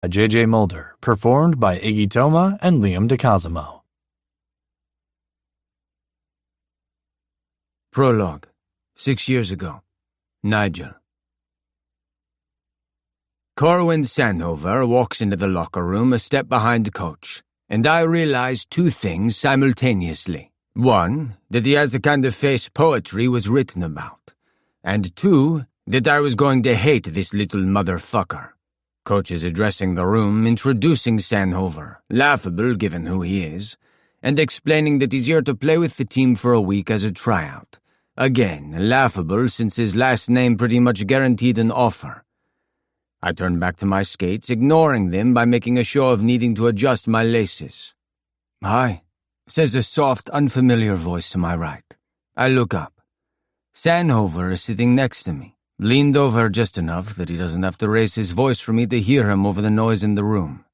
by J.J. Mulder, performed by Iggy Toma and Liam DeCosimo. Prologue. 6 years ago. Nigel. Corwin Sandhover walks into the locker room a step behind the coach, and I realize two things simultaneously. One, that he has the kind of face poetry was written about, and two, that I was going to hate this little motherfucker. Coach is addressing the room, introducing Sandhover, laughable given who he is, and explaining that he's here to play with the team for a week as a tryout. Again, laughable since his last name pretty much guaranteed an offer. I turn back to my skates, ignoring them by making a show of needing to adjust my laces. "Hi," says a soft, unfamiliar voice to my right. I look up. Sandhover is sitting next to me, leaned over just enough that he doesn't have to raise his voice for me to hear him over the noise in the room.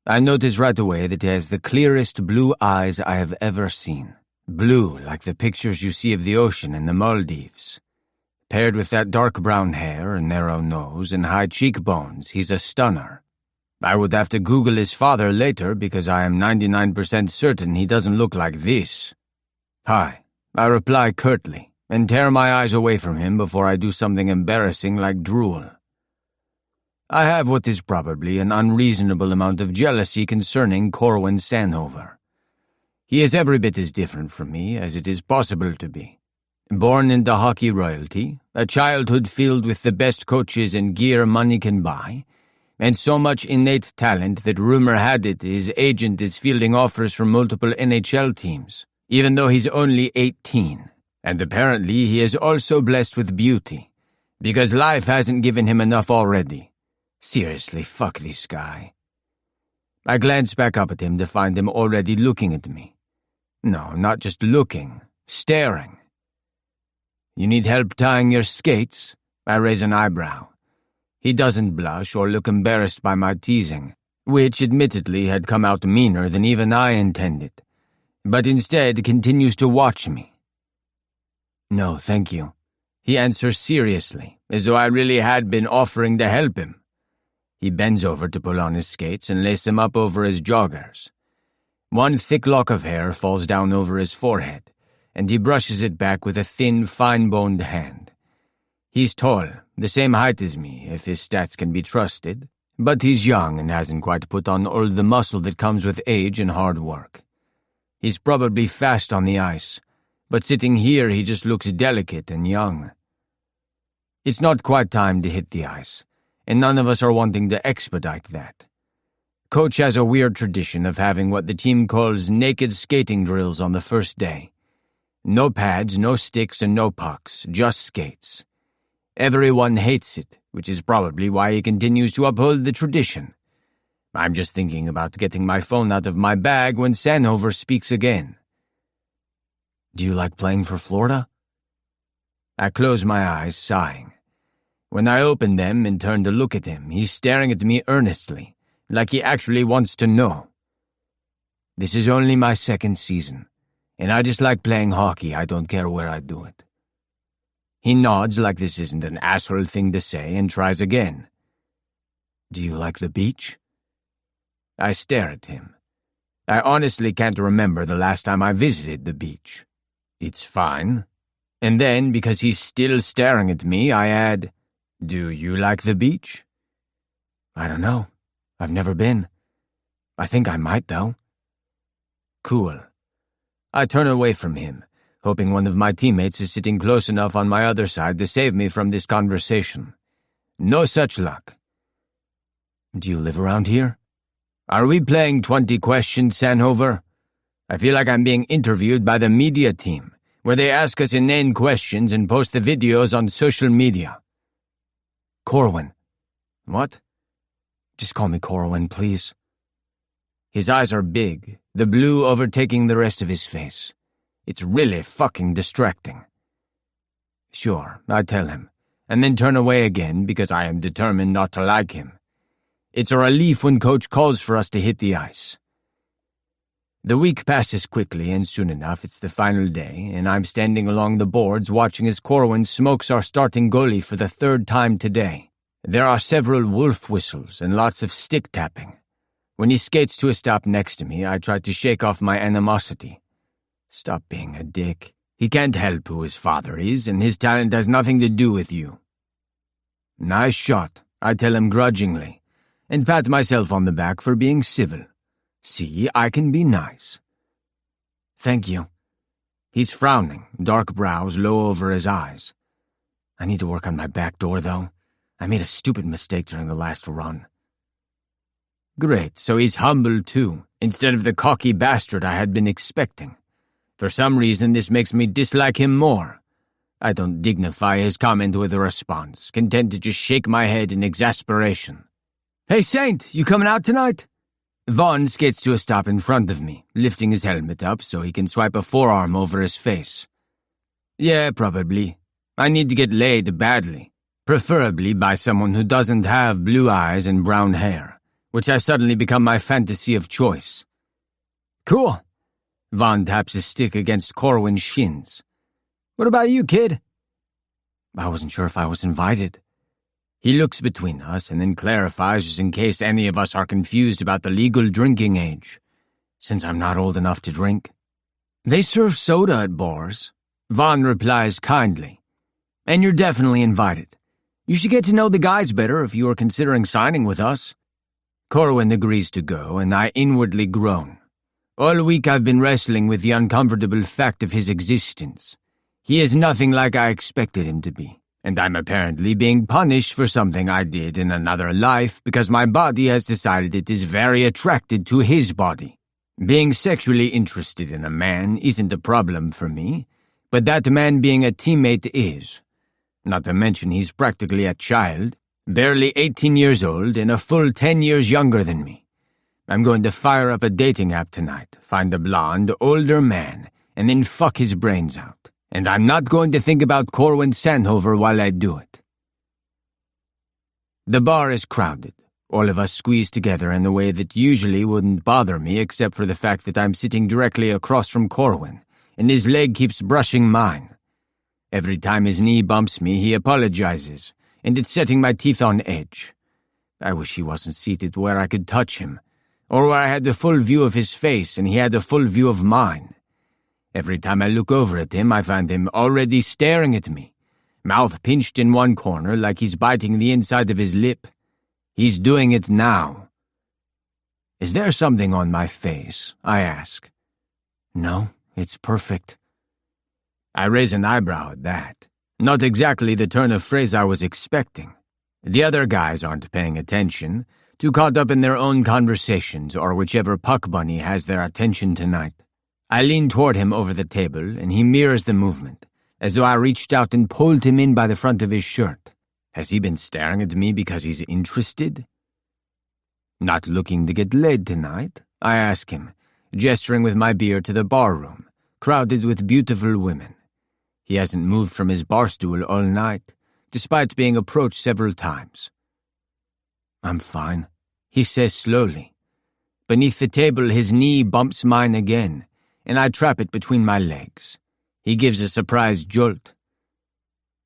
I notice right away that he has the clearest blue eyes I have ever seen. Blue like the pictures you see of the ocean in the Maldives. Paired with that dark brown hair, a narrow nose, and high cheekbones, he's a stunner. I would have to Google his father later because I am 99% certain he doesn't look like this. "Hi," I reply curtly, and tear my eyes away from him before I do something embarrassing like drool. I have what is probably an unreasonable amount of jealousy concerning Corwin Sandhover. He is every bit as different from me as it is possible to be. Born into hockey royalty, a childhood filled with the best coaches and gear money can buy, and so much innate talent that rumor had it his agent is fielding offers from multiple NHL teams, even though he's only 18. And apparently he is also blessed with beauty, because life hasn't given him enough already. Seriously, fuck this guy. I glance back up at him to find him already looking at me. No, not just looking, staring. "You need help tying your skates?" I raise an eyebrow. He doesn't blush or look embarrassed by my teasing, which admittedly had come out meaner than even I intended, but instead continues to watch me. "No, thank you," he answers seriously, as though I really had been offering to help him. He bends over to pull on his skates and lace them up over his joggers. One thick lock of hair falls down over his forehead, and he brushes it back with a thin, fine-boned hand. He's tall, the same height as me, if his stats can be trusted, but he's young and hasn't quite put on all the muscle that comes with age and hard work. He's probably fast on the ice, but sitting here he just looks delicate and young. It's not quite time to hit the ice, and none of us are wanting to expedite that. Coach has a weird tradition of having what the team calls naked skating drills on the first day. No pads, no sticks, and no pucks, just skates. Everyone hates it, which is probably why he continues to uphold the tradition. I'm just thinking about getting my phone out of my bag when Sandhover speaks again. "Do you like playing for Florida?" I close my eyes, sighing. When I open them and turn to look at him, he's staring at me earnestly, like he actually wants to know. "This is only my second season, and I just like playing hockey. I don't care where I do it." He nods like this isn't an asshole thing to say and tries again. "Do you like the beach?" I stare at him. I honestly can't remember the last time I visited the beach. "It's fine." And then, because he's still staring at me, I add, "Do you like the beach?" "I don't know. I've never been. I think I might, though." "Cool." I turn away from him, hoping one of my teammates is sitting close enough on my other side to save me from this conversation. No such luck. "Do you live around here?" "Are we playing 20 questions, Sandhover? I feel like I'm being interviewed by the media team, where they ask us inane questions and post the videos on social media." "Corwin." "What?" "Just call me Corwin, please." His eyes are big, the blue overtaking the rest of his face. It's really fucking distracting. "Sure," I tell him, and then turn away again because I am determined not to like him. It's a relief when Coach calls for us to hit the ice. The week passes quickly, and soon enough it's the final day, and I'm standing along the boards watching as Corwin smokes our starting goalie for the third time today. There are several wolf whistles and lots of stick tapping. When he skates to a stop next to me, I try to shake off my animosity. Stop being a dick. He can't help who his father is, and his talent has nothing to do with you. Nice shot, I tell him grudgingly, and pat myself on the back for being civil. See, I can be nice. Thank you. He's frowning, dark brows low over his eyes. I need to work on my back door, though. I made a stupid mistake during the last run. Great, so he's humble too, instead of the cocky bastard I had been expecting. For some reason, this makes me dislike him more. I don't dignify his comment with a response, content to just shake my head in exasperation. Hey, Saint, you coming out tonight? Vaughn skates to a stop in front of me, lifting his helmet up so he can swipe a forearm over his face. Yeah, probably. I need to get laid badly, preferably by someone who doesn't have blue eyes and brown hair, which has suddenly become my fantasy of choice. Cool. Vaughn taps his stick against Corwin's shins. What about you, kid? I wasn't sure if I was invited. He looks between us and then clarifies just in case any of us are confused about the legal drinking age, since I'm not old enough to drink. They serve soda at bars. Vaughn replies kindly. And you're definitely invited. You should get to know the guys better if you are considering signing with us. Corwin agrees to go, and I inwardly groan. All week I've been wrestling with the uncomfortable fact of his existence. He is nothing like I expected him to be, and I'm apparently being punished for something I did in another life because my body has decided it is very attracted to his body. Being sexually interested in a man isn't a problem for me, but that man being a teammate is. Not to mention he's practically a child, barely 18 years old and a full 10 years younger than me. I'm going to fire up a dating app tonight, find a blonde, older man, and then fuck his brains out. And I'm not going to think about Corwin Sandhover while I do it. The bar is crowded, all of us squeezed together in a way that usually wouldn't bother me except for the fact that I'm sitting directly across from Corwin, and his leg keeps brushing mine. Every time his knee bumps me, he apologizes, and it's setting my teeth on edge. I wish he wasn't seated where I could touch him, or where I had the full view of his face and he had the full view of mine. Every time I look over at him, I find him already staring at me, mouth pinched in one corner like he's biting the inside of his lip. He's doing it now. Is there something on my face? I ask. No, it's perfect. I raise an eyebrow at that. Not exactly the turn of phrase I was expecting. The other guys aren't paying attention, too caught up in their own conversations or whichever puck bunny has their attention tonight. I lean toward him over the table, and he mirrors the movement, as though I reached out and pulled him in by the front of his shirt. Has he been staring at me because he's interested? Not looking to get laid tonight? I ask him, gesturing with my beer to the barroom, crowded with beautiful women. He hasn't moved from his bar stool all night, despite being approached several times. I'm fine, he says slowly. Beneath the table, his knee bumps mine again, and I trap it between my legs. He gives a surprised jolt.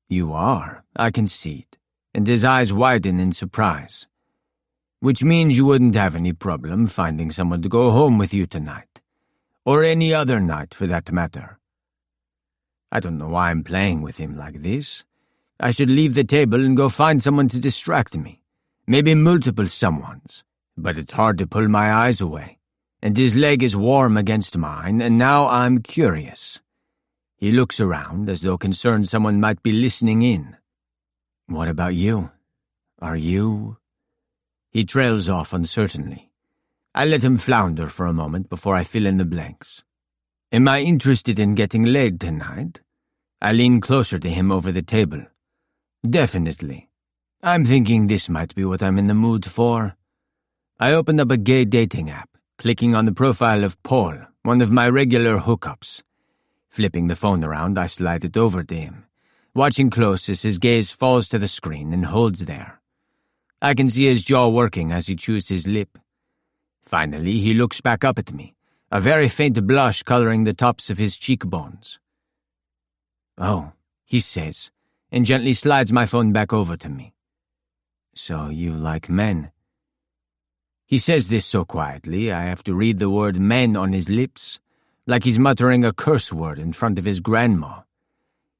You are, I concede, and his eyes widen in surprise. Which means you wouldn't have any problem finding someone to go home with you tonight, or any other night for that matter. I don't know why I'm playing with him like this. I should leave the table and go find someone to distract me, maybe multiple someones, but it's hard to pull my eyes away. And his leg is warm against mine, and now I'm curious. He looks around as though concerned someone might be listening in. What about you? Are you? He trails off uncertainly. I let him flounder for a moment before I fill in the blanks. Am I interested in getting laid tonight? I lean closer to him over the table. Definitely. I'm thinking this might be what I'm in the mood for. I opened up a gay dating app, clicking on the profile of Paul, one of my regular hookups. Flipping the phone around, I slide it over to him, watching close as his gaze falls to the screen and holds there. I can see his jaw working as he chews his lip. Finally, he looks back up at me, a very faint blush coloring the tops of his cheekbones. Oh, he says, and gently slides my phone back over to me. So you like men? He says this so quietly, I have to read the word men on his lips, like he's muttering a curse word in front of his grandma.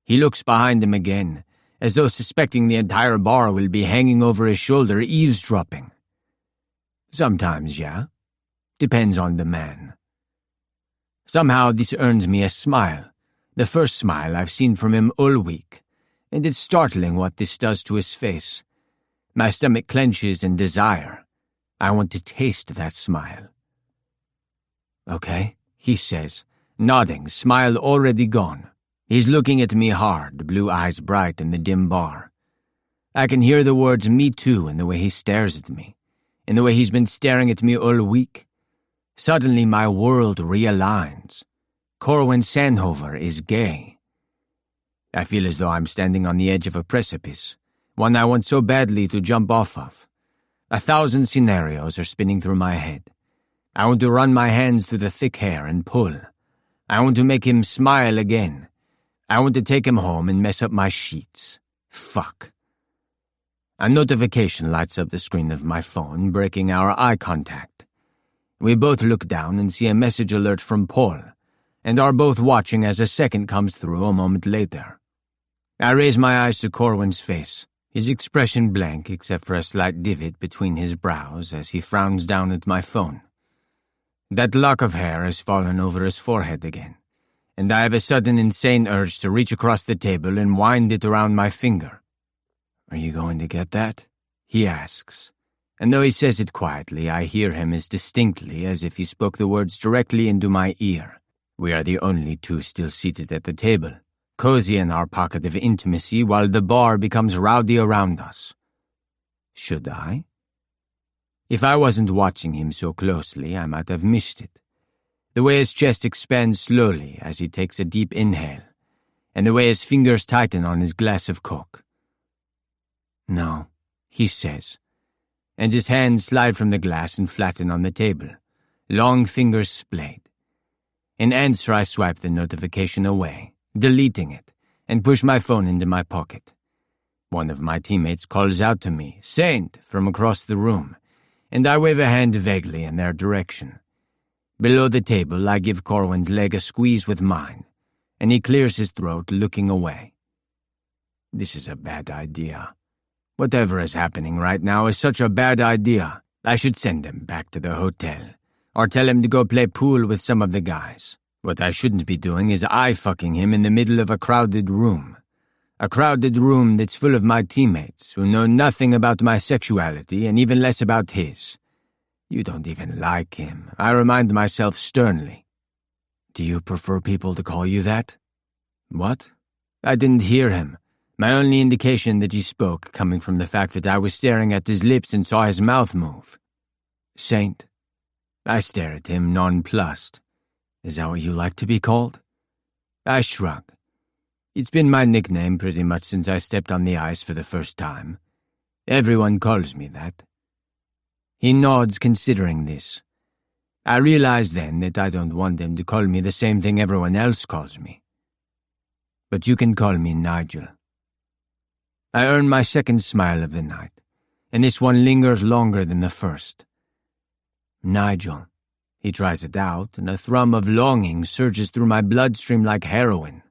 He looks behind him again, as though suspecting the entire bar will be hanging over his shoulder eavesdropping. Sometimes, yeah. Depends on the man. Somehow this earns me a smile, the first smile I've seen from him all week, and it's startling what this does to his face. My stomach clenches in desire. I want to taste that smile. Okay, he says, nodding, smile already gone. He's looking at me hard, blue eyes bright in the dim bar. I can hear the words "me too" in the way he stares at me, in the way he's been staring at me all week. Suddenly my world realigns. Corwin Sandhover is gay. I feel as though I'm standing on the edge of a precipice, one I want so badly to jump off of. 1,000 scenarios are spinning through my head. I want to run my hands through the thick hair and pull. I want to make him smile again. I want to take him home and mess up my sheets. Fuck. A notification lights up the screen of my phone, breaking our eye contact. We both look down and see a message alert from Paul, and are both watching as a second comes through a moment later. I raise my eyes to Corwin's face, his expression blank except for a slight divot between his brows as he frowns down at my phone. That lock of hair has fallen over his forehead again, and I have a sudden insane urge to reach across the table and wind it around my finger. "Are you going to get that?" he asks, and though he says it quietly, I hear him as distinctly as if he spoke the words directly into my ear. We are the only two still seated at the table, cozy in our pocket of intimacy while the bar becomes rowdy around us. Should I? If I wasn't watching him so closely, I might have missed it. The way his chest expands slowly as he takes a deep inhale, and the way his fingers tighten on his glass of Coke. "No," he says, and his hands slide from the glass and flatten on the table, long fingers splayed. In answer, I swipe the notification away, deleting it, and push my phone into my pocket. One of my teammates calls out to me, "Saint," from across the room, and I wave a hand vaguely in their direction. Below the table, I give Corwin's leg a squeeze with mine, and he clears his throat, looking away. This is a bad idea. Whatever is happening right now is such a bad idea. I should send him back to the hotel, or tell him to go play pool with some of the guys. What I shouldn't be doing is eye-fucking him in the middle of a crowded room. A crowded room that's full of my teammates who know nothing about my sexuality and even less about his. You don't even like him, I remind myself sternly. "Do you prefer people to call you that?" What? I didn't hear him. My only indication that he spoke coming from the fact that I was staring at his lips and saw his mouth move. "Saint." I stare at him, nonplussed. "Is that what you like to be called?" I shrug. It's been my nickname pretty much since I stepped on the ice for the first time. Everyone calls me that. He nods, considering this. I realize then that I don't want him to call me the same thing everyone else calls me. But you can call me Nigel. I earn my second smile of the night, and this one lingers longer than the first. Nigel. He tries it out, and a thrum of longing surges through my bloodstream like heroin.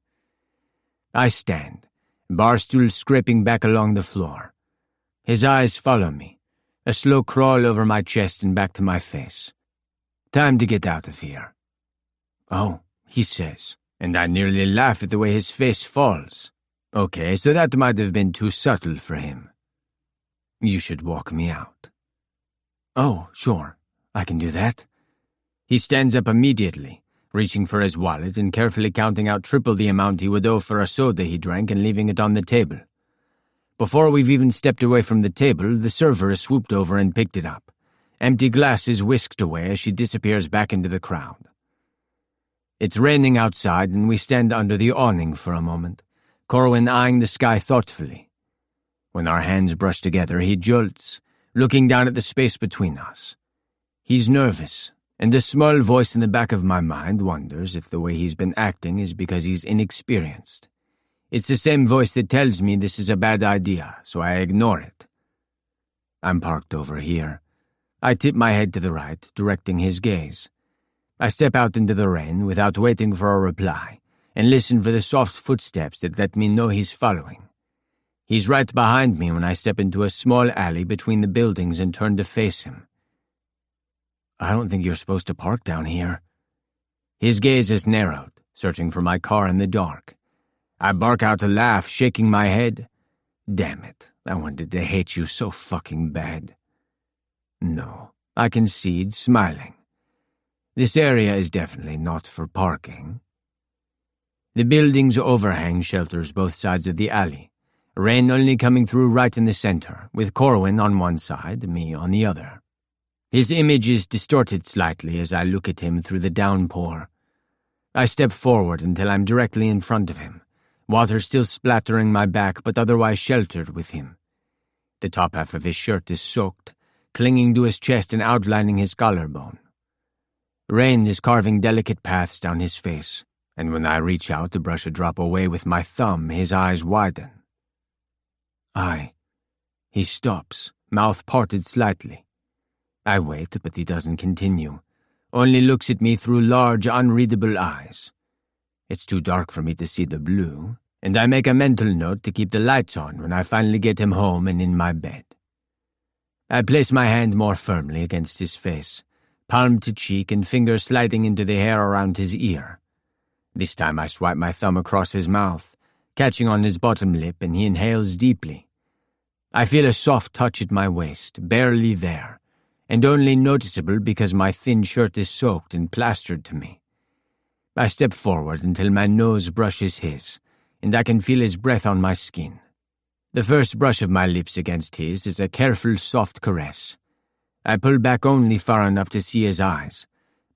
I stand, barstool scraping back along the floor. His eyes follow me, a slow crawl over my chest and back to my face. Time to get out of here. "Oh," he says, and I nearly laugh at the way his face falls. Okay, so that might have been too subtle for him. "You should walk me out." "Oh, sure, I can do that." He stands up immediately, reaching for his wallet and carefully counting out triple the amount he would owe for a soda he drank and leaving it on the table. Before we've even stepped away from the table, the server has swooped over and picked it up. Empty glasses whisked away as she disappears back into the crowd. It's raining outside and we stand under the awning for a moment, Corwin eyeing the sky thoughtfully. When our hands brush together, he jolts, looking down at the space between us. He's nervous, and the small voice in the back of my mind wonders if the way he's been acting is because he's inexperienced. It's the same voice that tells me this is a bad idea, so I ignore it. I'm parked over here. I tip my head to the right, directing his gaze. I step out into the rain without waiting for a reply, and listen for the soft footsteps that let me know he's following. He's right behind me when I step into a small alley between the buildings and turn to face him. I don't think you're supposed to park down here. His gaze is narrowed, searching for my car in the dark. I bark out a laugh, shaking my head. Damn it, I wanted to hate you so fucking bad. No, I concede, smiling. This area is definitely not for parking. The building's overhang shelters both sides of the alley, rain only coming through right in the center, with Corwin on one side, me on the other. His image is distorted slightly as I look at him through the downpour. I step forward until I'm directly in front of him, water still splattering my back but otherwise sheltered with him. The top half of his shirt is soaked, clinging to his chest and outlining his collarbone. Rain is carving delicate paths down his face, and when I reach out to brush a drop away with my thumb, his eyes widen. He stops, mouth parted slightly. I wait, but he doesn't continue, only looks at me through large, unreadable eyes. It's too dark for me to see the blue, and I make a mental note to keep the lights on when I finally get him home and in my bed. I place my hand more firmly against his face, palm to cheek and finger sliding into the hair around his ear. This time I swipe my thumb across his mouth, catching on his bottom lip, and he inhales deeply. I feel a soft touch at my waist, barely there, and only noticeable because my thin shirt is soaked and plastered to me. I step forward until my nose brushes his, and I can feel his breath on my skin. The first brush of my lips against his is a careful, soft caress. I pull back only far enough to see his eyes,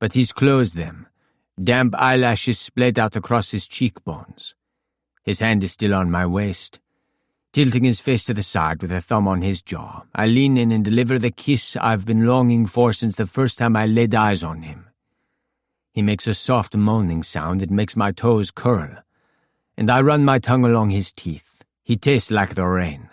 but he's closed them, damp eyelashes splayed out across his cheekbones. His hand is still on my waist. Tilting his face to the side with a thumb on his jaw, I lean in and deliver the kiss I've been longing for since the first time I laid eyes on him. He makes a soft moaning sound that makes my toes curl, and I run my tongue along his teeth. He tastes like the rain.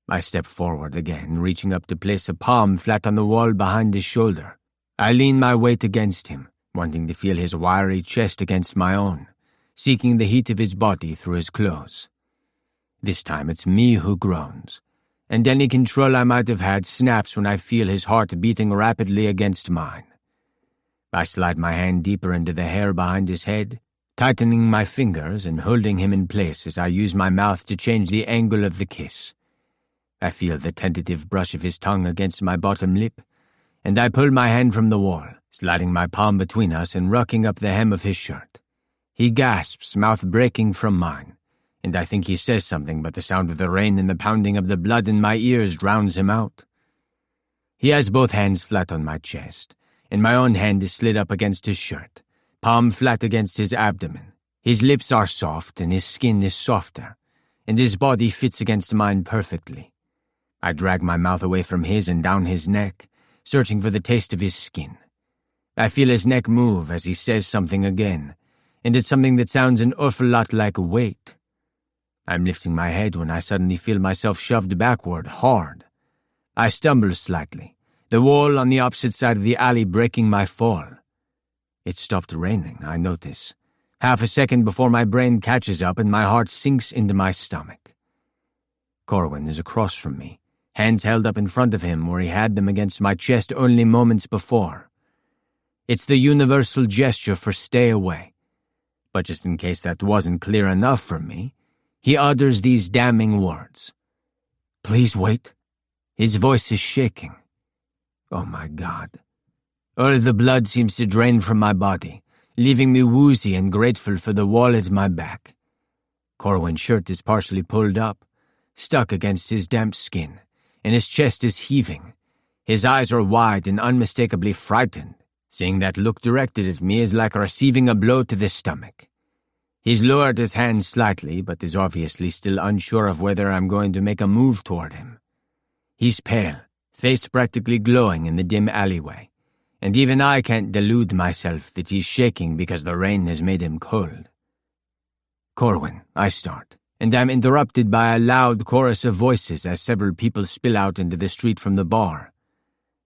I step forward again, reaching up to place a palm flat on the wall behind his shoulder. I lean my weight against him, wanting to feel his wiry chest against my own, seeking the heat of his body through his clothes. This time it's me who groans, and any control I might have had snaps when I feel his heart beating rapidly against mine. I slide my hand deeper into the hair behind his head, tightening my fingers and holding him in place as I use my mouth to change the angle of the kiss. I feel the tentative brush of his tongue against my bottom lip, and I pull my hand from the wall, sliding my palm between us and rocking up the hem of his shirt. He gasps, mouth breaking from mine, and I think he says something, but the sound of the rain and the pounding of the blood in my ears drowns him out. He has both hands flat on my chest, and my own hand is slid up against his shirt, palm flat against his abdomen. His lips are soft, and his skin is softer, and his body fits against mine perfectly. I drag my mouth away from his and down his neck, searching for the taste of his skin. I feel his neck move as he says something again, and it's something that sounds an awful lot like wait. I'm lifting my head when I suddenly feel myself shoved backward, hard. I stumble slightly, the wall on the opposite side of the alley breaking my fall. It stopped raining, I notice, half a second before my brain catches up and my heart sinks into my stomach. Corwin is across from me, hands held up in front of him where he had them against my chest only moments before. It's the universal gesture for stay away. But just in case that wasn't clear enough for me, he utters these damning words. Please wait. His voice is shaking. Oh my God. All the blood seems to drain from my body, leaving me woozy and grateful for the wall at my back. Corwin's shirt is partially pulled up, stuck against his damp skin, and his chest is heaving. His eyes are wide and unmistakably frightened. Seeing that look directed at me is like receiving a blow to the stomach. He's lowered his hand slightly, but is obviously still unsure of whether I'm going to make a move toward him. He's pale, face practically glowing in the dim alleyway, and even I can't delude myself that he's shaking because the rain has made him cold. Corwin, I start, and I'm interrupted by a loud chorus of voices as several people spill out into the street from the bar.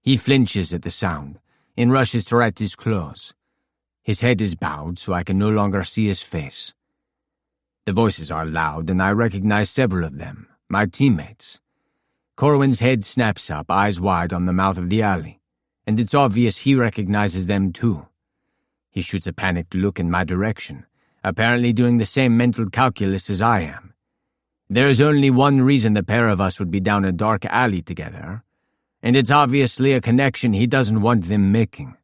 He flinches at the sound and rushes to right his clothes. His head is bowed so I can no longer see his face. The voices are loud and I recognize several of them, my teammates. Corwin's head snaps up, eyes wide on the mouth of the alley, and it's obvious he recognizes them too. He shoots a panicked look in my direction, apparently doing the same mental calculus as I am. There is only one reason the pair of us would be down a dark alley together, and it's obviously a connection he doesn't want them making.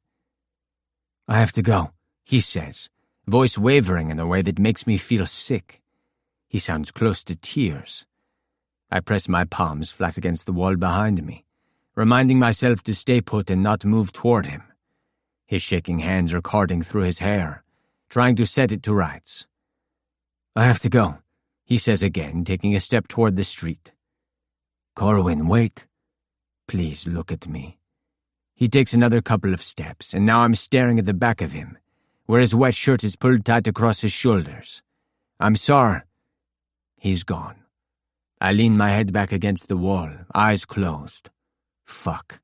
"I have to go," he says, voice wavering in a way that makes me feel sick. He sounds close to tears. I press my palms flat against the wall behind me, reminding myself to stay put and not move toward him. His shaking hands are carding through his hair, trying to set it to rights. "I have to go," he says again, taking a step toward the street. "Corwin, wait. Please look at me." He takes another couple of steps, and now I'm staring at the back of him, where his wet shirt is pulled tight across his shoulders. "I'm sorry." He's gone. I lean my head back against the wall, eyes closed. Fuck.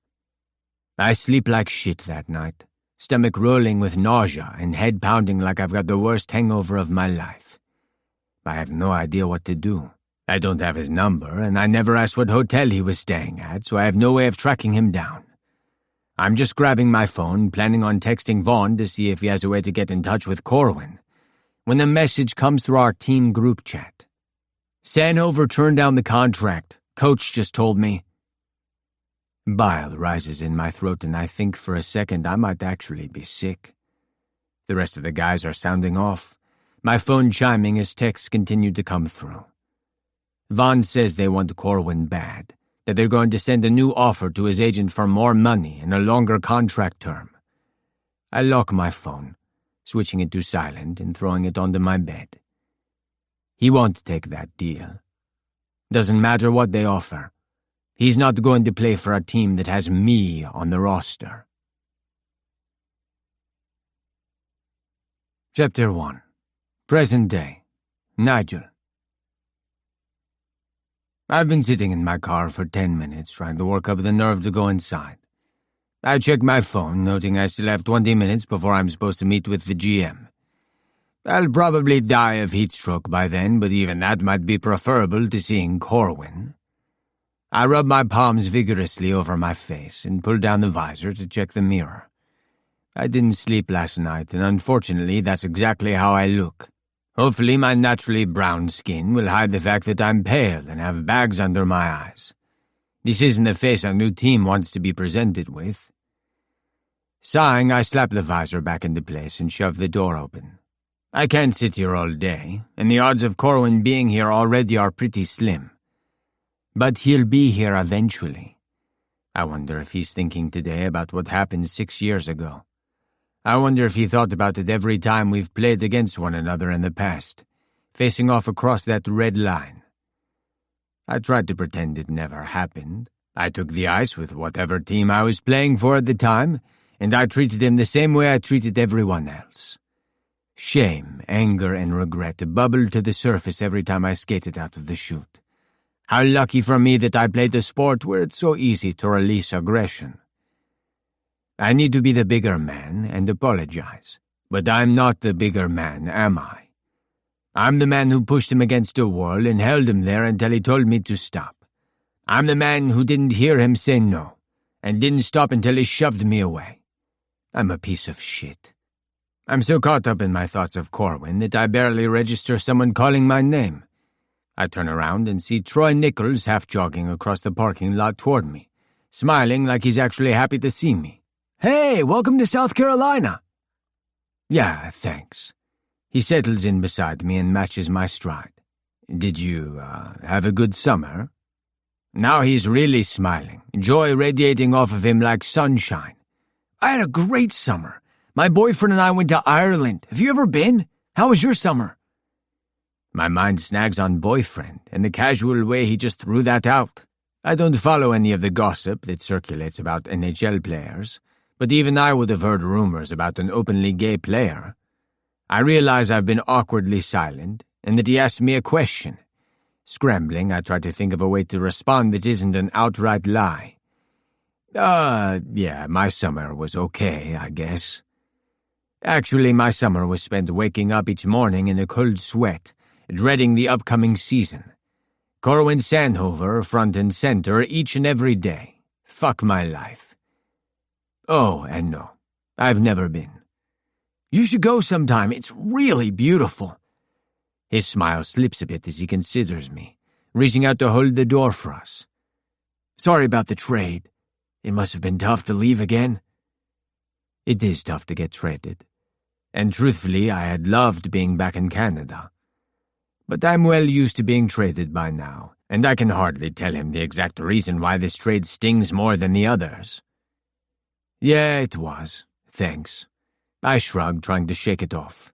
I sleep like shit that night, stomach rolling with nausea and head pounding like I've got the worst hangover of my life. I have no idea what to do. I don't have his number, and I never asked what hotel he was staying at, so I have no way of tracking him down. I'm just grabbing my phone, planning on texting Vaughn to see if he has a way to get in touch with Corwin, when a message comes through our team group chat. "Sanover turned down the contract. Coach just told me." Bile rises in my throat and I think for a second I might actually be sick. The rest of the guys are sounding off, my phone chiming as texts continue to come through. Vaughn says they want Corwin bad, that they're going to send a new offer to his agent for more money and a longer contract term. I lock my phone, switching it to silent and throwing it onto my bed. He won't take that deal. Doesn't matter what they offer. He's not going to play for a team that has me on the roster. Chapter 1. Present Day. Nigel. I've been sitting in my car for 10 minutes trying to work up the nerve to go inside. I check my phone, noting I still have 20 minutes before I'm supposed to meet with the GM. I'll probably die of heat stroke by then, but even that might be preferable to seeing Corwin. I rub my palms vigorously over my face and pull down the visor to check the mirror. I didn't sleep last night, and unfortunately that's exactly how I look. Hopefully my naturally brown skin will hide the fact that I'm pale and have bags under my eyes. This isn't the face a new team wants to be presented with. Sighing, I slap the visor back into place and shove the door open. I can't sit here all day, and the odds of Corwin being here already are pretty slim. But he'll be here eventually. I wonder if he's thinking today about what happened 6 years ago. I wonder if he thought about it every time we've played against one another in the past, facing off across that red line. I tried to pretend it never happened. I took the ice with whatever team I was playing for at the time, and I treated him the same way I treated everyone else. Shame, anger, and regret bubbled to the surface every time I skated out of the chute. How lucky for me that I played a sport where it's so easy to release aggression. I need to be the bigger man and apologize, but I'm not the bigger man, am I? I'm the man who pushed him against a wall and held him there until he told me to stop. I'm the man who didn't hear him say no, and didn't stop until he shoved me away. I'm a piece of shit. I'm so caught up in my thoughts of Corwin that I barely register someone calling my name. I turn around and see Troy Nichols half jogging across the parking lot toward me, smiling like he's actually happy to see me. "Hey, welcome to South Carolina." "Yeah, thanks." He settles in beside me and matches my stride. "Did you, have a good summer?" Now he's really smiling, joy radiating off of him like sunshine. "I had a great summer. My boyfriend and I went to Ireland. Have you ever been? How was your summer?" My mind snags on boyfriend and the casual way he just threw that out. I don't follow any of the gossip that circulates about NHL players, but even I would have heard rumors about an openly gay player. I realize I've been awkwardly silent and that he asked me a question, Scrambling, I try to think of a way to respond that isn't an outright lie. Yeah, my summer was okay, I guess. Actually, my summer was spent waking up each morning in a cold sweat, dreading the upcoming season. Corwin Sandhover front and center each and every day. Fuck my life. Oh, and no, I've never been. You should go sometime, it's really beautiful. His smile slips a bit as he considers me, reaching out to hold the door for us. Sorry about the trade. It must have been tough to leave again. It is tough to get traded. And truthfully, I had loved being back in Canada. But I'm well used to being traded by now, and I can hardly tell him the exact reason why this trade stings more than the others. Yeah, it was. Thanks. I shrugged, trying to shake it off.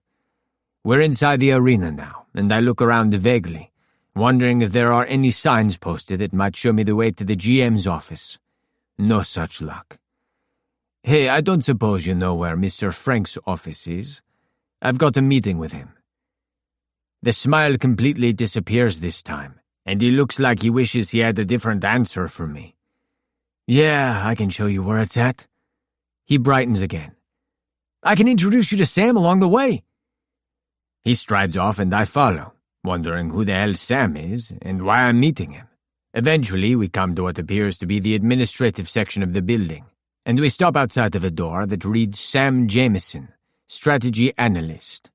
We're inside the arena now, and I look around vaguely, wondering if there are any signs posted that might show me the way to the GM's office. No such luck. Hey, I don't suppose you know where Mr. Frank's office is? I've got a meeting with him. The smile completely disappears this time, and he looks like he wishes he had a different answer for me. Yeah, I can show you where it's at. He brightens again. I can introduce you to Sam along the way. He strides off and I follow, wondering who the hell Sam is and why I'm meeting him. Eventually, we come to what appears to be the administrative section of the building, and we stop outside of a door that reads Sam Jameson, Strategy Analyst.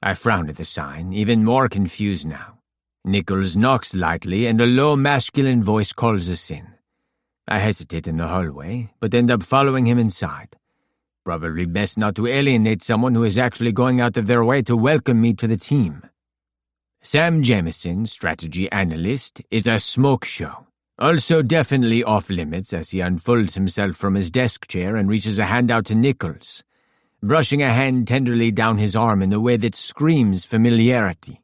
I frown at the sign, even more confused now. Nichols knocks lightly, and a low masculine voice calls us in. I hesitate in the hallway, but end up following him inside. Probably best not to alienate someone who is actually going out of their way to welcome me to the team. Sam Jameson, Strategy Analyst, is a smoke show. Also definitely off-limits as he unfolds himself from his desk chair and reaches a hand out to Nichols, brushing a hand tenderly down his arm in a way that screams familiarity.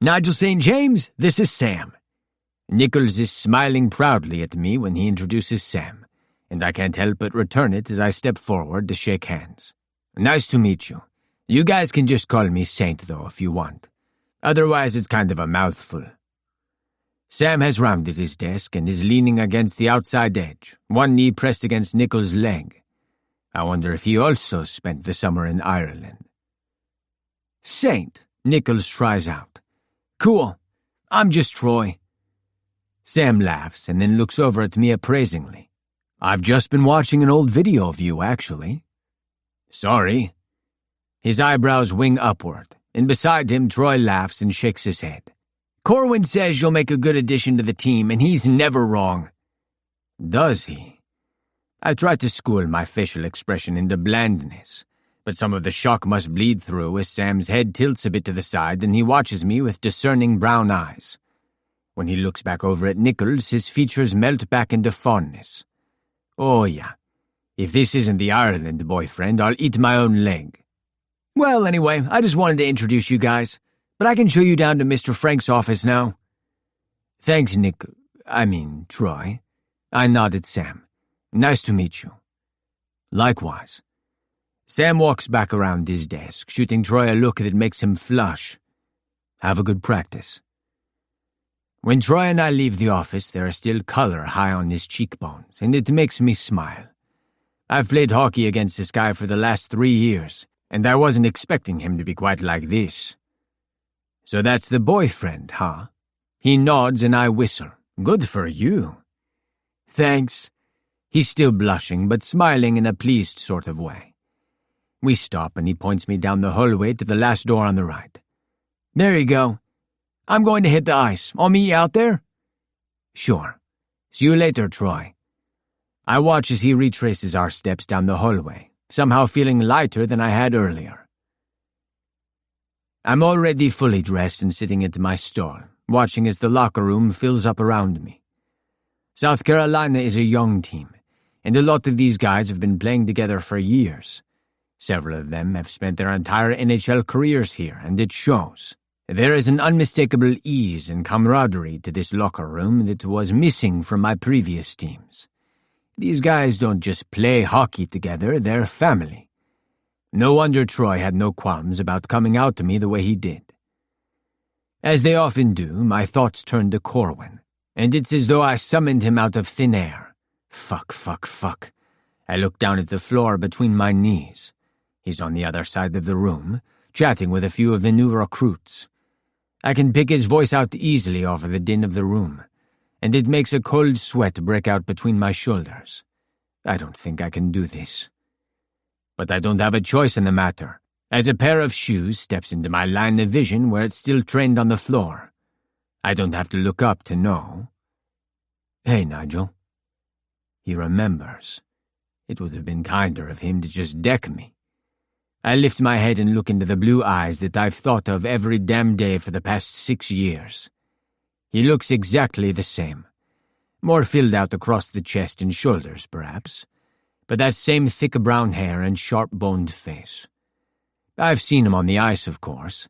Nigel St. James, this is Sam. Nichols is smiling proudly at me when he introduces Sam, and I can't help but return it as I step forward to shake hands. Nice to meet you. You guys can just call me Saint, though, if you want. Otherwise, it's kind of a mouthful. Sam has rounded his desk and is leaning against the outside edge, one knee pressed against Nichols' leg. I wonder if he also spent the summer in Ireland. Saint, Nichols tries out. Cool. I'm just Troy. Sam laughs and then looks over at me appraisingly. I've just been watching an old video of you, actually. Sorry. His eyebrows wing upward, and beside him, Troy laughs and shakes his head. Corwin says you'll make a good addition to the team, and he's never wrong. Does he? I try to school my facial expression into blandness, but some of the shock must bleed through as Sam's head tilts a bit to the side and he watches me with discerning brown eyes. When he looks back over at Nichols, his features melt back into fondness. Oh yeah, if this isn't the Ireland boyfriend, I'll eat my own leg. Well, anyway, I just wanted to introduce you guys, but I can show you down to Mr. Frank's office now. Thanks, Troy. I nod at Sam. Nice to meet you. Likewise. Sam walks back around his desk, shooting Troy a look that makes him flush. Have a good practice. When Troy and I leave the office, there is still color high on his cheekbones, and it makes me smile. I've played hockey against this guy for the last 3 years, and I wasn't expecting him to be quite like this. So that's the boyfriend, huh? He nods and I whistle. Good for you. Thanks. He's still blushing, but smiling in a pleased sort of way. We stop and he points me down the hallway to the last door on the right. There you go. I'm going to hit the ice. I'll meet you out there? Sure. See you later, Troy. I watch as he retraces our steps down the hallway, somehow feeling lighter than I had earlier. I'm already fully dressed and sitting at my stall, watching as the locker room fills up around me. South Carolina is a young team, and a lot of these guys have been playing together for years. Several of them have spent their entire NHL careers here, and it shows. There is an unmistakable ease and camaraderie to this locker room that was missing from my previous teams. These guys don't just play hockey together, they're family. No wonder Troy had no qualms about coming out to me the way he did. As they often do, my thoughts turn to Corwin, and it's as though I summoned him out of thin air. Fuck. I look down at the floor between my knees. He's on the other side of the room, chatting with a few of the new recruits. I can pick his voice out easily over the din of the room, and it makes a cold sweat break out between my shoulders. I don't think I can do this. But I don't have a choice in the matter, as a pair of shoes steps into my line of vision where it's still trained on the floor. I don't have to look up to know. Hey, Nigel. He remembers. It would have been kinder of him to just deck me. I lift my head and look into the blue eyes that I've thought of every damn day for the past 6 years. He looks exactly the same. More filled out across the chest and shoulders, perhaps, but that same thick brown hair and sharp-boned face. I've seen him on the ice, of course,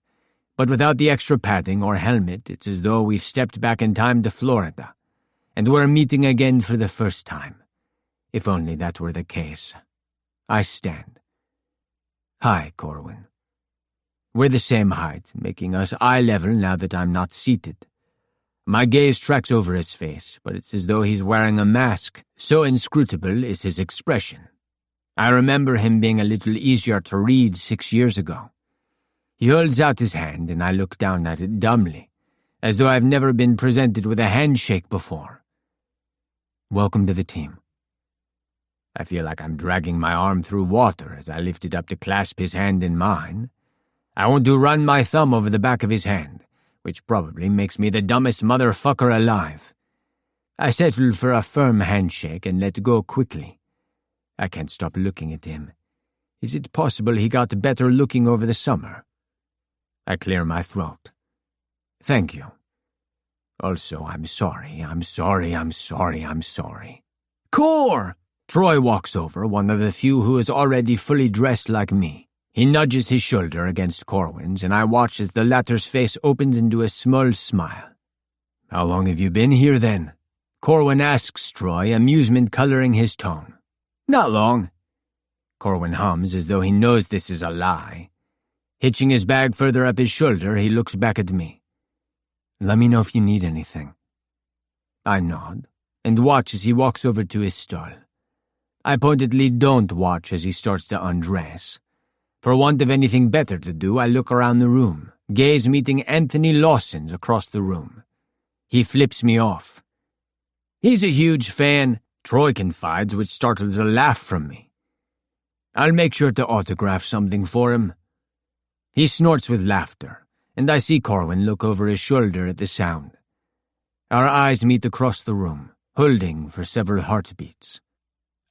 but without the extra padding or helmet, it's as though we've stepped back in time to Florida, and we're meeting again for the first time. If only that were the case. I stand. Hi, Corwin. We're the same height, making us eye level now that I'm not seated. My gaze tracks over his face, but it's as though he's wearing a mask, so inscrutable is his expression. I remember him being a little easier to read 6 years ago. He holds out his hand, and I look down at it dumbly, as though I've never been presented with a handshake before. Welcome to the team. I feel like I'm dragging my arm through water as I lift it up to clasp his hand in mine. I want to run my thumb over the back of his hand, which probably makes me the dumbest motherfucker alive. I settle for a firm handshake and let go quickly. I can't stop looking at him. Is it possible he got better looking over the summer? I clear my throat. Thank you. Also, I'm sorry. Cor! Troy walks over, one of the few who is already fully dressed like me. He nudges his shoulder against Corwin's, and I watch as the latter's face opens into a small smile. How long have you been here, then? Corwin asks Troy, amusement coloring his tone. Not long. Corwin hums as though he knows this is a lie. Hitching his bag further up his shoulder, he looks back at me. Let me know if you need anything. I nod, and watch as he walks over to his stall. I pointedly don't watch as he starts to undress. For want of anything better to do, I look around the room, gaze meeting Anthony Lawson's across the room. He flips me off. He's a huge fan, Troy confides, which startles a laugh from me. I'll make sure to autograph something for him. He snorts with laughter, and I see Corwin look over his shoulder at the sound. Our eyes meet across the room, holding for several heartbeats.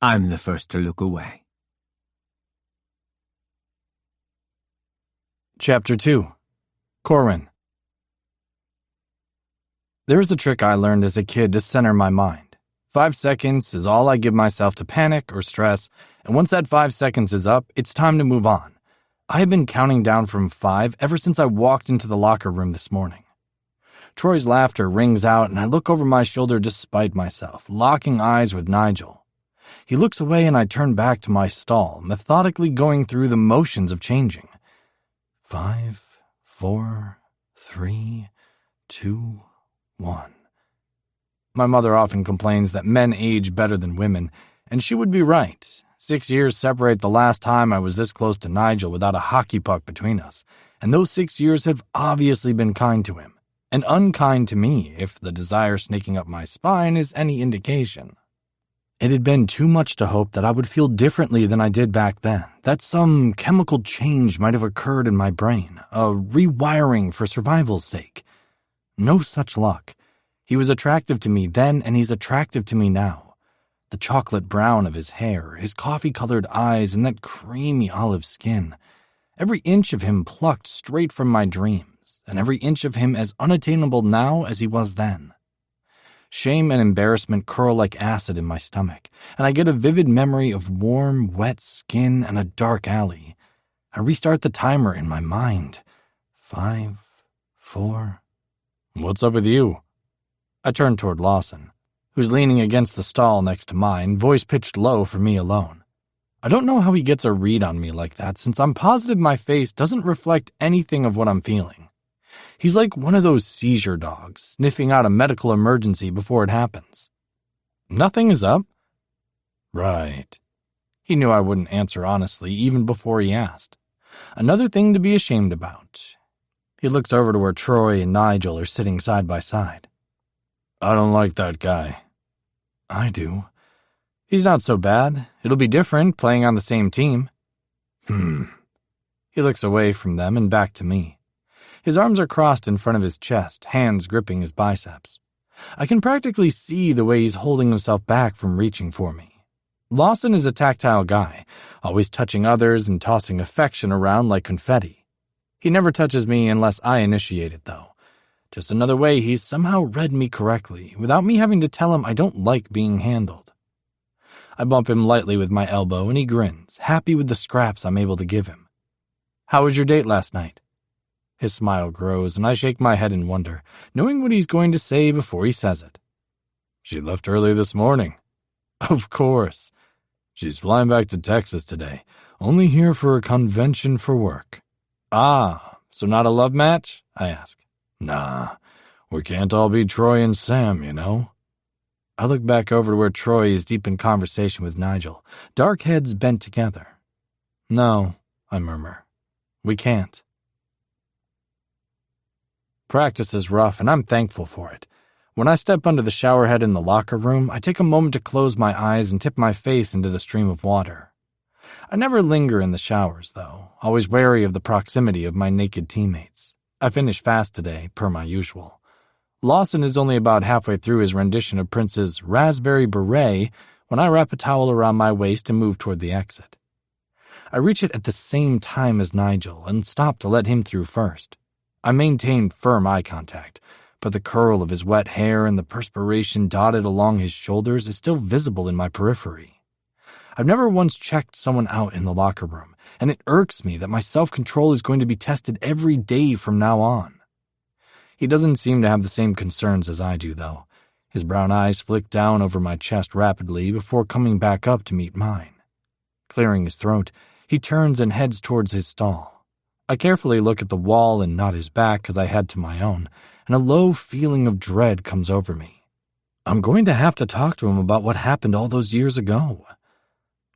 I'm the first to look away. Chapter 2. Corwin. There's a trick I learned as a kid to center my mind. 5 seconds is all I give myself to panic or stress, and once that 5 seconds is up, it's time to move on. I have been counting down from 5 ever since I walked into the locker room this morning. Troy's laughter rings out, and I look over my shoulder despite myself, locking eyes with Nigel. He looks away, and I turn back to my stall, methodically going through the motions of changing. 5, 4, 3, 2, 1. My mother often complains that men age better than women, and she would be right. 6 years separate the last time I was this close to Nigel without a hockey puck between us, and those 6 years have obviously been kind to him, and unkind to me if the desire sneaking up my spine is any indication. It had been too much to hope that I would feel differently than I did back then, that some chemical change might have occurred in my brain, a rewiring for survival's sake. No such luck. He was attractive to me then, and he's attractive to me now. The chocolate brown of his hair, his coffee-colored eyes, and that creamy olive skin. Every inch of him plucked straight from my dreams, and every inch of him as unattainable now as he was then. Shame and embarrassment curl like acid in my stomach, and I get a vivid memory of warm, wet skin and a dark alley. I restart the timer in my mind. 5, 4... What's up with you? I turn toward Lawson, who's leaning against the stall next to mine, voice pitched low for me alone. I don't know how he gets a read on me like that, since I'm positive my face doesn't reflect anything of what I'm feeling. He's like one of those seizure dogs, sniffing out a medical emergency before it happens. Nothing is up. Right. He knew I wouldn't answer honestly even before he asked. Another thing to be ashamed about. He looks over to where Troy and Nigel are sitting side by side. I don't like that guy. I do. He's not so bad. It'll be different playing on the same team. He looks away from them and back to me. His arms are crossed in front of his chest, hands gripping his biceps. I can practically see the way he's holding himself back from reaching for me. Lawson is a tactile guy, always touching others and tossing affection around like confetti. He never touches me unless I initiate it, though. Just another way he's somehow read me correctly, without me having to tell him I don't like being handled. I bump him lightly with my elbow and he grins, happy with the scraps I'm able to give him. How was your date last night? His smile grows and I shake my head in wonder, knowing what he's going to say before he says it. She left early this morning. Of course. She's flying back to Texas today, only here for a convention for work. Ah, so not a love match? I ask. Nah, we can't all be Troy and Sam, you know. I look back over to where Troy is deep in conversation with Nigel, dark heads bent together. No, I murmur. We can't. Practice is rough, and I'm thankful for it. When I step under the shower head in the locker room, I take a moment to close my eyes and tip my face into the stream of water. I never linger in the showers, though, always wary of the proximity of my naked teammates. I finish fast today, per my usual. Lawson is only about halfway through his rendition of Prince's Raspberry Beret when I wrap a towel around my waist and move toward the exit. I reach it at the same time as Nigel and stop to let him through first. I maintain firm eye contact, but the curl of his wet hair and the perspiration dotted along his shoulders is still visible in my periphery. I've never once checked someone out in the locker room, and it irks me that my self-control is going to be tested every day from now on. He doesn't seem to have the same concerns as I do, though. His brown eyes flick down over my chest rapidly before coming back up to meet mine. Clearing his throat, he turns and heads towards his stall. I carefully look at the wall and nod his back as I head to my own, and a low feeling of dread comes over me. I'm going to have to talk to him about what happened all those years ago.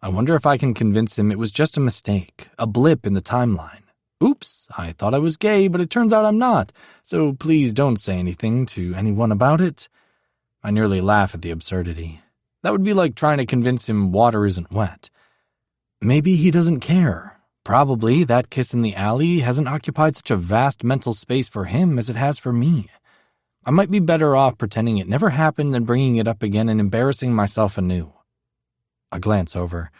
I wonder if I can convince him it was just a mistake, a blip in the timeline. Oops, I thought I was gay, but it turns out I'm not, so please don't say anything to anyone about it. I nearly laugh at the absurdity. That would be like trying to convince him water isn't wet. Maybe he doesn't care. Probably that kiss in the alley hasn't occupied such a vast mental space for him as it has for me. I might be better off pretending it never happened than bringing it up again and embarrassing myself anew. I glance over.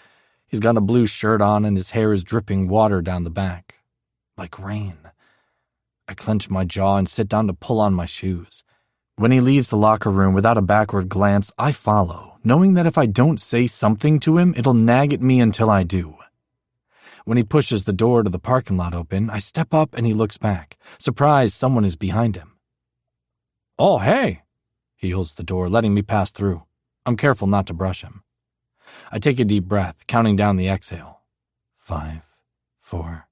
He's got a blue shirt on and his hair is dripping water down the back. Like rain. I clench my jaw and sit down to pull on my shoes. When he leaves the locker room without a backward glance, I follow, knowing that if I don't say something to him, it'll nag at me until I do. When he pushes the door to the parking lot open, I step up and he looks back, surprised someone is behind him. Oh, hey! He holds the door, letting me pass through. I'm careful not to brush him. I take a deep breath, counting down the exhale. 5, 4,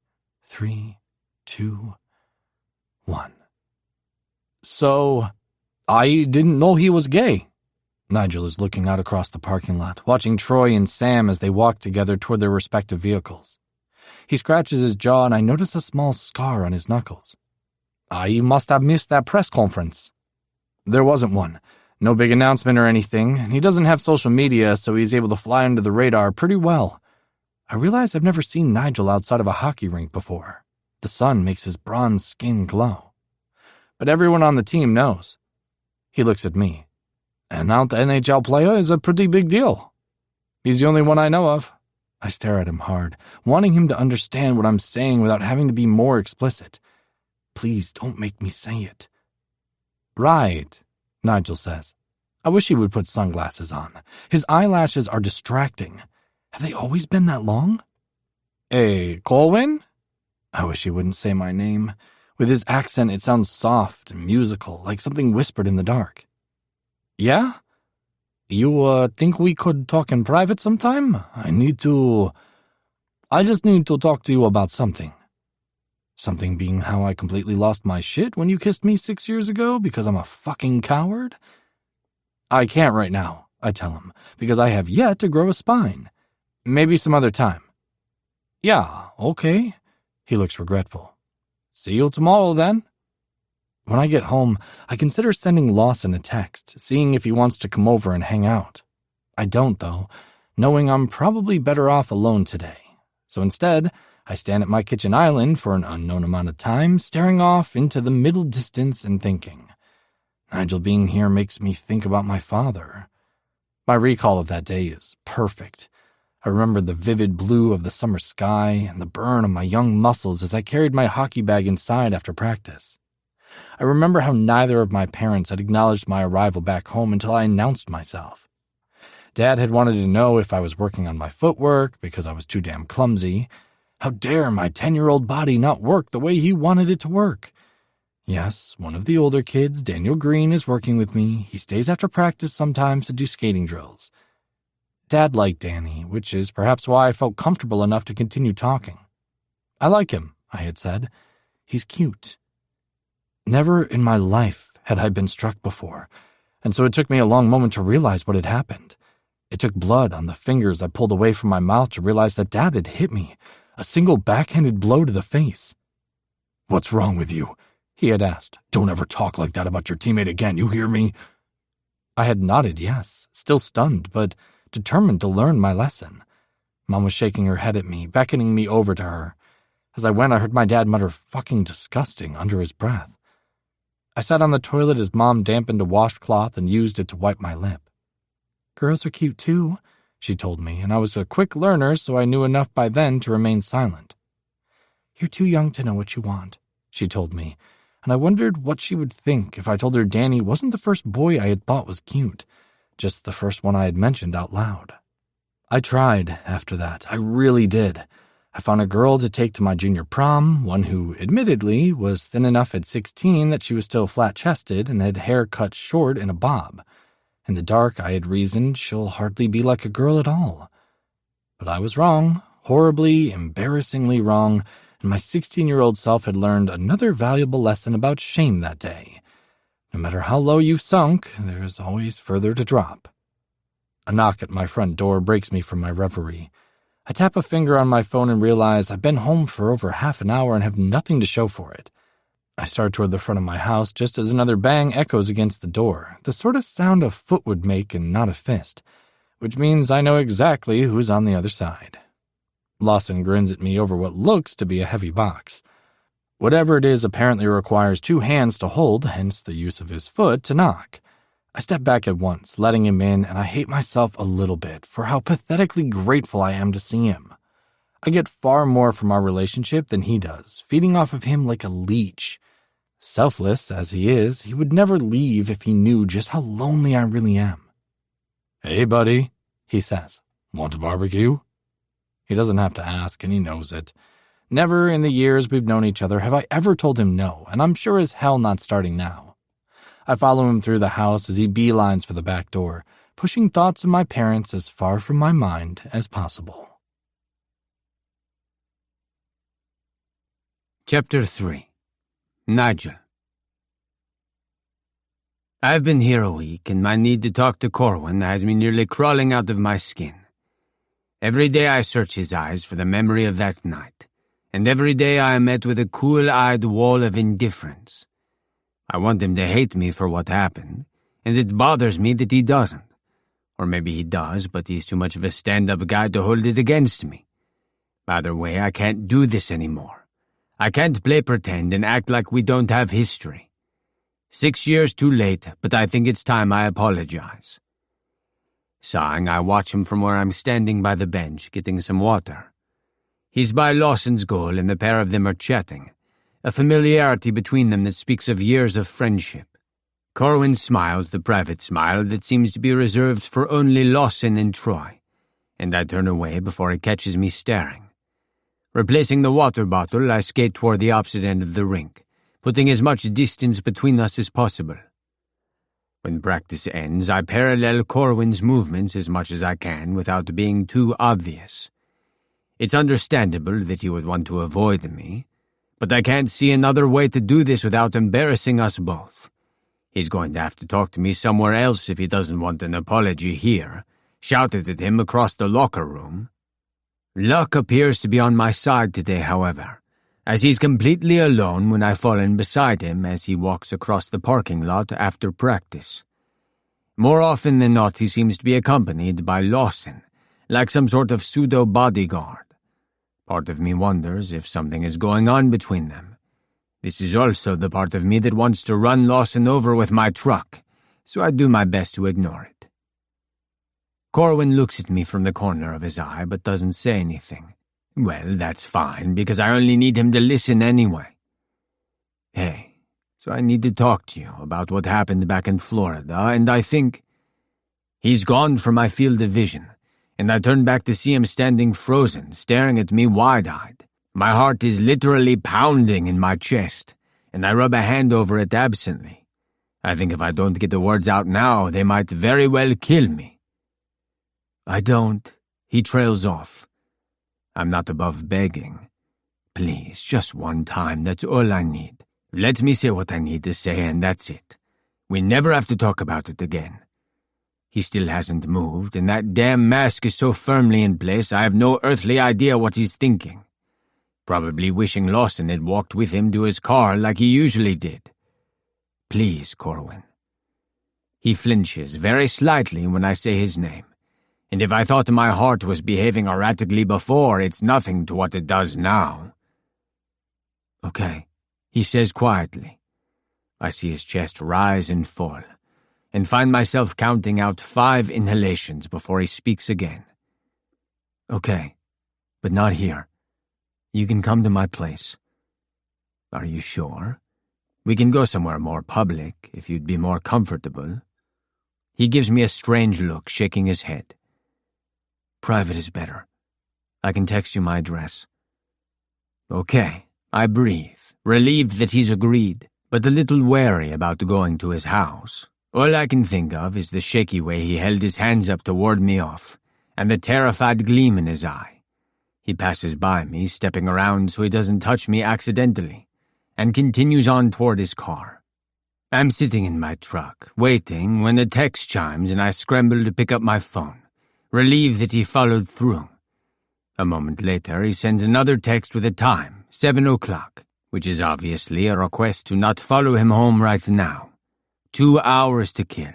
3, 2, 1. So, I didn't know he was gay. Nigel is looking out across the parking lot, watching Troy and Sam as they walk together toward their respective vehicles. He scratches his jaw and I notice a small scar on his knuckles. I must have missed that press conference. There wasn't one. No big announcement or anything. He doesn't have social media, so he's able to fly under the radar pretty well. I realize I've never seen Nigel outside of a hockey rink before. The sun makes his bronze skin glow. But everyone on the team knows. He looks at me. An out NHL player is a pretty big deal. He's the only one I know of. I stare at him hard, wanting him to understand what I'm saying without having to be more explicit. Please don't make me say it. Right, Nigel says. I wish he would put sunglasses on. His eyelashes are distracting. Have they always been that long? Hey, Colwyn? I wish he wouldn't say my name. With his accent, it sounds soft and musical, like something whispered in the dark. Yeah? You, think we could talk in private sometime? I just need to talk to you about something. Something being how I completely lost my shit when you kissed me 6 years ago because I'm a fucking coward? I can't right now, I tell him, because I have yet to grow a spine. Maybe some other time. Yeah, okay. He looks regretful. See you tomorrow, then. When I get home, I consider sending Lawson a text, seeing if he wants to come over and hang out. I don't, though, knowing I'm probably better off alone today. So instead, I stand at my kitchen island for an unknown amount of time, staring off into the middle distance and thinking. Nigel being here makes me think about my father. My recall of that day is perfect. I remember the vivid blue of the summer sky and the burn of my young muscles as I carried my hockey bag inside after practice. I remember how neither of my parents had acknowledged my arrival back home until I announced myself. Dad had wanted to know if I was working on my footwork because I was too damn clumsy. How dare my 10-year-old body not work the way he wanted it to work? Yes, one of the older kids, Daniel Green, is working with me. He stays after practice sometimes to do skating drills. Dad liked Danny, which is perhaps why I felt comfortable enough to continue talking. I like him, I had said. He's cute. Never in my life had I been struck before, and so it took me a long moment to realize what had happened. It took blood on the fingers I pulled away from my mouth to realize that Dad had hit me, a single backhanded blow to the face. "What's wrong with you?" he had asked. "Don't ever talk like that about your teammate again, you hear me?" I had nodded yes, still stunned, but determined to learn my lesson. Mom was shaking her head at me, beckoning me over to her. As I went, I heard my dad mutter "fucking disgusting" under his breath. I sat on the toilet as Mom dampened a washcloth and used it to wipe my lip. "Girls are cute too," she told me, and I was a quick learner, so I knew enough by then to remain silent. "You're too young to know what you want," she told me, and I wondered what she would think if I told her Danny wasn't the first boy I had thought was cute, just the first one I had mentioned out loud. I tried after that, I really did. I found a girl to take to my junior prom, one who, admittedly, was thin enough at 16 that she was still flat-chested and had hair cut short in a bob. In the dark, I had reasoned she'll hardly be like a girl at all. But I was wrong, horribly, embarrassingly wrong, and my 16-year-old self had learned another valuable lesson about shame that day. No matter how low you've sunk, there is always further to drop. A knock at my front door breaks me from my reverie. I tap a finger on my phone and realize I've been home for over half an hour and have nothing to show for it. I start toward the front of my house just as another bang echoes against the door, the sort of sound a foot would make and not a fist, which means I know exactly who's on the other side. Lawson grins at me over what looks to be a heavy box. Whatever it is apparently requires 2 hands to hold, hence the use of his foot to knock. I step back at once, letting him in, and I hate myself a little bit for how pathetically grateful I am to see him. I get far more from our relationship than he does, feeding off of him like a leech. Selfless as he is, he would never leave if he knew just how lonely I really am. "Hey, buddy," he says. "Want to barbecue?" He doesn't have to ask, and he knows it. Never in the years we've known each other have I ever told him no, and I'm sure as hell not starting now. I follow him through the house as he beelines for the back door, pushing thoughts of my parents as far from my mind as possible. Chapter 3. Nigel. I've been here a week, and my need to talk to Corwin has me nearly crawling out of my skin. Every day I search his eyes for the memory of that night, and every day I am met with a cool-eyed wall of indifference. I want him to hate me for what happened, and it bothers me that he doesn't. Or maybe he does, but he's too much of a stand-up guy to hold it against me. Either way, I can't do this anymore. I can't play pretend and act like we don't have history. 6 years too late, but I think it's time I apologize. Sighing, I watch him from where I'm standing by the bench, getting some water. He's by Lawson's goal, and the pair of them are chatting, a familiarity between them that speaks of years of friendship. Corwin smiles the private smile that seems to be reserved for only Lawson and Troy, and I turn away before he catches me staring. Replacing the water bottle, I skate toward the opposite end of the rink, putting as much distance between us as possible. When practice ends, I parallel Corwin's movements as much as I can without being too obvious. It's understandable that he would want to avoid me, but I can't see another way to do this without embarrassing us both. He's going to have to talk to me somewhere else if he doesn't want an apology here. Shouted at him across the locker room. Luck appears to be on my side today, however, as he's completely alone when I fall in beside him as he walks across the parking lot after practice. More often than not, he seems to be accompanied by Lawson, like some sort of pseudo-bodyguard. Part of me wonders if something is going on between them. This is also the part of me that wants to run Lawson over with my truck, so I do my best to ignore it. Corwin looks at me from the corner of his eye but doesn't say anything. Well, that's fine, because I only need him to listen anyway. Hey, so I need to talk to you about what happened back in Florida, and I think... He's gone from my field of vision, and I turn back to see him standing frozen, staring at me wide-eyed. My heart is literally pounding in my chest, and I rub a hand over it absently. I think if I don't get the words out now, they might very well kill me. I don't. He trails off. I'm not above begging. Please, just one time, that's all I need. Let me say what I need to say, and that's it. We never have to talk about it again. He still hasn't moved, and that damn mask is so firmly in place I have no earthly idea what he's thinking. Probably wishing Lawson had walked with him to his car like he usually did. Please, Corwin. He flinches very slightly when I say his name. And if I thought my heart was behaving erratically before, it's nothing to what it does now. Okay, he says quietly. I see his chest rise and fall, and find myself counting out 5 inhalations before he speaks again. Okay, but not here. You can come to my place. Are you sure? We can go somewhere more public, if you'd be more comfortable. He gives me a strange look, shaking his head. Private is better. I can text you my address. Okay, I breathe, relieved that he's agreed, but a little wary about going to his house. All I can think of is the shaky way he held his hands up to ward me off, and the terrified gleam in his eye. He passes by me, stepping around so he doesn't touch me accidentally, and continues on toward his car. I'm sitting in my truck, waiting, when the text chimes and I scramble to pick up my phone. Relieved that he followed through. A moment later, he sends another text with a time, 7 o'clock, which is obviously a request to not follow him home right now. 2 hours to kill.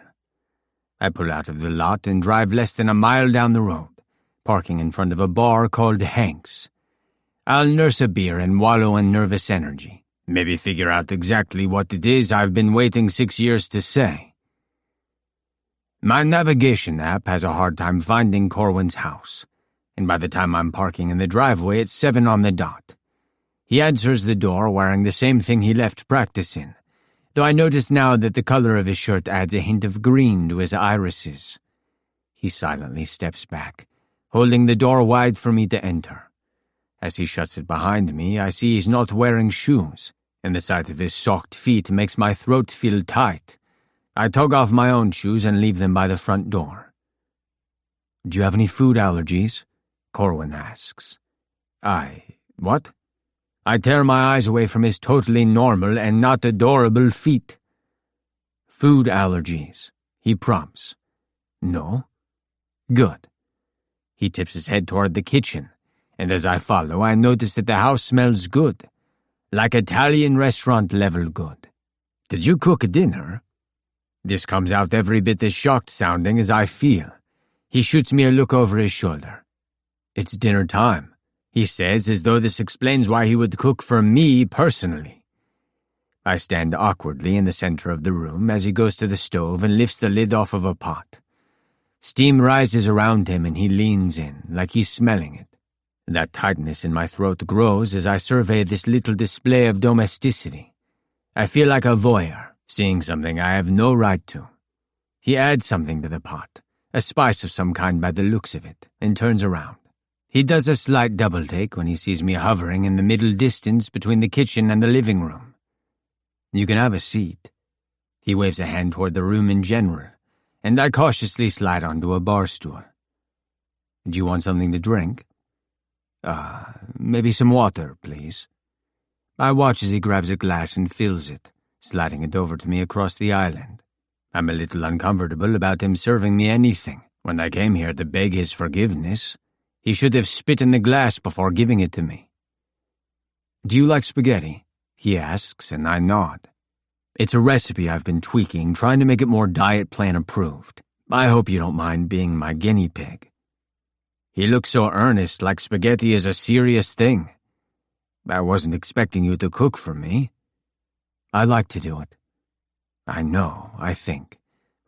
I pull out of the lot and drive less than a mile down the road, parking in front of a bar called Hank's. I'll nurse a beer and wallow in nervous energy, maybe figure out exactly what it is I've been waiting 6 years to say. My navigation app has a hard time finding Corwin's house, and by the time I'm parking in the driveway, it's 7 on the dot. He answers the door wearing the same thing he left practice in, though I notice now that the color of his shirt adds a hint of green to his irises. He silently steps back, holding the door wide for me to enter. As he shuts it behind me, I see he's not wearing shoes, and the sight of his socked feet makes my throat feel tight. I tug off my own shoes and leave them by the front door. Do you have any food allergies? Corwin asks. What? I tear my eyes away from his totally normal and not adorable feet. Food allergies, he prompts. No? Good. He tips his head toward the kitchen, and as I follow, I notice that the house smells good, like Italian restaurant level good. Did you cook dinner? This comes out every bit as shocked sounding as I feel. He shoots me a look over his shoulder. It's dinner time, he says, as though this explains why he would cook for me personally. I stand awkwardly in the center of the room as he goes to the stove and lifts the lid off of a pot. Steam rises around him and he leans in, like he's smelling it. That tightness in my throat grows as I survey this little display of domesticity. I feel like a voyeur, seeing something I have no right to. He adds something to the pot, a spice of some kind by the looks of it, and turns around. He does a slight double-take when he sees me hovering in the middle distance between the kitchen and the living room. You can have a seat. He waves a hand toward the room in general, and I cautiously slide onto a bar stool. Do you want something to drink? Maybe some water, please. I watch as he grabs a glass and fills it, sliding it over to me across the island. I'm a little uncomfortable about him serving me anything when I came here to beg his forgiveness. He should have spit in the glass before giving it to me. "Do you like spaghetti?" he asks, and I nod. It's a recipe I've been tweaking, trying to make it more diet plan approved. I hope you don't mind being my guinea pig. He looks so earnest, like spaghetti is a serious thing. I wasn't expecting you to cook for me. I like to do it. I know, I think,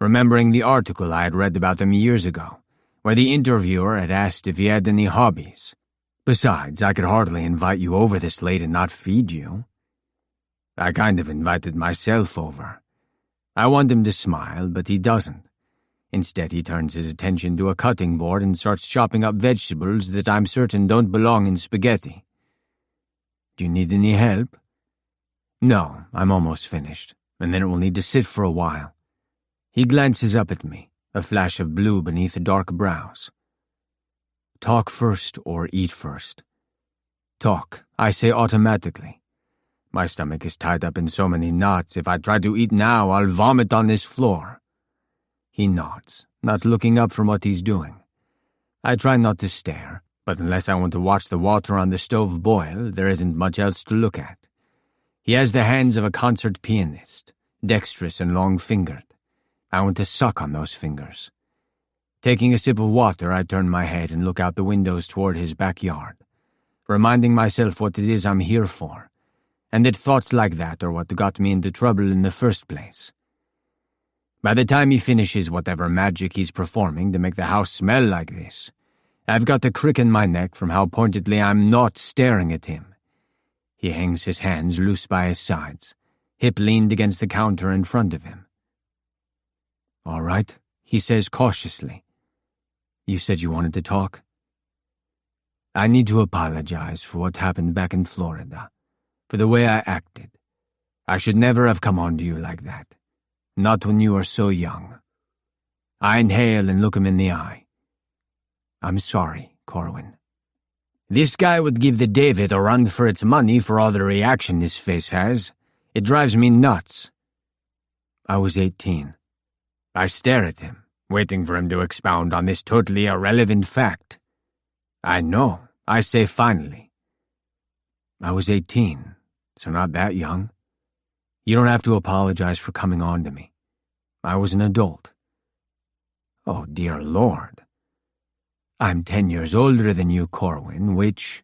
remembering the article I had read about him years ago, where the interviewer had asked if he had any hobbies. Besides, I could hardly invite you over this late and not feed you. I kind of invited myself over. I want him to smile, but he doesn't. Instead, he turns his attention to a cutting board and starts chopping up vegetables that I'm certain don't belong in spaghetti. Do you need any help? No, I'm almost finished, and then it will need to sit for a while. He glances up at me, a flash of blue beneath dark brows. Talk first or eat first? Talk, I say automatically. My stomach is tied up in so many knots, if I try to eat now, I'll vomit on this floor. He nods, not looking up from what he's doing. I try not to stare, but unless I want to watch the water on the stove boil, there isn't much else to look at. He has the hands of a concert pianist, dexterous and long-fingered. I want to suck on those fingers. Taking a sip of water, I turn my head and look out the windows toward his backyard, reminding myself what it is I'm here for, and that thoughts like that are what got me into trouble in the first place. By the time he finishes whatever magic he's performing to make the house smell like this, I've got a crick in my neck from how pointedly I'm not staring at him. He hangs his hands loose by his sides, hip leaned against the counter in front of him. "All right," he says cautiously. "You said you wanted to talk?" I need to apologize for what happened back in Florida, for the way I acted. I should never have come on to you like that. Not when you are so young. I inhale and look him in the eye. I'm sorry, Corwin. This guy would give the David a run for its money for all the reaction his face has. It drives me nuts. I was 18. I stare at him, waiting for him to expound on this totally irrelevant fact. I know, I say finally. I was 18, so not that young. You don't have to apologize for coming on to me. I was an adult. Oh, dear Lord. I'm 10 years older than you, Corwin, which...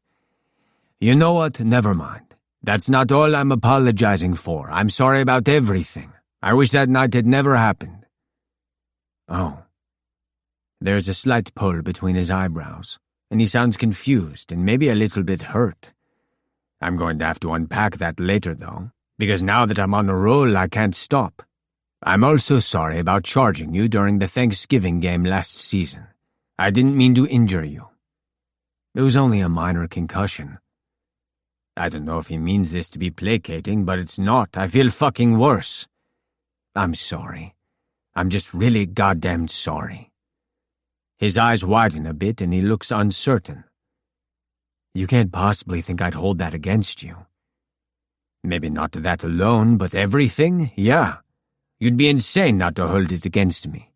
You know what? Never mind. That's not all I'm apologizing for. I'm sorry about everything. I wish that night had never happened. Oh. There's a slight pull between his eyebrows, and he sounds confused and maybe a little bit hurt. I'm going to have to unpack that later, though, because now that I'm on a roll, I can't stop. I'm also sorry about charging you during the Thanksgiving game last season. I didn't mean to injure you. It was only a minor concussion. I don't know if he means this to be placating, but it's not. I feel fucking worse. I'm sorry. I'm just really goddamn sorry. His eyes widen a bit and he looks uncertain. You can't possibly think I'd hold that against you. Maybe not that alone, but everything? Yeah. You'd be insane not to hold it against me.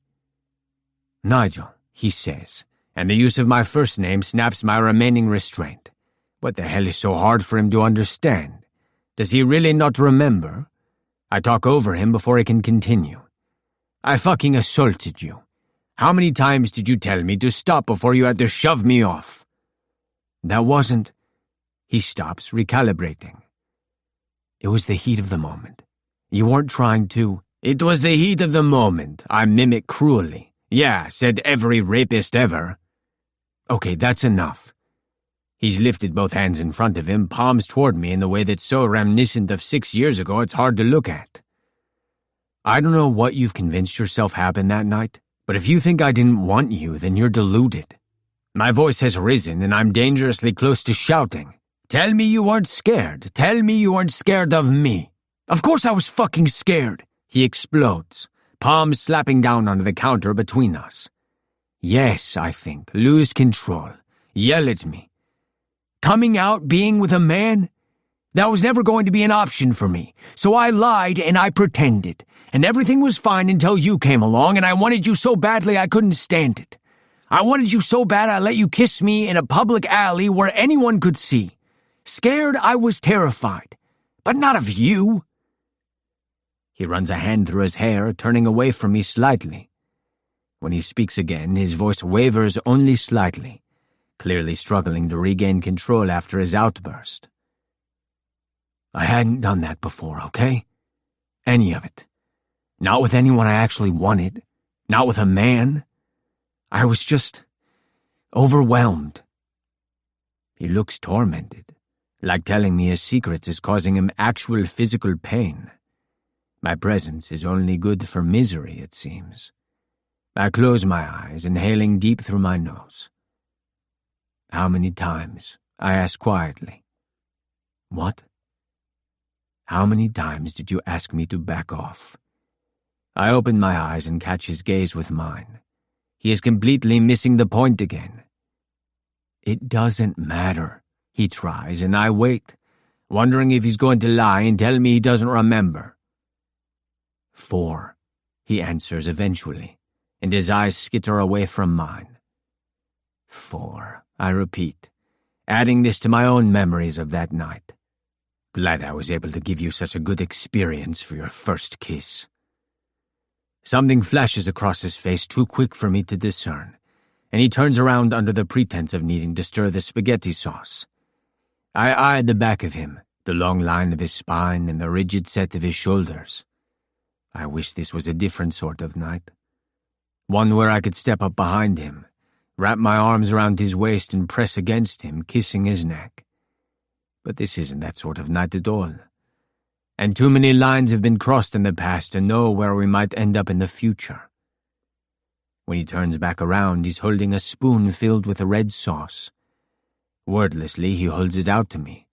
Nigel, he says, and the use of my first name snaps my remaining restraint. What the hell is so hard for him to understand? Does he really not remember? I talk over him before he can continue. I fucking assaulted you. How many times did you tell me to stop before you had to shove me off? That wasn't... He stops, recalibrating. It was the heat of the moment. You weren't trying to... It was the heat of the moment. I mimic cruelly. Yeah, said every rapist ever. Okay, that's enough. He's lifted both hands in front of him, palms toward me in the way that's so reminiscent of 6 years ago it's hard to look at. I don't know what you've convinced yourself happened that night, but if you think I didn't want you, then you're deluded. My voice has risen and I'm dangerously close to shouting. Tell me you weren't scared. Tell me you weren't scared of me. Of course I was fucking scared. He explodes, palms slapping down onto the counter between us. Yes, I think. Lose control. Yell at me. Coming out, being with a man? That was never going to be an option for me. So I lied and I pretended. And everything was fine until you came along, and I wanted you so badly I couldn't stand it. I wanted you so bad I let you kiss me in a public alley where anyone could see. Scared, I was terrified. But not of you. He runs a hand through his hair, turning away from me slightly. When he speaks again, his voice wavers only slightly, clearly struggling to regain control after his outburst. I hadn't done that before, okay? Any of it. Not with anyone I actually wanted. Not with a man. I was just overwhelmed. He looks tormented, like telling me his secrets is causing him actual physical pain. My presence is only good for misery, it seems. I close my eyes, inhaling deep through my nose. How many times? I ask quietly. What? How many times did you ask me to back off? I open my eyes and catch his gaze with mine. He is completely missing the point again. It doesn't matter, he tries, and I wait, wondering if he's going to lie and tell me he doesn't remember. 4, he answers eventually, and his eyes skitter away from mine. 4, I repeat, adding this to my own memories of that night. Glad I was able to give you such a good experience for your first kiss. Something flashes across his face too quick for me to discern, and he turns around under the pretense of needing to stir the spaghetti sauce. I eye the back of him, the long line of his spine and the rigid set of his shoulders. I wish this was a different sort of night. One where I could step up behind him, wrap my arms around his waist and press against him, kissing his neck. But this isn't that sort of night at all. And too many lines have been crossed in the past to know where we might end up in the future. When he turns back around, he's holding a spoon filled with a red sauce. Wordlessly, he holds it out to me,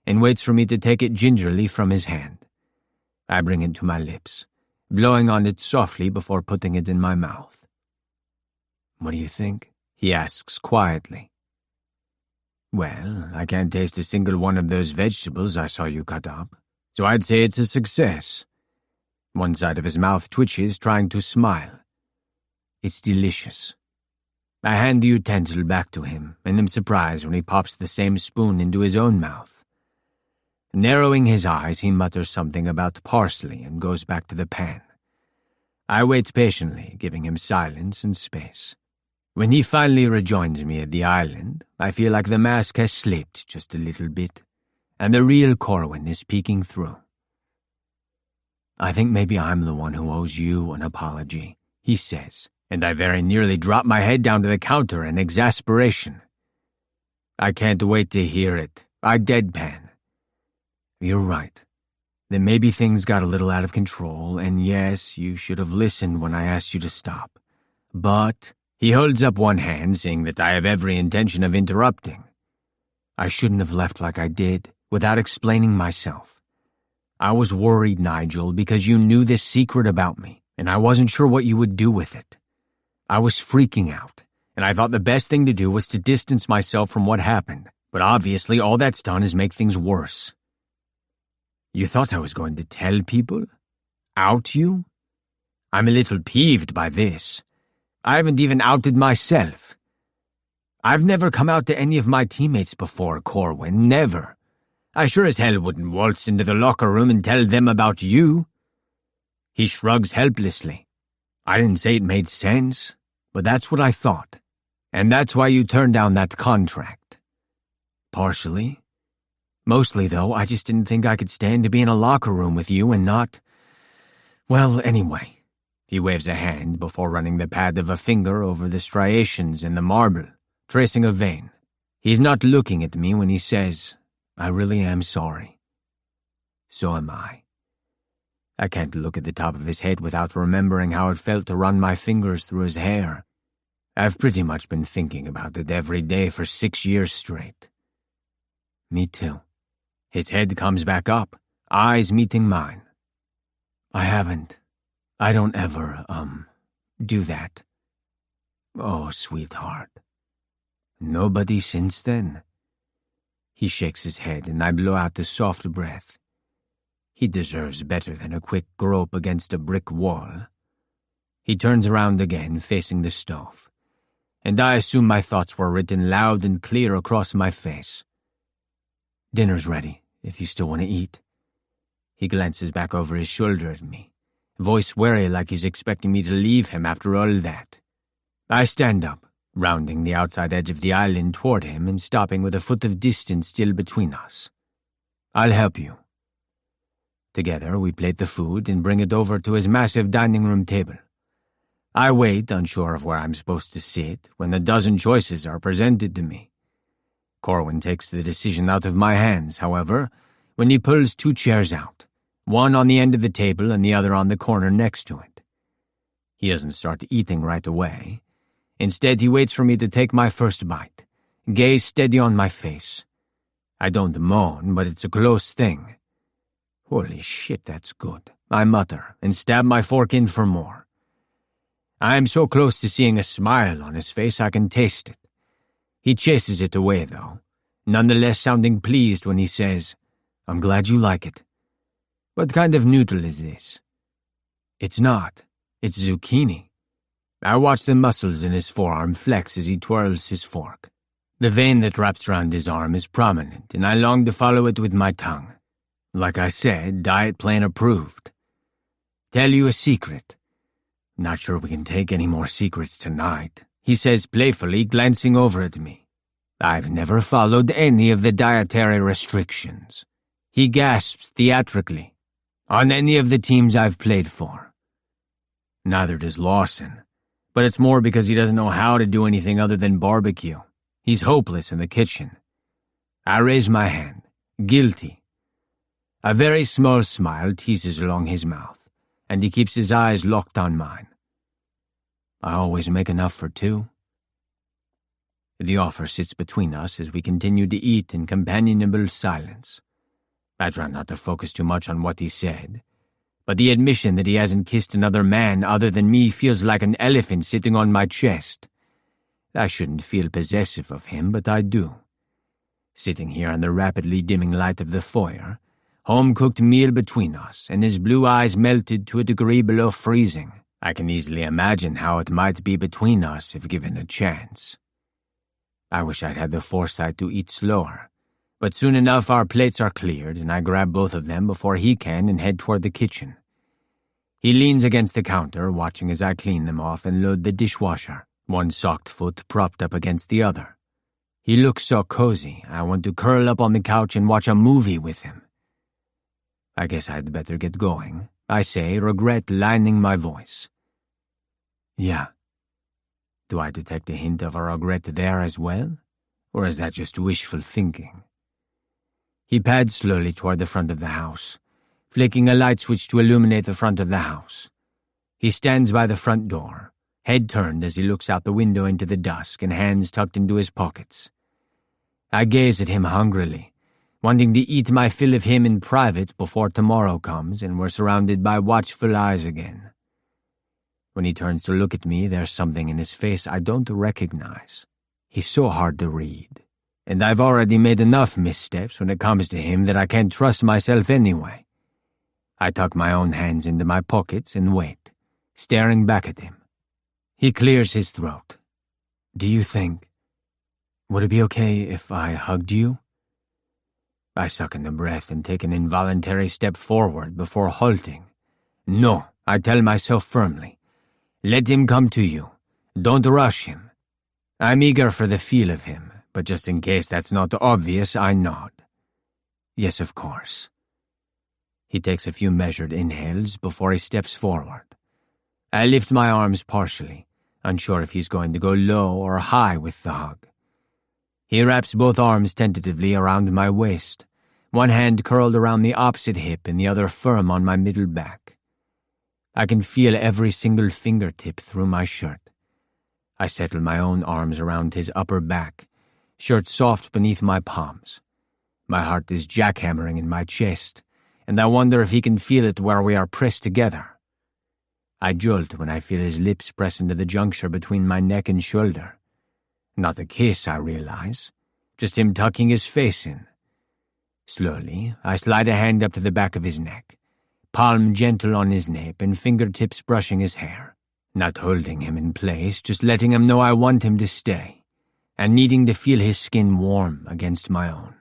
and waits for me to take it gingerly from his hand. I bring it to my lips, blowing on it softly before putting it in my mouth. What do you think? He asks quietly. Well, I can't taste a single one of those vegetables I saw you cut up, so I'd say it's a success. One side of his mouth twitches, trying to smile. It's delicious. I hand the utensil back to him, and am surprised when he pops the same spoon into his own mouth. Narrowing his eyes, he mutters something about parsley and goes back to the pan. I wait patiently, giving him silence and space. When he finally rejoins me at the island, I feel like the mask has slipped just a little bit, and the real Corwin is peeking through. I think maybe I'm the one who owes you an apology, he says, and I very nearly drop my head down to the counter in exasperation. I can't wait to hear it. I deadpan. You're right. Then maybe things got a little out of control, and yes, you should have listened when I asked you to stop. But he holds up one hand, saying that I have every intention of interrupting. I shouldn't have left like I did, without explaining myself. I was worried, Nigel, because you knew this secret about me, and I wasn't sure what you would do with it. I was freaking out, and I thought the best thing to do was to distance myself from what happened, but obviously all that's done is make things worse. You thought I was going to tell people? Out you? I'm a little peeved by this. I haven't even outed myself. I've never come out to any of my teammates before, Corwin, never. I sure as hell wouldn't waltz into the locker room and tell them about you. He shrugs helplessly. I didn't say it made sense, but that's what I thought. And that's why you turned down that contract. Partially. Mostly, though, I just didn't think I could stand to be in a locker room with you and not... Well, anyway. He waves a hand before running the pad of a finger over the striations in the marble, tracing a vein. He's not looking at me when he says, I really am sorry. So am I. I can't look at the top of his head without remembering how it felt to run my fingers through his hair. I've pretty much been thinking about it every day for 6 years straight. Me too. His head comes back up, eyes meeting mine. I haven't. I don't ever, do that. Oh, sweetheart. Nobody since then? He shakes his head, and I blow out the soft breath. He deserves better than a quick grope against a brick wall. He turns around again, facing the stove, and I assume my thoughts were written loud and clear across my face. "Dinner's ready, if you still want to eat." He glances back over his shoulder at me, voice wary like he's expecting me to leave him after all that. I stand up, rounding the outside edge of the island toward him and stopping with a foot of distance still between us. "I'll help you." Together, we plate the food and bring it over to his massive dining room table. I wait, unsure of where I'm supposed to sit, when a dozen choices are presented to me. Corwin takes the decision out of my hands, however, when he pulls 2 chairs out, one on the end of the table and the other on the corner next to it. He doesn't start eating right away. Instead, he waits for me to take my first bite, gaze steady on my face. I don't moan, but it's a close thing. "Holy shit, that's good," I mutter, and stab my fork in for more. I am so close to seeing a smile on his face I can taste it. He chases it away, though, nonetheless sounding pleased when he says, "I'm glad you like it." "What kind of noodle is this?" "It's not. It's zucchini." I watch the muscles in his forearm flex as he twirls his fork. The vein that wraps around his arm is prominent, and I long to follow it with my tongue. Like I said, diet plan approved. "Tell you a secret." "Not sure we can take any more secrets tonight," he says playfully, glancing over at me. "I've never followed any of the dietary restrictions." He gasps theatrically. "On any of the teams I've played for." Neither does Lawson, but it's more because he doesn't know how to do anything other than barbecue. He's hopeless in the kitchen. I raise my hand, guilty. A very small smile teases along his mouth, and he keeps his eyes locked on mine. "I always make enough for 2. The offer sits between us as we continue to eat in companionable silence. I try not to focus too much on what he said, but the admission that he hasn't kissed another man other than me feels like an elephant sitting on my chest. I shouldn't feel possessive of him, but I do. Sitting here in the rapidly dimming light of the foyer, home-cooked meal between us, and his blue eyes melted to a degree below freezing, I can easily imagine how it might be between us if given a chance. I wish I'd had the foresight to eat slower, but soon enough our plates are cleared, and I grab both of them before he can and head toward the kitchen. He leans against the counter, watching as I clean them off and load the dishwasher, one socked foot propped up against the other. He looks so cozy, I want to curl up on the couch and watch a movie with him. I guess I'd better get going, I say, regret lining my voice. "Yeah." Do I detect a hint of a regret there as well? Or is that just wishful thinking? He pads slowly toward the front of the house, flicking a light switch to illuminate the front of the house. He stands by the front door, head turned as he looks out the window into the dusk and hands tucked into his pockets. I gaze at him hungrily, wanting to eat my fill of him in private before tomorrow comes and we're surrounded by watchful eyes again. When he turns to look at me, there's something in his face I don't recognize. He's so hard to read, and I've already made enough missteps when it comes to him that I can't trust myself anyway. I tuck my own hands into my pockets and wait, staring back at him. He clears his throat. "Do you think... would it be okay if I hugged you?" I suck in the breath and take an involuntary step forward before halting. "No," I tell myself firmly. "Let him come to you. Don't rush him." I'm eager for the feel of him, but just in case that's not obvious, I nod. "Yes, of course." He takes a few measured inhales before he steps forward. I lift my arms partially, unsure if he's going to go low or high with the hug. He wraps both arms tentatively around my waist, one hand curled around the opposite hip and the other firm on my middle back. I can feel every single fingertip through my shirt. I settle my own arms around his upper back, shirt soft beneath my palms. My heart is jackhammering in my chest, and I wonder if he can feel it where we are pressed together. I jolt when I feel his lips press into the juncture between my neck and shoulder. Not a kiss, I realize, just him tucking his face in. Slowly, I slide a hand up to the back of his neck, palm gentle on his nape and fingertips brushing his hair, not holding him in place, just letting him know I want him to stay, and needing to feel his skin warm against my own.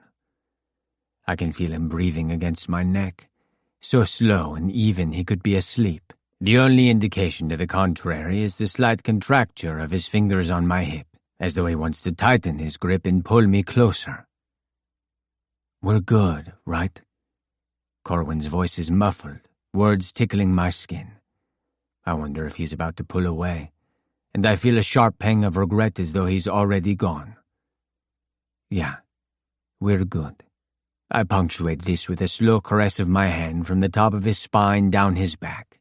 I can feel him breathing against my neck, so slow and even he could be asleep. The only indication to the contrary is the slight contracture of his fingers on my hip, as though he wants to tighten his grip and pull me closer. "We're good, right?" Corwin's voice is muffled, words tickling my skin. I wonder if he's about to pull away, and I feel a sharp pang of regret as though he's already gone. "Yeah, we're good." I punctuate this with a slow caress of my hand from the top of his spine down his back.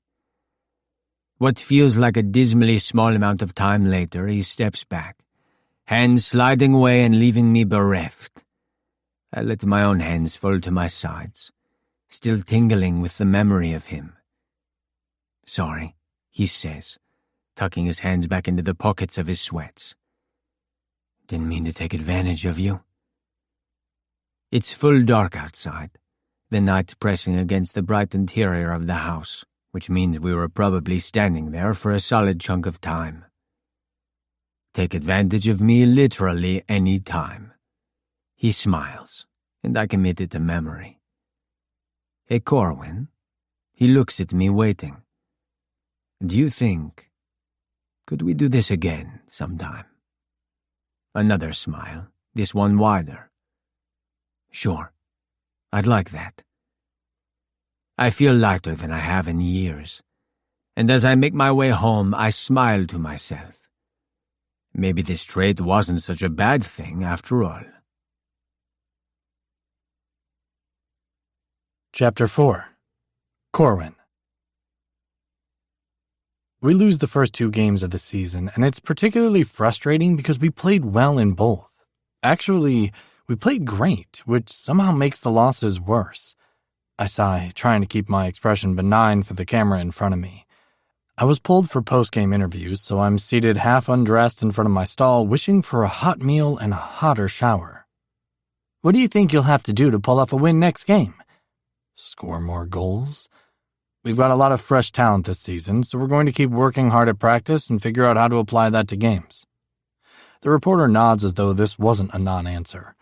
What feels like a dismally small amount of time later, he steps back, hands sliding away and leaving me bereft. I let my own hands fall to my sides, still tingling with the memory of him. "Sorry," he says, tucking his hands back into the pockets of his sweats. "Didn't mean to take advantage of you." It's full dark outside, the night pressing against the bright interior of the house, which means we were probably standing there for a solid chunk of time. Take advantage of me literally any time. He smiles, and I commit it to memory. "Hey, Corwin." He looks at me waiting. "Do you think, could we do this again sometime?" Another smile, this one wider. "Sure, I'd like that." I feel lighter than I have in years, and as I make my way home, I smile to myself. Maybe this trait wasn't such a bad thing after all. Chapter 4. Corwin. We lose the first 2 games of the season, and it's particularly frustrating because we played well in both. Actually, we played great, which somehow makes the losses worse. I sigh, trying to keep my expression benign for the camera in front of me. I was pulled for post-game interviews, so I'm seated half undressed in front of my stall, wishing for a hot meal and a hotter shower. "What do you think you'll have to do to pull off a win next game?" "Score more goals." "We've got a lot of fresh talent this season, so we're going to keep working hard at practice and figure out how to apply that to games." The reporter nods as though this wasn't a non-answer.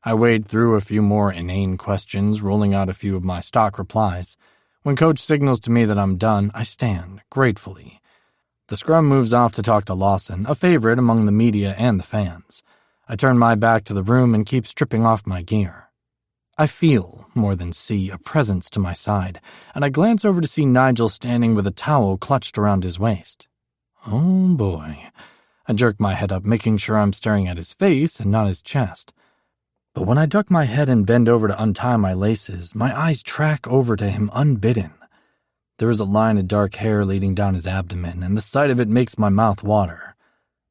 I wade through a few more inane questions, rolling out a few of my stock replies. When Coach signals to me that I'm done, I stand, gratefully. The scrum moves off to talk to Lawson, a favorite among the media and the fans. I turn my back to the room and keep stripping off my gear. I feel, more than see, a presence to my side, and I glance over to see Nigel standing with a towel clutched around his waist. Oh boy. I jerk my head up, making sure I'm staring at his face and not his chest. But when I duck my head and bend over to untie my laces, my eyes track over to him unbidden. There is a line of dark hair leading down his abdomen, and the sight of it makes my mouth water.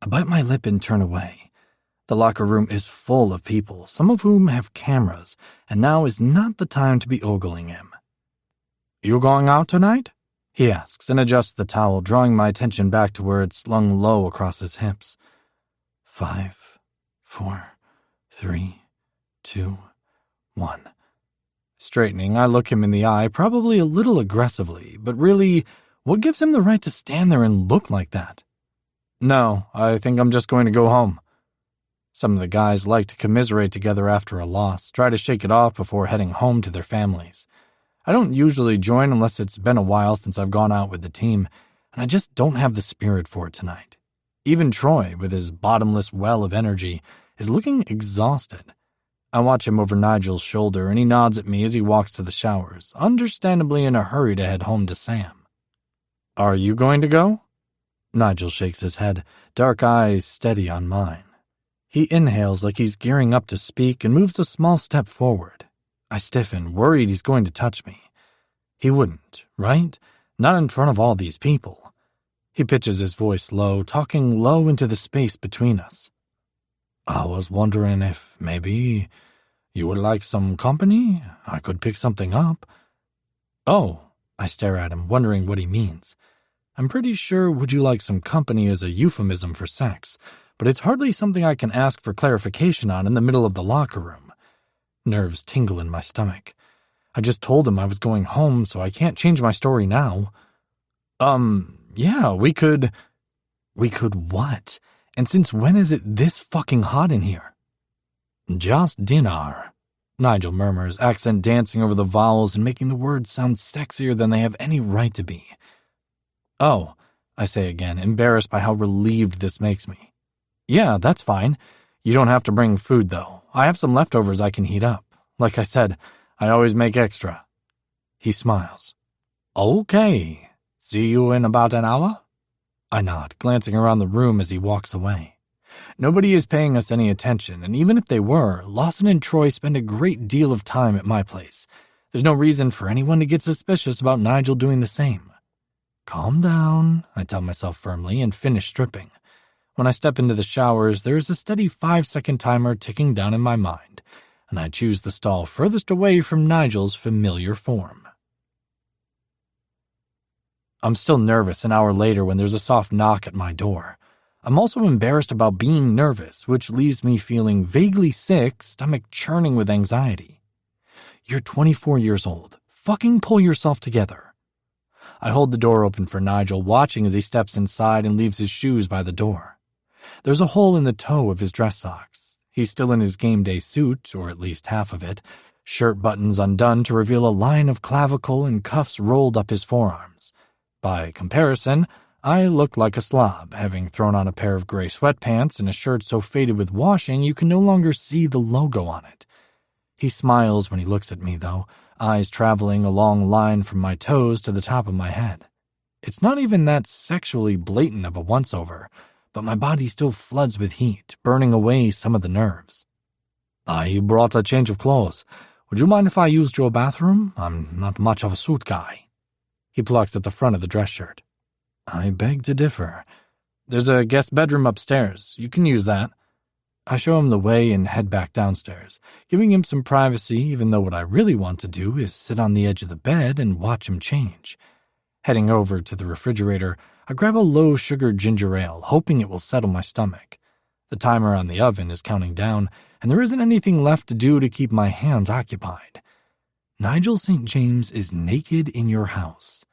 I bite my lip and turn away. The locker room is full of people, some of whom have cameras, and now is not the time to be ogling him. "You going out tonight?" he asks and adjusts the towel, drawing my attention back to where it's slung low across his hips. 5, 4, 3, 2, 1. Straightening, I look him in the eye, probably a little aggressively, but really, what gives him the right to stand there and look like that? "No, I think I'm just going to go home." Some of the guys like to commiserate together after a loss, try to shake it off before heading home to their families. I don't usually join unless it's been a while since I've gone out with the team, and I just don't have the spirit for it tonight. Even Troy, with his bottomless well of energy, is looking exhausted. I watch him over Nigel's shoulder, and he nods at me as he walks to the showers, understandably in a hurry to head home to Sam. "Are you going to go?" Nigel shakes his head, dark eyes steady on mine. He inhales like he's gearing up to speak and moves a small step forward. I stiffen, worried he's going to touch me. He wouldn't, right? Not in front of all these people. He pitches his voice low, talking low into the space between us. "I was wondering if maybe you would like some company. I could pick something up." "Oh," I stare at him, wondering what he means. I'm pretty sure "would you like some company" is a euphemism for sex, but it's hardly something I can ask for clarification on in the middle of the locker room. Nerves tingle in my stomach. I just told him I was going home, so I can't change my story now. Yeah, we could... We could what? And since when is it this fucking hot in here? Just dinner, Nigel murmurs, accent dancing over the vowels and making the words sound sexier than they have any right to be. Oh, I say again, embarrassed by how relieved this makes me. Yeah, that's fine. You don't have to bring food, though. I have some leftovers I can heat up. Like I said, I always make extra. He smiles. Okay. See you in about an hour? I nod, glancing around the room as he walks away. Nobody is paying us any attention, and even if they were, Lawson and Troy spend a great deal of time at my place. There's no reason for anyone to get suspicious about Nigel doing the same. Calm down, I tell myself firmly, and finish stripping. When I step into the showers, there is a steady 5-second timer ticking down in my mind, and I choose the stall furthest away from Nigel's familiar form. I'm still nervous an hour later when there's a soft knock at my door. I'm also embarrassed about being nervous, which leaves me feeling vaguely sick, stomach churning with anxiety. You're 24 years old. Fucking pull yourself together. I hold the door open for Nigel, watching as he steps inside and leaves his shoes by the door. There's a hole in the toe of his dress socks. He's still in his game day suit, or at least half of it, shirt buttons undone to reveal a line of clavicle and cuffs rolled up his forearms. By comparison, I look like a slob, having thrown on a pair of gray sweatpants and a shirt so faded with washing you can no longer see the logo on it. He smiles when he looks at me, though, eyes traveling a long line from my toes to the top of my head. It's not even that sexually blatant of a once-over, but my body still floods with heat, burning away some of the nerves. I brought a change of clothes. Would you mind if I used your bathroom? I'm not much of a suit guy. He plucks at the front of the dress shirt. I beg to differ. There's a guest bedroom upstairs. You can use that. I show him the way and head back downstairs, giving him some privacy, even though what I really want to do is sit on the edge of the bed and watch him change. Heading over to the refrigerator, I grab a low-sugar ginger ale, hoping it will settle my stomach. The timer on the oven is counting down, and there isn't anything left to do to keep my hands occupied. Nigel St. James is naked in your house.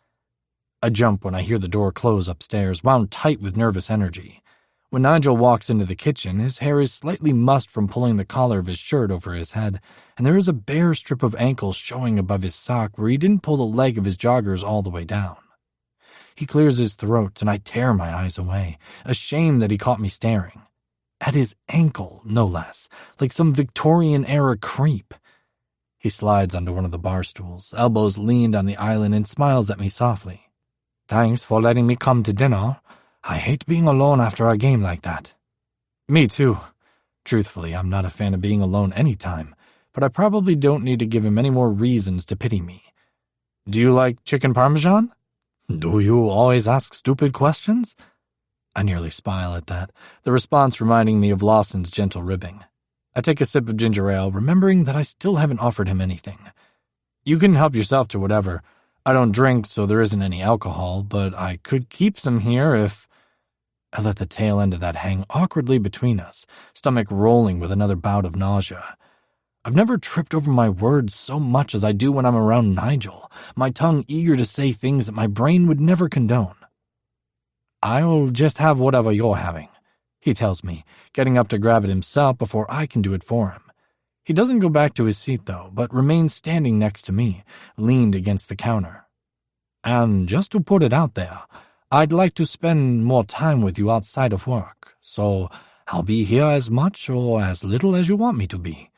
I jump when I hear the door close upstairs, wound tight with nervous energy. When Nigel walks into the kitchen, his hair is slightly mussed from pulling the collar of his shirt over his head, and there is a bare strip of ankle showing above his sock where he didn't pull the leg of his joggers all the way down. He clears his throat, and I tear my eyes away, ashamed that he caught me staring. At his ankle, no less, like some Victorian-era creep. He slides onto one of the bar stools, elbows leaned on the island, and smiles at me softly. Thanks for letting me come to dinner. I hate being alone after a game like that. Me too. Truthfully, I'm not a fan of being alone anytime, but I probably don't need to give him any more reasons to pity me. Do you like chicken parmesan? Do you always ask stupid questions? I nearly smile at that, the response reminding me of Lawson's gentle ribbing. I take a sip of ginger ale, remembering that I still haven't offered him anything. You can help yourself to whatever. I don't drink, so there isn't any alcohol, but I could keep some here if... I let the tail end of that hang awkwardly between us, stomach rolling with another bout of nausea. I've never tripped over my words so much as I do when I'm around Nigel, my tongue eager to say things that my brain would never condone. I'll just have whatever you're having, he tells me, getting up to grab it himself before I can do it for him. He doesn't go back to his seat, though, but remains standing next to me, leaned against the counter. And just to put it out there, I'd like to spend more time with you outside of work, so I'll be here as much or as little as you want me to be.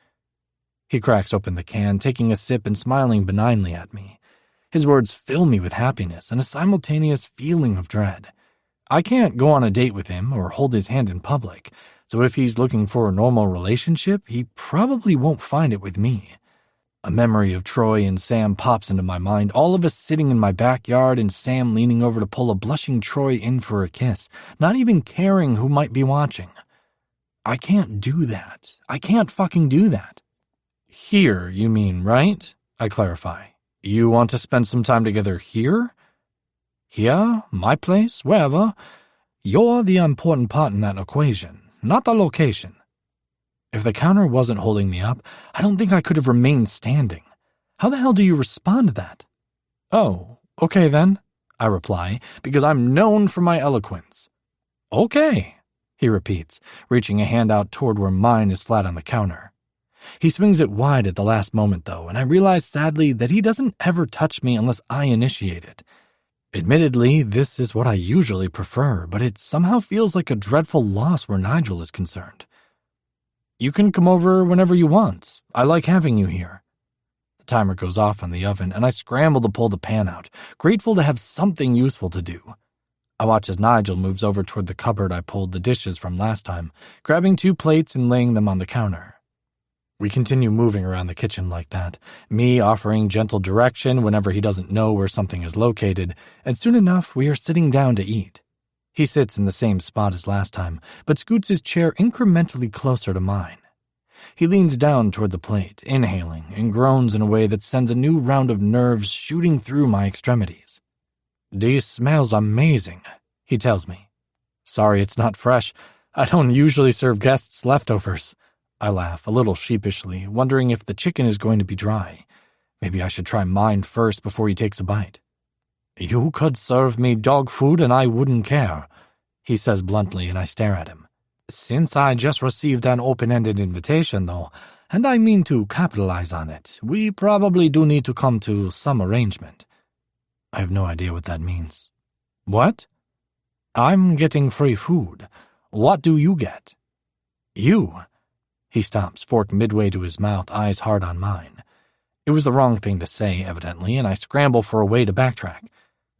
He cracks open the can, taking a sip and smiling benignly at me. His words fill me with happiness and a simultaneous feeling of dread. I can't go on a date with him or hold his hand in public, so if he's looking for a normal relationship, he probably won't find it with me. A memory of Troy and Sam pops into my mind, all of us sitting in my backyard and Sam leaning over to pull a blushing Troy in for a kiss, not even caring who might be watching. I can't do that. I can't fucking do that. Here, you mean, right? I clarify. You want to spend some time together here? Here? My place? Wherever? You're the important part in that equation, not the location. If the counter wasn't holding me up, I don't think I could have remained standing. How the hell do you respond to that? Oh, okay then, I reply, because I'm known for my eloquence. Okay, he repeats, reaching a hand out toward where mine is flat on the counter. He swings it wide at the last moment, though, and I realize sadly that he doesn't ever touch me unless I initiate it. Admittedly, this is what I usually prefer, but it somehow feels like a dreadful loss where Nigel is concerned. You can come over whenever you want. I like having you here. The timer goes off on the oven, and I scramble to pull the pan out, grateful to have something useful to do. I watch as Nigel moves over toward the cupboard I pulled the dishes from last time, grabbing 2 plates and laying them on the counter. We continue moving around the kitchen like that, me offering gentle direction whenever he doesn't know where something is located, and soon enough we are sitting down to eat. He sits in the same spot as last time, but scoots his chair incrementally closer to mine. He leans down toward the plate, inhaling, and groans in a way that sends a new round of nerves shooting through my extremities. "This smells amazing," he tells me. "Sorry it's not fresh. I don't usually serve guests leftovers." I laugh, a little sheepishly, wondering if the chicken is going to be dry. Maybe I should try mine first before he takes a bite. "You could serve me dog food and I wouldn't care," he says bluntly, and I stare at him. "Since I just received an open-ended invitation, though, and I mean to capitalize on it, we probably do need to come to some arrangement." I have no idea what that means. "What?" "I'm getting free food. What do you get?" "You?" He stops, fork midway to his mouth, eyes hard on mine. It was the wrong thing to say, evidently, and I scramble for a way to backtrack.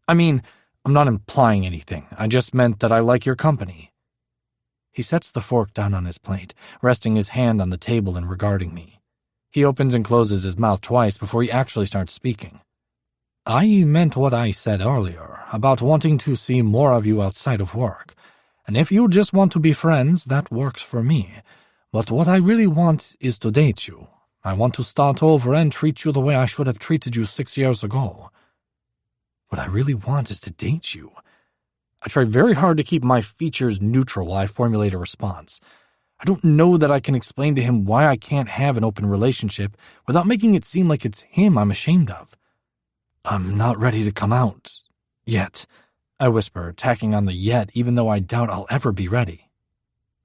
"I mean, I'm not implying anything. I just meant that I like your company." He sets the fork down on his plate, resting his hand on the table and regarding me. He opens and closes his mouth twice before he actually starts speaking. "I meant what I said earlier, about wanting to see more of you outside of work. And if you just want to be friends, that works for me. But what I really want is to date you. I want to start over and treat you the way I should have treated you 6 years ago." What I really want is to date you. I try very hard to keep my features neutral while I formulate a response. I don't know that I can explain to him why I can't have an open relationship without making it seem like it's him I'm ashamed of. "I'm not ready to come out. Yet," I whisper, tacking on the yet even though I doubt I'll ever be ready.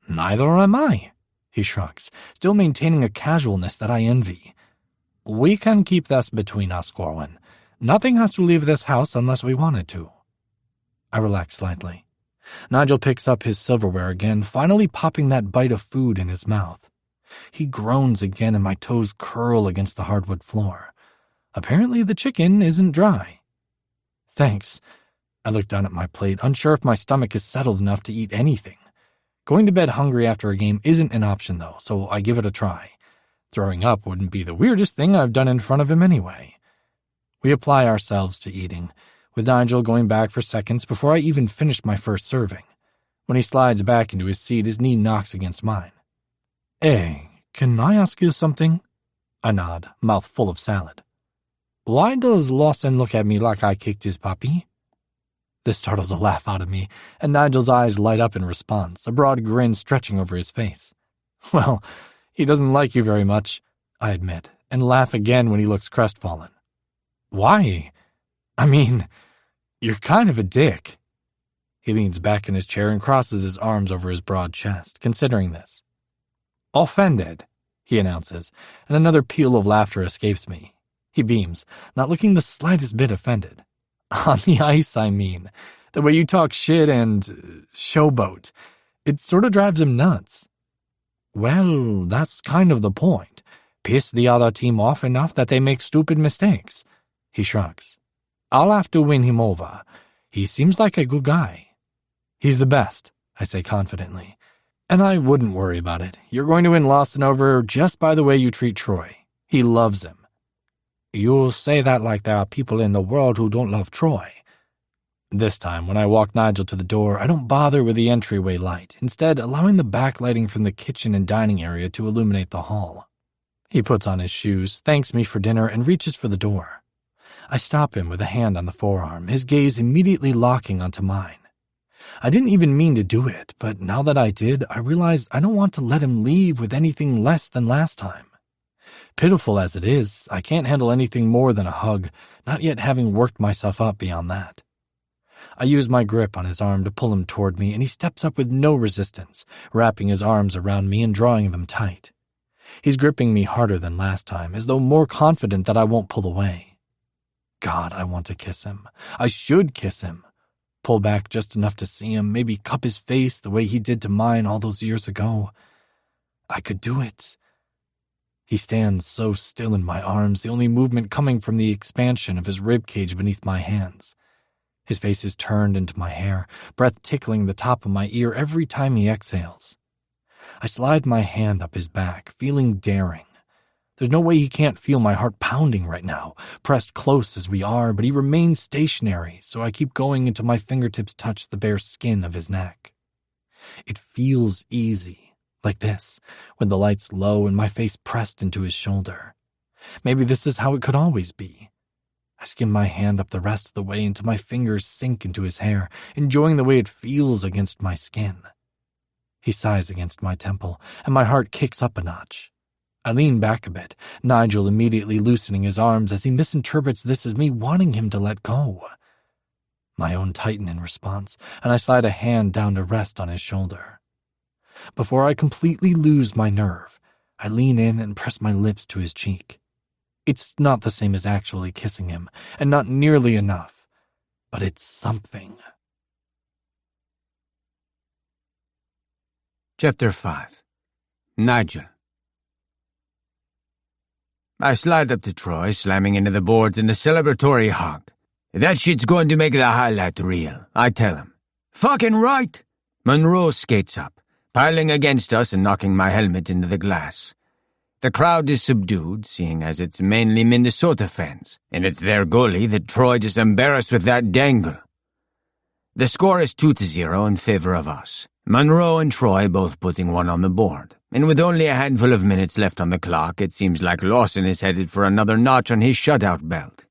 "Neither am I," he shrugs, still maintaining a casualness that I envy. "We can keep this between us, Corwin. Nothing has to leave this house unless we wanted to." I relax slightly. Nigel picks up his silverware again, finally popping that bite of food in his mouth. He groans again and my toes curl against the hardwood floor. Apparently the chicken isn't dry. "Thanks." I look down at my plate, unsure if my stomach is settled enough to eat anything. Going to bed hungry after a game isn't an option, though, so I give it a try. Throwing up wouldn't be the weirdest thing I've done in front of him anyway. We apply ourselves to eating, with Nigel going back for seconds before I even finished my first serving. When he slides back into his seat, his knee knocks against mine. "Hey, can I ask you something?" I nod, mouth full of salad. "Why does Lawson look at me like I kicked his puppy?" This startles a laugh out of me, and Nigel's eyes light up in response, a broad grin stretching over his face. "Well, he doesn't like you very much," I admit, and laugh again when he looks crestfallen. "Why? I mean, you're kind of a dick." He leans back in his chair and crosses his arms over his broad chest, considering this. "Offended," he announces, and another peal of laughter escapes me. He beams, not looking the slightest bit offended. "On the ice, I mean. The way you talk shit and showboat. It sort of drives him nuts." "Well, that's kind of the point. Piss the other team off enough that they make stupid mistakes." He shrugs. "I'll have to win him over. He seems like a good guy." "He's the best," I say confidently. "And I wouldn't worry about it. You're going to win Lawson over just by the way you treat Troy. He loves him." "You say that like there are people in the world who don't love Troy." This time, when I walk Nigel to the door, I don't bother with the entryway light, instead allowing the backlighting from the kitchen and dining area to illuminate the hall. He puts on his shoes, thanks me for dinner, and reaches for the door. I stop him with a hand on the forearm, his gaze immediately locking onto mine. I didn't even mean to do it, but now that I did, I realized I don't want to let him leave with anything less than last time. Pitiful as it is, I can't handle anything more than a hug, not yet having worked myself up beyond that. I use my grip on his arm to pull him toward me, and he steps up with no resistance, wrapping his arms around me and drawing them tight. He's gripping me harder than last time, as though more confident that I won't pull away. God, I want to kiss him. I should kiss him. Pull back just enough to see him, maybe cup his face the way he did to mine all those years ago. I could do it. He stands so still in my arms, the only movement coming from the expansion of his ribcage beneath my hands. His face is turned into my hair, breath tickling the top of my ear every time he exhales. I slide my hand up his back, feeling daring. There's no way he can't feel my heart pounding right now, pressed close as we are, but he remains stationary, so I keep going until my fingertips touch the bare skin of his neck. It feels easy, like this, with the lights low and my face pressed into his shoulder. Maybe this is how it could always be. I skim my hand up the rest of the way until my fingers sink into his hair, enjoying the way it feels against my skin. He sighs against my temple, and my heart kicks up a notch. I lean back a bit, Nigel immediately loosening his arms as he misinterprets this as me wanting him to let go. My own tighten in response, and I slide a hand down to rest on his shoulder. Before I completely lose my nerve, I lean in and press my lips to his cheek. It's not the same as actually kissing him, and not nearly enough, but it's something. Chapter 5. Nigel. I slide up to Troy, slamming into the boards in a celebratory hug. That shit's going to make the highlight reel, I tell him. Fucking right! Monroe skates up, piling against us and knocking my helmet into the glass. The crowd is subdued, seeing as it's mainly Minnesota fans, and it's their goalie that Troy just embarrassed with that dangle. The score is 2-0 in favor of us. Monroe and Troy both putting one on the board, and with only a handful of minutes left on the clock, it seems like Lawson is headed for another notch on his shutout belt.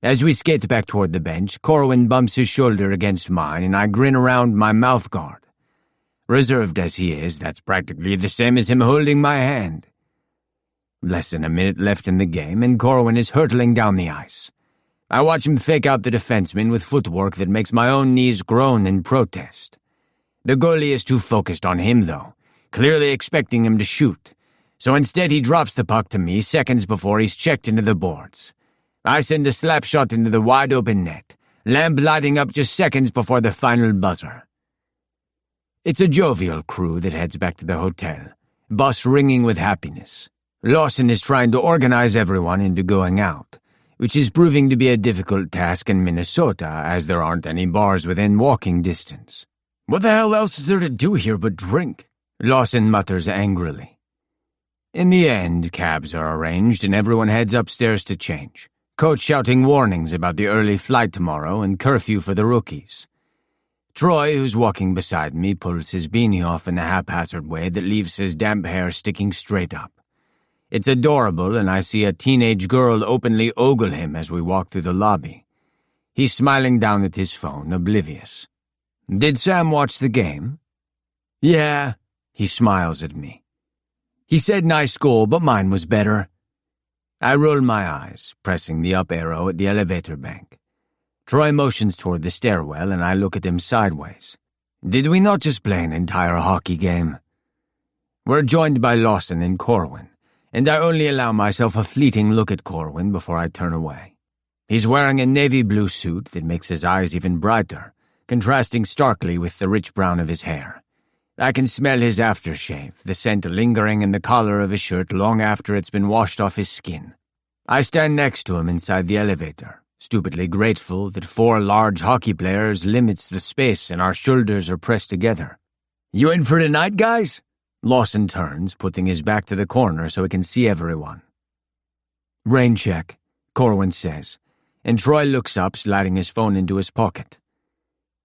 As we skate back toward the bench, Corwin bumps his shoulder against mine, and I grin around my mouth guard. Reserved as he is, that's practically the same as him holding my hand. Less than a minute left in the game, and Corwin is hurtling down the ice. I watch him fake out the defenseman with footwork that makes my own knees groan in protest. The goalie is too focused on him, though, clearly expecting him to shoot. So instead he drops the puck to me seconds before he's checked into the boards. I send a slap shot into the wide-open net, lamp lighting up just seconds before the final buzzer. It's a jovial crew that heads back to the hotel, bus ringing with happiness. Lawson is trying to organize everyone into going out, which is proving to be a difficult task in Minnesota as there aren't any bars within walking distance. What the hell else is there to do here but drink? Lawson mutters angrily. In the end, cabs are arranged and everyone heads upstairs to change, Coach shouting warnings about the early flight tomorrow and curfew for the rookies. Troy, who's walking beside me, pulls his beanie off in a haphazard way that leaves his damp hair sticking straight up. It's adorable, and I see a teenage girl openly ogle him as we walk through the lobby. He's smiling down at his phone, oblivious. Did Sam watch the game? Yeah, he smiles at me. He said nice goal, but mine was better. I roll my eyes, pressing the up arrow at the elevator bank. Troy motions toward the stairwell, and I look at him sideways. Did we not just play an entire hockey game? We're joined by Lawson and Corwin, and I only allow myself a fleeting look at Corwin before I turn away. He's wearing a navy blue suit that makes his eyes even brighter, contrasting starkly with the rich brown of his hair. I can smell his aftershave, the scent lingering in the collar of his shirt long after it's been washed off his skin. I stand next to him inside the elevator, stupidly grateful that 4 large hockey players limits the space and our shoulders are pressed together. You in for tonight, guys? Lawson turns, putting his back to the corner so he can see everyone. Rain check, Corwin says, and Troy looks up, sliding his phone into his pocket.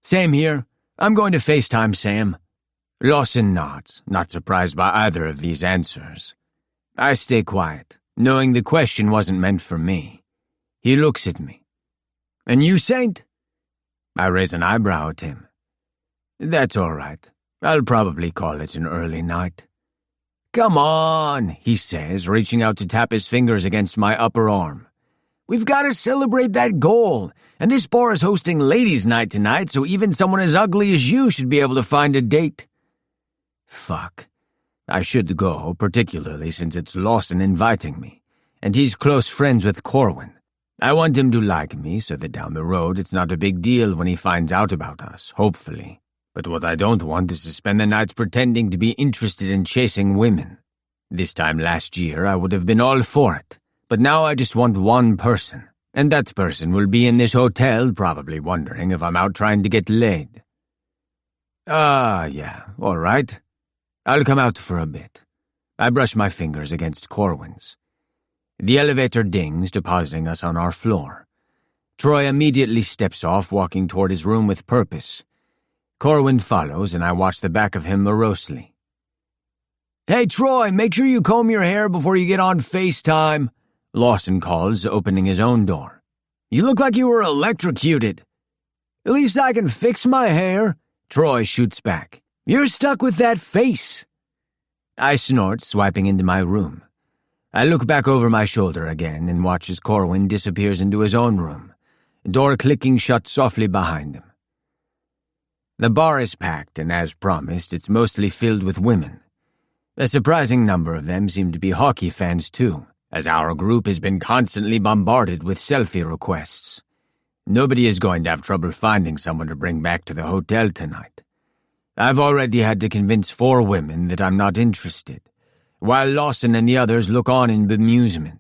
Same here. I'm going to FaceTime Sam. Lawson nods, not surprised by either of these answers. I stay quiet, knowing the question wasn't meant for me. He looks at me. And you, Saint? I raise an eyebrow at him. That's all right. I'll probably call it an early night. Come on, he says, reaching out to tap his fingers against my upper arm. We've got to celebrate that goal, and this bar is hosting ladies' night tonight, so even someone as ugly as you should be able to find a date. Fuck. I should go, particularly since it's Lawson inviting me, and he's close friends with Corwin. I want him to like me so that down the road it's not a big deal when he finds out about us, hopefully. But what I don't want is to spend the nights pretending to be interested in chasing women. This time last year I would have been all for it, but now I just want one person, and that person will be in this hotel probably wondering if I'm out trying to get laid. Yeah, all right. I'll come out for a bit. I brush my fingers against Corwin's. The elevator dings, depositing us on our floor. Troy immediately steps off, walking toward his room with purpose. Corwin follows, and I watch the back of him morosely. Hey, Troy, make sure you comb your hair before you get on FaceTime, Lawson calls, opening his own door. You look like you were electrocuted. At least I can fix my hair, Troy shoots back. You're stuck with that face. I snort, swiping into my room. I look back over my shoulder again and watch as Corwin disappears into his own room, door clicking shut softly behind him. The bar is packed, and as promised, it's mostly filled with women. A surprising number of them seem to be hockey fans too, as our group has been constantly bombarded with selfie requests. Nobody is going to have trouble finding someone to bring back to the hotel tonight. I've already had to convince 4 women that I'm not interested, while Lawson and the others look on in bemusement.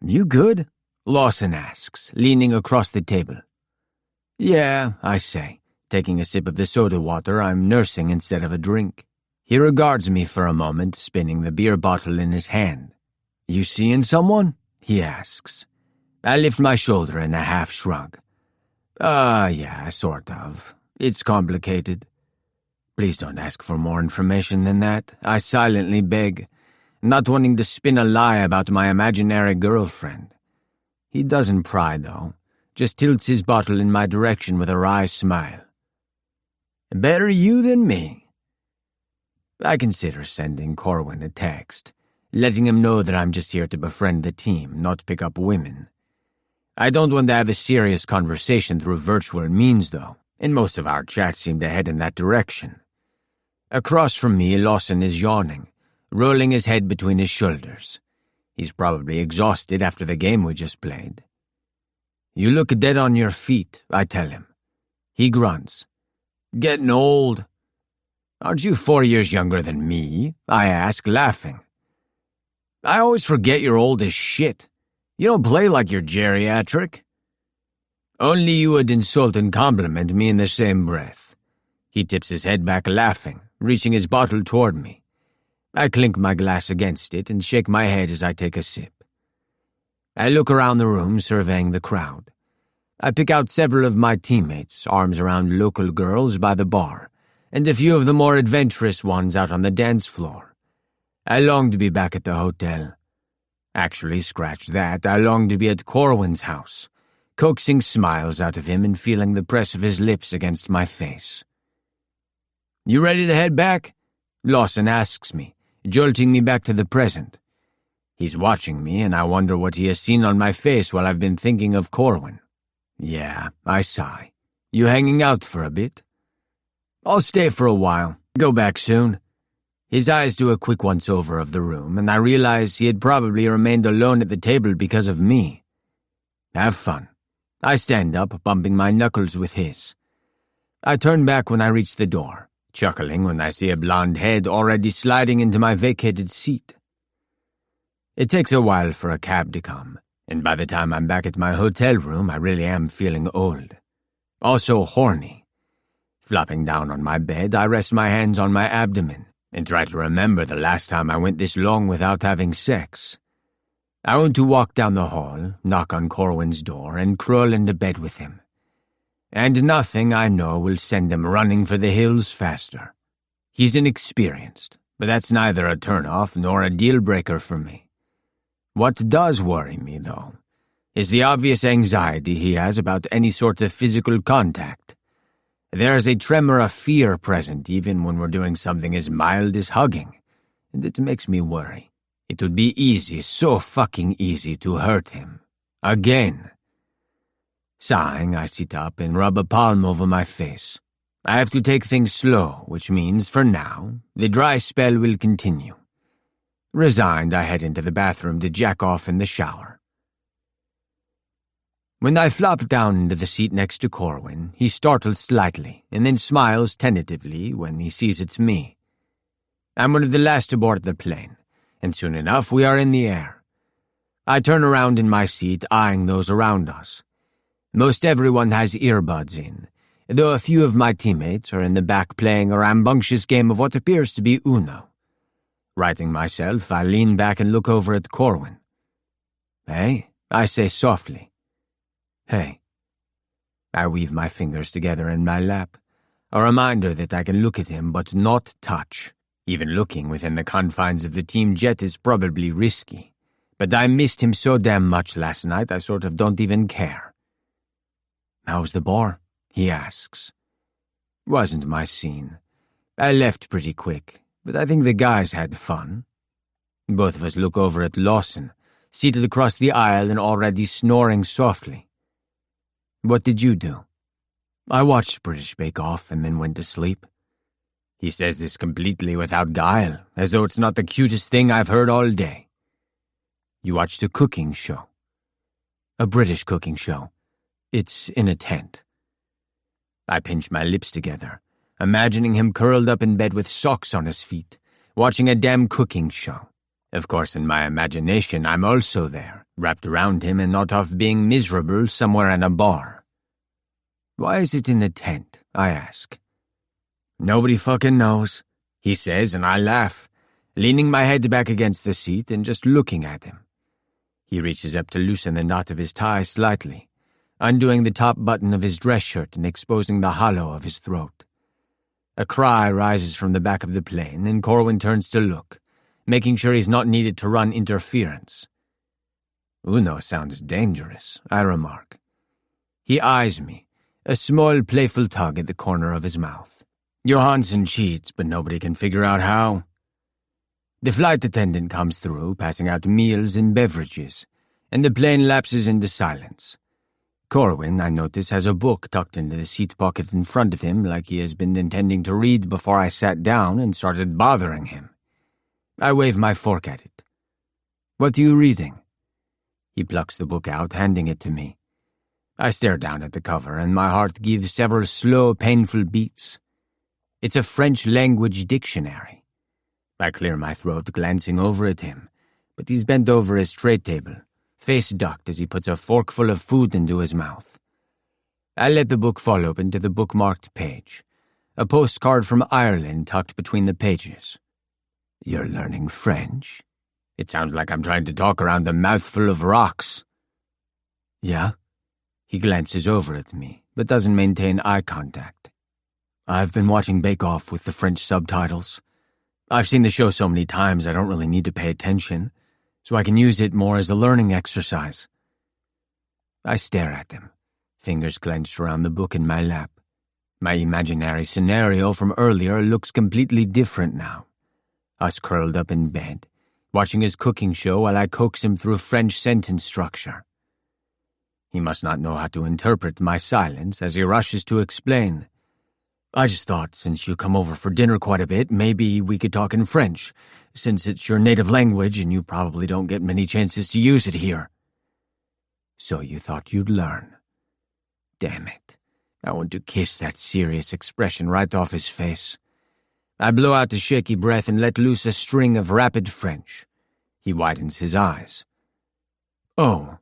You good? Lawson asks, leaning across the table. Yeah, I say, taking a sip of the soda water I'm nursing instead of a drink. He regards me for a moment, spinning the beer bottle in his hand. You seeing someone? He asks. I lift my shoulder in a half shrug. Yeah, sort of. It's complicated. Please don't ask for more information than that, I silently beg, not wanting to spin a lie about my imaginary girlfriend. He doesn't pry, though, just tilts his bottle in my direction with a wry smile. Better you than me. I consider sending Corwin a text, letting him know that I'm just here to befriend the team, not pick up women. I don't want to have a serious conversation through virtual means, though, and most of our chats seem to head in that direction. Across from me, Lawson is yawning, rolling his head between his shoulders. He's probably exhausted after the game we just played. You look dead on your feet, I tell him. He grunts. Getting old. Aren't you 4 years younger than me? I ask, laughing. I always forget you're old as shit. You don't play like you're geriatric. Only you would insult and compliment me in the same breath. He tips his head back, laughing, reaching his bottle toward me. I clink my glass against it and shake my head as I take a sip. I look around the room, surveying the crowd. I pick out several of my teammates, arms around local girls by the bar, and a few of the more adventurous ones out on the dance floor. I long to be back at the hotel. Actually, scratch that, I long to be at Corwin's house, coaxing smiles out of him and feeling the press of his lips against my face. You ready to head back? Lawson asks me, jolting me back to the present. He's watching me, and I wonder what he has seen on my face while I've been thinking of Corwin. Yeah, I sigh. You hanging out for a bit? I'll stay for a while. Go back soon. His eyes do a quick once-over of the room, and I realize he had probably remained alone at the table because of me. Have fun. I stand up, bumping my knuckles with his. I turn back when I reach the door, chuckling when I see a blonde head already sliding into my vacated seat. It takes a while for a cab to come, and by the time I'm back at my hotel room, I really am feeling old. Also horny. Flopping down on my bed, I rest my hands on my abdomen and try to remember the last time I went this long without having sex. I want to walk down the hall, knock on Corwin's door, and crawl into bed with him. And nothing, I know, will send him running for the hills faster. He's inexperienced, but that's neither a turn-off nor a deal-breaker for me. What does worry me, though, is the obvious anxiety he has about any sort of physical contact. There is a tremor of fear present even when we're doing something as mild as hugging, and it makes me worry. It would be easy, so fucking easy, to hurt him. Again. Sighing, I sit up and rub a palm over my face. I have to take things slow, which means, for now, the dry spell will continue. Resigned, I head into the bathroom to jack off in the shower. When I flop down into the seat next to Corwin, he startles slightly and then smiles tentatively when he sees it's me. I'm one of the last to board the plane, and soon enough we are in the air. I turn around in my seat, eyeing those around us. Most everyone has earbuds in, though a few of my teammates are in the back playing a rambunctious game of what appears to be Uno. Righting myself, I lean back and look over at Corwin. "Hey," I say softly. "Hey." I weave my fingers together in my lap, a reminder that I can look at him but not touch. Even looking within the confines of the team jet is probably risky, but I missed him so damn much last night I sort of don't even care. "How's the bar?" he asks. Wasn't my scene. I left pretty quick, but I think the guys had fun. Both of us look over at Lawson, seated across the aisle and already snoring softly. "What did you do?" "I watched British Bake Off and then went to sleep." He says this completely without guile, as though it's not the cutest thing I've heard all day. "You watched a cooking show?" "A British cooking show. It's in a tent." I pinch my lips together, imagining him curled up in bed with socks on his feet, watching a damn cooking show. Of course, in my imagination, I'm also there, wrapped around him and not off being miserable somewhere in a bar. "Why is it in a tent?" I ask. "Nobody fucking knows," he says, and I laugh, leaning my head back against the seat and just looking at him. He reaches up to loosen the knot of his tie slightly, undoing the top button of his dress shirt and exposing the hollow of his throat. A cry rises from the back of the plane, and Corwin turns to look, making sure he's not needed to run interference. "Uno sounds dangerous," I remark. He eyes me, a small, playful tug at the corner of his mouth. "Johansson cheats, but nobody can figure out how." The flight attendant comes through, passing out meals and beverages, and the plane lapses into silence. Corwin, I notice, has a book tucked into the seat pocket in front of him like he has been intending to read before I sat down and started bothering him. I wave my fork at it. "What are you reading?" He plucks the book out, handing it to me. I stare down at the cover, and my heart gives several slow, painful beats. It's a French-language dictionary. I clear my throat, glancing over at him, but he's bent over his tray table, face ducked as he puts a forkful of food into his mouth. I let the book fall open to the bookmarked page, a postcard from Ireland tucked between the pages. "You're learning French?" It sounds like I'm trying to talk around a mouthful of rocks. "Yeah?" He glances over at me, but doesn't maintain eye contact. "I've been watching Bake Off with the French subtitles. I've seen the show so many times I don't really need to pay attention, so I can use it more as a learning exercise." I stare at him, fingers clenched around the book in my lap. My imaginary scenario from earlier looks completely different now. Us curled up in bed, watching his cooking show while I coax him through French sentence structure. He must not know how to interpret my silence as he rushes to explain. "I just thought, since you come over for dinner quite a bit, maybe we could talk in French, since it's your native language and you probably don't get many chances to use it here." "So you thought you'd learn." Damn it. I want to kiss that serious expression right off his face. I blow out a shaky breath and let loose a string of rapid French. He widens his eyes. "Oh,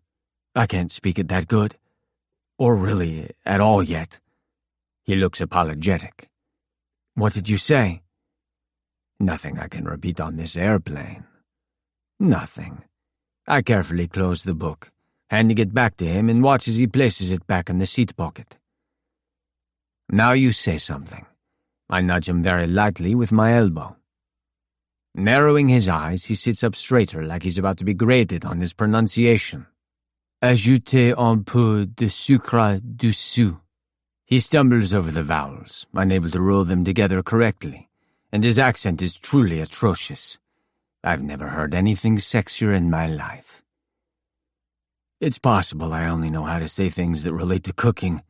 I can't speak it that good. Or really, at all yet." He looks apologetic. "What did you say?" "Nothing I can repeat on this airplane." "Nothing." I carefully close the book, handing it back to him and watch as he places it back in the seat pocket. "Now you say something." I nudge him very lightly with my elbow. Narrowing his eyes, he sits up straighter like he's about to be graded on his pronunciation. "Ajoutez un peu de sucre dessous," He stumbles over the vowels, unable to roll them together correctly, and his accent is truly atrocious. I've never heard anything sexier in my life. It's possible I only know how to say things that relate to cooking,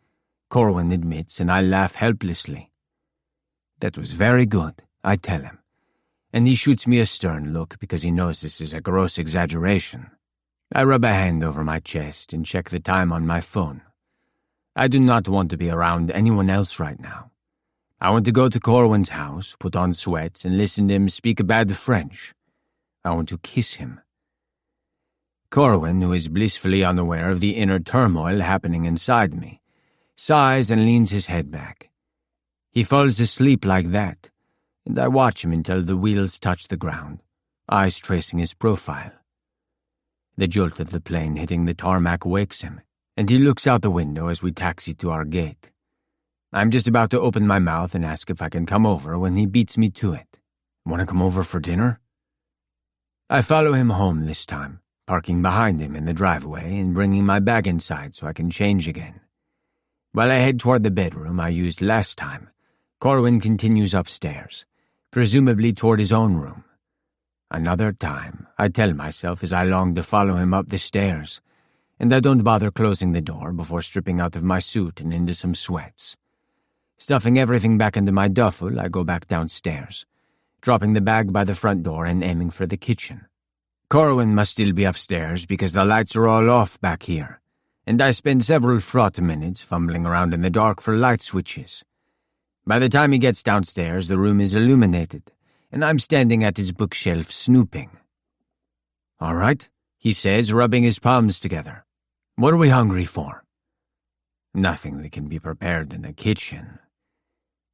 Corwin admits, and I laugh helplessly. That was very good, I tell him, and he shoots me a stern look because he knows this is a gross exaggeration. I rub a hand over my chest and check the time on my phone. I do not want to be around anyone else right now. I want to go to Corwin's house, put on sweats, and listen to him speak bad French. I want to kiss him. Corwin, who is blissfully unaware of the inner turmoil happening inside me, sighs and leans his head back. He falls asleep like that, and I watch him until the wheels touch the ground, eyes tracing his profile. The jolt of the plane hitting the tarmac wakes him, and he looks out the window as we taxi to our gate. I'm just about to open my mouth and ask if I can come over when he beats me to it. Want to come over for dinner? I follow him home this time, parking behind him in the driveway and bringing my bag inside so I can change again. While I head toward the bedroom I used last time, Corwin continues upstairs, presumably toward his own room. Another time, I tell myself as I long to follow him up the stairs, and I don't bother closing the door before stripping out of my suit and into some sweats. Stuffing everything back into my duffel, I go back downstairs, dropping the bag by the front door and aiming for the kitchen. Corwin must still be upstairs because the lights are all off back here, and I spend several fraught minutes fumbling around in the dark for light switches. By the time he gets downstairs, the room is illuminated, and I'm standing at his bookshelf snooping. "All right," he says, rubbing his palms together. "What are we hungry for?" Nothing that can be prepared in a kitchen.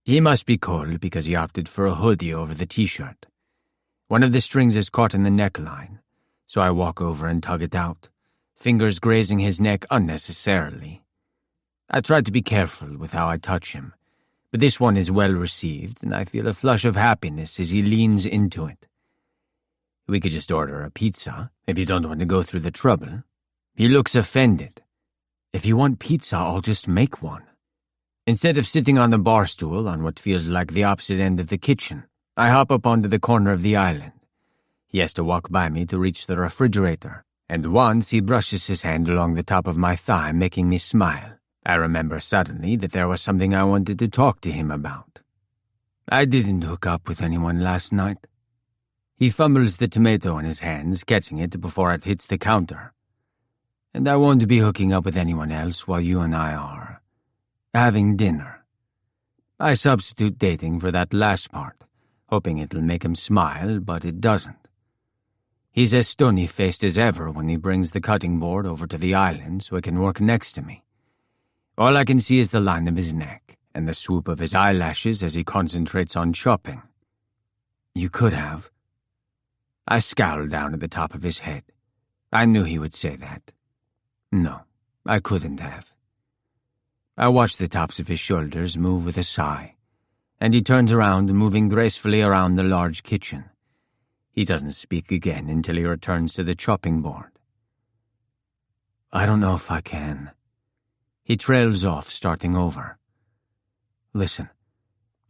He must be cold because he opted for a hoodie over the t-shirt. One of the strings is caught in the neckline, so I walk over and tug it out, fingers grazing his neck unnecessarily. I try to be careful with how I touch him, but this one is well received, and I feel a flush of happiness as he leans into it. "We could just order a pizza, if you don't want to go through the trouble." He looks offended. "If you want pizza, I'll just make one." Instead of sitting on the bar stool on what feels like the opposite end of the kitchen, I hop up onto the corner of the island. He has to walk by me to reach the refrigerator, and once he brushes his hand along the top of my thigh, making me smile. I remember suddenly that there was something I wanted to talk to him about. "I didn't hook up with anyone last night." He fumbles the tomato in his hands, catching it before it hits the counter. "And I won't be hooking up with anyone else while you and I are having dinner." I substitute dating for that last part, hoping it'll make him smile, but it doesn't. He's as stony-faced as ever when he brings the cutting board over to the island so he can work next to me. All I can see is the line of his neck and the swoop of his eyelashes as he concentrates on chopping. "You could have." I scowl down at the top of his head. I knew he would say that. No, I couldn't have. I watch the tops of his shoulders move with a sigh, and he turns around, moving gracefully around the large kitchen. He doesn't speak again until he returns to the chopping board. "I don't know if I can." He trails off, starting over. "Listen,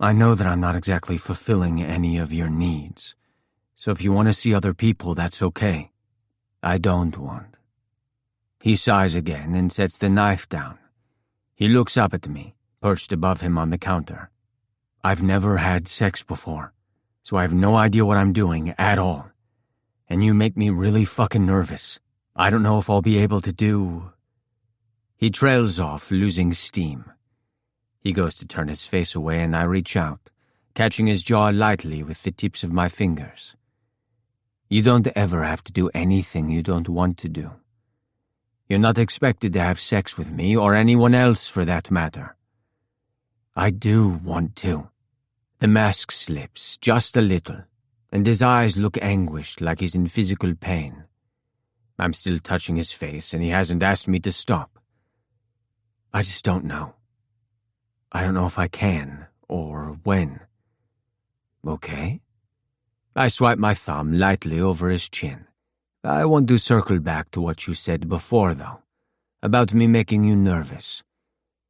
I know that I'm not exactly fulfilling any of your needs, so if you want to see other people, that's okay. I don't want." He sighs again and sets the knife down. He looks up at me, perched above him on the counter. "I've never had sex before, so I have no idea what I'm doing at all. And you make me really fucking nervous. I don't know if I'll be able to do..." He trails off, losing steam. He goes to turn his face away and I reach out, catching his jaw lightly with the tips of my fingers. "You don't ever have to do anything you don't want to do. You're not expected to have sex with me or anyone else for that matter." "I do want to." The mask slips, just a little, and his eyes look anguished like he's in physical pain. I'm still touching his face and he hasn't asked me to stop. "I just don't know. I don't know if I can, or when." "Okay." I swipe my thumb lightly over his chin. "I want to circle back to what you said before, though, about me making you nervous.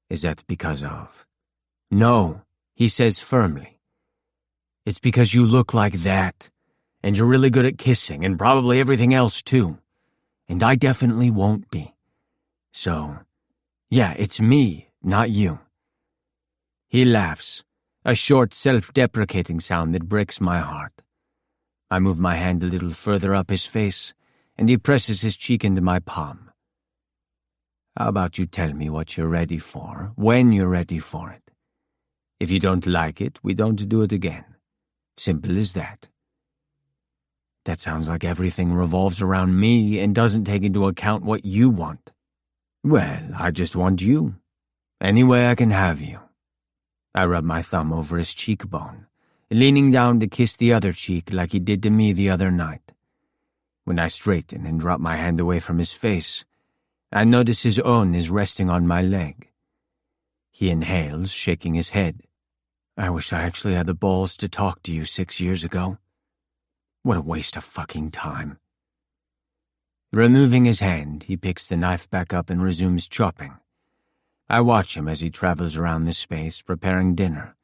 Is that because of? No, he says firmly. It's because you look like that, and you're really good at kissing and probably everything else too, and I definitely won't be. So, yeah, it's me, not you. He laughs, a short, self-deprecating sound that breaks my heart. I move my hand a little further up his face, and he presses his cheek into my palm. How about you tell me what you're ready for, when you're ready for it? If you don't like it, we don't do it again. Simple as that. That sounds like everything revolves around me and doesn't take into account what you want. Well, I just want you. Any way I can have you. I rub my thumb over his cheekbone, leaning down to kiss the other cheek like he did to me the other night. When I straighten and drop my hand away from his face, I notice his own is resting on my leg. He inhales, shaking his head. I wish I actually had the balls to talk to you 6 years ago. What a waste of fucking time. Removing his hand, he picks the knife back up and resumes chopping. I watch him as he travels around the space, preparing dinner,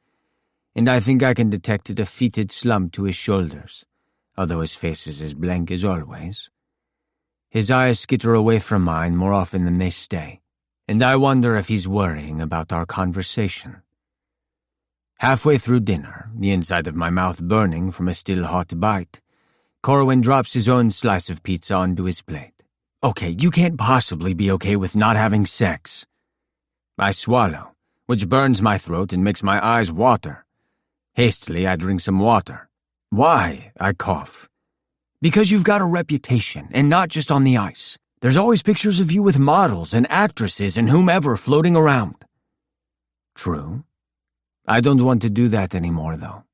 and I think I can detect a defeated slump to his shoulders, although his face is as blank as always. His eyes skitter away from mine more often than they stay, and I wonder if he's worrying about our conversation. Halfway through dinner, the inside of my mouth burning from a still hot bite, Corwin drops his own slice of pizza onto his plate. Okay, you can't possibly be okay with not having sex. I swallow, which burns my throat and makes my eyes water. Hastily, I drink some water. Why? I cough. Because you've got a reputation, and not just on the ice. There's always pictures of you with models and actresses and whomever floating around. True. I don't want to do that anymore, though.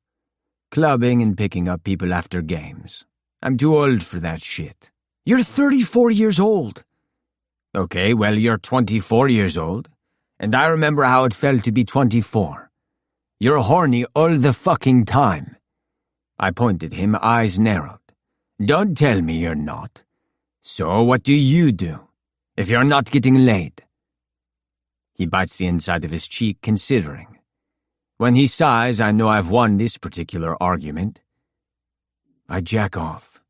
Clubbing and picking up people after games. I'm too old for that shit. You're 34 years old. Okay, well, you're 24 years old. And I remember how it felt to be 24. You're horny all the fucking time. I pointed him, eyes narrowed. Don't tell me you're not. So what do you do, if you're not getting laid? He bites the inside of his cheek, considering. When he sighs, I know I've won this particular argument. I jack off.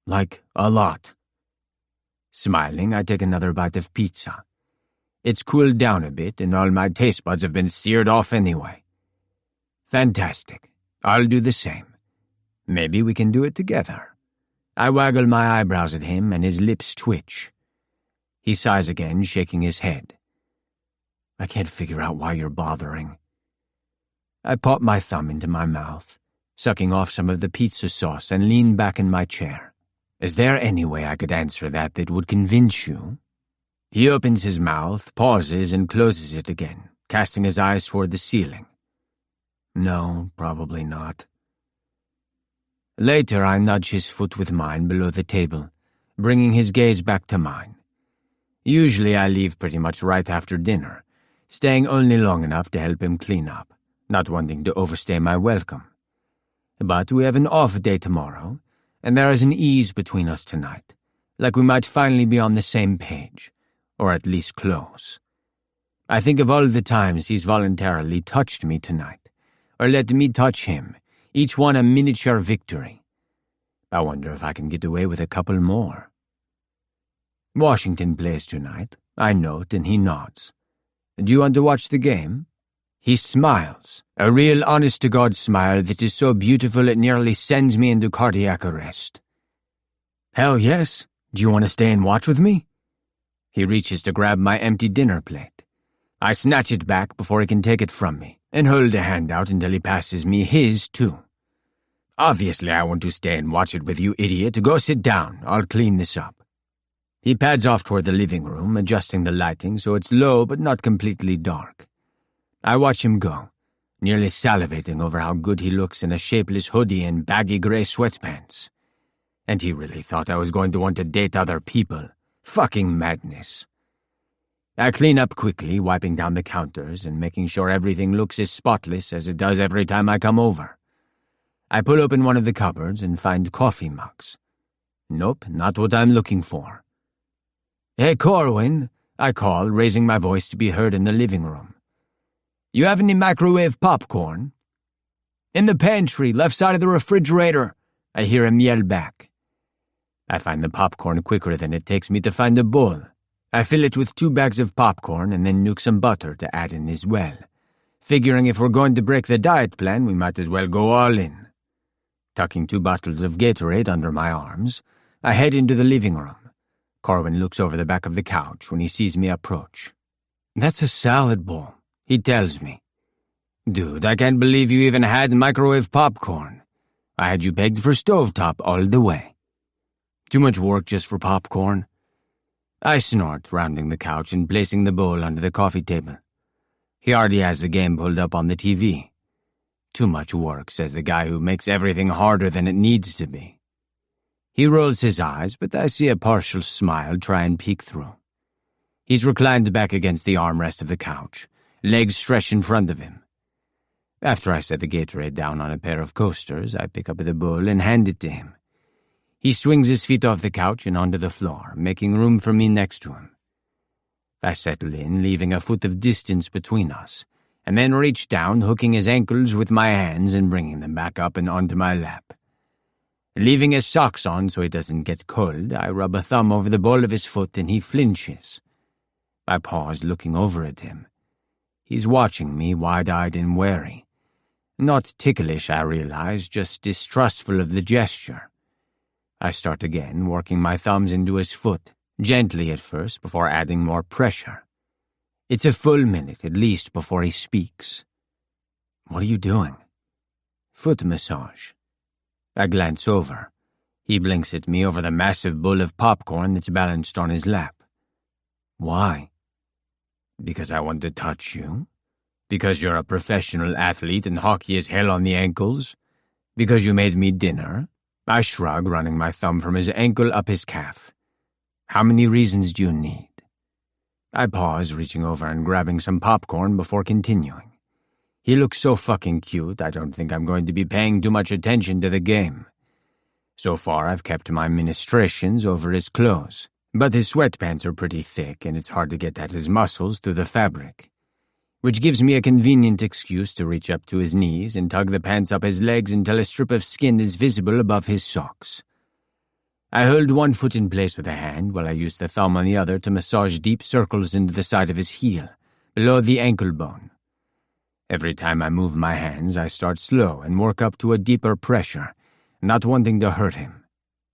Like, a lot. Smiling, I take another bite of pizza. It's cooled down a bit, and all my taste buds have been seared off anyway. Fantastic. I'll do the same. Maybe we can do it together. I waggle my eyebrows at him, and his lips twitch. He sighs again, shaking his head. I can't figure out why you're bothering. I pop my thumb into my mouth, sucking off some of the pizza sauce, and lean back in my chair. Is there any way I could answer that would convince you? He opens his mouth, pauses, and closes it again, casting his eyes toward the ceiling. No, probably not. Later, I nudge his foot with mine below the table, bringing his gaze back to mine. Usually I leave pretty much right after dinner, staying only long enough to help him clean up, not wanting to overstay my welcome. But we have an off day tomorrow, and there is an ease between us tonight, like we might finally be on the same page, or at least close. I think of all the times he's voluntarily touched me tonight, or let me touch him, each one a miniature victory. I wonder if I can get away with a couple more. Washington plays tonight, I note, and he nods. Do you want to watch the game? He smiles, a real honest-to-God smile that is so beautiful it nearly sends me into cardiac arrest. Hell yes. Do you want to stay and watch with me? He reaches to grab my empty dinner plate. I snatch it back before he can take it from me, and hold a hand out until he passes me his, too. Obviously, I want to stay and watch it with you, idiot. Go sit down. I'll clean this up. He pads off toward the living room, adjusting the lighting so it's low but not completely dark. I watch him go, nearly salivating over how good he looks in a shapeless hoodie and baggy gray sweatpants. And he really thought I was going to want to date other people. Fucking madness. I clean up quickly, wiping down the counters and making sure everything looks as spotless as it does every time I come over. I pull open one of the cupboards and find coffee mugs. Nope, not what I'm looking for. Hey, Corwin, I call, raising my voice to be heard in the living room. You have any microwave popcorn?" "In the pantry, left side of the refrigerator," I hear him yell back. I find the popcorn quicker than it takes me to find a bowl. I fill it with 2 bags of popcorn and then nuke some butter to add in as well, figuring if we're going to break the diet plan, we might as well go all in. Tucking 2 bottles of Gatorade under my arms, I head into the living room. Corwin looks over the back of the couch when he sees me approach. "That's a salad bowl," he tells me. "Dude, I can't believe you even had microwave popcorn. I had you pegged for stovetop all the way." "Too much work just for popcorn?" I snort, rounding the couch and placing the bowl under the coffee table. He already has the game pulled up on the TV. "Too much work," says the guy who makes everything harder than it needs to be. He rolls his eyes, but I see a partial smile try and peek through. He's reclined back against the armrest of the couch, legs stretched in front of him. After I set the Gatorade down on a pair of coasters, I pick up the bowl and hand it to him. He swings his feet off the couch and onto the floor, making room for me next to him. I settle in, leaving a foot of distance between us, and then reach down, hooking his ankles with my hands and bringing them back up and onto my lap. Leaving his socks on so he doesn't get cold, I rub a thumb over the ball of his foot and he flinches. I pause, looking over at him. He's watching me, wide-eyed and wary. Not ticklish, I realize, just distrustful of the gesture. I start again, working my thumbs into his foot, gently at first before adding more pressure. It's a full minute, at least, before he speaks. "What are you doing?" "Foot massage." I glance over. He blinks at me over the massive bowl of popcorn that's balanced on his lap. "Why?" "Because I want to touch you? Because you're a professional athlete and hockey is hell on the ankles? Because you made me dinner?" I shrug, running my thumb from his ankle up his calf. "How many reasons do you need?" I pause, reaching over and grabbing some popcorn before continuing. He looks so fucking cute, I don't think I'm going to be paying too much attention to the game. So far, I've kept my ministrations over his clothes, but his sweatpants are pretty thick and it's hard to get at his muscles through the fabric, which gives me a convenient excuse to reach up to his knees and tug the pants up his legs until a strip of skin is visible above his socks. I hold one foot in place with a hand while I use the thumb on the other to massage deep circles into the side of his heel, below the ankle bone. Every time I move my hands, I start slow and work up to a deeper pressure, not wanting to hurt him.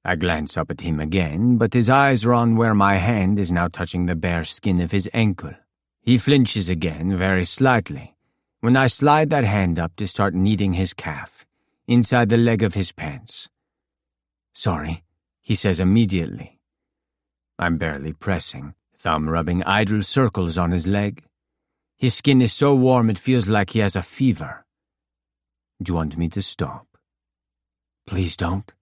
I glance up at him again, but his eyes are on where my hand is now touching the bare skin of his ankle. He flinches again, very slightly, when I slide that hand up to start kneading his calf, inside the leg of his pants. "Sorry," he says immediately. I'm barely pressing, thumb rubbing idle circles on his leg. His skin is so warm it feels like he has a fever. "Do you want me to stop?" "Please don't."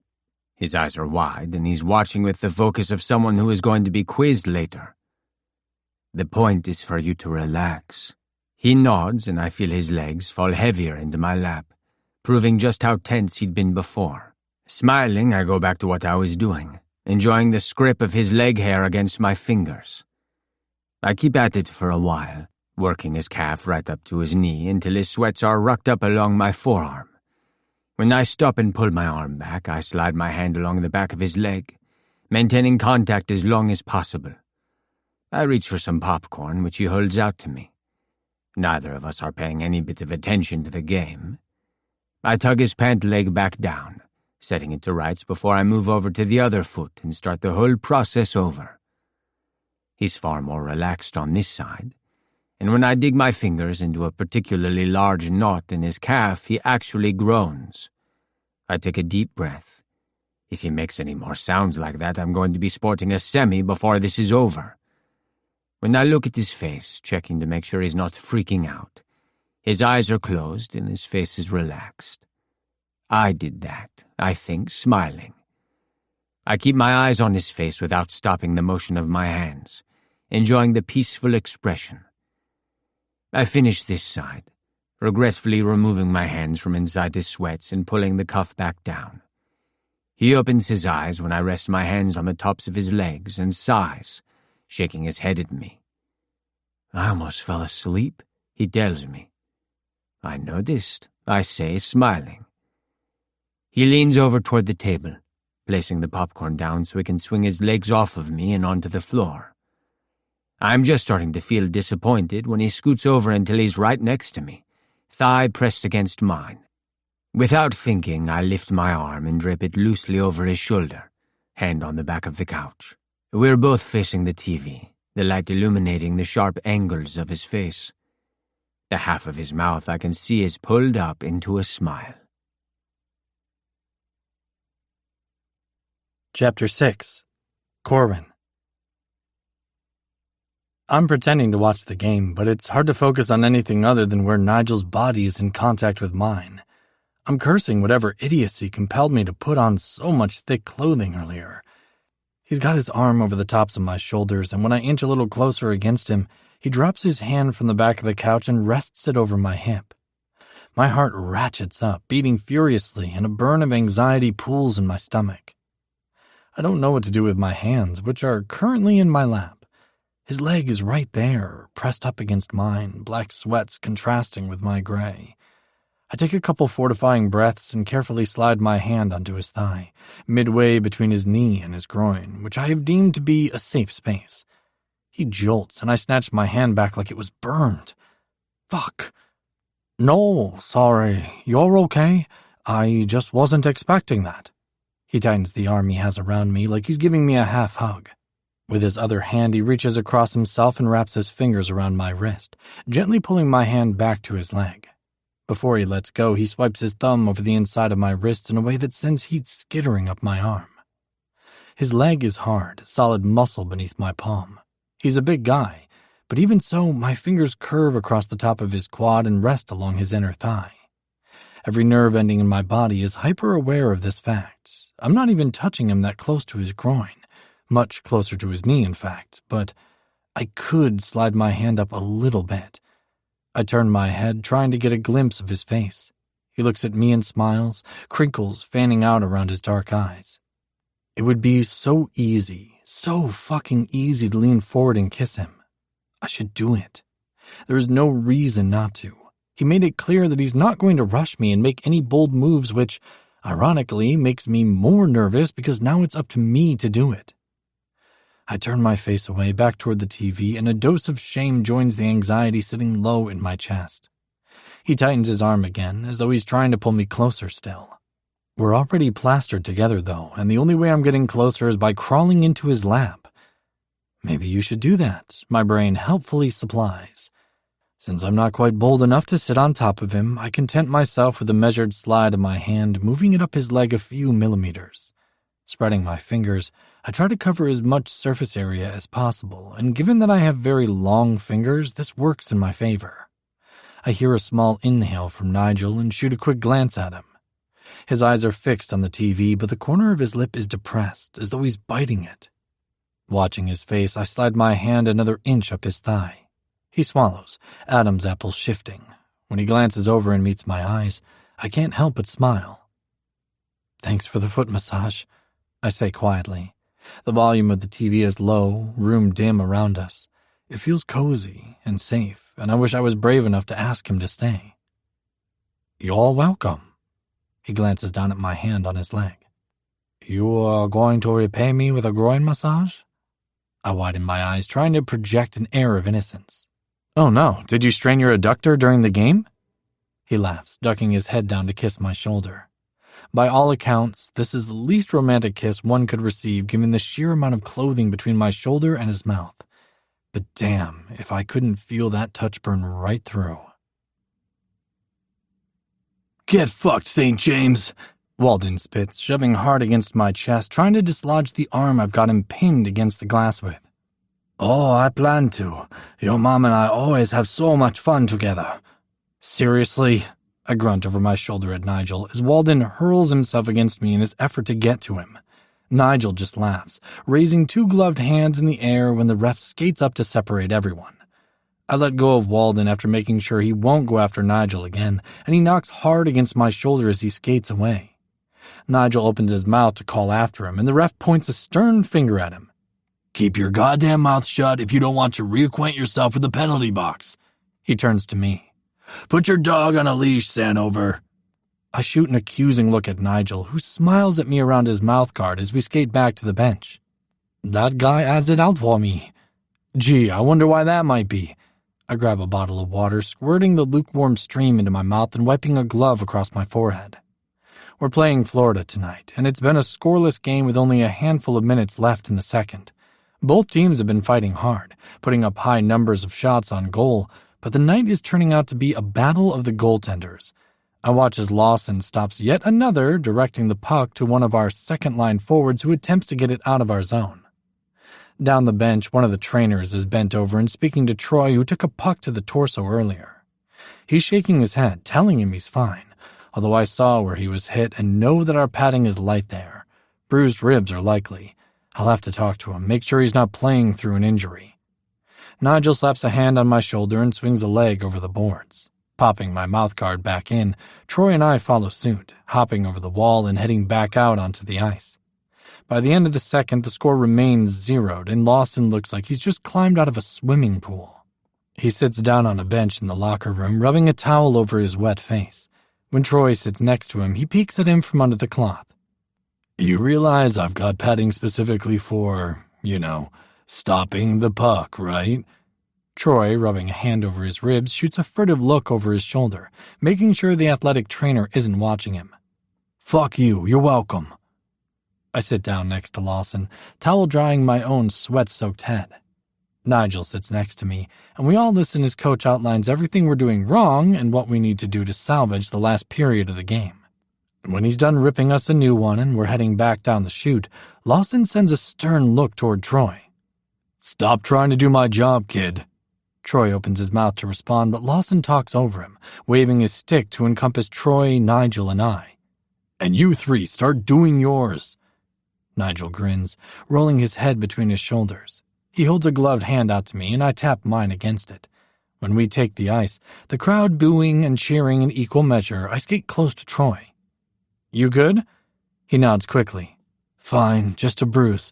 His eyes are wide, and he's watching with the focus of someone who is going to be quizzed later. "The point is for you to relax." He nods, and I feel his legs fall heavier into my lap, proving just how tense he'd been before. Smiling, I go back to what I was doing, enjoying the scrape of his leg hair against my fingers. I keep at it for a while, working his calf right up to his knee until his sweats are rucked up along my forearm. When I stop and pull my arm back, I slide my hand along the back of his leg, maintaining contact as long as possible. I reach for some popcorn, which he holds out to me. Neither of us are paying any bit of attention to the game. I tug his pant leg back down, setting it to rights before I move over to the other foot and start the whole process over. He's far more relaxed on this side, and when I dig my fingers into a particularly large knot in his calf, he actually groans. I take a deep breath. If he makes any more sounds like that, I'm going to be sporting a semi before this is over. When I look at his face, checking to make sure he's not freaking out, his eyes are closed and his face is relaxed. I did that, I think, smiling. I keep my eyes on his face without stopping the motion of my hands, enjoying the peaceful expression. I finish this side, regretfully removing my hands from inside his sweats and pulling the cuff back down. He opens his eyes when I rest my hands on the tops of his legs and sighs, shaking his head at me. "I almost fell asleep," he tells me. I noticed, I say, smiling. He leans over toward the table, placing the popcorn down so he can swing his legs off of me and onto the floor. I'm just starting to feel disappointed when he scoots over until he's right next to me, thigh pressed against mine. Without thinking, I lift my arm and drape it loosely over his shoulder, hand on the back of the couch. We're both facing the TV, the light illuminating the sharp angles of his face. The half of his mouth I can see is pulled up into a smile. Chapter 6. Corwin. I'm pretending to watch the game, but it's hard to focus on anything other than where Nigel's body is in contact with mine. I'm cursing whatever idiocy compelled me to put on so much thick clothing earlier. He's got his arm over the tops of my shoulders, and when I inch a little closer against him, he drops his hand from the back of the couch and rests it over my hip. My heart ratchets up, beating furiously, and a burn of anxiety pools in my stomach. I don't know what to do with my hands, which are currently in my lap. His leg is right there, pressed up against mine, black sweats contrasting with my gray. I take a couple fortifying breaths and carefully slide my hand onto his thigh, midway between his knee and his groin, which I have deemed to be a safe space. He jolts, and I snatch my hand back like it was burned. Fuck. No, sorry. You're okay? I just wasn't expecting that. He tightens the arm he has around me like he's giving me a half hug. With his other hand, he reaches across himself and wraps his fingers around my wrist, gently pulling my hand back to his leg. Before he lets go, he swipes his thumb over the inside of my wrist in a way that sends heat skittering up my arm. His leg is hard, solid muscle beneath my palm. He's a big guy, but even so, my fingers curve across the top of his quad and rest along his inner thigh. Every nerve ending in my body is hyper-aware of this fact. I'm not even touching him that close to his groin, much closer to his knee, in fact, but I could slide my hand up a little bit. I turn my head, trying to get a glimpse of his face. He looks at me and smiles, crinkles fanning out around his dark eyes. It would be so easy, so fucking easy to lean forward and kiss him. I should do it. There is no reason not to. He made it clear that he's not going to rush me and make any bold moves, which, ironically, makes me more nervous because now it's up to me to do it. I turn my face away back toward the TV, and a dose of shame joins the anxiety sitting low in my chest. He tightens his arm again, as though he's trying to pull me closer still. We're already plastered together, though, and the only way I'm getting closer is by crawling into his lap. Maybe you should do that, my brain helpfully supplies. Since I'm not quite bold enough to sit on top of him, I content myself with a measured slide of my hand, moving it up his leg a few millimeters. Spreading my fingers, I try to cover as much surface area as possible, and given that I have very long fingers, this works in my favor. I hear a small inhale from Nigel and shoot a quick glance at him. His eyes are fixed on the TV, but the corner of his lip is depressed, as though he's biting it. Watching his face, I slide my hand another inch up his thigh. He swallows, Adam's apple shifting. When he glances over and meets my eyes, I can't help but smile. Thanks for the foot massage, I say quietly. The volume of the TV is low, room dim around us. It feels cozy and safe, and I wish I was brave enough to ask him to stay. You're welcome. He glances down at my hand on his leg. You are going to repay me with a groin massage? I widen my eyes, trying to project an air of innocence. Oh no, did you strain your adductor during the game? He laughs, ducking his head down to kiss my shoulder. By all accounts, this is the least romantic kiss one could receive given the sheer amount of clothing between my shoulder and his mouth. But damn, if I couldn't feel that touch burn right through. Get fucked, St. James, Walden spits, shoving hard against my chest, trying to dislodge the arm I've got him pinned against the glass with. Oh, I plan to. Your mom and I always have so much fun together. Seriously? I grunt over my shoulder at Nigel as Walden hurls himself against me in his effort to get to him. Nigel just laughs, raising two gloved hands in the air when the ref skates up to separate everyone. I let go of Walden after making sure he won't go after Nigel again, and he knocks hard against my shoulder as he skates away. Nigel opens his mouth to call after him, and the ref points a stern finger at him. Keep your goddamn mouth shut if you don't want to reacquaint yourself with the penalty box. He turns to me. Put your dog on a leash, Sanover. I shoot an accusing look at Nigel, who smiles at me around his mouthguard as we skate back to the bench. That guy has it out for me. Gee, I wonder why that might be. I grab a bottle of water, squirting the lukewarm stream into my mouth and wiping a glove across my forehead. We're playing Florida tonight, and it's been a scoreless game with only a handful of minutes left in the second. Both teams have been fighting hard, putting up high numbers of shots on goal, but the night is turning out to be a battle of the goaltenders. I watch as Lawson stops yet another, directing the puck to one of our second-line forwards who attempts to get it out of our zone. Down the bench, one of the trainers is bent over and speaking to Troy, who took a puck to the torso earlier. He's shaking his head, telling him he's fine, although I saw where he was hit and know that our padding is light there. Bruised ribs are likely. I'll have to talk to him, make sure he's not playing through an injury. Nigel slaps a hand on my shoulder and swings a leg over the boards. Popping my mouthguard back in, Troy and I follow suit, hopping over the wall and heading back out onto the ice. By the end of the second, the score remains zeroed, and Lawson looks like he's just climbed out of a swimming pool. He sits down on a bench in the locker room, rubbing a towel over his wet face. When Troy sits next to him, he peeks at him from under the cloth. You realize I've got padding specifically for, stopping the puck, right? Troy, rubbing a hand over his ribs, shoots a furtive look over his shoulder, making sure the athletic trainer isn't watching him. Fuck you, you're welcome. I sit down next to Lawson, towel drying my own sweat-soaked head. Nigel sits next to me, and we all listen as Coach outlines everything we're doing wrong and what we need to do to salvage the last period of the game. When he's done ripping us a new one and we're heading back down the chute, Lawson sends a stern look toward Troy. Stop trying to do my job, kid. Troy opens his mouth to respond, but Lawson talks over him, waving his stick to encompass Troy, Nigel, and I. And you three, start doing yours. Nigel grins, rolling his head between his shoulders. He holds a gloved hand out to me, and I tap mine against it. When we take the ice, the crowd booing and cheering in equal measure, I skate close to Troy. You good? He nods quickly. Fine, just a bruise.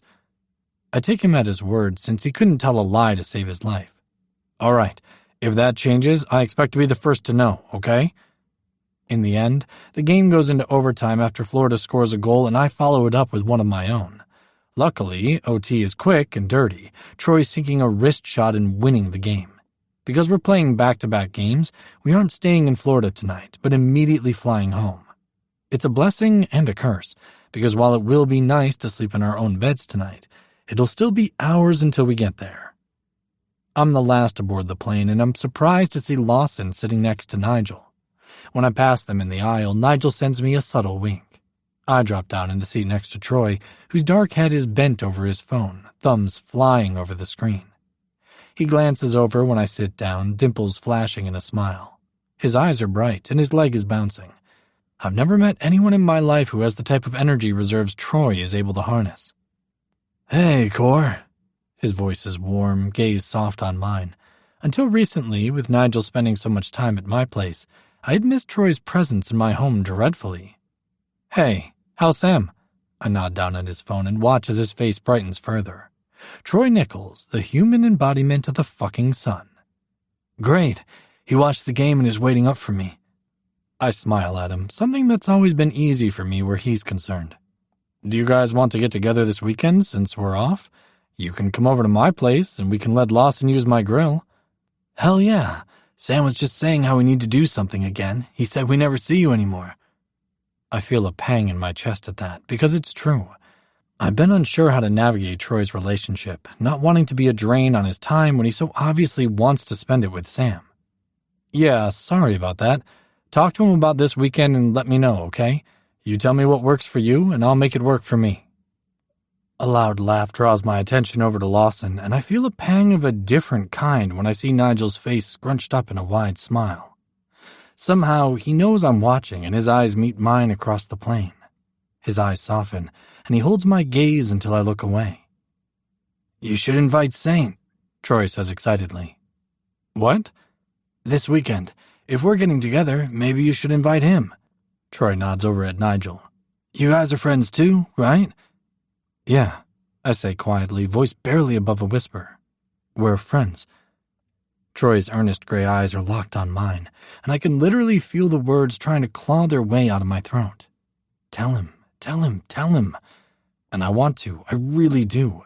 I take him at his word, since he couldn't tell a lie to save his life. All right, if that changes, I expect to be the first to know, okay? In the end, the game goes into overtime after Florida scores a goal and I follow it up with one of my own. Luckily, OT is quick and dirty, Troy sinking a wrist shot and winning the game. Because we're playing back-to-back games, we aren't staying in Florida tonight, but immediately flying home. It's a blessing and a curse, because while it will be nice to sleep in our own beds tonight, it'll still be hours until we get there. I'm the last aboard the plane, and I'm surprised to see Lawson sitting next to Nigel. When I pass them in the aisle, Nigel sends me a subtle wink. I drop down in the seat next to Troy, whose dark head is bent over his phone, thumbs flying over the screen. He glances over when I sit down, dimples flashing in a smile. His eyes are bright, and his leg is bouncing. I've never met anyone in my life who has the type of energy reserves Troy is able to harness. Hey, Cor. His voice is warm, gaze soft on mine. Until recently, with Nigel spending so much time at my place, I had missed Troy's presence in my home dreadfully. Hey, how's Sam? I nod down at his phone and watch as his face brightens further. Troy Nichols, the human embodiment of the fucking sun. Great. He watched the game and is waiting up for me. I smile at him, something that's always been easy for me where he's concerned. Do you guys want to get together this weekend since we're off? You can come over to my place and we can let Lawson use my grill. Hell yeah. Sam was just saying how we need to do something again. He said we never see you anymore. I feel a pang in my chest at that, because it's true. I've been unsure how to navigate Troy's relationship, not wanting to be a drain on his time when he so obviously wants to spend it with Sam. Yeah, sorry about that. Talk to him about this weekend and let me know, okay? You tell me what works for you, and I'll make it work for me. A loud laugh draws my attention over to Lawson, and I feel a pang of a different kind when I see Nigel's face scrunched up in a wide smile. Somehow, he knows I'm watching, and his eyes meet mine across the plane. His eyes soften, and he holds my gaze until I look away. You should invite Saint, Troy says excitedly. What? This weekend. If we're getting together, maybe you should invite him. Troy nods over at Nigel. You guys are friends too, right? Yeah, I say quietly, voice barely above a whisper. We're friends. Troy's earnest gray eyes are locked on mine, and I can literally feel the words trying to claw their way out of my throat. Tell him, tell him, tell him. And I want to, I really do.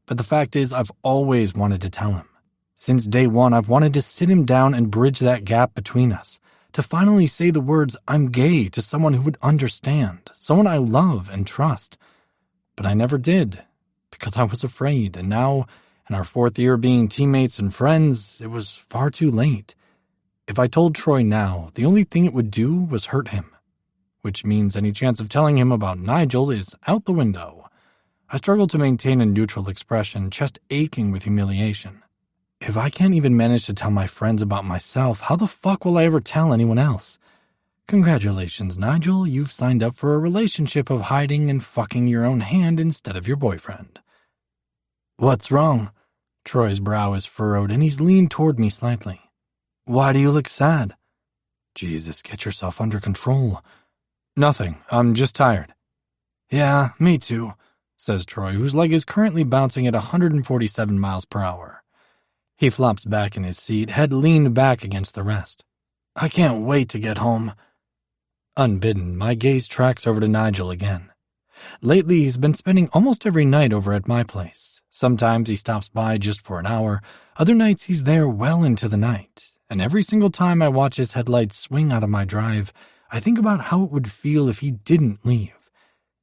But the fact is, I've always wanted to tell him. Since day one, I've wanted to sit him down and bridge that gap between us, to finally say the words, I'm gay, to someone who would understand, someone I love and trust. But I never did, because I was afraid, and now, in our 4th year being teammates and friends, it was far too late. If I told Troy now, the only thing it would do was hurt him, which means any chance of telling him about Nigel is out the window. I struggle to maintain a neutral expression, chest aching with humiliation. If I can't even manage to tell my friends about myself, how the fuck will I ever tell anyone else? Congratulations, Nigel, you've signed up for a relationship of hiding and fucking your own hand instead of your boyfriend. What's wrong? Troy's brow is furrowed and he's leaned toward me slightly. Why do you look sad? Jesus, get yourself under control. Nothing, I'm just tired. Yeah, me too, says Troy, whose leg is currently bouncing at 147 miles per hour. He flops back in his seat, head leaned back against the rest. I can't wait to get home. Unbidden, my gaze tracks over to Nigel again. Lately, he's been spending almost every night over at my place. Sometimes he stops by just for an hour. Other nights he's there well into the night. And every single time I watch his headlights swing out of my drive, I think about how it would feel if he didn't leave.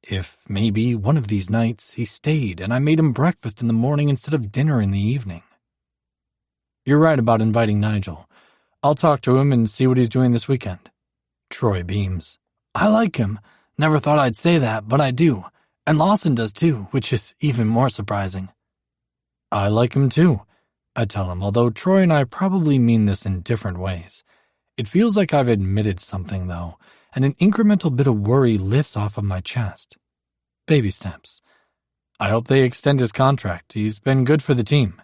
If, maybe, one of these nights, he stayed and I made him breakfast in the morning instead of dinner in the evening. You're right about inviting Nigel. I'll talk to him and see what he's doing this weekend. Troy beams. I like him. Never thought I'd say that, but I do. And Lawson does too, which is even more surprising. I like him too, I tell him, although Troy and I probably mean this in different ways. It feels like I've admitted something, though, and an incremental bit of worry lifts off of my chest. Baby steps. I hope they extend his contract. He's been good for the team.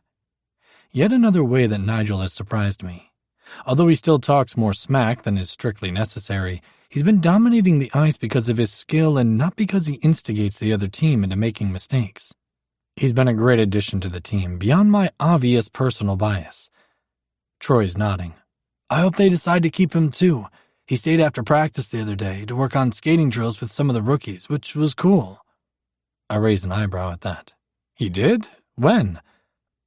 Yet another way that Nigel has surprised me. Although he still talks more smack than is strictly necessary, he's been dominating the ice because of his skill and not because he instigates the other team into making mistakes. He's been a great addition to the team, beyond my obvious personal bias. Troy's nodding. I hope they decide to keep him too. He stayed after practice the other day to work on skating drills with some of the rookies, which was cool. I raise an eyebrow at that. He did? When?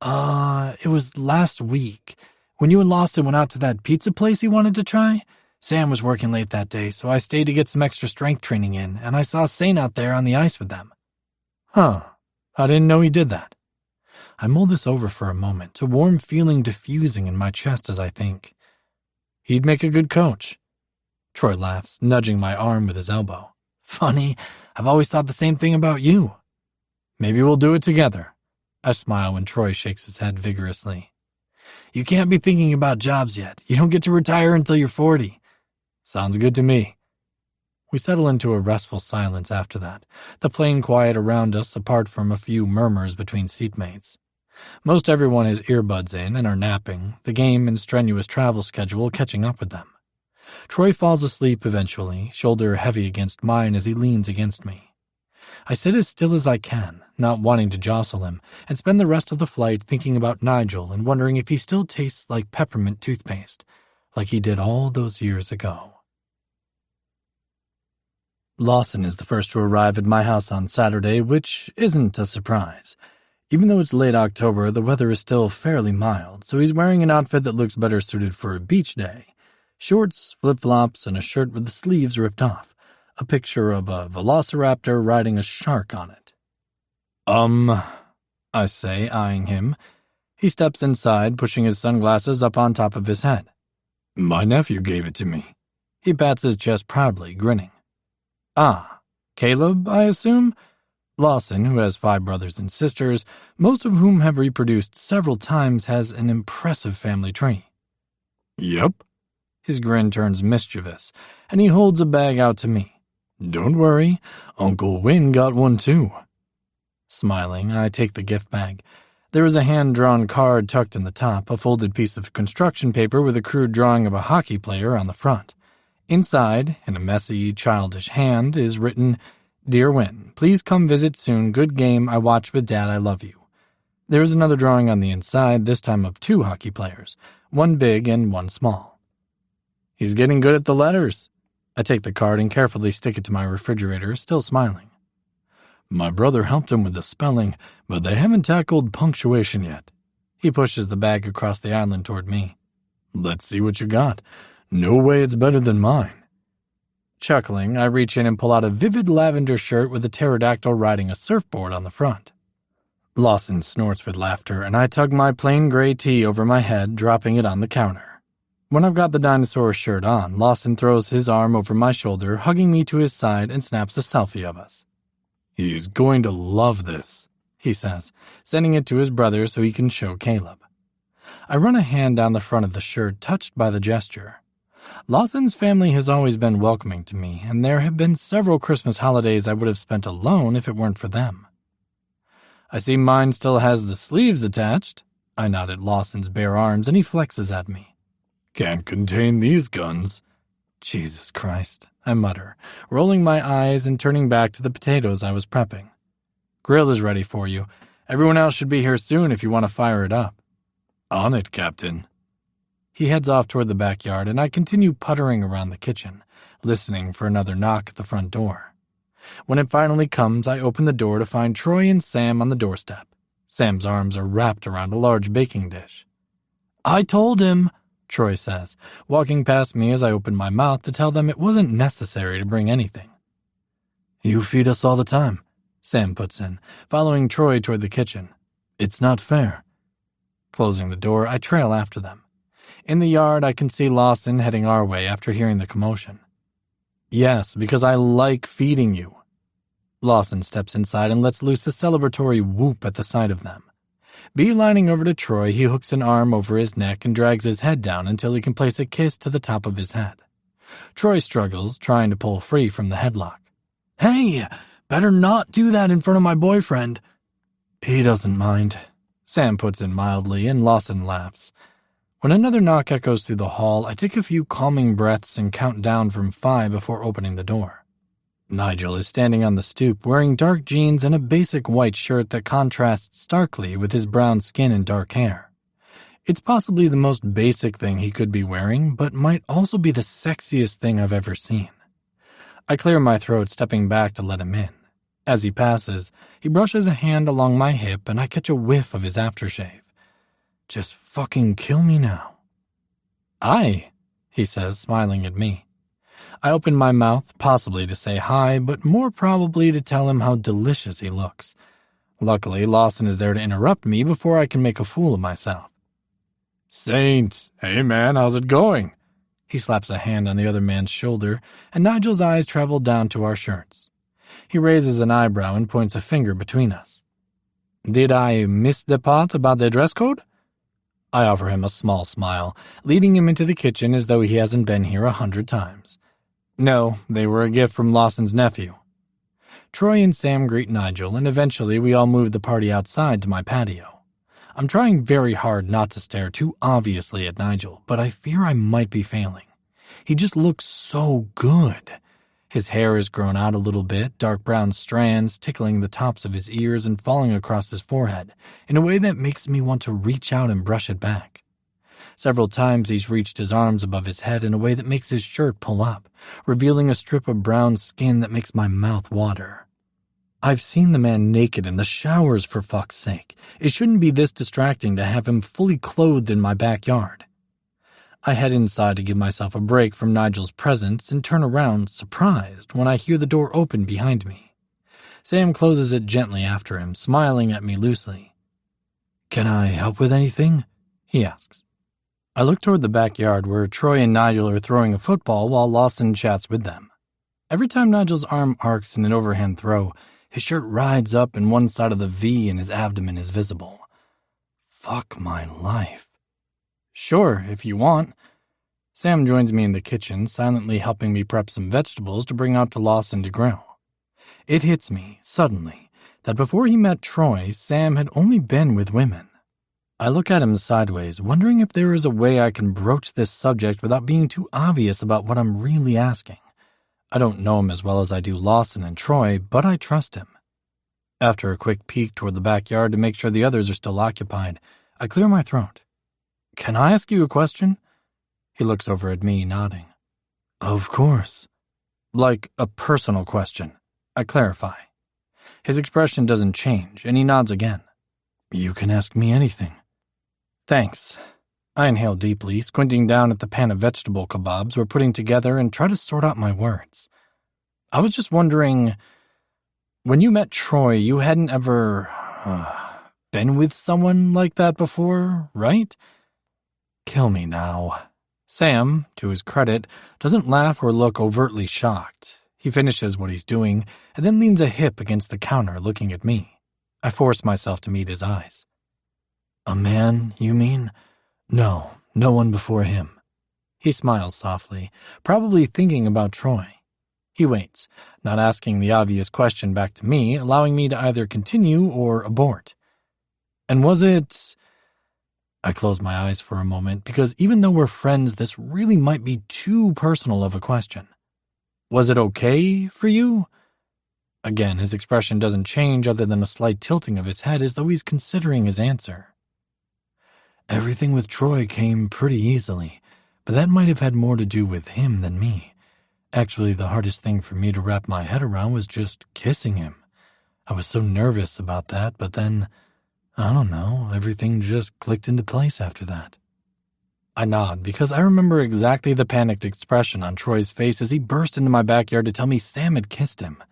It was last week, when you and Lawson went out to that pizza place he wanted to try. Sam was working late that day, so I stayed to get some extra strength training in, and I saw Sane out there on the ice with them. Huh, I didn't know he did that. I mull this over for a moment, a warm feeling diffusing in my chest as I think. He'd make a good coach. Troy laughs, nudging my arm with his elbow. Funny, I've always thought the same thing about you. Maybe we'll do it together. I smile when Troy shakes his head vigorously. You can't be thinking about jobs yet. You don't get to retire until you're 40. Sounds good to me. We settle into a restful silence after that, the plain quiet around us apart from a few murmurs between seatmates. Most everyone has earbuds in and are napping, the game and strenuous travel schedule catching up with them. Troy falls asleep eventually, shoulder heavy against mine as he leans against me. I sit as still as I can, not wanting to jostle him, and spend the rest of the flight thinking about Nigel and wondering if he still tastes like peppermint toothpaste, like he did all those years ago. Lawson is the first to arrive at my house on Saturday, which isn't a surprise. Even though it's late October, the weather is still fairly mild, so he's wearing an outfit that looks better suited for a beach day. Shorts, flip-flops, and a shirt with the sleeves ripped off. A picture of a velociraptor riding a shark on it. I say, eyeing him. He steps inside, pushing his sunglasses up on top of his head. My nephew gave it to me. He pats his chest proudly, grinning. Ah, Caleb, I assume? Lawson, who has 5 brothers and sisters, most of whom have reproduced several times, has an impressive family tree. Yep. His grin turns mischievous, and he holds a bag out to me. Don't worry, Uncle Win got one too. Smiling, I take the gift bag. There is a hand-drawn card tucked in the top, a folded piece of construction paper with a crude drawing of a hockey player on the front. Inside, in a messy, childish hand, is written, Dear Win, please come visit soon. Good game. I watch with Dad. I love you. There is another drawing on the inside, this time of 2 hockey players, one big and one small. He's getting good at the letters. I take the card and carefully stick it to my refrigerator, still smiling. My brother helped him with the spelling, but they haven't tackled punctuation yet. He pushes the bag across the island toward me. Let's see what you got. No way it's better than mine. Chuckling, I reach in and pull out a vivid lavender shirt with a pterodactyl riding a surfboard on the front. Lawson snorts with laughter, and I tug my plain gray tee over my head, dropping it on the counter. When I've got the dinosaur shirt on, Lawson throws his arm over my shoulder, hugging me to his side, and snaps a selfie of us. He's going to love this, he says, sending it to his brother so he can show Caleb. I run a hand down the front of the shirt, touched by the gesture. Lawson's family has always been welcoming to me, and there have been several Christmas holidays I would have spent alone if it weren't for them. I see mine still has the sleeves attached. I nod at Lawson's bare arms, and he flexes at me. Can't contain these guns. Jesus Christ, I mutter, rolling my eyes and turning back to the potatoes I was prepping. Grill is ready for you. Everyone else should be here soon if you want to fire it up. On it, Captain. He heads off toward the backyard, and I continue puttering around the kitchen, listening for another knock at the front door. When it finally comes, I open the door to find Troy and Sam on the doorstep. Sam's arms are wrapped around a large baking dish. I told him, Troy says, walking past me as I open my mouth to tell them it wasn't necessary to bring anything. You feed us all the time, Sam puts in, following Troy toward the kitchen. It's not fair. Closing the door, I trail after them. In the yard, I can see Lawson heading our way after hearing the commotion. Yes, because I like feeding you. Lawson steps inside and lets loose a celebratory whoop at the sight of them. Beelining over to Troy, he hooks an arm over his neck and drags his head down until he can place a kiss to the top of his head. Troy struggles, trying to pull free from the headlock. Hey, better not do that in front of my boyfriend. He doesn't mind, Sam puts in mildly, and Lawson laughs. When another knock echoes through the hall, I take a few calming breaths and count down from 5 before opening the door. Nigel is standing on the stoop, wearing dark jeans and a basic white shirt that contrasts starkly with his brown skin and dark hair. It's possibly the most basic thing he could be wearing, but might also be the sexiest thing I've ever seen. I clear my throat, stepping back to let him in. As he passes, he brushes a hand along my hip, and I catch a whiff of his aftershave. Just fucking kill me now. Aye, he says, smiling at me. I open my mouth, possibly to say hi, but more probably to tell him how delicious he looks. Luckily, Lawson is there to interrupt me before I can make a fool of myself. Saint, hey man, how's it going? He slaps a hand on the other man's shoulder, and Nigel's eyes travel down to our shirts. He raises an eyebrow and points a finger between us. Did I miss the part about the dress code? I offer him a small smile, leading him into the kitchen as though he hasn't been here 100 times. No, they were a gift from Lawson's nephew. Troy and Sam greet Nigel, and eventually we all move the party outside to my patio. I'm trying very hard not to stare too obviously at Nigel, but I fear I might be failing. He just looks so good. His hair has grown out a little bit, dark brown strands tickling the tops of his ears and falling across his forehead in a way that makes me want to reach out and brush it back. Several times he's reached his arms above his head in a way that makes his shirt pull up, revealing a strip of brown skin that makes my mouth water. I've seen the man naked in the showers, for fuck's sake. It shouldn't be this distracting to have him fully clothed in my backyard. I head inside to give myself a break from Nigel's presence and turn around, surprised, when I hear the door open behind me. Sam closes it gently after him, smiling at me loosely. Can I help with anything? He asks. I look toward the backyard where Troy and Nigel are throwing a football while Lawson chats with them. Every time Nigel's arm arcs in an overhand throw, his shirt rides up and one side of the V and his abdomen is visible. Fuck my life. Sure, if you want. Sam joins me in the kitchen, silently helping me prep some vegetables to bring out to Lawson to grill. It hits me, suddenly, that before he met Troy, Sam had only been with women. I look at him sideways, wondering if there is a way I can broach this subject without being too obvious about what I'm really asking. I don't know him as well as I do Lawson and Troy, but I trust him. After a quick peek toward the backyard to make sure the others are still occupied, I clear my throat. Can I ask you a question? He looks over at me, nodding. Of course. Like a personal question. I clarify. His expression doesn't change, and he nods again. You can ask me anything. Thanks. I inhale deeply, squinting down at the pan of vegetable kebabs we're putting together and try to sort out my words. I was just wondering, when you met Troy, you hadn't ever been with someone like that before, right? Kill me now. Sam, to his credit, doesn't laugh or look overtly shocked. He finishes what he's doing and then leans a hip against the counter looking at me. I force myself to meet his eyes. A man, you mean? No one before him. He smiles softly, probably thinking about Troy. He waits, not asking the obvious question back to me, allowing me to either continue or abort. And was it... I close my eyes for a moment, because even though we're friends, this really might be too personal of a question. Was it okay for you? Again, his expression doesn't change other than a slight tilting of his head as though he's considering his answer. Everything with Troy came pretty easily, but that might have had more to do with him than me. Actually, the hardest thing for me to wrap my head around was just kissing him. I was so nervous about that, but then, I don't know, everything just clicked into place after that. I nod because I remember exactly the panicked expression on Troy's face as he burst into my backyard to tell me Sam had kissed him.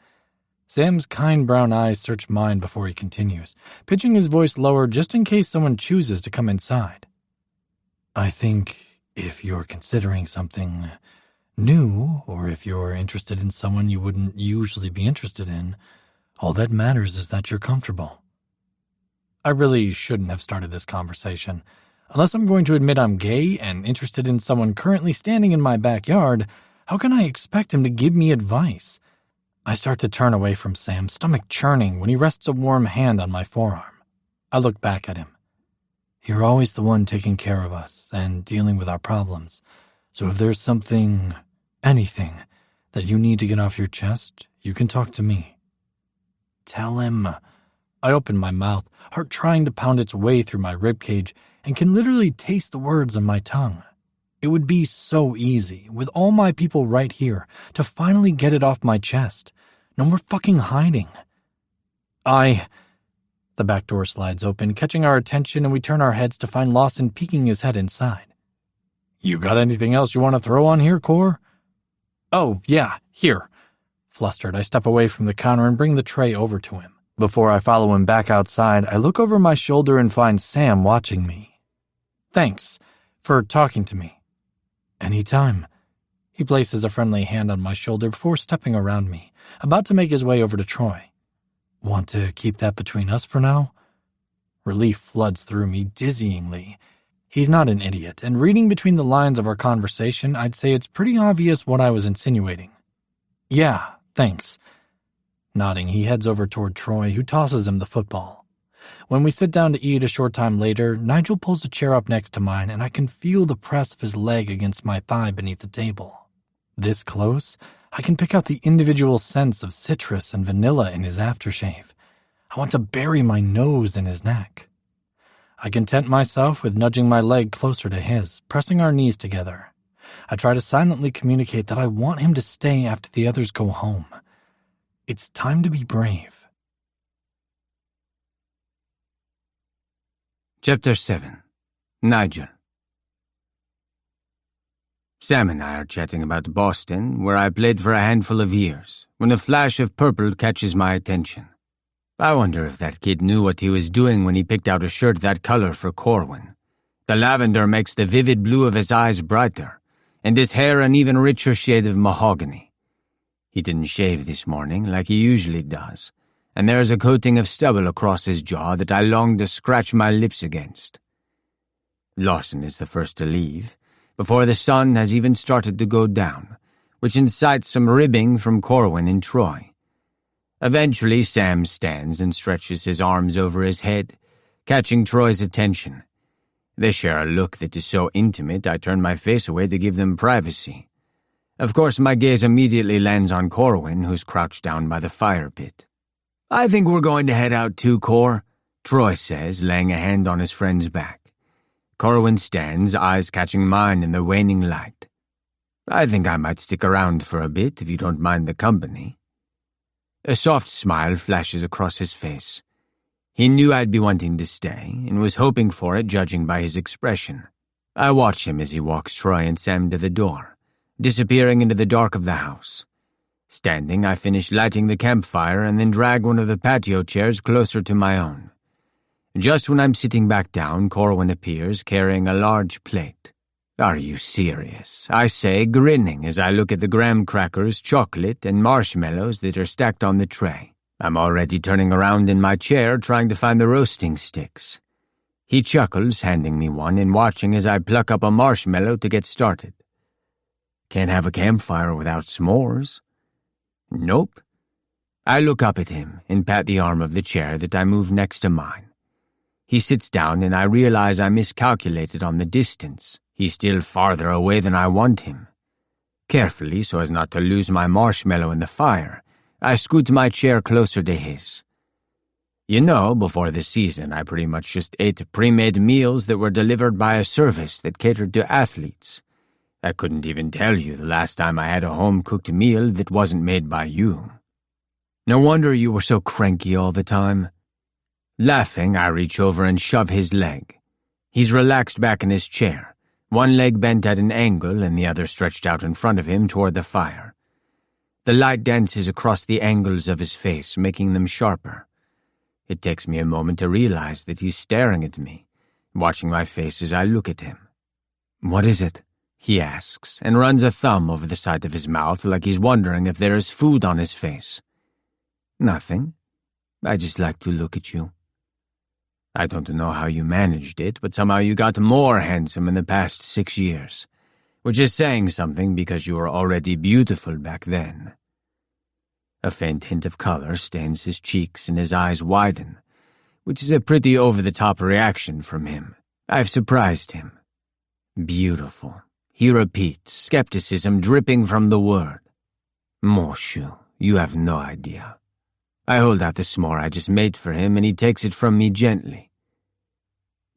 Sam's kind brown eyes search mine before he continues, pitching his voice lower just in case someone chooses to come inside. I think if you're considering something new, or if you're interested in someone you wouldn't usually be interested in, all that matters is that you're comfortable. I really shouldn't have started this conversation. Unless I'm going to admit I'm gay and interested in someone currently standing in my backyard, how can I expect him to give me advice? I start to turn away from Sam, stomach churning, when he rests a warm hand on my forearm. I look back at him. You're always the one taking care of us and dealing with our problems. So if there's something, anything, that you need to get off your chest, you can talk to me. Tell him. I open my mouth, heart trying to pound its way through my ribcage, and can literally taste the words on my tongue. It would be so easy, with all my people right here, to finally get it off my chest. No more fucking hiding. The back door slides open, catching our attention, and we turn our heads to find Lawson peeking his head inside. You got anything else you want to throw on here, Cor? Oh, yeah, here. Flustered, I step away from the counter and bring the tray over to him. Before I follow him back outside, I look over my shoulder and find Sam watching me. Thanks for talking to me. Anytime. He places a friendly hand on my shoulder before stepping around me, about to make his way over to Troy. Want to keep that between us for now? Relief floods through me dizzyingly. He's not an idiot, and reading between the lines of our conversation, I'd say it's pretty obvious what I was insinuating. Yeah, thanks. Nodding, he heads over toward Troy, who tosses him the football. When we sit down to eat a short time later, Nigel pulls a chair up next to mine, and I can feel the press of his leg against my thigh beneath the table. This close, I can pick out the individual scents of citrus and vanilla in his aftershave. I want to bury my nose in his neck. I content myself with nudging my leg closer to his, pressing our knees together. I try to silently communicate that I want him to stay after the others go home. It's time to be brave. Chapter 7. Nigel. Sam and I are chatting about Boston, where I played for a handful of years, when a flash of purple catches my attention. I wonder if that kid knew what he was doing when he picked out a shirt that color for Corwin. The lavender makes the vivid blue of his eyes brighter, and his hair an even richer shade of mahogany. He didn't shave this morning like he usually does, and there is a coating of stubble across his jaw that I long to scratch my lips against. Lawson is the first to leave, before the sun has even started to go down, which incites some ribbing from Corwin and Troy. Eventually, Sam stands and stretches his arms over his head, catching Troy's attention. They share a look that is so intimate I turn my face away to give them privacy. Of course, my gaze immediately lands on Corwin, who's crouched down by the fire pit. I think we're going to head out too, Cor, Troy says, laying a hand on his friend's back. Corwin stands, eyes catching mine in the waning light. I think I might stick around for a bit if you don't mind the company. A soft smile flashes across his face. He knew I'd be wanting to stay, and was hoping for it judging by his expression. I watch him as he walks Troy and Sam to the door, disappearing into the dark of the house. Standing, I finish lighting the campfire and then drag one of the patio chairs closer to my own. Just when I'm sitting back down, Corwin appears, carrying a large plate. Are you serious? I say, grinning as I look at the graham crackers, chocolate, and marshmallows that are stacked on the tray. I'm already turning around in my chair, trying to find the roasting sticks. He chuckles, handing me one and watching as I pluck up a marshmallow to get started. Can't have a campfire without s'mores. Nope. I look up at him and pat the arm of the chair that I move next to mine. He sits down and I realize I miscalculated on the distance. He's still farther away than I want him. Carefully, so as not to lose my marshmallow in the fire, I scoot my chair closer to his. You know, before this season, I pretty much just ate pre-made meals that were delivered by a service that catered to athletes. I couldn't even tell you the last time I had a home-cooked meal that wasn't made by you. No wonder you were so cranky all the time. Laughing, I reach over and shove his leg. He's relaxed back in his chair, one leg bent at an angle and the other stretched out in front of him toward the fire. The light dances across the angles of his face, making them sharper. It takes me a moment to realize that he's staring at me, watching my face as I look at him. What is it? He asks, and runs a thumb over the side of his mouth like he's wondering if there is food on his face. Nothing. I just like to look at you. I don't know how you managed it, but somehow you got more handsome in the past 6 years, which is saying something because you were already beautiful back then. A faint hint of color stains his cheeks and his eyes widen, which is a pretty over-the-top reaction from him. I've surprised him. Beautiful. He repeats, skepticism dripping from the word. Monsieur, you have no idea. I hold out the s'more I just made for him, and he takes it from me gently.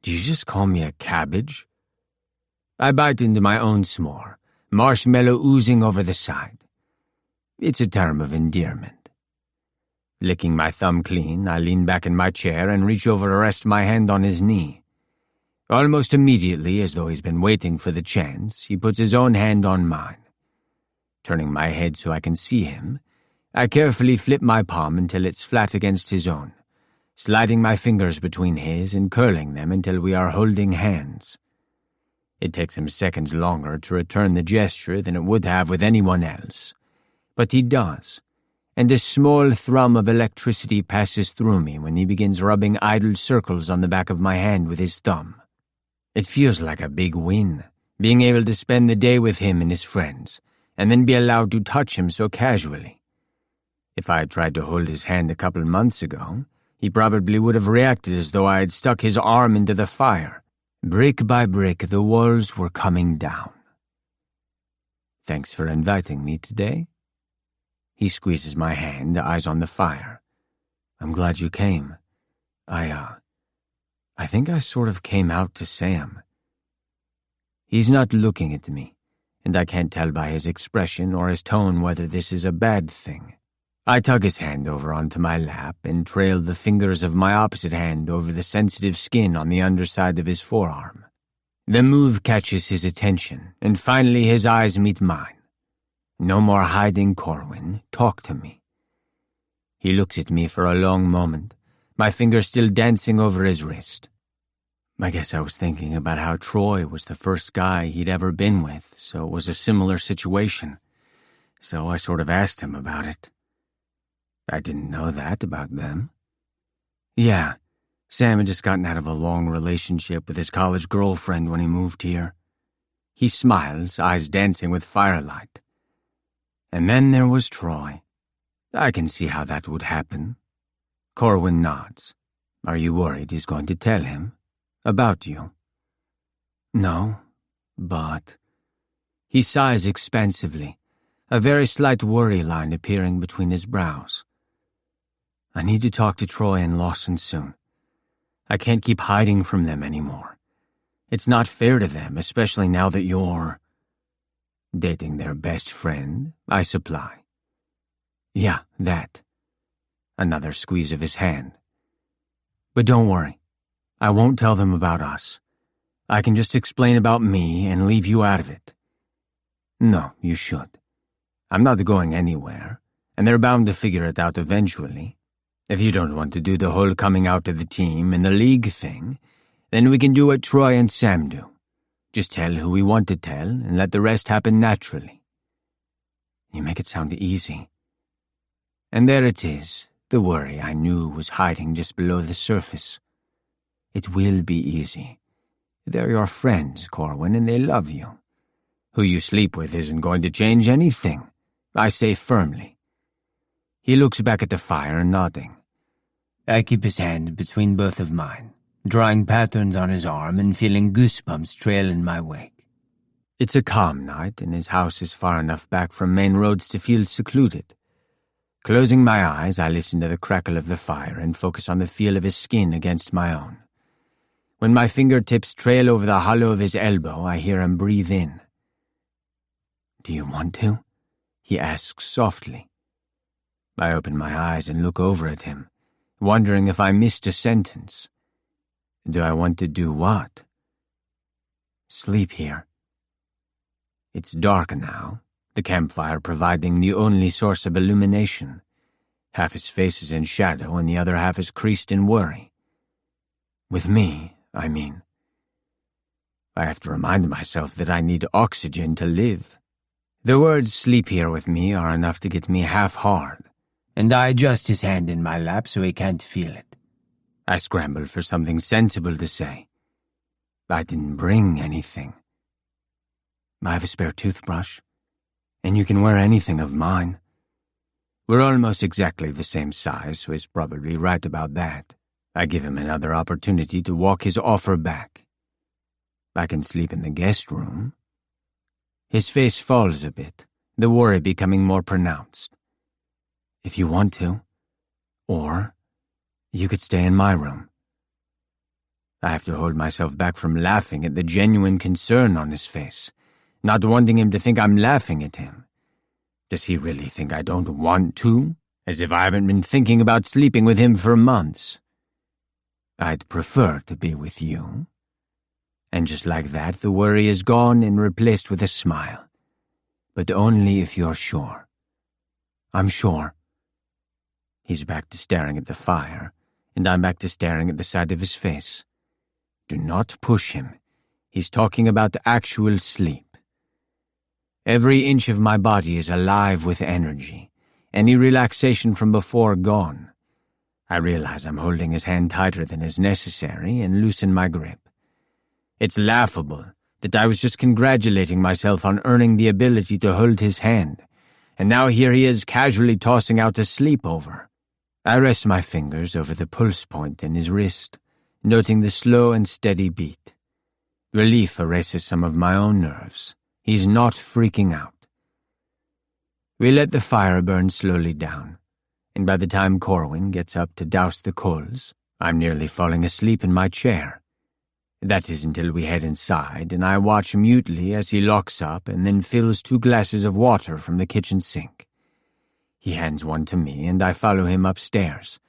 Do you just call me a cabbage? I bite into my own s'more, marshmallow oozing over the side. It's a term of endearment. Licking my thumb clean, I lean back in my chair and reach over to rest my hand on his knee. Almost immediately, as though he's been waiting for the chance, he puts his own hand on mine. Turning my head so I can see him, I carefully flip my palm until it's flat against his own, sliding my fingers between his and curling them until we are holding hands. It takes him seconds longer to return the gesture than it would have with anyone else, but he does, and a small thrum of electricity passes through me when he begins rubbing idle circles on the back of my hand with his thumb. It feels like a big win, being able to spend the day with him and his friends, and then be allowed to touch him so casually. If I had tried to hold his hand a couple months ago, he probably would have reacted as though I had stuck his arm into the fire. Brick by brick, the walls were coming down. Thanks for inviting me today. He squeezes my hand, eyes on the fire. I'm glad you came. I think I sort of came out to Sam. He's not looking at me, and I can't tell by his expression or his tone whether this is a bad thing. I tug his hand over onto my lap and trail the fingers of my opposite hand over the sensitive skin on the underside of his forearm. The move catches his attention, and finally his eyes meet mine. No more hiding, Corwin. Talk to me. He looks at me for a long moment, my fingers still dancing over his wrist. I guess I was thinking about how Troy was the first guy he'd ever been with, so it was a similar situation. So I sort of asked him about it. I didn't know that about them. Yeah, Sam had just gotten out of a long relationship with his college girlfriend when he moved here. He smiles, eyes dancing with firelight. And then there was Troy. I can see how that would happen. Corwin nods. Are you worried he's going to tell him? About you? No, but... He sighs expansively, a very slight worry line appearing between his brows. I need to talk to Troy and Lawson soon. I can't keep hiding from them anymore. It's not fair to them, especially now that you're dating their best friend, I supply. Yeah, that. Another squeeze of his hand. But don't worry. I won't tell them about us. I can just explain about me and leave you out of it. No, you should. I'm not going anywhere, and they're bound to figure it out eventually. If you don't want to do the whole coming out to the team and the league thing, then we can do what Troy and Sam do. Just tell who we want to tell and let the rest happen naturally. You make it sound easy. And there it is, the worry I knew was hiding just below the surface. It will be easy. They're your friends, Corwin, and they love you. Who you sleep with isn't going to change anything, I say firmly. He looks back at the fire, nodding. I keep his hand between both of mine, drawing patterns on his arm and feeling goosebumps trail in my wake. It's a calm night, and his house is far enough back from main roads to feel secluded. Closing my eyes, I listen to the crackle of the fire and focus on the feel of his skin against my own. When my fingertips trail over the hollow of his elbow, I hear him breathe in. Do you want to? He asks softly. I open my eyes and look over at him, wondering if I missed a sentence. Do I want to do what? Sleep here. It's dark now, the campfire providing the only source of illumination. Half his face is in shadow and the other half is creased in worry. With me, I mean. I have to remind myself that I need oxygen to live. The words "sleep here with me" are enough to get me half hard, and I adjust his hand in my lap so he can't feel it. I scramble for something sensible to say. I didn't bring anything. I have a spare toothbrush, and you can wear anything of mine. We're almost exactly the same size, so he's probably right about that. I give him another opportunity to walk his offer back. I can sleep in the guest room. His face falls a bit, the worry becoming more pronounced. If you want to. Or you could stay in my room. I have to hold myself back from laughing at the genuine concern on his face, not wanting him to think I'm laughing at him. Does he really think I don't want to? As if I haven't been thinking about sleeping with him for months. I'd prefer to be with you. And just like that, the worry is gone and replaced with a smile. But only if you're sure. I'm sure. He's back to staring at the fire, and I'm back to staring at the side of his face. Do not push him. He's talking about actual sleep. Every inch of my body is alive with energy, any relaxation from before gone. I realize I'm holding his hand tighter than is necessary and loosen my grip. It's laughable that I was just congratulating myself on earning the ability to hold his hand, and now here he is casually tossing out a sleepover. I rest my fingers over the pulse point in his wrist, noting the slow and steady beat. Relief erases some of my own nerves. He's not freaking out. We let the fire burn slowly down, and by the time Corwin gets up to douse the coals, I'm nearly falling asleep in my chair. That is until we head inside, and I watch mutely as he locks up and then fills 2 glasses of water from the kitchen sink. He hands one to me, and I follow him upstairs,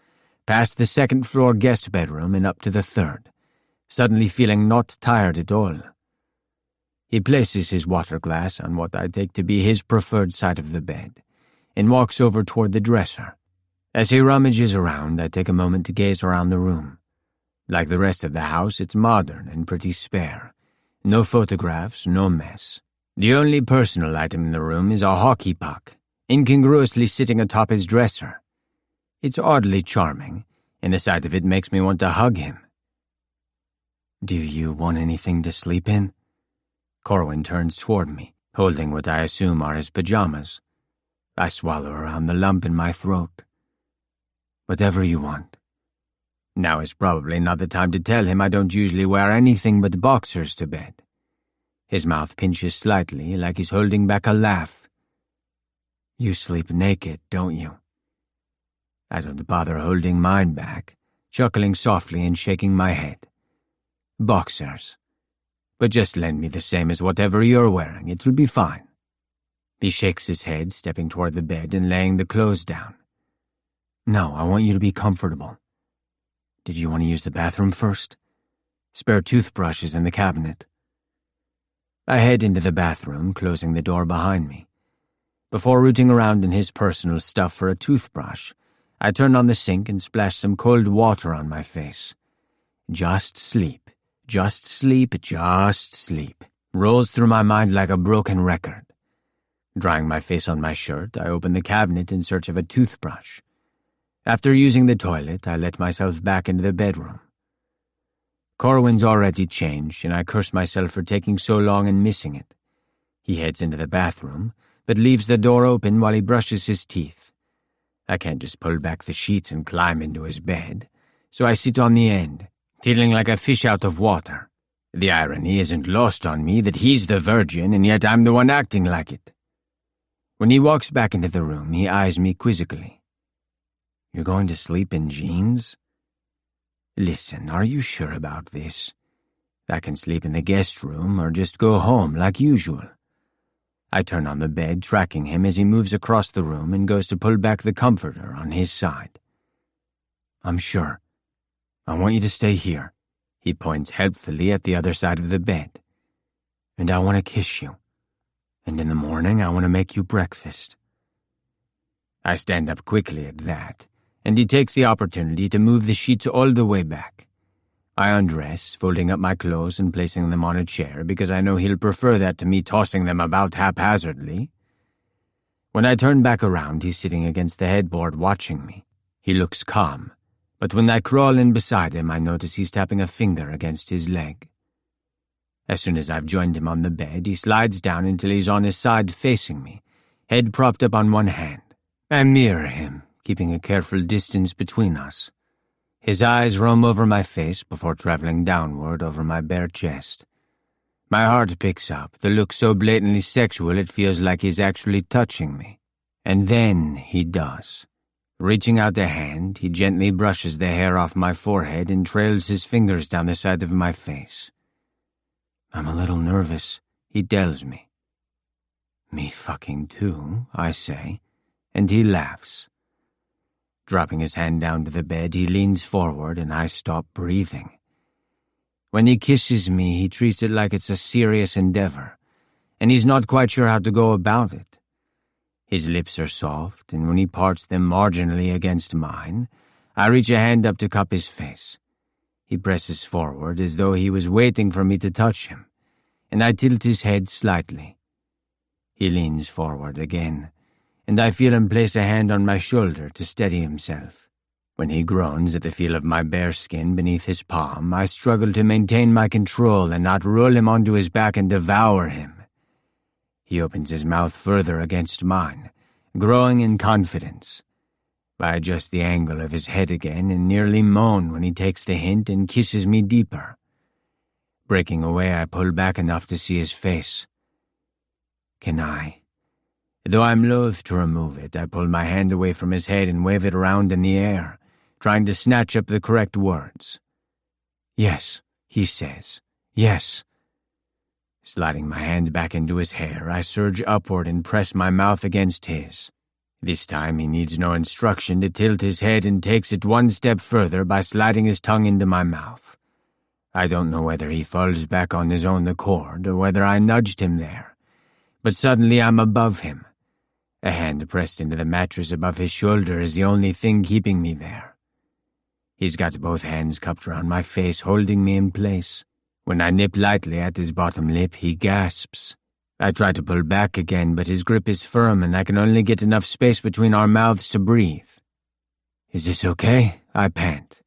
past the 2nd-floor guest bedroom and up to the 3rd, suddenly feeling not tired at all. He places his water glass on what I take to be his preferred side of the bed, and walks over toward the dresser. As he rummages around, I take a moment to gaze around the room. Like the rest of the house, it's modern and pretty spare. No photographs, no mess. The only personal item in the room is a hockey puck, incongruously sitting atop his dresser. It's oddly charming, and the sight of it makes me want to hug him. Do you want anything to sleep in? Corwin turns toward me, holding what I assume are his pajamas. I swallow around the lump in my throat. Whatever you want. Now is probably not the time to tell him I don't usually wear anything but boxers to bed. His mouth pinches slightly, like he's holding back a laugh. You sleep naked, don't you? I don't bother holding mine back, chuckling softly and shaking my head. Boxers. But just lend me the same as whatever you're wearing, it'll be fine. He shakes his head, stepping toward the bed and laying the clothes down. No, I want you to be comfortable. Did you want to use the bathroom first? Spare toothbrushes in the cabinet. I head into the bathroom, closing the door behind me. Before rooting around in his personal stuff for a toothbrush, I turn on the sink and splash some cold water on my face. Just sleep, just sleep, just sleep, rolls through my mind like a broken record. Drying my face on my shirt, I open the cabinet in search of a toothbrush. After using the toilet, I let myself back into the bedroom. Corwin's already changed, and I curse myself for taking so long and missing it. He heads into the bathroom, but leaves the door open while he brushes his teeth. I can't just pull back the sheets and climb into his bed, so I sit on the end, feeling like a fish out of water. The irony isn't lost on me that he's the virgin, and yet I'm the one acting like it. When he walks back into the room, he eyes me quizzically. You're going to sleep in jeans? Listen, are you sure about this? I can sleep in the guest room or just go home like usual. I turn on the bed, tracking him as he moves across the room and goes to pull back the comforter on his side. I'm sure. I want you to stay here. He points helpfully at the other side of the bed. And I want to kiss you. And in the morning, I want to make you breakfast. I stand up quickly at that, and he takes the opportunity to move the sheets all the way back. I undress, folding up my clothes and placing them on a chair because I know he'll prefer that to me tossing them about haphazardly. When I turn back around, he's sitting against the headboard watching me. He looks calm, but when I crawl in beside him, I notice he's tapping a finger against his leg. As soon as I've joined him on the bed, he slides down until he's on his side facing me, head propped up on one hand. I mirror him, keeping a careful distance between us. His eyes roam over my face before traveling downward over my bare chest. My heart picks up, the look so blatantly sexual it feels like he's actually touching me. And then he does. Reaching out a hand, he gently brushes the hair off my forehead and trails his fingers down the side of my face. I'm a little nervous, he tells me. Me fucking too, I say, and he laughs. Dropping his hand down to the bed, he leans forward and I stop breathing. When he kisses me, he treats it like it's a serious endeavor, and he's not quite sure how to go about it. His lips are soft, and when he parts them marginally against mine, I reach a hand up to cup his face. He presses forward as though he was waiting for me to touch him, and I tilt his head slightly. He leans forward again, and I feel him place a hand on my shoulder to steady himself. When he groans at the feel of my bare skin beneath his palm, I struggle to maintain my control and not roll him onto his back and devour him. He opens his mouth further against mine, growing in confidence. I adjust the angle of his head again and nearly moan when he takes the hint and kisses me deeper. Breaking away, I pull back enough to see his face. Can I? Though I'm loath to remove it, I pull my hand away from his head and wave it around in the air, trying to snatch up the correct words. Yes, he says. Yes. Sliding my hand back into his hair, I surge upward and press my mouth against his. This time he needs no instruction to tilt his head and takes it one step further by sliding his tongue into my mouth. I don't know whether he falls back on his own accord or whether I nudged him there, but suddenly I'm above him. A hand pressed into the mattress above his shoulder is the only thing keeping me there. He's got both hands cupped around my face, holding me in place. When I nip lightly at his bottom lip, he gasps. I try to pull back again, but his grip is firm and I can only get enough space between our mouths to breathe. Is this okay? I pant.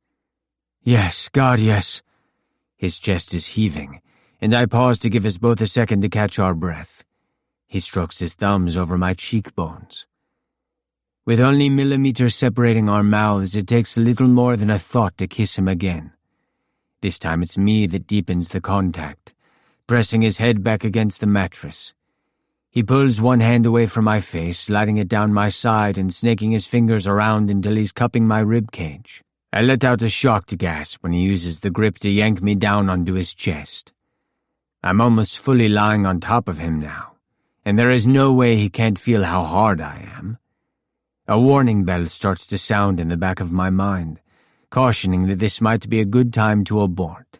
Yes, God, yes. His chest is heaving, and I pause to give us both a second to catch our breath. He strokes his thumbs over my cheekbones. With only millimeters separating our mouths, it takes a little more than a thought to kiss him again. This time it's me that deepens the contact, pressing his head back against the mattress. He pulls one hand away from my face, sliding it down my side and snaking his fingers around until he's cupping my rib cage. I let out a shocked gasp when he uses the grip to yank me down onto his chest. I'm almost fully lying on top of him now, and there is no way he can't feel how hard I am. A warning bell starts to sound in the back of my mind, cautioning that this might be a good time to abort.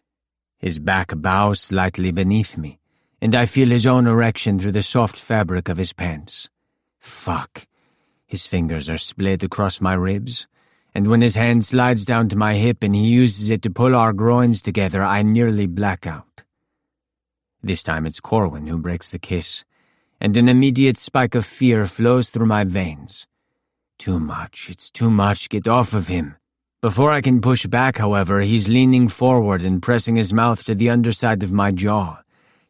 His back bows slightly beneath me, and I feel his own erection through the soft fabric of his pants. Fuck. His fingers are split across my ribs, and when his hand slides down to my hip and he uses it to pull our groins together, I nearly black out. This time it's Corwin who breaks the kiss, and an immediate spike of fear flows through my veins. Too much, it's too much, get off of him. Before I can push back, however, he's leaning forward and pressing his mouth to the underside of my jaw,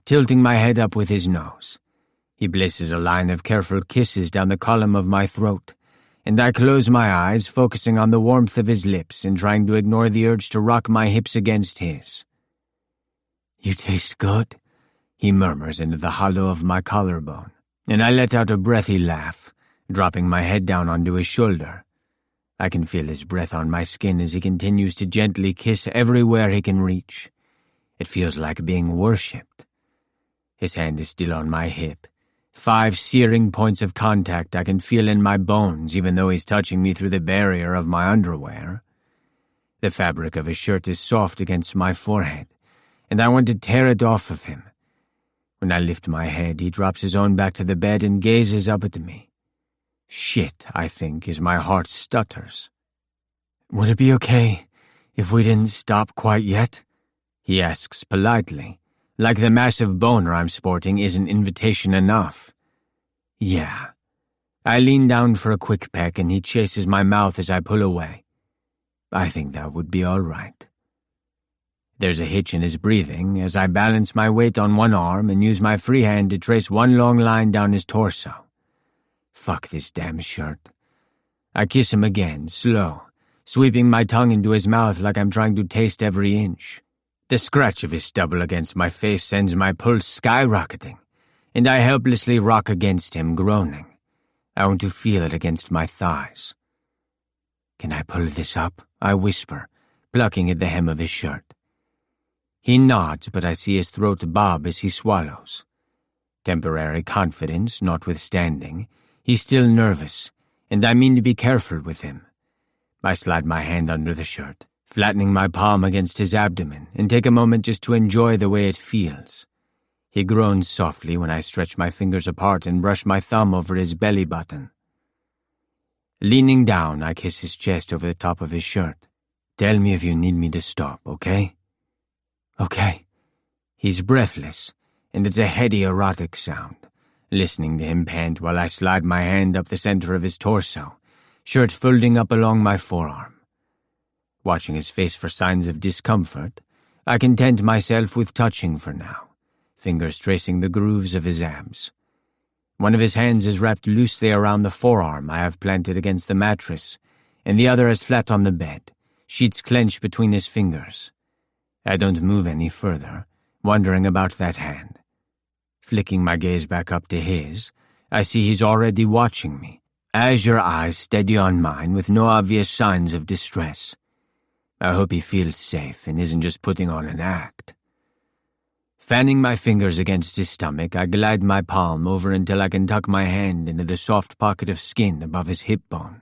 tilting my head up with his nose. He places a line of careful kisses down the column of my throat, and I close my eyes, focusing on the warmth of his lips and trying to ignore the urge to rock my hips against his. "You taste good," he murmurs into the hollow of my collarbone, and I let out a breathy laugh, dropping my head down onto his shoulder. I can feel his breath on my skin as he continues to gently kiss everywhere he can reach. It feels like being worshipped. His hand is still on my hip. 5 searing points of contact I can feel in my bones, even though he's touching me through the barrier of my underwear. The fabric of his shirt is soft against my forehead, and I want to tear it off of him. When I lift my head, he drops his own back to the bed and gazes up at me. Shit, I think, as my heart stutters. "Would it be okay if we didn't stop quite yet?" he asks politely, like the massive boner I'm sporting isn't invitation enough. Yeah. I lean down for a quick peck and he chases my mouth as I pull away. I think that would be all right. There's a hitch in his breathing as I balance my weight on one arm and use my free hand to trace one long line down his torso. Fuck this damn shirt. I kiss him again, slow, sweeping my tongue into his mouth like I'm trying to taste every inch. The scratch of his stubble against my face sends my pulse skyrocketing, and I helplessly rock against him, groaning. I want to feel it against my thighs. "Can I pull this up?" I whisper, plucking at the hem of his shirt. He nods, but I see his throat bob as he swallows. Temporary confidence notwithstanding, he's still nervous, and I mean to be careful with him. I slide my hand under the shirt, flattening my palm against his abdomen, and take a moment just to enjoy the way it feels. He groans softly when I stretch my fingers apart and brush my thumb over his belly button. Leaning down, I kiss his chest over the top of his shirt. "Tell me if you need me to stop, okay?" "Okay." He's breathless, and it's a heady, erotic sound, listening to him pant while I slide my hand up the center of his torso, shirt folding up along my forearm. Watching his face for signs of discomfort, I content myself with touching for now, fingers tracing the grooves of his abs. One of his hands is wrapped loosely around the forearm I have planted against the mattress, and the other is flat on the bed, sheets clenched between his fingers. I don't move any further, wondering about that hand. Flicking my gaze back up to his, I see he's already watching me, azure eyes steady on mine with no obvious signs of distress. I hope he feels safe and isn't just putting on an act. Fanning my fingers against his stomach, I glide my palm over until I can tuck my hand into the soft pocket of skin above his hip bone.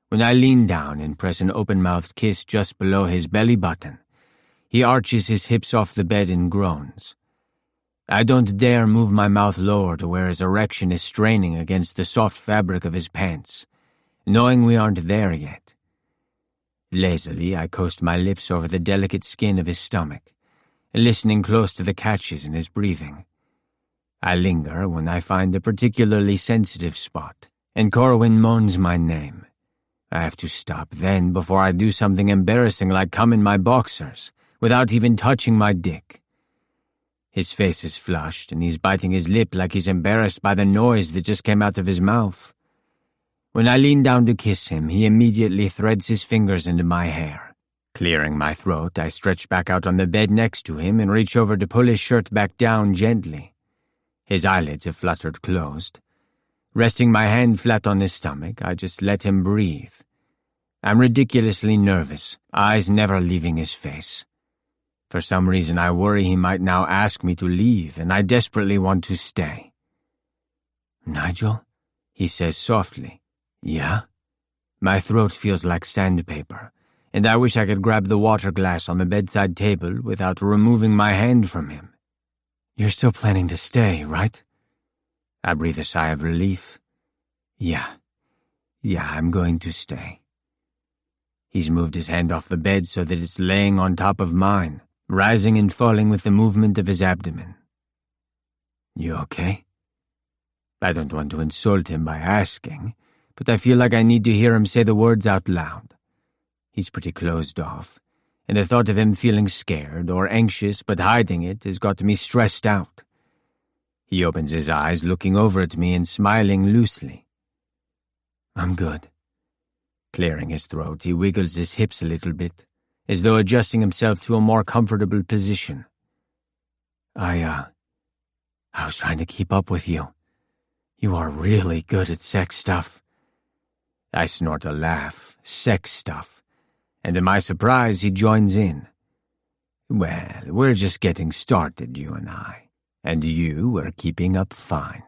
When I lean down and press an open-mouthed kiss just below his belly button, he arches his hips off the bed and groans. I don't dare move my mouth lower to where his erection is straining against the soft fabric of his pants, knowing we aren't there yet. Lazily, I coast my lips over the delicate skin of his stomach, listening close to the catches in his breathing. I linger when I find a particularly sensitive spot, and Corwin moans my name. I have to stop then before I do something embarrassing like come in my boxers, without even touching my dick. His face is flushed, and he's biting his lip like he's embarrassed by the noise that just came out of his mouth. When I lean down to kiss him, he immediately threads his fingers into my hair. Clearing my throat, I stretch back out on the bed next to him and reach over to pull his shirt back down gently. His eyelids have fluttered closed. Resting my hand flat on his stomach, I just let him breathe. I'm ridiculously nervous, eyes never leaving his face. For some reason I worry he might now ask me to leave, and I desperately want to stay. "Nigel?" he says softly. "Yeah?" My throat feels like sandpaper, and I wish I could grab the water glass on the bedside table without removing my hand from him. "You're still planning to stay, right?" I breathe a sigh of relief. Yeah, I'm going to stay." He's moved his hand off the bed so that it's laying on top of mine, rising and falling with the movement of his abdomen. "You okay?" I don't want to insult him by asking, but I feel like I need to hear him say the words out loud. He's pretty closed off, and the thought of him feeling scared or anxious but hiding it has got me stressed out. He opens his eyes, looking over at me and smiling loosely. "I'm good." Clearing his throat, he wiggles his hips a little bit, as though adjusting himself to a more comfortable position. I was trying to keep up with you. You are really good at sex stuff." I snort a laugh. Sex stuff. And to my surprise, he joins in. "Well, we're just getting started, you and I. And you are keeping up fine."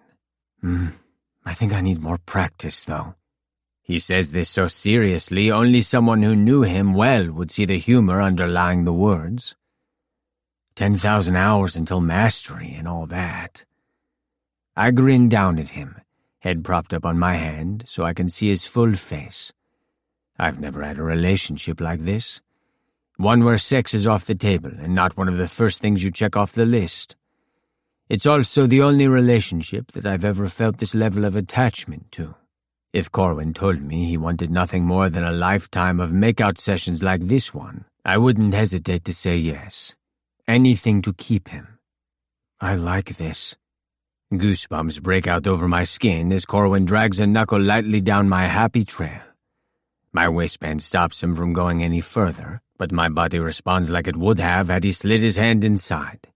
I think I need more practice, though." He says this so seriously, only someone who knew him well would see the humor underlying the words. 10,000 hours until mastery and all that. I grin down at him, head propped up on my hand so I can see his full face. I've never had a relationship like this. One where sex is off the table and not one of the first things you check off the list. It's also the only relationship that I've ever felt this level of attachment to. If Corwin told me he wanted nothing more than a lifetime of makeout sessions like this one, I wouldn't hesitate to say yes. Anything to keep him. I like this. Goosebumps break out over my skin as Corwin drags a knuckle lightly down my happy trail. My waistband stops him from going any further, but my body responds like it would have had he slid his hand inside.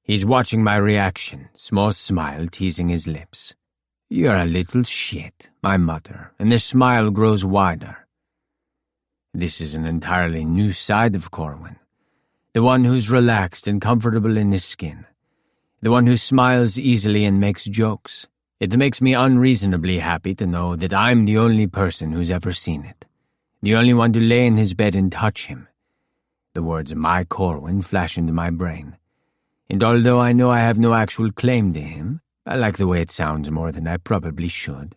He's watching my reaction, small smile teasing his lips. "You're a little shit," I mutter, and the smile grows wider. This is an entirely new side of Corwin. The one who's relaxed and comfortable in his skin. The one who smiles easily and makes jokes. It makes me unreasonably happy to know that I'm the only person who's ever seen it. The only one to lay in his bed and touch him. The words "my Corwin" flash into my brain. And although I know I have no actual claim to him, I like the way it sounds more than I probably should.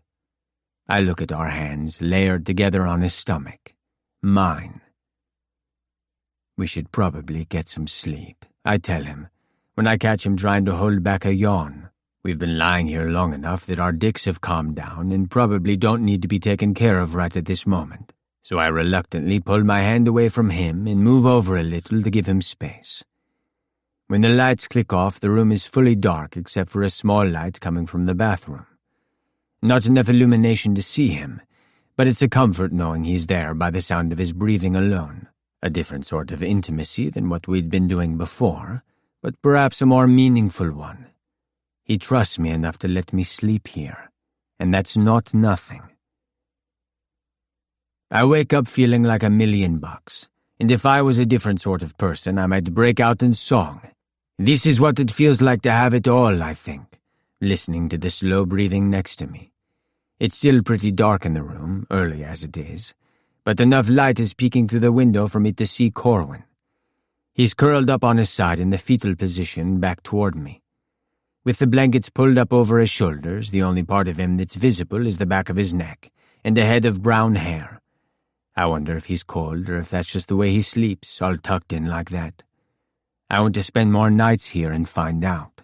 I look at our hands layered together on his stomach. Mine. "We should probably get some sleep," I tell him, when I catch him trying to hold back a yawn. We've been lying here long enough that our dicks have calmed down and probably don't need to be taken care of right at this moment. So I reluctantly pull my hand away from him and move over a little to give him space. When the lights click off, the room is fully dark except for a small light coming from the bathroom. Not enough illumination to see him, but it's a comfort knowing he's there by the sound of his breathing alone. A different sort of intimacy than what we'd been doing before, but perhaps a more meaningful one. He trusts me enough to let me sleep here, and that's not nothing. I wake up feeling like $1,000,000, and if I was a different sort of person, I might break out in song. This is what it feels like to have it all, I think, listening to the slow breathing next to me. It's still pretty dark in the room, early as it is, but enough light is peeking through the window for me to see Corwin. He's curled up on his side in the fetal position, back toward me. With the blankets pulled up over his shoulders, the only part of him that's visible is the back of his neck, and a head of brown hair. I wonder if he's cold or if that's just the way he sleeps, all tucked in like that. I want to spend more nights here and find out.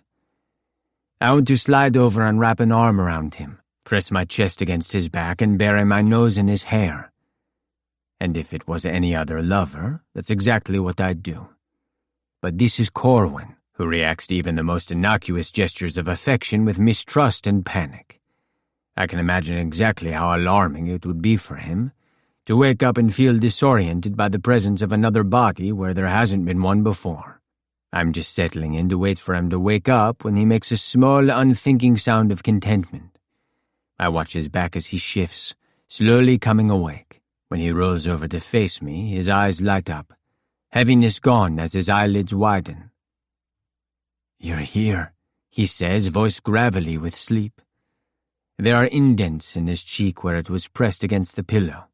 I want to slide over and wrap an arm around him, press my chest against his back and bury my nose in his hair. And if it was any other lover, that's exactly what I'd do. But this is Corwin, who reacts to even the most innocuous gestures of affection with mistrust and panic. I can imagine exactly how alarming it would be for him to wake up and feel disoriented by the presence of another body where there hasn't been one before. I'm just settling in to wait for him to wake up when he makes a small, unthinking sound of contentment. I watch his back as he shifts, slowly coming awake. When he rolls over to face me, his eyes light up, heaviness gone as his eyelids widen. "You're here," he says, voice gravelly with sleep. There are indents in his cheek where it was pressed against the pillow.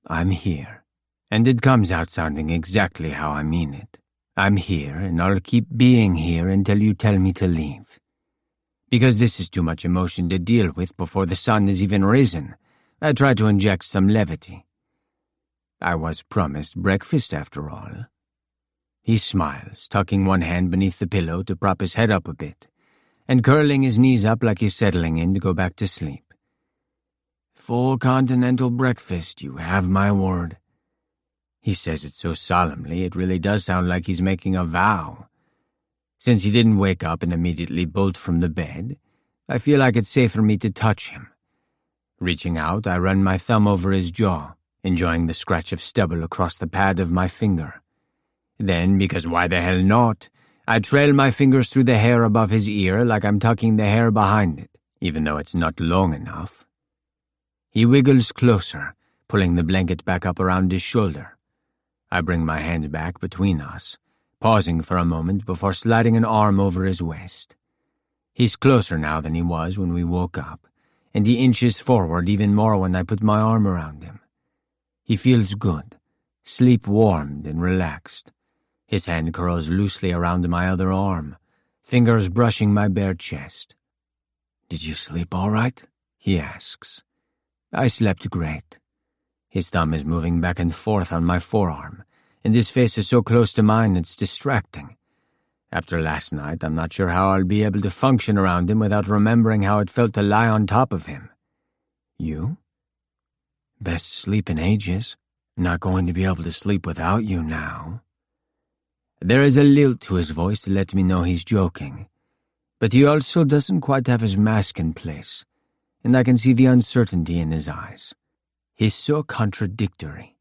"I'm here," and it comes out sounding exactly how I mean it. "I'm here, and I'll keep being here until you tell me to leave. Because this is too much emotion to deal with before the sun has even risen, I try to inject some levity. I was promised breakfast after all." He smiles, tucking one hand beneath the pillow to prop his head up a bit, and curling his knees up like he's settling in to go back to sleep. "Full continental breakfast, you have my word." He says it so solemnly it really does sound like he's making a vow. Since he didn't wake up and immediately bolt from the bed, I feel like it's safe for me to touch him. Reaching out, I run my thumb over his jaw, enjoying the scratch of stubble across the pad of my finger. Then, because why the hell not, I trail my fingers through the hair above his ear like I'm tucking the hair behind it, even though it's not long enough. He wiggles closer, pulling the blanket back up around his shoulder. I bring my hand back between us, pausing for a moment before sliding an arm over his waist. He's closer now than he was when we woke up, and he inches forward even more when I put my arm around him. He feels good, sleep-warmed and relaxed. His hand curls loosely around my other arm, fingers brushing my bare chest. "Did you sleep all right?" he asks. "I slept great." His thumb is moving back and forth on my forearm, and his face is so close to mine it's distracting. After last night, I'm not sure how I'll be able to function around him without remembering how it felt to lie on top of him. "You?" "Best sleep in ages. Not going to be able to sleep without you now." There is a lilt to his voice to let me know he's joking, but he also doesn't quite have his mask in place, and I can see the uncertainty in his eyes. He's so contradictory,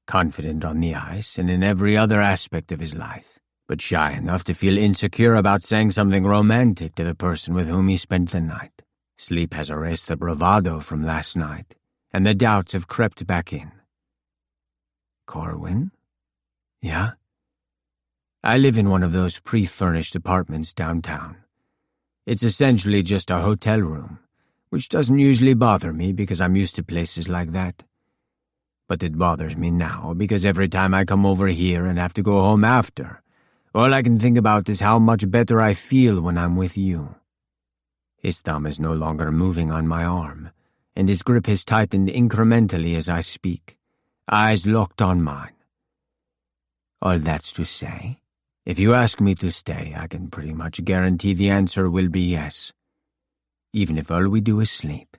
confident on the ice and in every other aspect of his life, but shy enough to feel insecure about saying something romantic to the person with whom he spent the night. Sleep has erased the bravado from last night, and the doubts have crept back in. "Corwin?" "Yeah?" I live in one of those pre-furnished apartments downtown. It's essentially just a hotel room, which doesn't usually bother me because I'm used to places like that. But it bothers me now because every time I come over here and have to go home after, all I can think about is how much better I feel when I'm with you. His thumb is no longer moving on my arm, and his grip has tightened incrementally as I speak, eyes locked on mine. All that's to say, if you ask me to stay, I can pretty much guarantee the answer will be yes, even if all we do is sleep.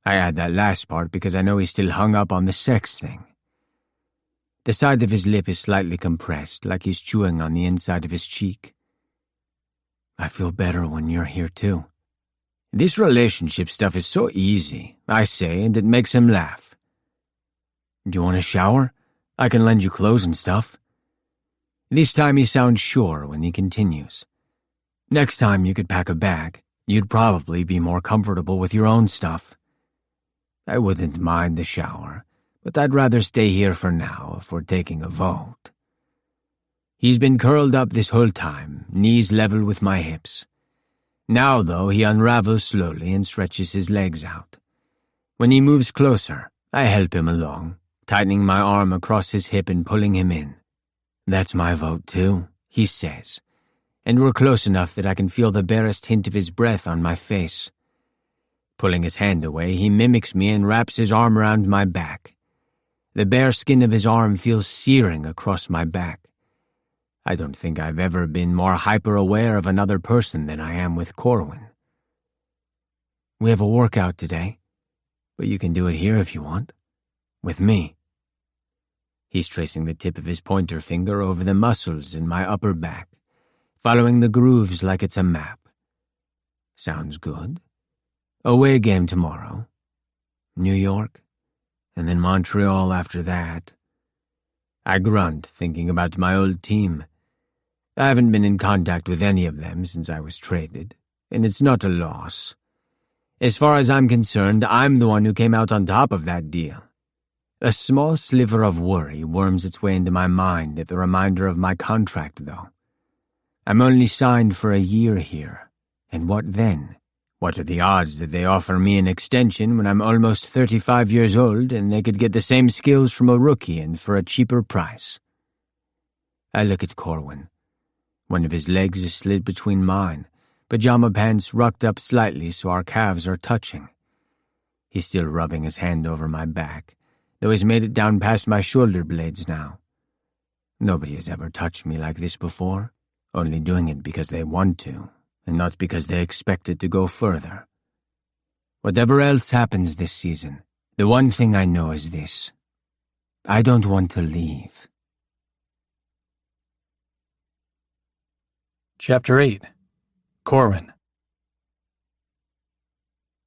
I add that last part because I know he's still hung up on the sex thing. The side of his lip is slightly compressed, like he's chewing on the inside of his cheek. I feel better when you're here too. This relationship stuff is so easy, I say, and it makes him laugh. Do you want a shower? I can lend you clothes and stuff. This time he sounds sure when he continues. Next time you could pack a bag, you'd probably be more comfortable with your own stuff. I wouldn't mind the shower, but I'd rather stay here for now if we're taking a vote. He's been curled up this whole time, knees level with my hips. Now, though, he unravels slowly and stretches his legs out. When he moves closer, I help him along, tightening my arm across his hip and pulling him in. That's my vote, too, he says, and we're close enough that I can feel the barest hint of his breath on my face. Pulling his hand away, he mimics me and wraps his arm around my back. The bare skin of his arm feels searing across my back. I don't think I've ever been more hyper-aware of another person than I am with Corwin. We have a workout today, but you can do it here if you want. With me. He's tracing the tip of his pointer finger over the muscles in my upper back, following the grooves like it's a map. Sounds good. Away game tomorrow. New York, and then Montreal after that. I grunt, thinking about my old team. I haven't been in contact with any of them since I was traded, and it's not a loss. As far as I'm concerned, I'm the one who came out on top of that deal. A small sliver of worry worms its way into my mind at the reminder of my contract, though. I'm only signed for a year here, and what then? What are the odds that they offer me an extension when I'm almost 35 years old and they could get the same skills from a rookie and for a cheaper price? I look at Corwin. One of his legs is slid between mine, pajama pants rucked up slightly so our calves are touching. He's still rubbing his hand over my back, though he's made it down past my shoulder blades now. Nobody has ever touched me like this before, only doing it because they want to, and not because they expect it to go further. Whatever else happens this season, the one thing I know is this. I don't want to leave. Chapter 8. Corwin.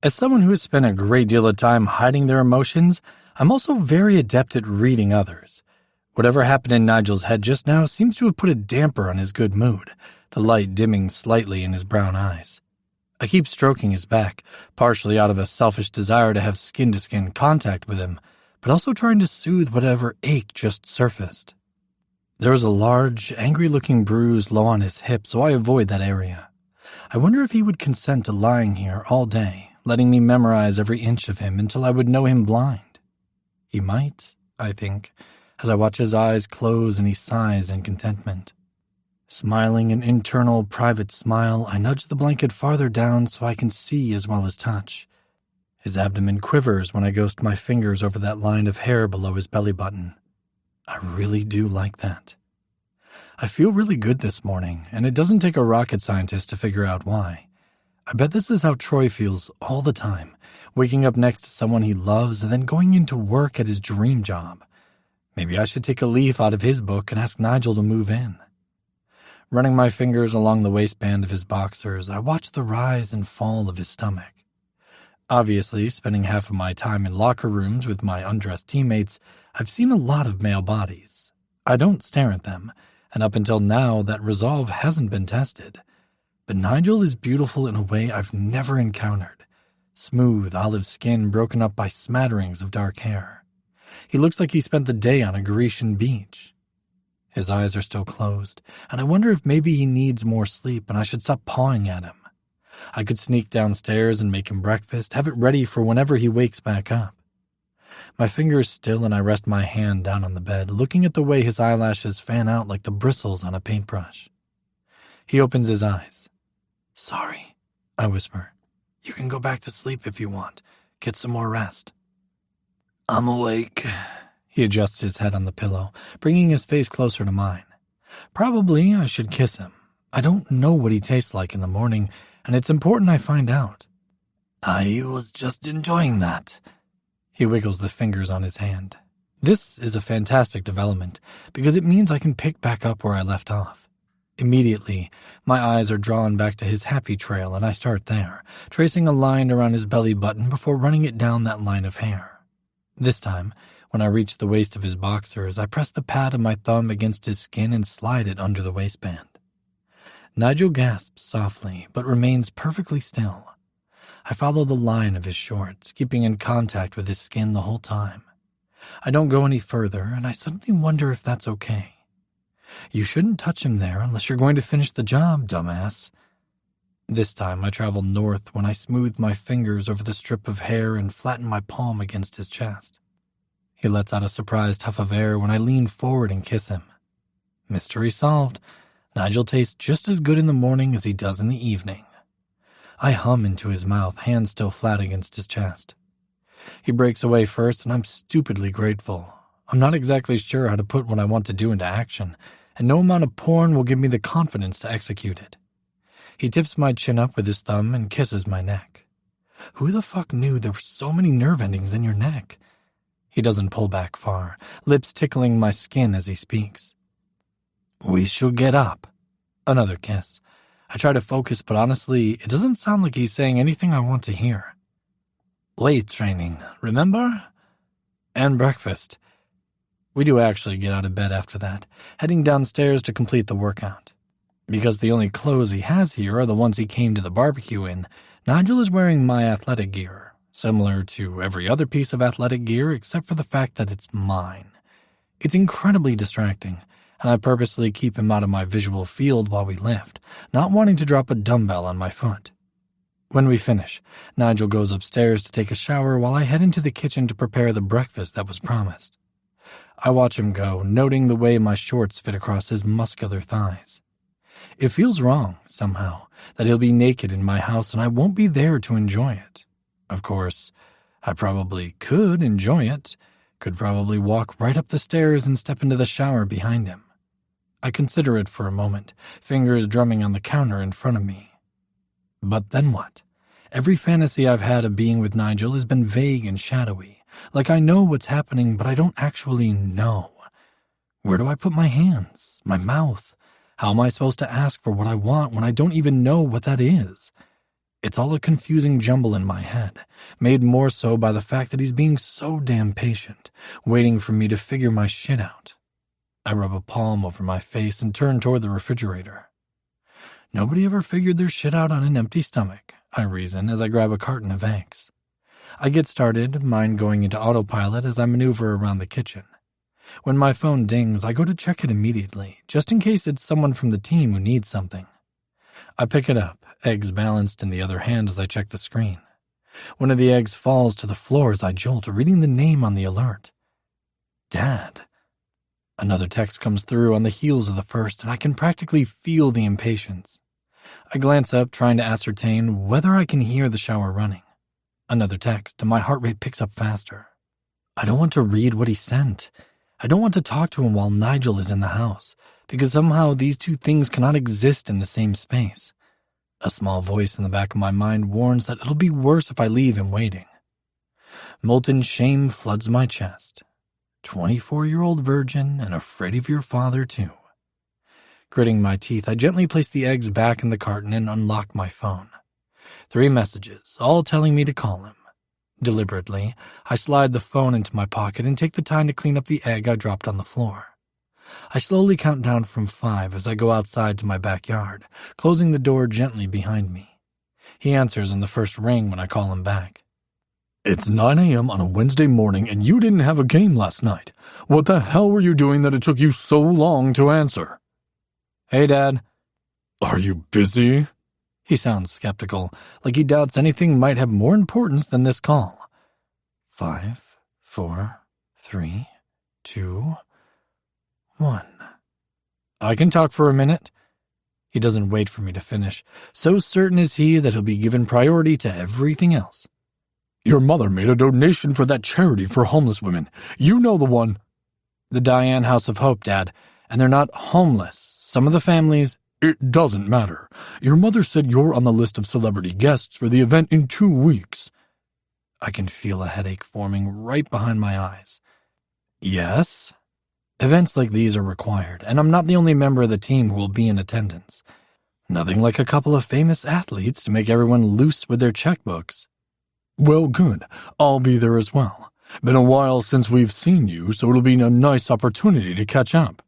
As someone who has spent a great deal of time hiding their emotions, I'm also very adept at reading others. Whatever happened in Nigel's head just now seems to have put a damper on his good mood, the light dimming slightly in his brown eyes. I keep stroking his back, partially out of a selfish desire to have skin-to-skin contact with him, but also trying to soothe whatever ache just surfaced. There was a large, angry-looking bruise low on his hip, so I avoid that area. I wonder if he would consent to lying here all day, letting me memorize every inch of him until I would know him blind. He might, I think, as I watch his eyes close and he sighs in contentment. Smiling an internal, private smile, I nudge the blanket farther down so I can see as well as touch. His abdomen quivers when I ghost my fingers over that line of hair below his belly button. I really do like that. I feel really good this morning, and it doesn't take a rocket scientist to figure out why. I bet this is how Troy feels all the time, waking up next to someone he loves and then going into work at his dream job. Maybe I should take a leaf out of his book and ask Nigel to move in. Running my fingers along the waistband of his boxers, I watch the rise and fall of his stomach. Obviously, spending half of my time in locker rooms with my undressed teammates, I've seen a lot of male bodies. I don't stare at them, and up until now that resolve hasn't been tested. But Nigel is beautiful in a way I've never encountered. Smooth olive skin broken up by smatterings of dark hair. He looks like he spent the day on a Grecian beach. His eyes are still closed, and I wonder if maybe he needs more sleep and I should stop pawing at him. I could sneak downstairs and make him breakfast, have it ready for whenever he wakes back up. My fingers still and I rest my hand down on the bed, looking at the way his eyelashes fan out like the bristles on a paintbrush. He opens his eyes. "Sorry," I whisper. "You can go back to sleep if you want. Get some more rest." "I'm awake." He adjusts his head on the pillow, bringing his face closer to mine. Probably I should kiss him. I don't know what he tastes like in the morning, and it's important I find out. "I was just enjoying that." He wiggles the fingers on his hand. This is a fantastic development, because it means I can pick back up where I left off. Immediately, my eyes are drawn back to his happy trail, and I start there, tracing a line around his belly button before running it down that line of hair. This time, when I reach the waist of his boxers, I press the pad of my thumb against his skin and slide it under the waistband. Nigel gasps softly, but remains perfectly still. I follow the line of his shorts, keeping in contact with his skin the whole time. I don't go any further, and I suddenly wonder if that's okay. You shouldn't touch him there unless you're going to finish the job, dumbass. This time I travel north when I smooth my fingers over the strip of hair and flatten my palm against his chest. He lets out a surprised huff of air when I lean forward and kiss him. Mystery solved. Nigel tastes just as good in the morning as he does in the evening. I hum into his mouth, hands still flat against his chest. He breaks away first, and I'm stupidly grateful. I'm not exactly sure how to put what I want to do into action, and no amount of porn will give me the confidence to execute it. He tips my chin up with his thumb and kisses my neck. Who the fuck knew there were so many nerve endings in your neck? He doesn't pull back far, lips tickling my skin as he speaks. "We should get up." Another kiss. I try to focus, but honestly, it doesn't sound like he's saying anything I want to hear. "Weight training, remember? And breakfast." We do actually get out of bed after that, heading downstairs to complete the workout. Because the only clothes he has here are the ones he came to the barbecue in, Nigel is wearing my athletic gear, similar to every other piece of athletic gear except for the fact that it's mine. It's incredibly distracting, and I purposely keep him out of my visual field while we lift, not wanting to drop a dumbbell on my foot. When we finish, Nigel goes upstairs to take a shower while I head into the kitchen to prepare the breakfast that was promised. I watch him go, noting the way my shorts fit across his muscular thighs. It feels wrong, somehow, that he'll be naked in my house and I won't be there to enjoy it. Of course, I probably could enjoy it, could probably walk right up the stairs and step into the shower behind him. I consider it for a moment, fingers drumming on the counter in front of me. But then what? Every fantasy I've had of being with Nigel has been vague and shadowy, like I know what's happening, but I don't actually know. Where do I put my hands, my mouth? How am I supposed to ask for what I want when I don't even know what that is? It's all a confusing jumble in my head, made more so by the fact that he's being so damn patient, waiting for me to figure my shit out. I rub a palm over my face and turn toward the refrigerator. Nobody ever figured their shit out on an empty stomach, I reason as I grab a carton of eggs. I get started, mine going into autopilot as I maneuver around the kitchen. When my phone dings, I go to check it immediately, just in case it's someone from the team who needs something. I pick it up, eggs balanced in the other hand as I check the screen. One of the eggs falls to the floor as I jolt, reading the name on the alert. Dad. Another text comes through on the heels of the first, and I can practically feel the impatience. I glance up, trying to ascertain whether I can hear the shower running. Another text, and my heart rate picks up faster. I don't want to read what he sent. I don't want to talk to him while Nigel is in the house, because somehow these two things cannot exist in the same space. A small voice in the back of my mind warns that it'll be worse if I leave him waiting. Molten shame floods my chest. 24-year-old virgin and afraid of your father, too. Gritting my teeth, I gently place the eggs back in the carton and unlock my phone. 3 messages, all telling me to call him. Deliberately, I slide the phone into my pocket and take the time to clean up the egg I dropped on the floor. I slowly count down from 5 as I go outside to my backyard, closing the door gently behind me. He answers on the first ring when I call him back. It's 9 a.m. on a Wednesday morning and you didn't have a game last night. What the hell were you doing that it took you so long to answer? Hey, Dad. Are you busy? He sounds skeptical, like he doubts anything might have more importance than this call. 5, 4, 3, 2, 1. I can talk for a minute. He doesn't wait for me to finish. So certain is he that he'll be given priority to everything else. Your mother made a donation for that charity for homeless women. You know the one. The Diane House of Hope, Dad. And they're not homeless. Some of the families... It doesn't matter. Your mother said you're on the list of celebrity guests for the event in 2 weeks. I can feel a headache forming right behind my eyes. Yes? Events like these are required, and I'm not the only member of the team who will be in attendance. Nothing like a couple of famous athletes to make everyone loose with their checkbooks. Well, good. I'll be there as well. Been a while since we've seen you, so it'll be a nice opportunity to catch up.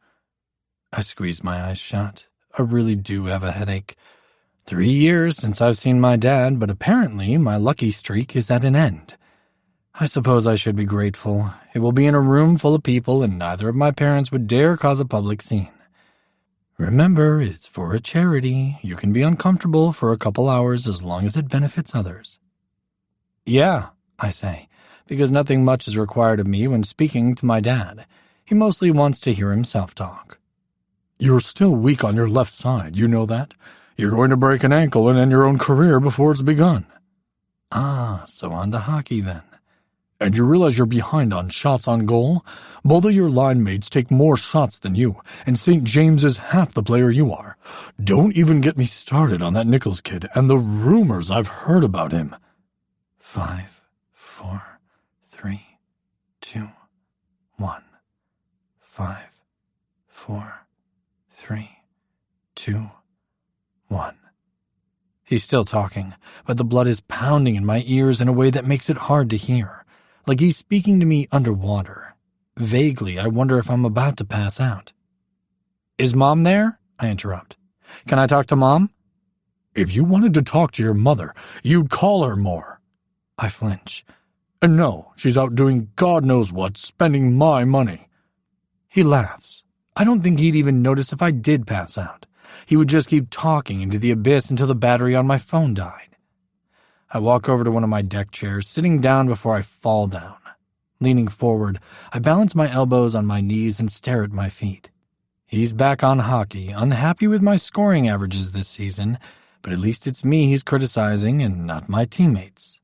I squeeze my eyes shut. I really do have a headache. 3 years since I've seen my dad, but apparently my lucky streak is at an end. I suppose I should be grateful. It will be in a room full of people, and neither of my parents would dare cause a public scene. Remember, it's for a charity. You can be uncomfortable for a couple hours as long as it benefits others. Yeah, I say, because nothing much is required of me when speaking to my dad. He mostly wants to hear himself talk. You're still weak on your left side, you know that? You're going to break an ankle and end your own career before it's begun. Ah, so on to hockey then. And you realize you're behind on shots on goal? Both of your line mates take more shots than you, and St. James is half the player you are. Don't even get me started on that Nichols kid and the rumors I've heard about him. 5, 4, 3, 2, 1. 5, 4, 3, 2, 1. He's still talking, but the blood is pounding in my ears in a way that makes it hard to hear, like he's speaking to me underwater. Vaguely, I wonder if I'm about to pass out. Is Mom there? I interrupt. Can I talk to Mom? If you wanted to talk to your mother, you'd call her more. I flinch. And no, she's out doing God knows what, spending my money. He laughs. I don't think he'd even notice if I did pass out. He would just keep talking into the abyss until the battery on my phone died. I walk over to one of my deck chairs, sitting down before I fall down. Leaning forward, I balance my elbows on my knees and stare at my feet. He's back on hockey, unhappy with my scoring averages this season, but at least it's me he's criticizing and not my teammates.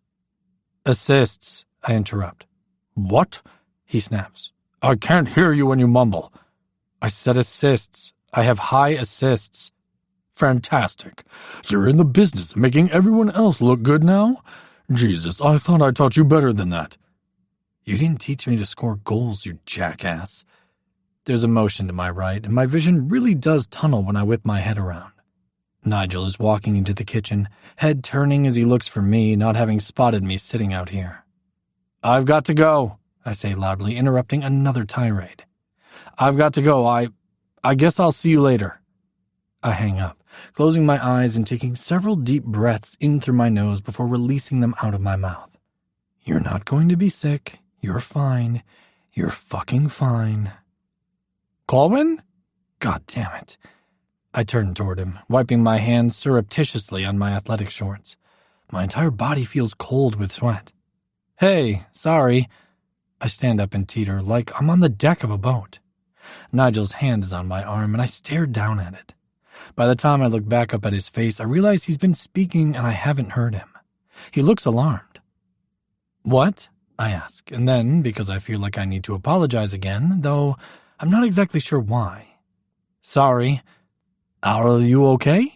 Assists, I interrupt. What? He snaps. I can't hear you when you mumble. I said assists. I have high assists. Fantastic. So you're in the business of making everyone else look good now? Jesus, I thought I taught you better than that. You didn't teach me to score goals, you jackass. There's a motion to my right, and my vision really does tunnel when I whip my head around. Nigel is walking into the kitchen, head turning as he looks for me, not having spotted me sitting out here. I've got to go, I say loudly, interrupting another tirade. I've got to go. I guess I'll see you later. I hang up, closing my eyes and taking several deep breaths in through my nose before releasing them out of my mouth. You're not going to be sick. You're fine. You're fucking fine. Colwyn? God damn it. I turn toward him, wiping my hands surreptitiously on my athletic shorts. My entire body feels cold with sweat. Hey, sorry. I stand up and teeter like I'm on the deck of a boat. Nigel's hand is on my arm, and I stare down at it. By the time I look back up at his face, I realize he's been speaking and I haven't heard him. He looks alarmed. What? I ask, and then, because I feel like I need to apologize again, though I'm not exactly sure why. Sorry. Are you okay?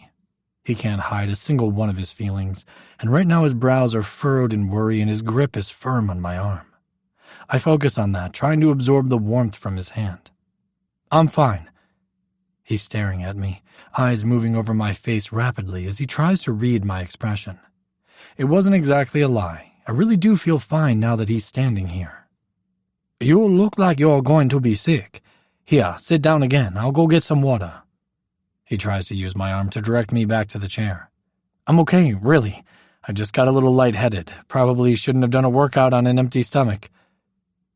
He can't hide a single one of his feelings, and right now his brows are furrowed in worry and his grip is firm on my arm. I focus on that, trying to absorb the warmth from his hand. I'm fine. He's staring at me, eyes moving over my face rapidly as he tries to read my expression. It wasn't exactly a lie. I really do feel fine now that he's standing here. You look like you're going to be sick. Here, sit down again. I'll go get some water. He tries to use my arm to direct me back to the chair. I'm okay, really. I just got a little lightheaded. Probably shouldn't have done a workout on an empty stomach.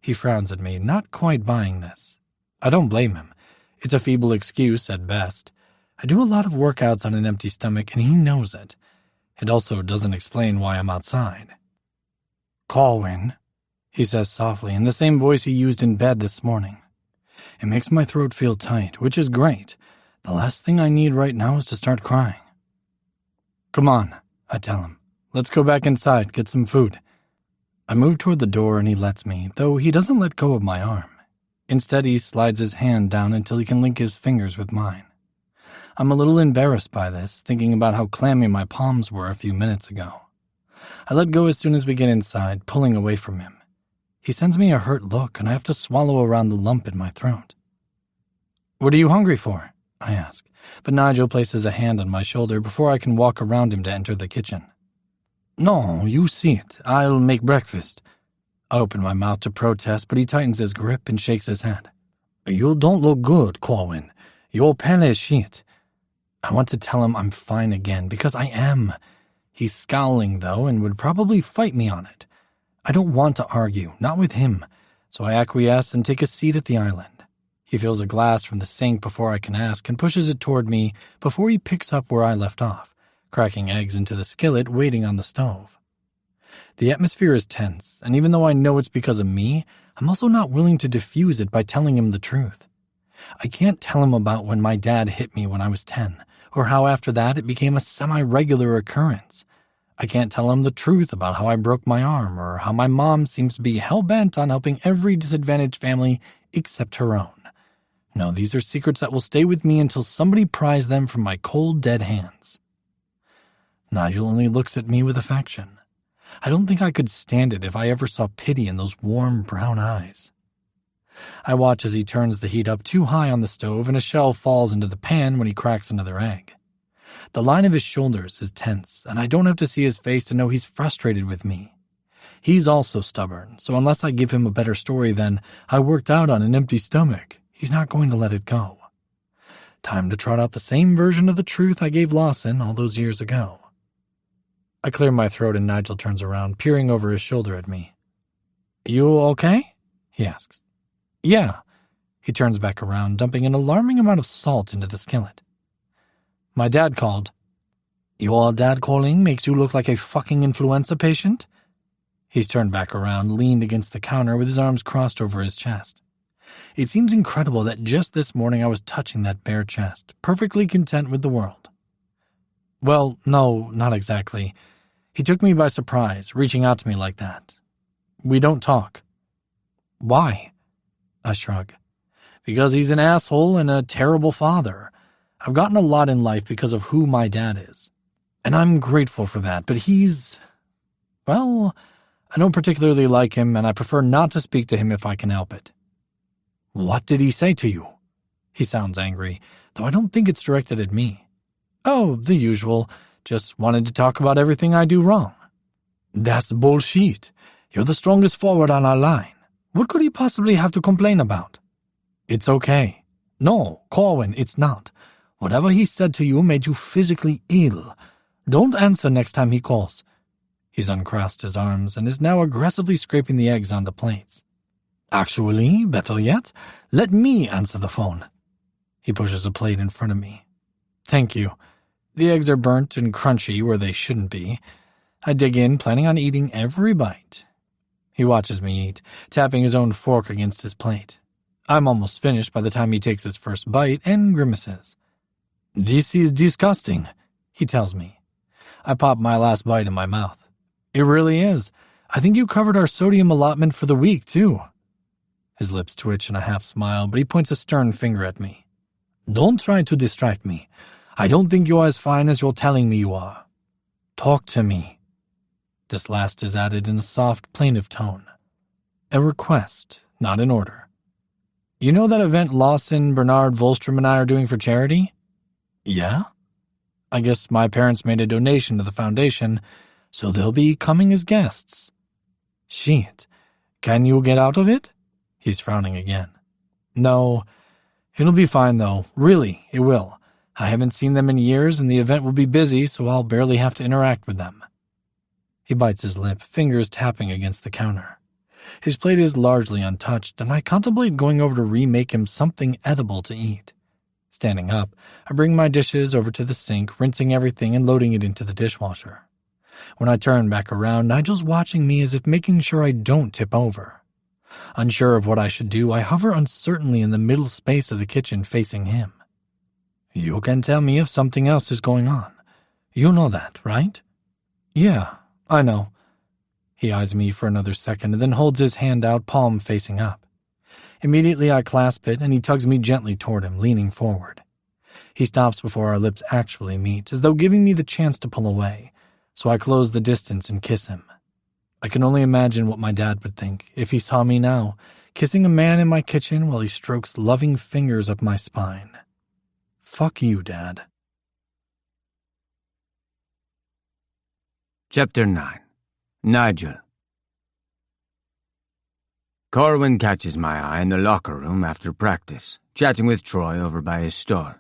He frowns at me, not quite buying this. I don't blame him. It's a feeble excuse at best. I do a lot of workouts on an empty stomach, and he knows it. It also doesn't explain why I'm outside. Colwyn, he says softly in the same voice he used in bed this morning. It makes my throat feel tight, which is great. The last thing I need right now is to start crying. Come on, I tell him. Let's go back inside, get some food. I move toward the door and he lets me, though he doesn't let go of my arm. Instead, he slides his hand down until he can link his fingers with mine. I'm a little embarrassed by this, thinking about how clammy my palms were a few minutes ago. I let go as soon as we get inside, pulling away from him. He sends me a hurt look, and I have to swallow around the lump in my throat. What are you hungry for? I ask, but Nigel places a hand on my shoulder before I can walk around him to enter the kitchen. No, you sit. I'll make breakfast. I open my mouth to protest, but he tightens his grip and shakes his head. You don't look good, Colwyn. You're pale as shit. I want to tell him I'm fine again, because I am. He's scowling, though, and would probably fight me on it. I don't want to argue, not with him, so I acquiesce and take a seat at the island. He fills a glass from the sink before I can ask and pushes it toward me before he picks up where I left off, cracking eggs into the skillet waiting on the stove. The atmosphere is tense, and even though I know it's because of me, I'm also not willing to diffuse it by telling him the truth. I can't tell him about when my dad hit me when I was 10, or how after that it became a semi-regular occurrence. I can't tell him the truth about how I broke my arm, or how my mom seems to be hell-bent on helping every disadvantaged family except her own. No, these are secrets that will stay with me until somebody pries them from my cold, dead hands. Nigel only looks at me with affection. I don't think I could stand it if I ever saw pity in those warm brown eyes. I watch as he turns the heat up too high on the stove and a shell falls into the pan when he cracks another egg. The line of his shoulders is tense, and I don't have to see his face to know he's frustrated with me. He's also stubborn, so unless I give him a better story than, I worked out on an empty stomach, he's not going to let it go. Time to trot out the same version of the truth I gave Lawson all those years ago. I clear my throat and Nigel turns around, peering over his shoulder at me. You okay? He asks. Yeah. He turns back around, dumping an alarming amount of salt into the skillet. My dad called. Your dad calling makes you look like a fucking influenza patient? He's turned back around, leaned against the counter with his arms crossed over his chest. It seems incredible that just this morning I was touching that bare chest, perfectly content with the world. Well, no, not exactly. He took me by surprise, reaching out to me like that. We don't talk. Why? I shrug. Because he's an asshole and a terrible father. I've gotten a lot in life because of who my dad is. And I'm grateful for that, but he's... Well, I don't particularly like him, and I prefer not to speak to him if I can help it. What did he say to you? He sounds angry, though I don't think it's directed at me. Oh, the usual. Just wanted to talk about everything I do wrong. That's bullshit. You're the strongest forward on our line. What could he possibly have to complain about? It's okay. No, Corwin, it's not. Whatever he said to you made you physically ill. Don't answer next time he calls. He's uncrossed his arms and is now aggressively scraping the eggs onto plates. Actually, better yet, let me answer the phone. He pushes a plate in front of me. Thank you. The eggs are burnt and crunchy where they shouldn't be. I dig in, planning on eating every bite. He watches me eat, tapping his own fork against his plate. I'm almost finished by the time he takes his first bite and grimaces. This is disgusting, he tells me. I pop my last bite in my mouth. It really is. I think you covered our sodium allotment for the week, too. His lips twitch in a half smile, but he points a stern finger at me. Don't try to distract me. I don't think you're as fine as you're telling me you are. Talk to me. This last is added in a soft, plaintive tone. A request, not an order. You know that event Lawson, Bernard, Volstrom, and I are doing for charity? Yeah? I guess my parents made a donation to the foundation, so they'll be coming as guests. Shit. Can you get out of it? He's frowning again. No. It'll be fine, though. Really, it will. I haven't seen them in years, and the event will be busy, so I'll barely have to interact with them. He bites his lip, fingers tapping against the counter. His plate is largely untouched, and I contemplate going over to remake him something edible to eat. Standing up, I bring my dishes over to the sink, rinsing everything and loading it into the dishwasher. When I turn back around, Nigel's watching me as if making sure I don't tip over. Unsure of what I should do, I hover uncertainly in the middle space of the kitchen facing him. You can tell me if something else is going on. You know that, right? Yeah, I know. He eyes me for another second and then holds his hand out, palm facing up. Immediately I clasp it and he tugs me gently toward him, leaning forward. He stops before our lips actually meet, as though giving me the chance to pull away, so I close the distance and kiss him. I can only imagine what my dad would think if he saw me now, kissing a man in my kitchen while he strokes loving fingers up my spine. Fuck you, Dad. Chapter 9. Nigel. Corwin catches my eye in the locker room after practice, chatting with Troy over by his stall.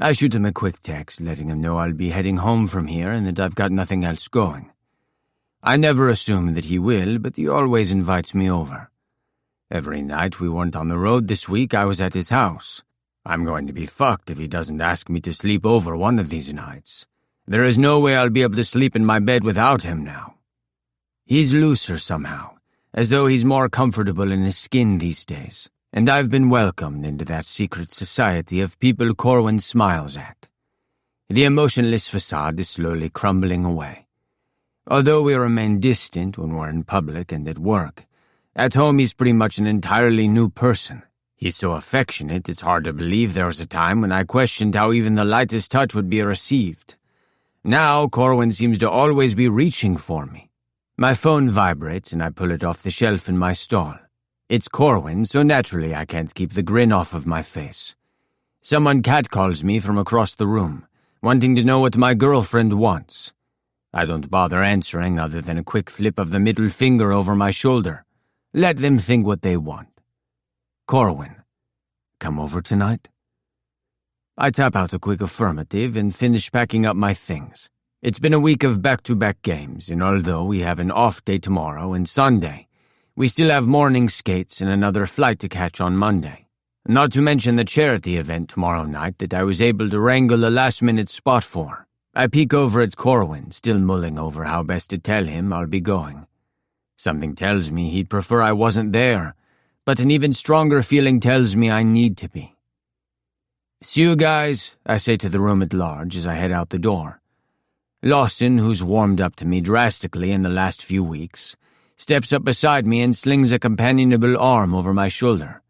I shoot him a quick text, letting him know I'll be heading home from here and that I've got nothing else going. I never assume that he will, but he always invites me over. Every night we weren't on the road this week, I was at his house. I'm going to be fucked if he doesn't ask me to sleep over one of these nights. There is no way I'll be able to sleep in my bed without him now. He's looser somehow, as though he's more comfortable in his skin these days, and I've been welcomed into that secret society of people Corwin smiles at. The emotionless facade is slowly crumbling away. Although we remain distant when we're in public and at work, at home he's pretty much an entirely new person. He's so affectionate it's hard to believe there was a time when I questioned how even the lightest touch would be received. Now Corwin seems to always be reaching for me. My phone vibrates and I pull it off the shelf in my stall. It's Corwin, so naturally I can't keep the grin off of my face. Someone catcalls me from across the room, wanting to know what my girlfriend wants. I don't bother answering other than a quick flip of the middle finger over my shoulder. Let them think what they want. Corwin, come over tonight? I tap out a quick affirmative and finish packing up my things. It's been a week of back-to-back games, and although we have an off day tomorrow and Sunday, we still have morning skates and another flight to catch on Monday. Not to mention the charity event tomorrow night that I was able to wrangle a last-minute spot for. I peek over at Corwin, still mulling over how best to tell him I'll be going. Something tells me he'd prefer I wasn't there, but an even stronger feeling tells me I need to be. "See you guys," I say to the room at large as I head out the door. Lawson, who's warmed up to me drastically in the last few weeks, steps up beside me and slings a companionable arm over my shoulder.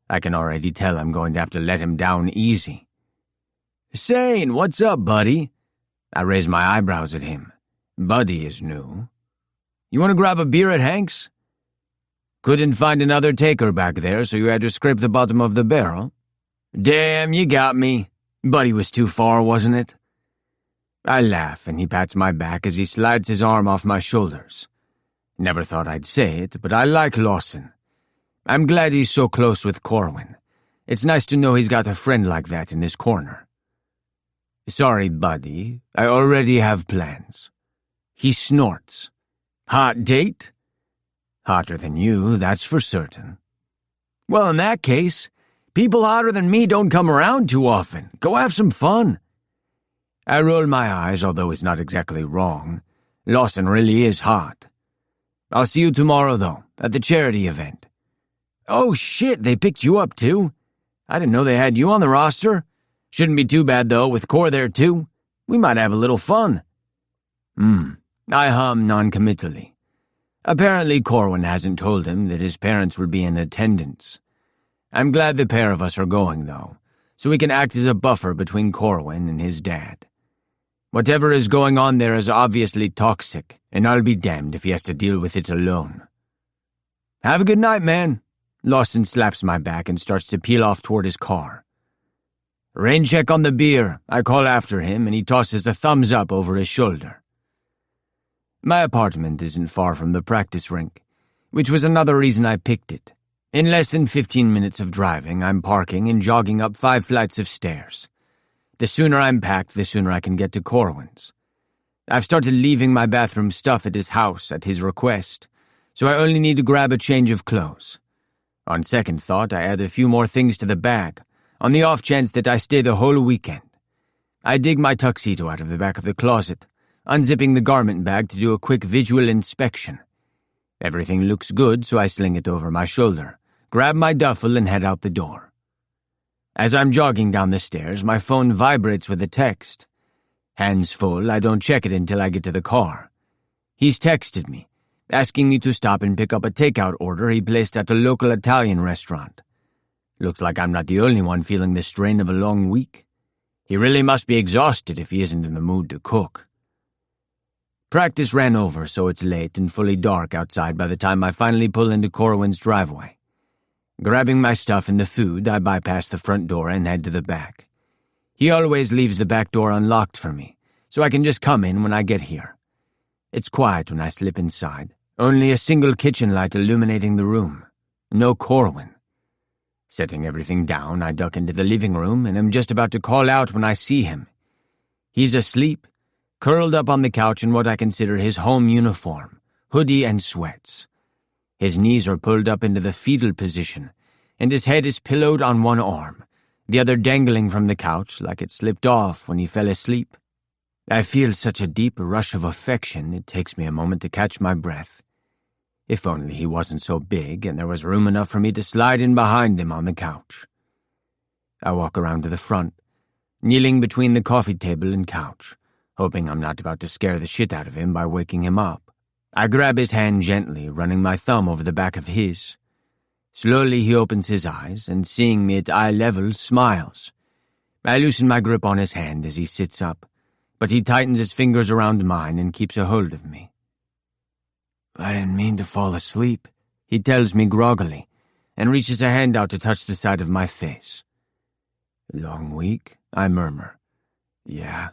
I can already tell I'm going to have to let him down easy. "Sane, what's up, buddy?" I raise my eyebrows at him. Buddy is new. "You want to grab a beer at Hank's?" "Couldn't find another taker back there, so you had to scrape the bottom of the barrel." "Damn, you got me. Buddy was too far, wasn't it?" I laugh, and he pats my back as he slides his arm off my shoulders. Never thought I'd say it, but I like Lawson. I'm glad he's so close with Corwin. It's nice to know he's got a friend like that in his corner. "Sorry, buddy. I already have plans." He snorts. "Hot date?" "Hotter than you, that's for certain." "Well, in that case, people hotter than me don't come around too often. Go have some fun." I roll my eyes, although it's not exactly wrong. Lawson really is hot. "I'll see you tomorrow, though, at the charity event." "Oh shit, they picked you up too? I didn't know they had you on the roster. Shouldn't be too bad, though, with Cor there too. We might have a little fun." I hum noncommittally. Apparently Corwin hasn't told him that his parents will be in attendance. I'm glad the pair of us are going, though, so we can act as a buffer between Corwin and his dad. Whatever is going on there is obviously toxic, and I'll be damned if he has to deal with it alone. "Have a good night, man." Lawson slaps my back and starts to peel off toward his car. "Rain check on the beer," I call after him, and he tosses a thumbs up over his shoulder. My apartment isn't far from the practice rink, which was another reason I picked it. In less than 15 minutes of driving, I'm parking and jogging up 5 flights of stairs. The sooner I'm packed, the sooner I can get to Corwin's. I've started leaving my bathroom stuff at his house at his request, so I only need to grab a change of clothes. On second thought, I add a few more things to the bag, on the off chance that I stay the whole weekend. I dig my tuxedo out of the back of the closet, unzipping the garment bag to do a quick visual inspection. Everything looks good, so I sling it over my shoulder, grab my duffel, and head out the door. As I'm jogging down the stairs, my phone vibrates with a text. Hands full, I don't check it until I get to the car. He's texted me, asking me to stop and pick up a takeout order he placed at a local Italian restaurant. Looks like I'm not the only one feeling the strain of a long week. He really must be exhausted if he isn't in the mood to cook. Practice ran over, so it's late and fully dark outside by the time I finally pull into Corwin's driveway. Grabbing my stuff and the food, I bypass the front door and head to the back. He always leaves the back door unlocked for me, so I can just come in when I get here. It's quiet when I slip inside, only a single kitchen light illuminating the room. No Corwin. Setting everything down, I duck into the living room and am just about to call out when I see him. He's asleep, curled up on the couch in what I consider his home uniform, hoodie and sweats. His knees are pulled up into the fetal position, and his head is pillowed on one arm, the other dangling from the couch like it slipped off when he fell asleep. I feel such a deep rush of affection it takes me a moment to catch my breath. If only he wasn't so big and there was room enough for me to slide in behind him on the couch. I walk around to the front, kneeling between the coffee table and couch, hoping I'm not about to scare the shit out of him by waking him up. I grab his hand gently, running my thumb over the back of his. Slowly he opens his eyes, and seeing me at eye level, smiles. I loosen my grip on his hand as he sits up, but he tightens his fingers around mine and keeps a hold of me. "I didn't mean to fall asleep," he tells me groggily, and reaches a hand out to touch the side of my face. "Long week?" I murmur. "Yeah."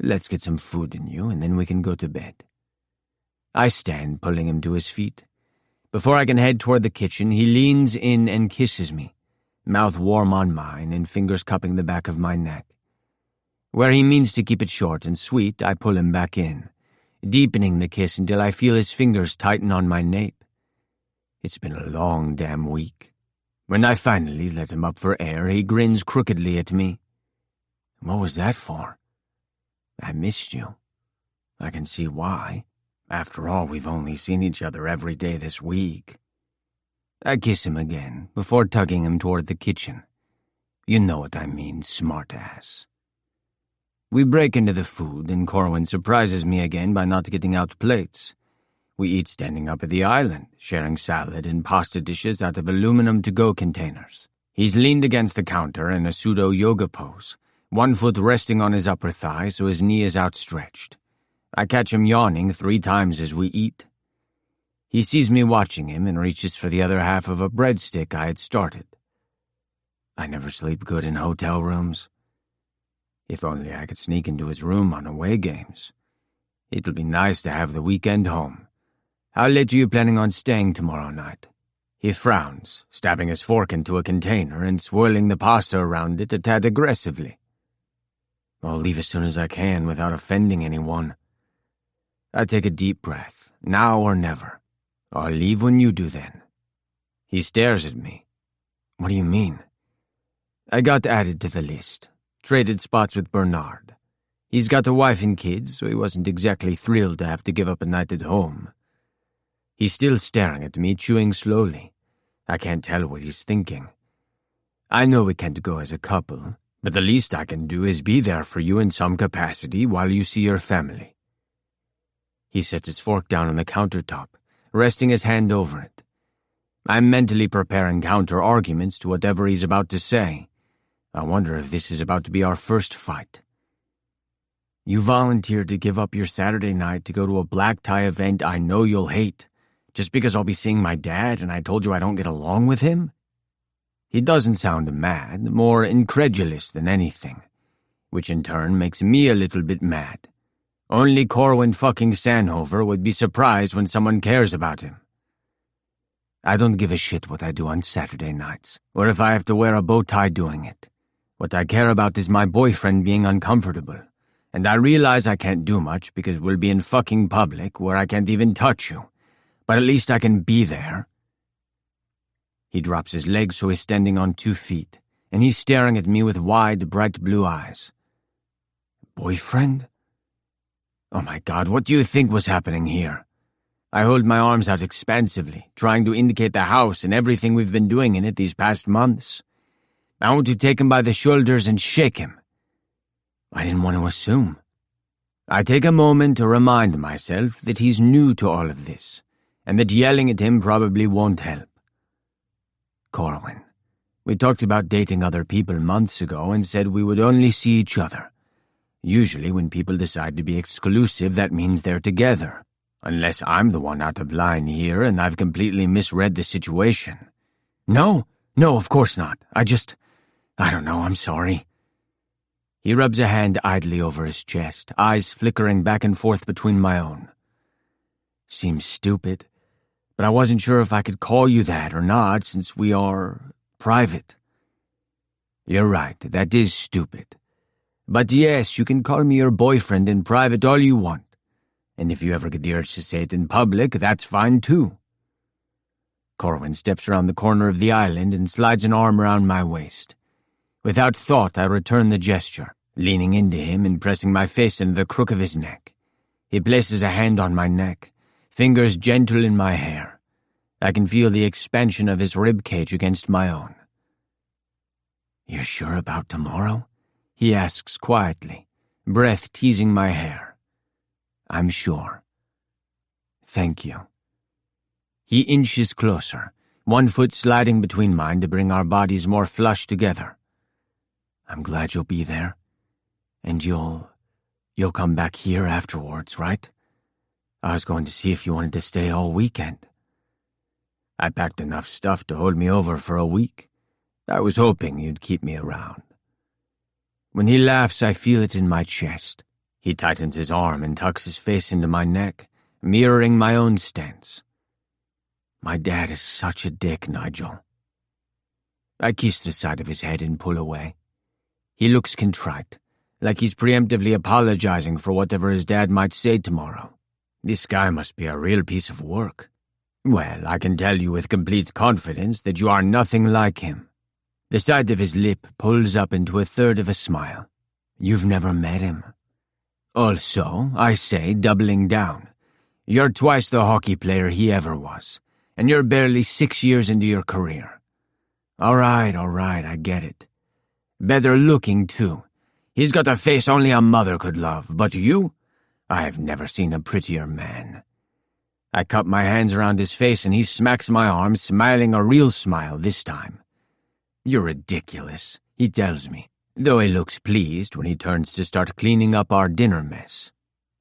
"Let's get some food in you, and then we can go to bed." I stand, pulling him to his feet. Before I can head toward the kitchen, he leans in and kisses me. mouth warm on mine and fingers cupping the back of my neck. Where he means to keep it short and sweet, I pull him back in, deepening the kiss until I feel his fingers tighten on my nape. It's been a long damn week. When I finally let him up for air, he grins crookedly at me. What was that for? I missed you. I can see why. After all, we've only seen each other every day this week. I kiss him again, before tugging him toward the kitchen. You know what I mean, smartass. We break into the food, and Corwin surprises me again by not getting out plates. We eat standing up at the island, sharing salad and pasta dishes out of aluminum to-go containers. He's leaned against the counter in a pseudo-yoga pose, one foot resting on his upper thigh so his knee is outstretched. I catch him yawning 3 times as we eat. He sees me watching him and reaches for the other half of a breadstick I had started. I never sleep good in hotel rooms. If only I could sneak into his room on away games. It'll be nice to have the weekend home. How late are you planning on staying tomorrow night? He frowns, stabbing his fork into a container and swirling the pasta around it a tad aggressively. I'll leave as soon as I can without offending anyone. I take a deep breath, now or never. I'll leave when you do then. He stares at me. What do you mean? I got added to the list. Traded spots with Bernard. He's got a wife and kids, so he wasn't exactly thrilled to have to give up a night at home. He's still staring at me, chewing slowly. I can't tell what he's thinking. I know we can't go as a couple, but the least I can do is be there for you in some capacity while you see your family. He sets his fork down on the countertop, resting his hand over it. I'm mentally preparing counter-arguments to whatever he's about to say. I wonder if this is about to be our first fight. You volunteered to give up your Saturday night to go to a black tie event I know you'll hate, just because I'll be seeing my dad and I told you I don't get along with him? He doesn't sound mad, more incredulous than anything, which in turn makes me a little bit mad. Only Corwin fucking Sanhover would be surprised when someone cares about him. I don't give a shit what I do on Saturday nights, or if I have to wear a bow tie doing it. What I care about is my boyfriend being uncomfortable, and I realize I can't do much because we'll be in fucking public where I can't even touch you, but at least I can be there. He drops his legs so he's standing on 2 feet, and he's staring at me with wide, bright blue eyes. Boyfriend? Oh my God, what do you think was happening here? I hold my arms out expansively, trying to indicate the house and everything we've been doing in it these past months. I want to take him by the shoulders and shake him. I didn't want to assume. I take a moment to remind myself that he's new to all of this, and that yelling at him probably won't help. Corwin, we talked about dating other people months ago and said we would only see each other. Usually when people decide to be exclusive, that means they're together. Unless I'm the one out of line here and I've completely misread the situation. No, of course not. I don't know, I'm sorry. He rubs a hand idly over his chest, eyes flickering back and forth between my own. Seems stupid, but I wasn't sure if I could call you that or not since we are private. You're right, that is stupid. But yes, you can call me your boyfriend in private all you want. And if you ever get the urge to say it in public, that's fine too. Corwin steps around the corner of the island and slides an arm around my waist. Without thought, I return the gesture, leaning into him and pressing my face into the crook of his neck. He places a hand on my neck, fingers gentle in my hair. I can feel the expansion of his rib cage against my own. You're sure about tomorrow? He asks quietly, breath teasing my hair. I'm sure. Thank you. He inches closer, one foot sliding between mine to bring our bodies more flush together. I'm glad you'll be there. And you'll come back here afterwards, right? I was going to see if you wanted to stay all weekend. I packed enough stuff to hold me over for a week. I was hoping you'd keep me around. When he laughs, I feel it in my chest. He tightens his arm and tucks his face into my neck, mirroring my own stance. My dad is such a dick, Nigel. I kiss the side of his head and pull away. He looks contrite, like he's preemptively apologizing for whatever his dad might say tomorrow. This guy must be a real piece of work. Well, I can tell you with complete confidence that you are nothing like him. The side of his lip pulls up into a third of a smile. You've never met him. Also, I say, doubling down, you're twice the hockey player he ever was, and you're barely 6 years into your career. All right, I get it. Better looking, too. He's got a face only a mother could love, but you? I've never seen a prettier man. I cup my hands around his face and he smacks my arm, smiling a real smile this time. You're ridiculous, he tells me, though he looks pleased when he turns to start cleaning up our dinner mess.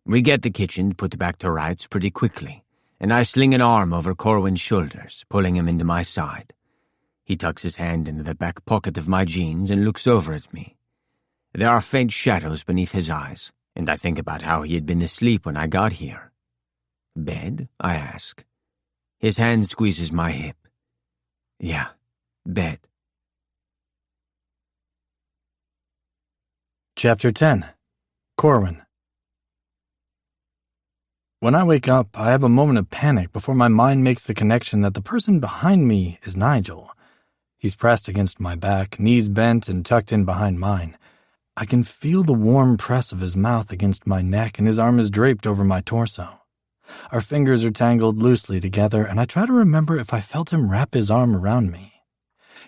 We get the kitchen put back to rights pretty quickly, and I sling an arm over Corwin's shoulders, pulling him into my side. He tucks his hand into the back pocket of my jeans and looks over at me. There are faint shadows beneath his eyes, and I think about how he had been asleep when I got here. Bed? I ask. His hand squeezes my hip. Yeah, bed. Chapter 10. Corwin. When I wake up, I have a moment of panic before my mind makes the connection that the person behind me is Nigel. He's pressed against my back, knees bent and tucked in behind mine. I can feel the warm press of his mouth against my neck, and his arm is draped over my torso. Our fingers are tangled loosely together, and I try to remember if I felt him wrap his arm around me.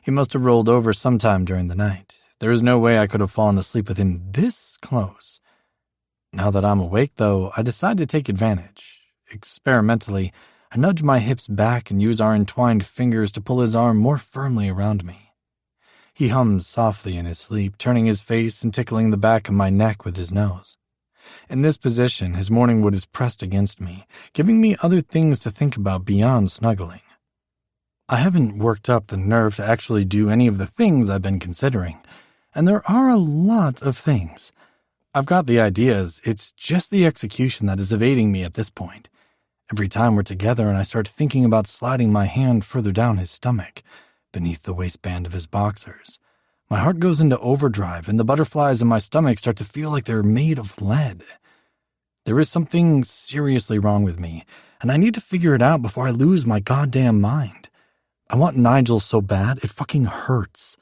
He must have rolled over sometime during the night. There is no way I could have fallen asleep with him this close. Now that I'm awake, though, I decide to take advantage. Experimentally, I nudge my hips back and use our entwined fingers to pull his arm more firmly around me. He hums softly in his sleep, turning his face and tickling the back of my neck with his nose. In this position, his morning wood is pressed against me, giving me other things to think about beyond snuggling. I haven't worked up the nerve to actually do any of the things I've been considering, and there are a lot of things. I've got the ideas, it's just the execution that is evading me at this point. Every time we're together and I start thinking about sliding my hand further down his stomach, beneath the waistband of his boxers, my heart goes into overdrive and the butterflies in my stomach start to feel like they're made of lead. There is something seriously wrong with me, and I need to figure it out before I lose my goddamn mind. I want Nigel so bad, it fucking hurts.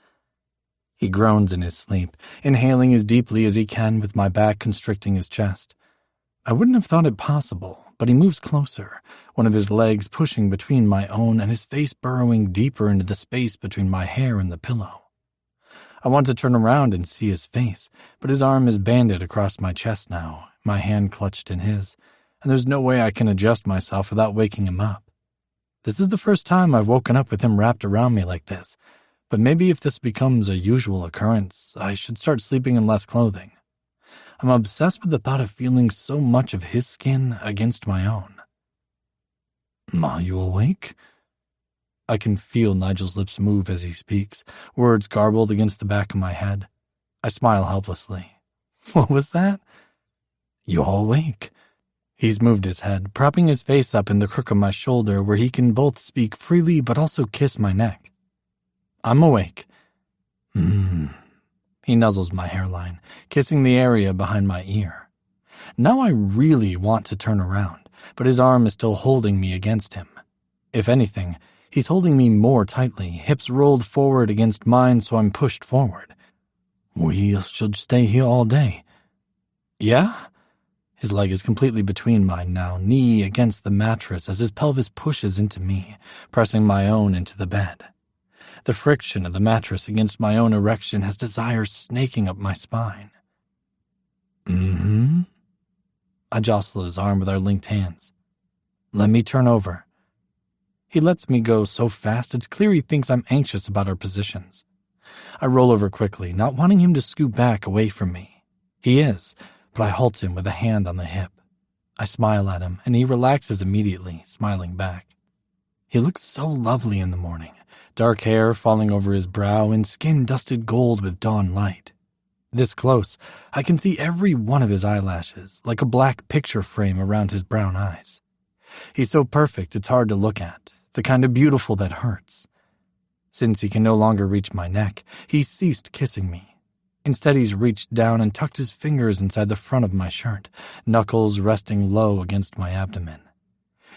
He groans in his sleep, inhaling as deeply as he can with my back constricting his chest. I wouldn't have thought it possible, but he moves closer, one of his legs pushing between my own and his face burrowing deeper into the space between my hair and the pillow. I want to turn around and see his face, but his arm is banded across my chest now, my hand clutched in his, and there's no way I can adjust myself without waking him up. This is the first time I've woken up with him wrapped around me like this, but maybe if this becomes a usual occurrence, I should start sleeping in less clothing. I'm obsessed with the thought of feeling so much of his skin against my own. Are you awake? I can feel Nigel's lips move as he speaks, words garbled against the back of my head. I smile helplessly. What was that? You're awake. He's moved his head, propping his face up in the crook of my shoulder where he can both speak freely but also kiss my neck. I'm awake. He nuzzles my hairline, kissing the area behind my ear. Now I really want to turn around, but his arm is still holding me against him. If anything, he's holding me more tightly, hips rolled forward against mine so I'm pushed forward. We should stay here all day. Yeah? His leg is completely between mine now, knee against the mattress as his pelvis pushes into me, pressing my own into the bed. The friction of the mattress against my own erection has desire snaking up my spine. I jostle his arm with our linked hands. Let me turn over. He lets me go so fast it's clear he thinks I'm anxious about our positions. I roll over quickly, not wanting him to scoot back away from me. He is, but I halt him with a hand on the hip. I smile at him, and he relaxes immediately, smiling back. He looks so lovely in the morning, dark hair falling over his brow and skin dusted gold with dawn light. This close, I can see every one of his eyelashes, like a black picture frame around his brown eyes. He's so perfect it's hard to look at, the kind of beautiful that hurts. Since he can no longer reach my neck, he ceased kissing me. Instead, he's reached down and tucked his fingers inside the front of my shirt, knuckles resting low against my abdomen.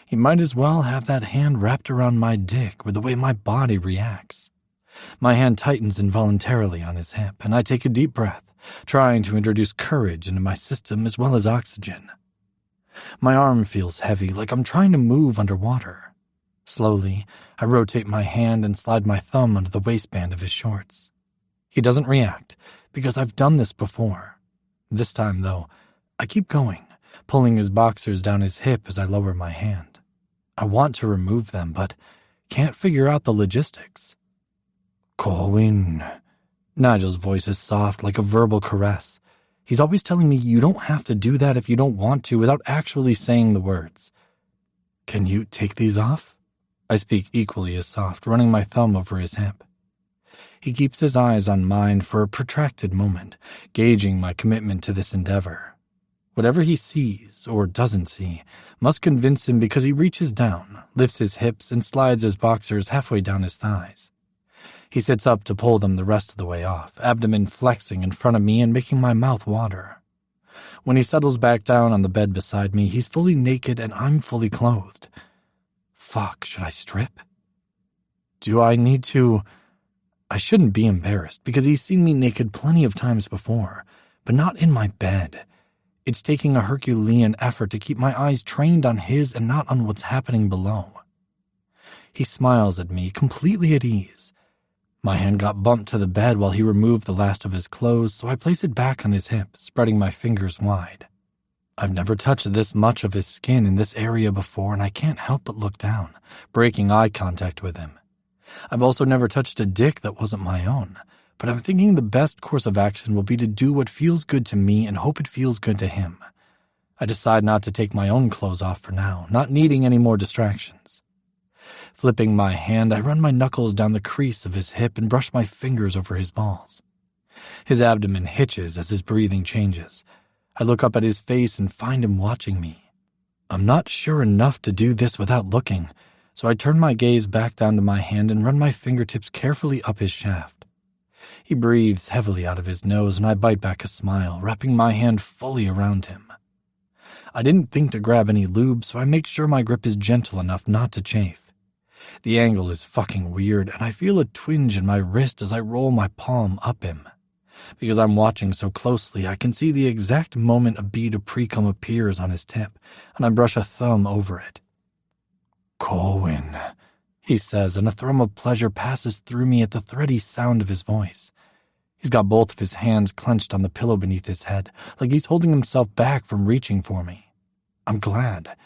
He might as well have that hand wrapped around my dick with the way my body reacts. My hand tightens involuntarily on his hip, and I take a deep breath, trying to introduce courage into my system as well as oxygen. My arm feels heavy, like I'm trying to move underwater. Slowly, I rotate my hand and slide my thumb under the waistband of his shorts. He doesn't react, because I've done this before. This time, though, I keep going, pulling his boxers down his hip as I lower my hand. I want to remove them, but can't figure out the logistics. Colin. Nigel's voice is soft, like a verbal caress. He's always telling me you don't have to do that if you don't want to without actually saying the words. Can you take these off? I speak equally as soft, running my thumb over his hip. He keeps his eyes on mine for a protracted moment, gauging my commitment to this endeavor. Whatever he sees, or doesn't see, must convince him because he reaches down, lifts his hips, and slides his boxers halfway down his thighs. He sits up to pull them the rest of the way off, abdomen flexing in front of me and making my mouth water. When he settles back down on the bed beside me, he's fully naked and I'm fully clothed. Fuck, should I strip? Do I need to? I shouldn't be embarrassed because he's seen me naked plenty of times before, but not in my bed. It's taking a Herculean effort to keep my eyes trained on his and not on what's happening below. He smiles at me, completely at ease. My hand got bumped to the bed while he removed the last of his clothes, so I place it back on his hip, spreading my fingers wide. I've never touched this much of his skin in this area before, and I can't help but look down, breaking eye contact with him. I've also never touched a dick that wasn't my own, but I'm thinking the best course of action will be to do what feels good to me and hope it feels good to him. I decide not to take my own clothes off for now, not needing any more distractions. Flipping my hand, I run my knuckles down the crease of his hip and brush my fingers over his balls. His abdomen hitches as his breathing changes. I look up at his face and find him watching me. I'm not sure enough to do this without looking, so I turn my gaze back down to my hand and run my fingertips carefully up his shaft. He breathes heavily out of his nose, and I bite back a smile, wrapping my hand fully around him. I didn't think to grab any lube, so I make sure my grip is gentle enough not to chafe. The angle is fucking weird, and I feel a twinge in my wrist as I roll my palm up him. Because I'm watching so closely, I can see the exact moment a bead of pre-cum appears on his tip, and I brush a thumb over it. Colin, he says, and a thrum of pleasure passes through me at the thready sound of his voice. He's got both of his hands clenched on the pillow beneath his head, like he's holding himself back from reaching for me. I'm glad.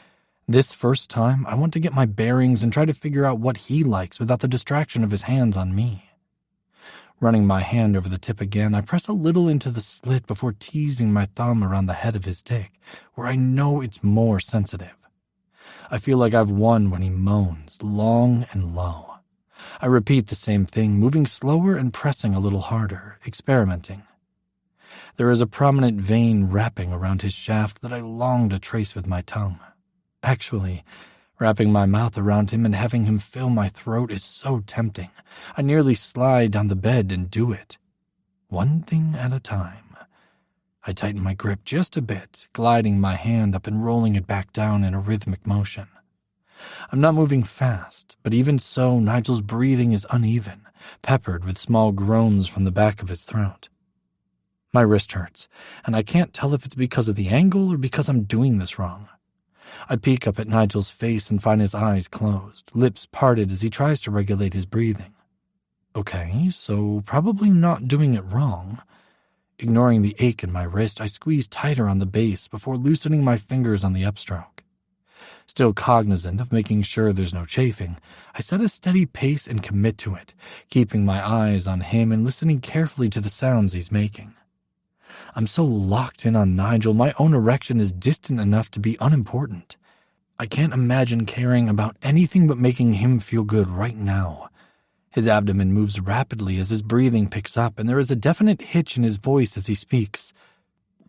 This first time, I want to get my bearings and try to figure out what he likes without the distraction of his hands on me. Running my hand over the tip again, I press a little into the slit before teasing my thumb around the head of his dick, where I know it's more sensitive. I feel like I've won when he moans, long and low. I repeat the same thing, moving slower and pressing a little harder, experimenting. There is a prominent vein wrapping around his shaft that I long to trace with my tongue. Actually, wrapping my mouth around him and having him fill my throat is so tempting. I nearly slide down the bed and do it. One thing at a time. I tighten my grip just a bit, gliding my hand up and rolling it back down in a rhythmic motion. I'm not moving fast, but even so, Nigel's breathing is uneven, peppered with small groans from the back of his throat. My wrist hurts, and I can't tell if it's because of the angle or because I'm doing this wrong. I peek up at Nigel's face and find his eyes closed, lips parted as he tries to regulate his breathing. Okay, so probably not doing it wrong. Ignoring the ache in my wrist, I squeeze tighter on the base before loosening my fingers on the upstroke. Still cognizant of making sure there's no chafing, I set a steady pace and commit to it, keeping my eyes on him and listening carefully to the sounds he's making. I'm so locked in on Nigel, my own erection is distant enough to be unimportant. I can't imagine caring about anything but making him feel good right now. His abdomen moves rapidly as his breathing picks up, and there is a definite hitch in his voice as he speaks.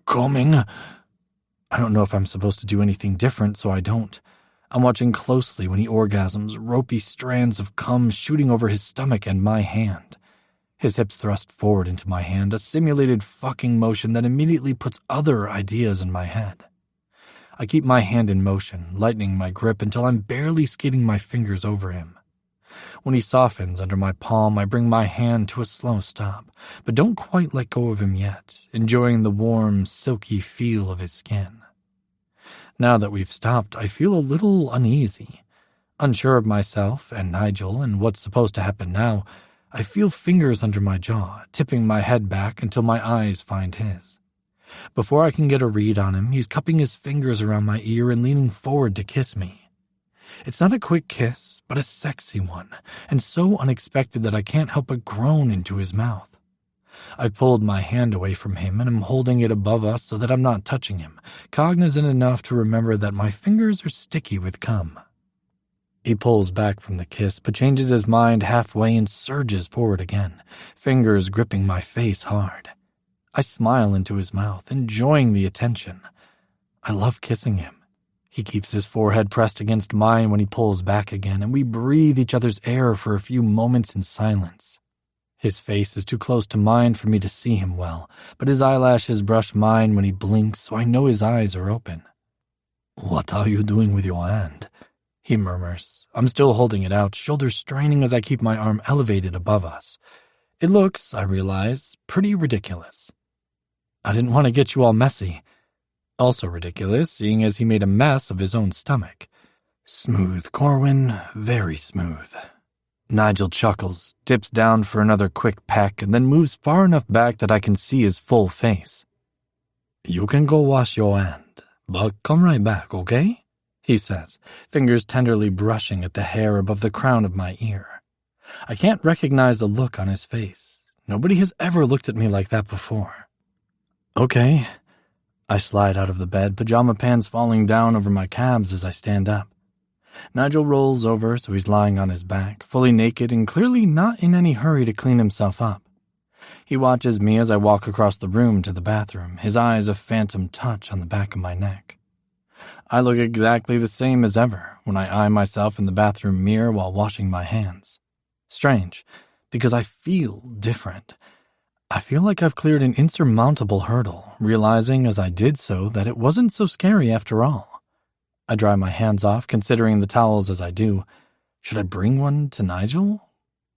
Coming. I don't know if I'm supposed to do anything different, so I don't. I'm watching closely when he orgasms, ropey strands of cum shooting over his stomach and my hand. His hips thrust forward into my hand, a simulated fucking motion that immediately puts other ideas in my head. I keep my hand in motion, lightening my grip until I'm barely skidding my fingers over him. When he softens under my palm, I bring my hand to a slow stop, but don't quite let go of him yet, enjoying the warm, silky feel of his skin. Now that we've stopped, I feel a little uneasy. Unsure of myself and Nigel and what's supposed to happen now, I feel fingers under my jaw, tipping my head back until my eyes find his. Before I can get a read on him, he's cupping his fingers around my ear and leaning forward to kiss me. It's not a quick kiss, but a sexy one, and so unexpected that I can't help but groan into his mouth. I pulled my hand away from him and am holding it above us so that I'm not touching him, cognizant enough to remember that my fingers are sticky with cum. He pulls back from the kiss, but changes his mind halfway and surges forward again, fingers gripping my face hard. I smile into his mouth, enjoying the attention. I love kissing him. He keeps his forehead pressed against mine when he pulls back again, and we breathe each other's air for a few moments in silence. His face is too close to mine for me to see him well, but his eyelashes brush mine when he blinks, so I know his eyes are open. "What are you doing with your hand?" he murmurs. I'm still holding it out, shoulders straining as I keep my arm elevated above us. It looks, I realize, pretty ridiculous. I didn't want to get you all messy. Also ridiculous, seeing as he made a mess of his own stomach. Smooth, Corwin, very smooth. Nigel chuckles, dips down for another quick peck, and then moves far enough back that I can see his full face. "You can go wash your hand, but come right back, okay?" he says, fingers tenderly brushing at the hair above the crown of my ear. I can't recognize the look on his face. Nobody has ever looked at me like that before. "Okay." I slide out of the bed, pajama pants falling down over my calves as I stand up. Nigel rolls over so he's lying on his back, fully naked and clearly not in any hurry to clean himself up. He watches me as I walk across the room to the bathroom, his eyes a phantom touch on the back of my neck. I look exactly the same as ever when I eye myself in the bathroom mirror while washing my hands. Strange, because I feel different. I feel like I've cleared an insurmountable hurdle, realizing as I did so that it wasn't so scary after all. I dry my hands off, considering the towels as I do. Should I bring one to Nigel?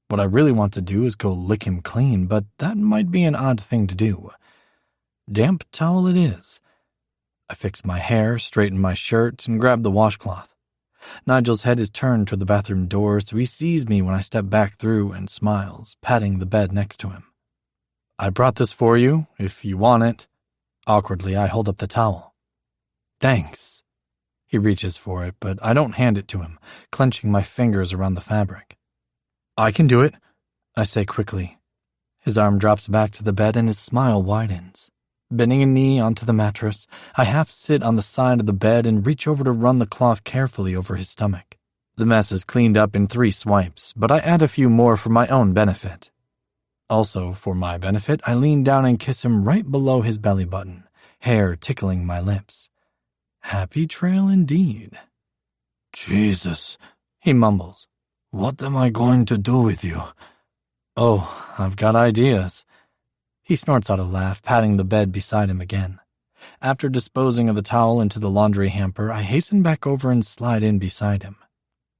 What I really want to do is go lick him clean, but that might be an odd thing to do. Damp towel it is. I fix my hair, straighten my shirt, and grab the washcloth. Nigel's head is turned toward the bathroom door, so he sees me when I step back through and smiles, patting the bed next to him. "I brought this for you, if you want it." Awkwardly, I hold up the towel. "Thanks." He reaches for it, but I don't hand it to him, clenching my fingers around the fabric. "I can do it," I say quickly. His arm drops back to the bed and his smile widens. Bending a knee onto the mattress, I half sit on the side of the bed and reach over to run the cloth carefully over his stomach. The mess is cleaned up in 3 swipes, but I add a few more for my own benefit. Also, for my benefit, I lean down and kiss him right below his belly button, hair tickling my lips. Happy trail indeed. "Jesus," he mumbles. "What am I going to do with you?" "Oh, I've got ideas." He snorts out a laugh, patting the bed beside him again. After disposing of the towel into the laundry hamper, I hasten back over and slide in beside him.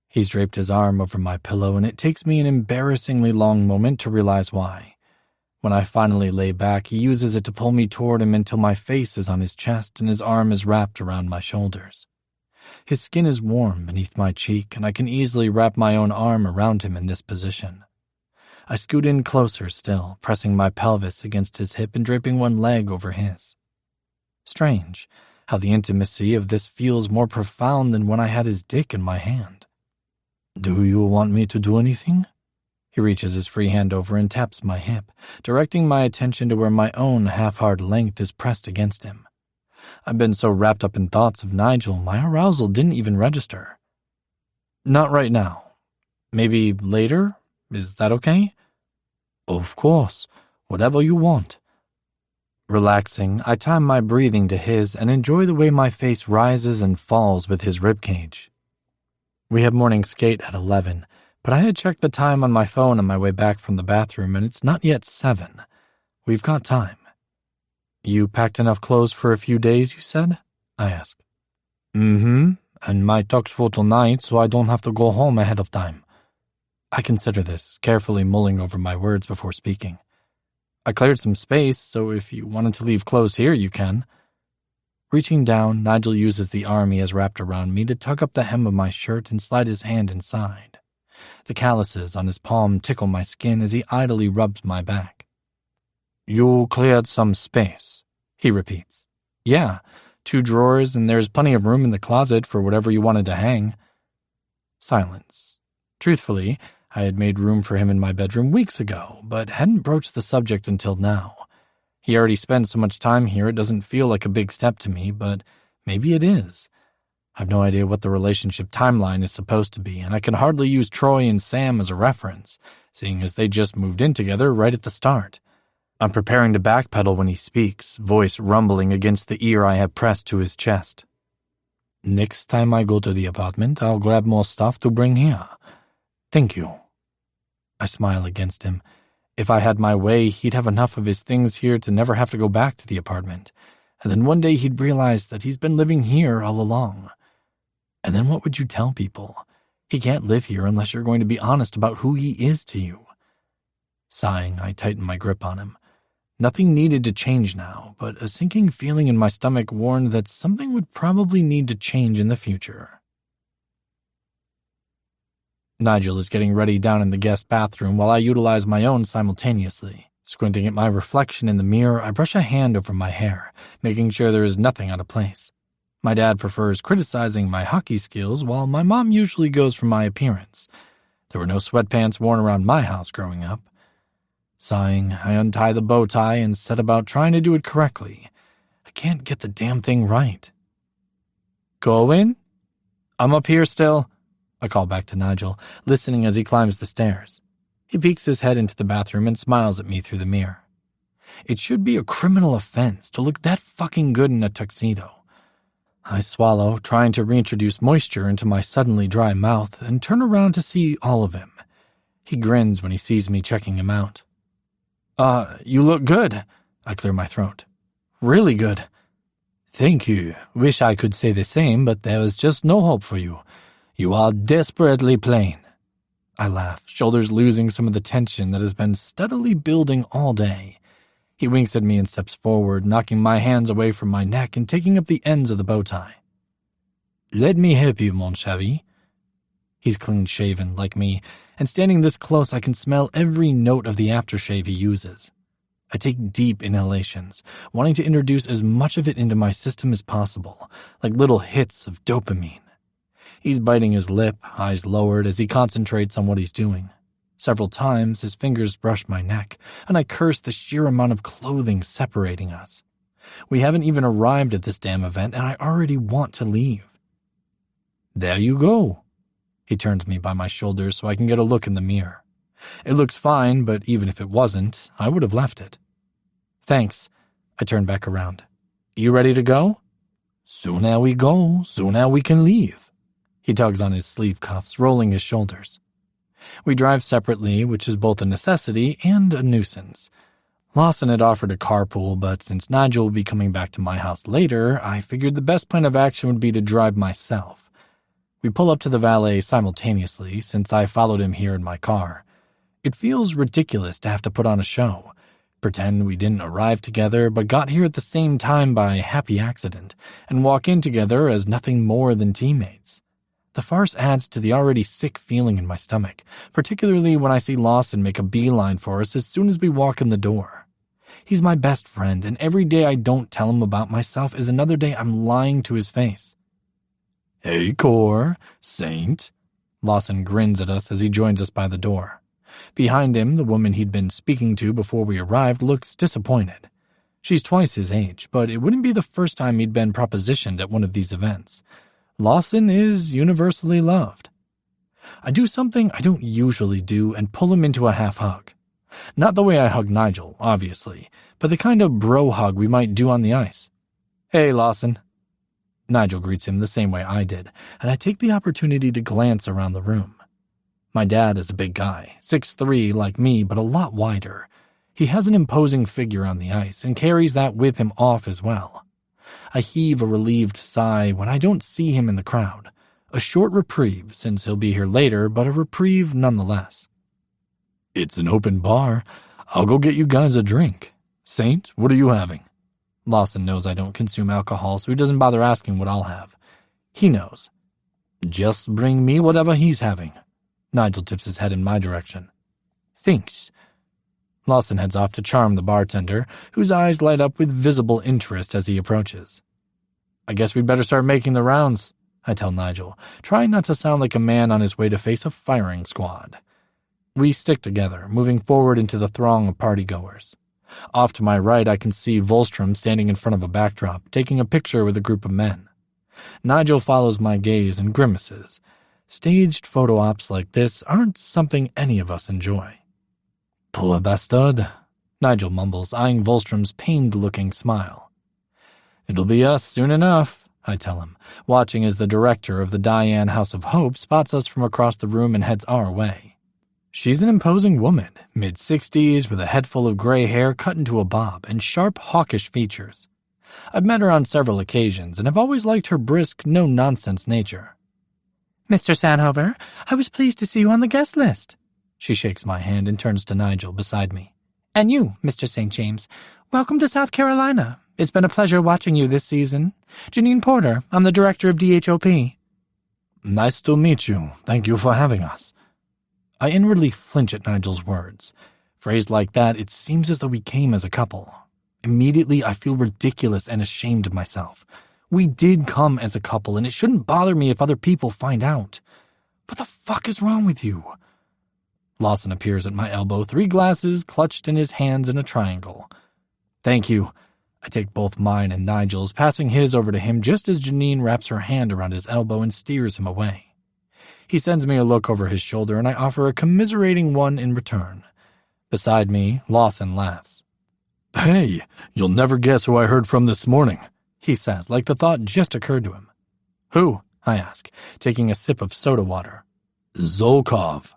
He's draped his arm over my pillow, and it takes me an embarrassingly long moment to realize why. When I finally lay back, he uses it to pull me toward him until my face is on his chest and his arm is wrapped around my shoulders. His skin is warm beneath my cheek, and I can easily wrap my own arm around him in this position. I scoot in closer still, pressing my pelvis against his hip and draping one leg over his. Strange how the intimacy of this feels more profound than when I had his dick in my hand. "Do you want me to do anything?" He reaches his free hand over and taps my hip, directing my attention to where my own half-hard length is pressed against him. I've been so wrapped up in thoughts of Nigel, my arousal didn't even register. "Not right now. Maybe later? Is that okay?" "Of course. Whatever you want." Relaxing, I time my breathing to his and enjoy the way my face rises and falls with his ribcage. We have morning skate at 11, but I had checked the time on my phone on my way back from the bathroom, and it's not yet 7. We've got time. You packed enough clothes for a few days, you said? I asked. And my tux for tonight, so I don't have to go home ahead of time. I consider this, carefully mulling over my words before speaking. I cleared some space, so if you wanted to leave clothes here, you can. Reaching down, Nigel uses the arm he has wrapped around me to tug up the hem of my shirt and slide his hand inside. The calluses on his palm tickle my skin as he idly rubs my back. You cleared some space, he repeats. Yeah, 2 drawers, and there's plenty of room in the closet for whatever you wanted to hang. Silence. Truthfully, I had made room for him in my bedroom weeks ago, but hadn't broached the subject until now. He already spent so much time here it doesn't feel like a big step to me, but maybe it is. I've no idea what the relationship timeline is supposed to be, and I can hardly use Troy and Sam as a reference, seeing as they just moved in together right at the start. I'm preparing to backpedal when he speaks, voice rumbling against the ear I have pressed to his chest. Next time I go to the apartment, I'll grab more stuff to bring here. Thank you. I smile against him. If I had my way, he'd have enough of his things here to never have to go back to the apartment, and then one day he'd realize that he's been living here all along. And then what would you tell people? He can't live here unless you're going to be honest about who he is to you. Sighing, I tighten my grip on him. Nothing needed to change now, but a sinking feeling in my stomach warned that something would probably need to change in the future. Nigel is getting ready down in the guest bathroom while I utilize my own simultaneously. Squinting at my reflection in the mirror, I brush a hand over my hair, making sure there is nothing out of place. My dad prefers criticizing my hockey skills, while my mom usually goes for my appearance. There were no sweatpants worn around my house growing up. Sighing, I untie the bow tie and set about trying to do it correctly. I can't get the damn thing right. Go in? I'm up here still. I call back to Nigel, listening as he climbs the stairs. He peeks his head into the bathroom and smiles at me through the mirror. It should be a criminal offense to look that fucking good in a tuxedo. I swallow, trying to reintroduce moisture into my suddenly dry mouth, and turn around to see all of him. He grins when he sees me checking him out. You look good. I clear my throat. Really good. Thank you. Wish I could say the same, but there is just no hope for you. You are desperately plain. I laugh, shoulders losing some of the tension that has been steadily building all day. He winks at me and steps forward, knocking my hands away from my neck and taking up the ends of the bow tie. Let me help you, mon chéri. He's clean-shaven, like me, and standing this close I can smell every note of the aftershave he uses. I take deep inhalations, wanting to introduce as much of it into my system as possible, like little hits of dopamine. He's biting his lip, eyes lowered as he concentrates on what he's doing. Several times, his fingers brush my neck, and I curse the sheer amount of clothing separating us. We haven't even arrived at this damn event, and I already want to leave. There you go. He turns me by my shoulders so I can get a look in the mirror. It looks fine, but even if it wasn't, I would have left it. Thanks. I turn back around. You ready to go? Sooner we go, sooner we can leave. He tugs on his sleeve cuffs, rolling his shoulders. We drive separately, which is both a necessity and a nuisance. Lawson had offered a carpool, but since Nigel will be coming back to my house later, I figured the best plan of action would be to drive myself. We pull up to the valet simultaneously, since I followed him here in my car. It feels ridiculous to have to put on a show, pretend we didn't arrive together but got here at the same time by happy accident, and walk in together as nothing more than teammates. The farce adds to the already sick feeling in my stomach, particularly when I see Lawson make a beeline for us as soon as we walk in the door. He's my best friend, and every day I don't tell him about myself is another day I'm lying to his face. Hey, Cor, Saint. Lawson grins at us as he joins us by the door. Behind him, the woman he'd been speaking to before we arrived looks disappointed. She's twice his age, but it wouldn't be the first time he'd been propositioned at one of these events. Lawson is universally loved. I do something I don't usually do and pull him into a half hug. Not the way I hug Nigel, obviously, but the kind of bro hug we might do on the ice. Hey, Lawson. Nigel greets him the same way I did, and I take the opportunity to glance around the room. My dad is a big guy, 6'3" like me, but a lot wider. He has an imposing figure on the ice and carries that with him off as well. I heave a relieved sigh when I don't see him in the crowd. A short reprieve, since he'll be here later, but a reprieve nonetheless. It's an open bar. I'll go get you guys a drink. Saint, what are you having? Lawson knows I don't consume alcohol, so he doesn't bother asking what I'll have. He knows. Just bring me whatever he's having. Nigel tips his head in my direction. Thanks. Lawson heads off to charm the bartender, whose eyes light up with visible interest as he approaches. I guess we'd better start making the rounds, I tell Nigel, trying not to sound like a man on his way to face a firing squad. We stick together, moving forward into the throng of partygoers. Off to my right, I can see Volstrom standing in front of a backdrop, taking a picture with a group of men. Nigel follows my gaze and grimaces. Staged photo ops like this aren't something any of us enjoy. Poor bastard, Nigel mumbles, eyeing Volstrom's pained-looking smile. It'll be us soon enough, I tell him, watching as the director of the Diane House of Hope spots us from across the room and heads our way. She's an imposing woman, mid-60s, with a head full of gray hair cut into a bob and sharp, hawkish features. I've met her on several occasions and have always liked her brisk, no-nonsense nature. Mr. Sanhover, I was pleased to see you on the guest list. She shakes my hand and turns to Nigel beside me. And you, Mr. St. James, welcome to South Carolina. It's been a pleasure watching you this season. Janine Porter, I'm the director of DHOP. Nice to meet you. Thank you for having us. I inwardly flinch at Nigel's words. Phrased like that, it seems as though we came as a couple. Immediately, I feel ridiculous and ashamed of myself. We did come as a couple, and it shouldn't bother me if other people find out. What the fuck is wrong with you? Lawson appears at my elbow, 3 glasses clutched in his hands in a triangle. Thank you. I take both mine and Nigel's, passing his over to him just as Janine wraps her hand around his elbow and steers him away. He sends me a look over his shoulder, and I offer a commiserating one in return. Beside me, Lawson laughs. Hey, you'll never guess who I heard from this morning, he says, like the thought just occurred to him. Who? I ask, taking a sip of soda water. Zolkov.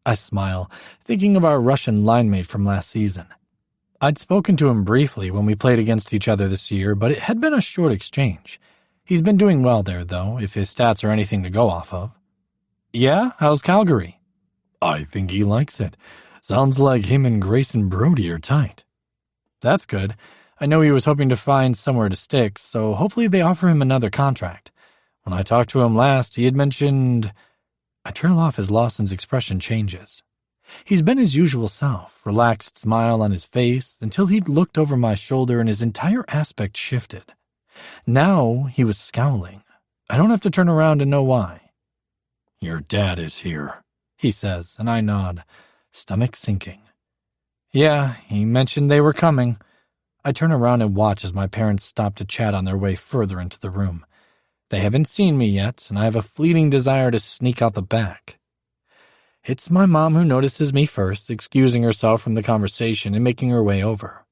I smile, thinking of our Russian line mate from last season. I'd spoken to him briefly when we played against each other this year, but it had been a short exchange. He's been doing well there, though, if his stats are anything to go off of. Yeah? How's Calgary? I think he likes it. Sounds like him and Grayson Brody are tight. That's good. I know he was hoping to find somewhere to stick, so hopefully they offer him another contract. When I talked to him last, he had mentioned... I trail off as Lawson's expression changes. He's been his usual self, relaxed smile on his face, until he'd looked over my shoulder and his entire aspect shifted. Now he was scowling. I don't have to turn around to know why. Your dad is here, he says, and I nod, stomach sinking. Yeah, he mentioned they were coming. I turn around and watch as my parents stop to chat on their way further into the room. They haven't seen me yet, and I have a fleeting desire to sneak out the back. It's my mom who notices me first, excusing herself from the conversation and making her way over.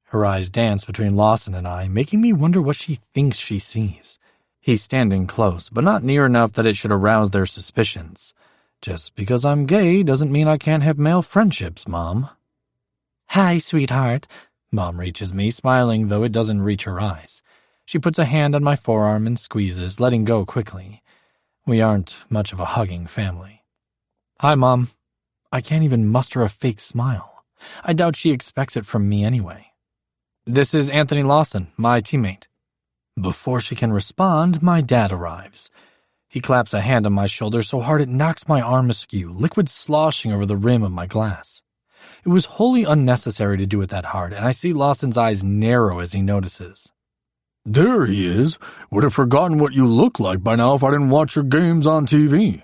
Her eyes dance between Lawson and I, making me wonder what she thinks she sees. He's standing close, but not near enough that it should arouse their suspicions. Just because I'm gay doesn't mean I can't have male friendships, Mom. Hi, sweetheart. Mom reaches me, smiling though it doesn't reach her eyes. She puts a hand on my forearm and squeezes, letting go quickly. We aren't much of a hugging family. Hi, Mom. I can't even muster a fake smile. I doubt she expects it from me anyway. This is Anthony Lawson, my teammate. Before she can respond, my dad arrives. He claps a hand on my shoulder so hard it knocks my arm askew, liquid sloshing over the rim of my glass. It was wholly unnecessary to do it that hard, and I see Lawson's eyes narrow as he notices. There he is. Would have forgotten what you look like by now if I didn't watch your games on TV.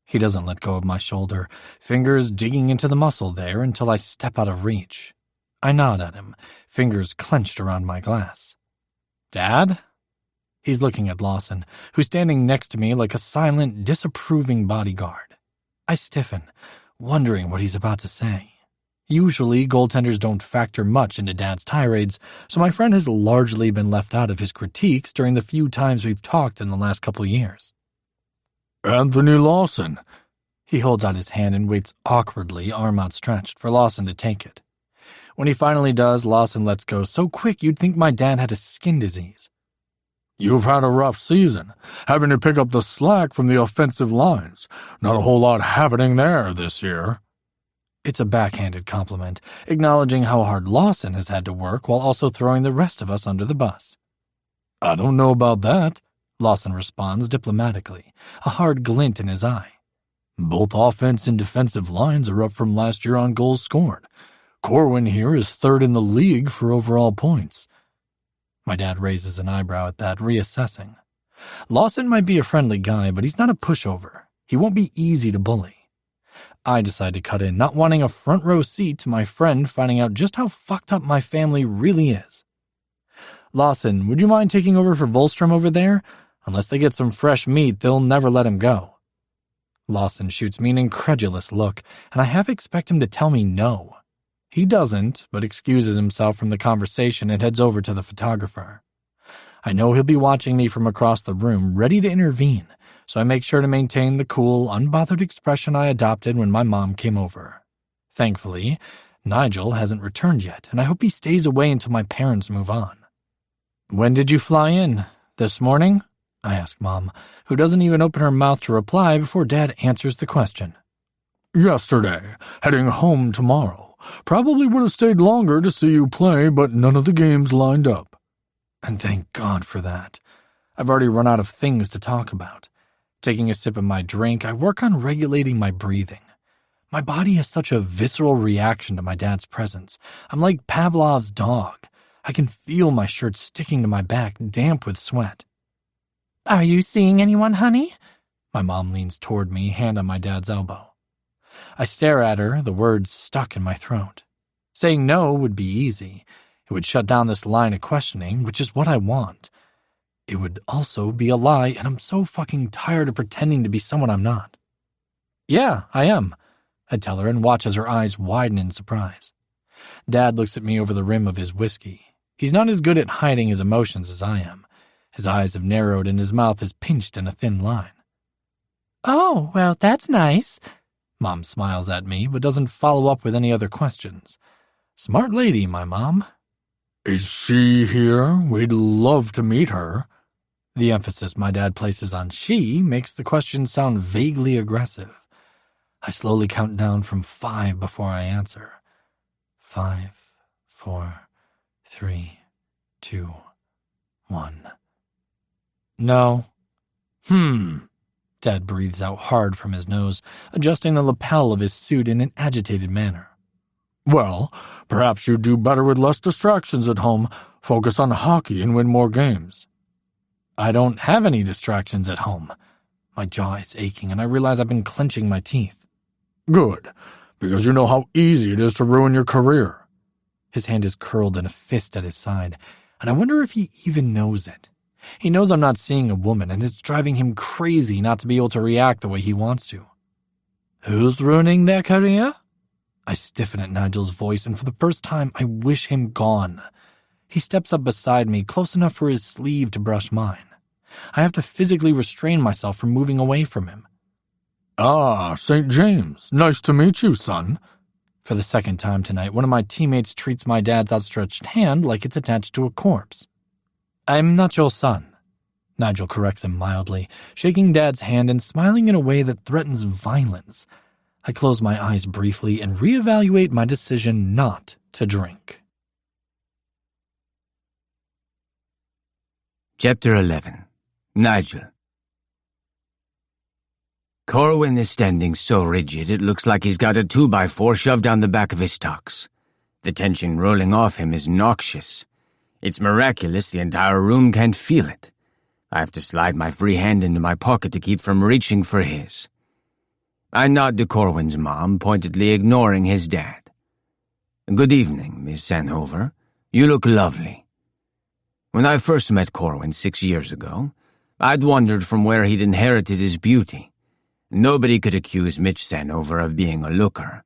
He doesn't let go of my shoulder, fingers digging into the muscle there until I step out of reach. I nod at him, fingers clenched around my glass. Dad? He's looking at Lawson, who's standing next to me like a silent, disapproving bodyguard. I stiffen, wondering what he's about to say. Usually, goaltenders don't factor much into Dad's tirades, so my friend has largely been left out of his critiques during the few times we've talked in the last couple years. Anthony Lawson. He holds out his hand and waits awkwardly, arm outstretched, for Lawson to take it. When he finally does, Lawson lets go so quick you'd think my dad had a skin disease. You've had a rough season, having to pick up the slack from the offensive lines. Not a whole lot happening there this year. It's a backhanded compliment, acknowledging how hard Lawson has had to work while also throwing the rest of us under the bus. I don't know about that, Lawson responds diplomatically, a hard glint in his eye. Both offense and defensive lines are up from last year on goals scored. Corwin here is third in the league for overall points. My dad raises an eyebrow at that, reassessing. Lawson might be a friendly guy, but he's not a pushover. He won't be easy to bully. I decide to cut in, not wanting a front row seat to my friend finding out just how fucked up my family really is. Lawson, would you mind taking over for Volstrom over there? Unless they get some fresh meat, they'll never let him go. Lawson shoots me an incredulous look, and I half expect him to tell me no. He doesn't, but excuses himself from the conversation and heads over to the photographer. I know he'll be watching me from across the room, ready to intervene, so I make sure to maintain the cool, unbothered expression I adopted when my mom came over. Thankfully, Nigel hasn't returned yet, and I hope he stays away until my parents move on. When did you fly in? This morning? I ask Mom, who doesn't even open her mouth to reply before Dad answers the question. Yesterday, heading home tomorrow. Probably would have stayed longer to see you play, but none of the games lined up. And thank God for that. I've already run out of things to talk about. Taking a sip of my drink, I work on regulating my breathing. My body has such a visceral reaction to my dad's presence. I'm like Pavlov's dog. I can feel my shirt sticking to my back, damp with sweat. Are you seeing anyone, honey? My mom leans toward me, hand on my dad's elbow. I stare at her, the words stuck in my throat. Saying no would be easy. It would shut down this line of questioning, which is what I want. It would also be a lie, and I'm so fucking tired of pretending to be someone I'm not. Yeah, I am, I tell her and watch as her eyes widen in surprise. Dad looks at me over the rim of his whiskey. He's not as good at hiding his emotions as I am. His eyes have narrowed and his mouth is pinched in a thin line. Oh, well, that's nice. Mom smiles at me, but doesn't follow up with any other questions. Smart lady, my mom. Is she here? We'd love to meet her. The emphasis my dad places on she makes the question sound vaguely aggressive. I slowly count down from 5 before I answer. 5, 4, 3, 2, 1. No. Dad breathes out hard from his nose, adjusting the lapel of his suit in an agitated manner. Well, perhaps you'd do better with less distractions at home, focus on hockey and win more games. I don't have any distractions at home. My jaw is aching and I realize I've been clenching my teeth. Good, because you know how easy it is to ruin your career. His hand is curled in a fist at his side, and I wonder if he even knows it. He knows I'm not seeing a woman, and it's driving him crazy not to be able to react the way he wants to. Who's ruining their career? I stiffen at Nigel's voice, and for the first time, I wish him gone. He steps up beside me, close enough for his sleeve to brush mine. I have to physically restrain myself from moving away from him. Ah, St. James. Nice to meet you, son. For the second time tonight, one of my teammates treats my dad's outstretched hand like it's attached to a corpse. I'm not your son. Nigel corrects him mildly, shaking Dad's hand and smiling in a way that threatens violence. I close my eyes briefly and reevaluate my decision not to drink. Chapter 11. Nigel. Corwin is standing so rigid it looks like he's got a 2x4 shoved down the back of his tux. The tension rolling off him is noxious. It's miraculous the entire room can't feel it. I have to slide my free hand into my pocket to keep from reaching for his. I nod to Corwin's mom, pointedly ignoring his dad. Good evening, Miss Sanhover. You look lovely. When I first met Corwin 6 years ago, I'd wondered from where he'd inherited his beauty. Nobody could accuse Mitch Sanhover of being a looker.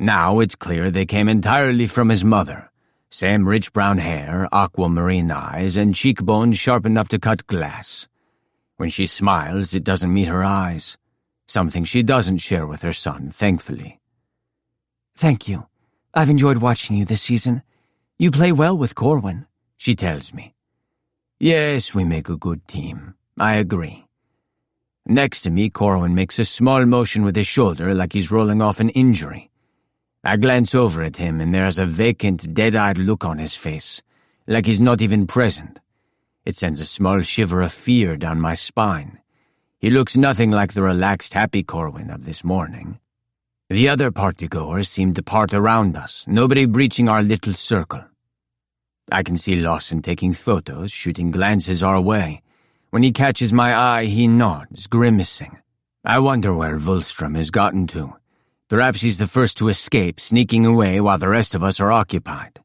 Now it's clear they came entirely from his mother. Same rich brown hair, aquamarine eyes, and cheekbones sharp enough to cut glass. When she smiles, it doesn't meet her eyes. Something she doesn't share with her son, thankfully. Thank you. I've enjoyed watching you this season. You play well with Corwin, she tells me. Yes, we make a good team. I agree. Next to me, Corwin makes a small motion with his shoulder like he's rolling off an injury. I glance over at him and there's a vacant, dead-eyed look on his face, like he's not even present. It sends a small shiver of fear down my spine. He looks nothing like the relaxed, happy Corwin of this morning. The other partygoers seem to part around us, nobody breaching our little circle. I can see Lawson taking photos, shooting glances our way. When he catches my eye, he nods, grimacing. I wonder where Wulfstrom has gotten to. Perhaps he's the first to escape, sneaking away while the rest of us are occupied.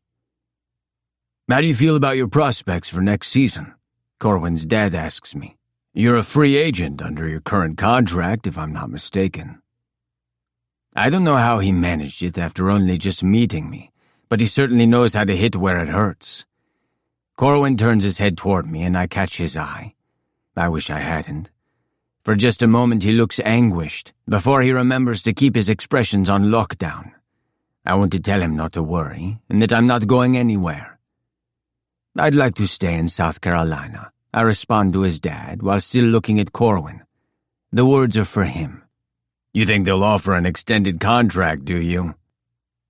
How do you feel about your prospects for next season? Corwin's dad asks me. You're a free agent under your current contract, if I'm not mistaken. I don't know how he managed it after only just meeting me, but he certainly knows how to hit where it hurts. Corwin turns his head toward me and I catch his eye. I wish I hadn't. For just a moment he looks anguished, before he remembers to keep his expressions on lockdown. I want to tell him not to worry, and that I'm not going anywhere. I'd like to stay in South Carolina, I respond to his dad, while still looking at Corwin. The words are for him. You think they'll offer an extended contract, do you?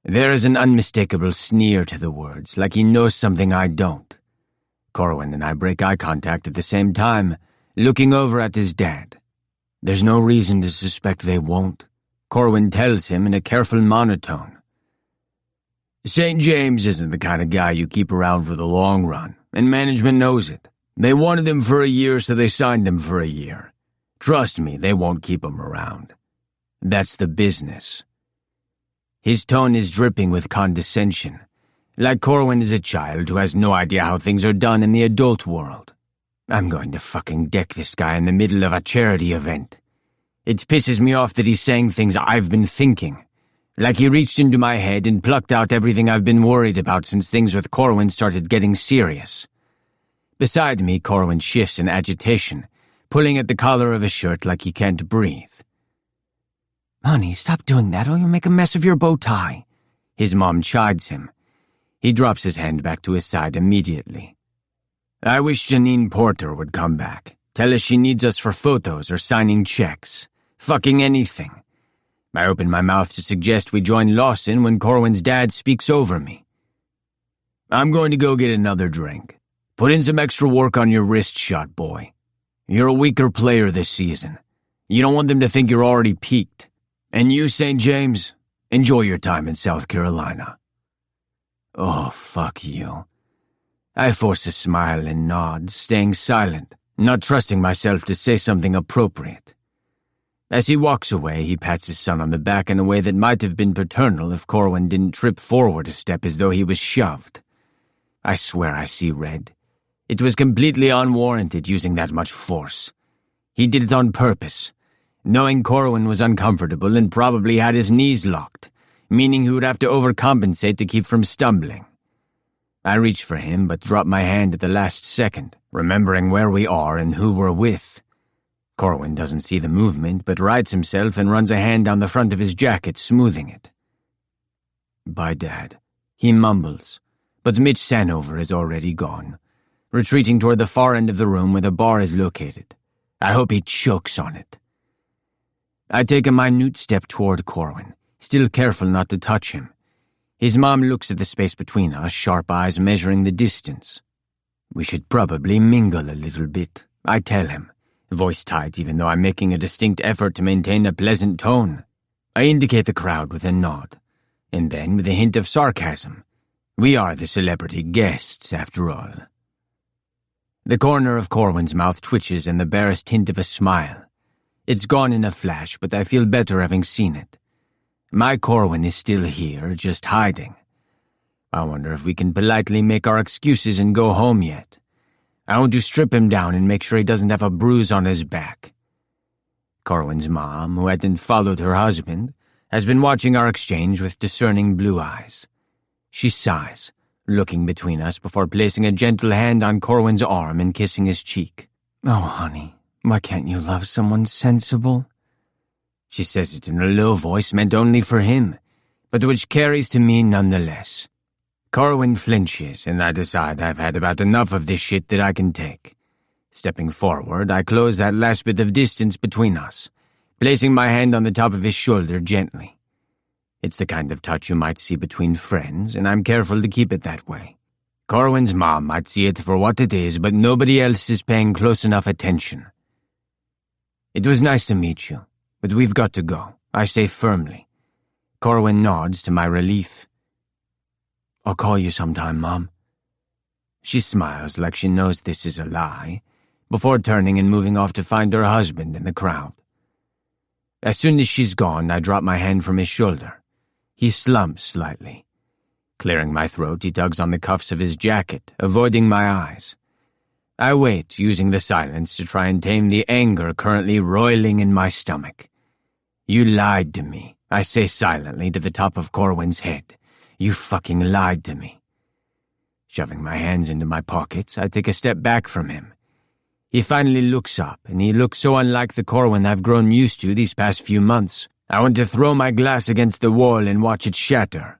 There is an unmistakable sneer to the words, like he knows something I don't. Corwin and I break eye contact at the same time, looking over at his dad. There's no reason to suspect they won't, Corwin tells him in a careful monotone. St. James isn't the kind of guy you keep around for the long run, and management knows it. They wanted him for a year, so they signed him for a year. Trust me, they won't keep him around. That's the business. His tone is dripping with condescension, like Corwin is a child who has no idea how things are done in the adult world. I'm going to fucking deck this guy in the middle of a charity event. It pisses me off that he's saying things I've been thinking, like he reached into my head and plucked out everything I've been worried about since things with Corwin started getting serious. Beside me, Corwin shifts in agitation, pulling at the collar of his shirt like he can't breathe. Honey, stop doing that or you'll make a mess of your bow tie. His mom chides him. He drops his hand back to his side immediately. I wish Janine Porter would come back. Tell us she needs us for photos or signing checks. Fucking anything. I open my mouth to suggest we join Lawson when Corwin's dad speaks over me. I'm going to go get another drink. Put in some extra work on your wrist shot, boy. You're a weaker player this season. You don't want them to think you're already peaked. And you, St. James, enjoy your time in South Carolina. Oh, fuck you. I force a smile and nod, staying silent, not trusting myself to say something appropriate. As he walks away, he pats his son on the back in a way that might have been paternal if Corwin didn't trip forward a step as though he was shoved. I swear I see red. It was completely unwarranted using that much force. He did it on purpose, knowing Corwin was uncomfortable and probably had his knees locked, meaning he would have to overcompensate to keep from stumbling. I reach for him but drop my hand at the last second, remembering where we are and who we're with. Corwin doesn't see the movement but rights himself and runs a hand down the front of his jacket, smoothing it. Bye, Dad, he mumbles, but Mitch Sanover is already gone, retreating toward the far end of the room where the bar is located. I hope he chokes on it. I take a minute step toward Corwin, still careful not to touch him. His mom looks at the space between us, sharp eyes measuring the distance. We should probably mingle a little bit, I tell him, voice tight even though I'm making a distinct effort to maintain a pleasant tone. I indicate the crowd with a nod, and then with a hint of sarcasm. We are the celebrity guests, after all. The corner of Corwin's mouth twitches in the barest hint of a smile. It's gone in a flash, but I feel better having seen it. My Corwin is still here, just hiding. I wonder if we can politely make our excuses and go home yet. I want to strip him down and make sure he doesn't have a bruise on his back. Corwin's mom, who hadn't followed her husband, has been watching our exchange with discerning blue eyes. She sighs, looking between us before placing a gentle hand on Corwin's arm and kissing his cheek. Oh, honey, why can't you love someone sensible? She says it in a low voice meant only for him, but which carries to me nonetheless. Corwin flinches, and I decide I've had about enough of this shit that I can take. Stepping forward, I close that last bit of distance between us, placing my hand on the top of his shoulder gently. It's the kind of touch you might see between friends, and I'm careful to keep it that way. Corwin's mom might see it for what it is, but nobody else is paying close enough attention. It was nice to meet you, but we've got to go, I say firmly. Corwin nods to my relief. I'll call you sometime, Mom. She smiles like she knows this is a lie, before turning and moving off to find her husband in the crowd. As soon as she's gone, I drop my hand from his shoulder. He slumps slightly. Clearing my throat, he tugs on the cuffs of his jacket, avoiding my eyes. I wait, using the silence to try and tame the anger currently roiling in my stomach. You lied to me, I say silently to the top of Corwin's head. You fucking lied to me. Shoving my hands into my pockets, I take a step back from him. He finally looks up, and he looks so unlike the Corwin I've grown used to these past few months. I want to throw my glass against the wall and watch it shatter.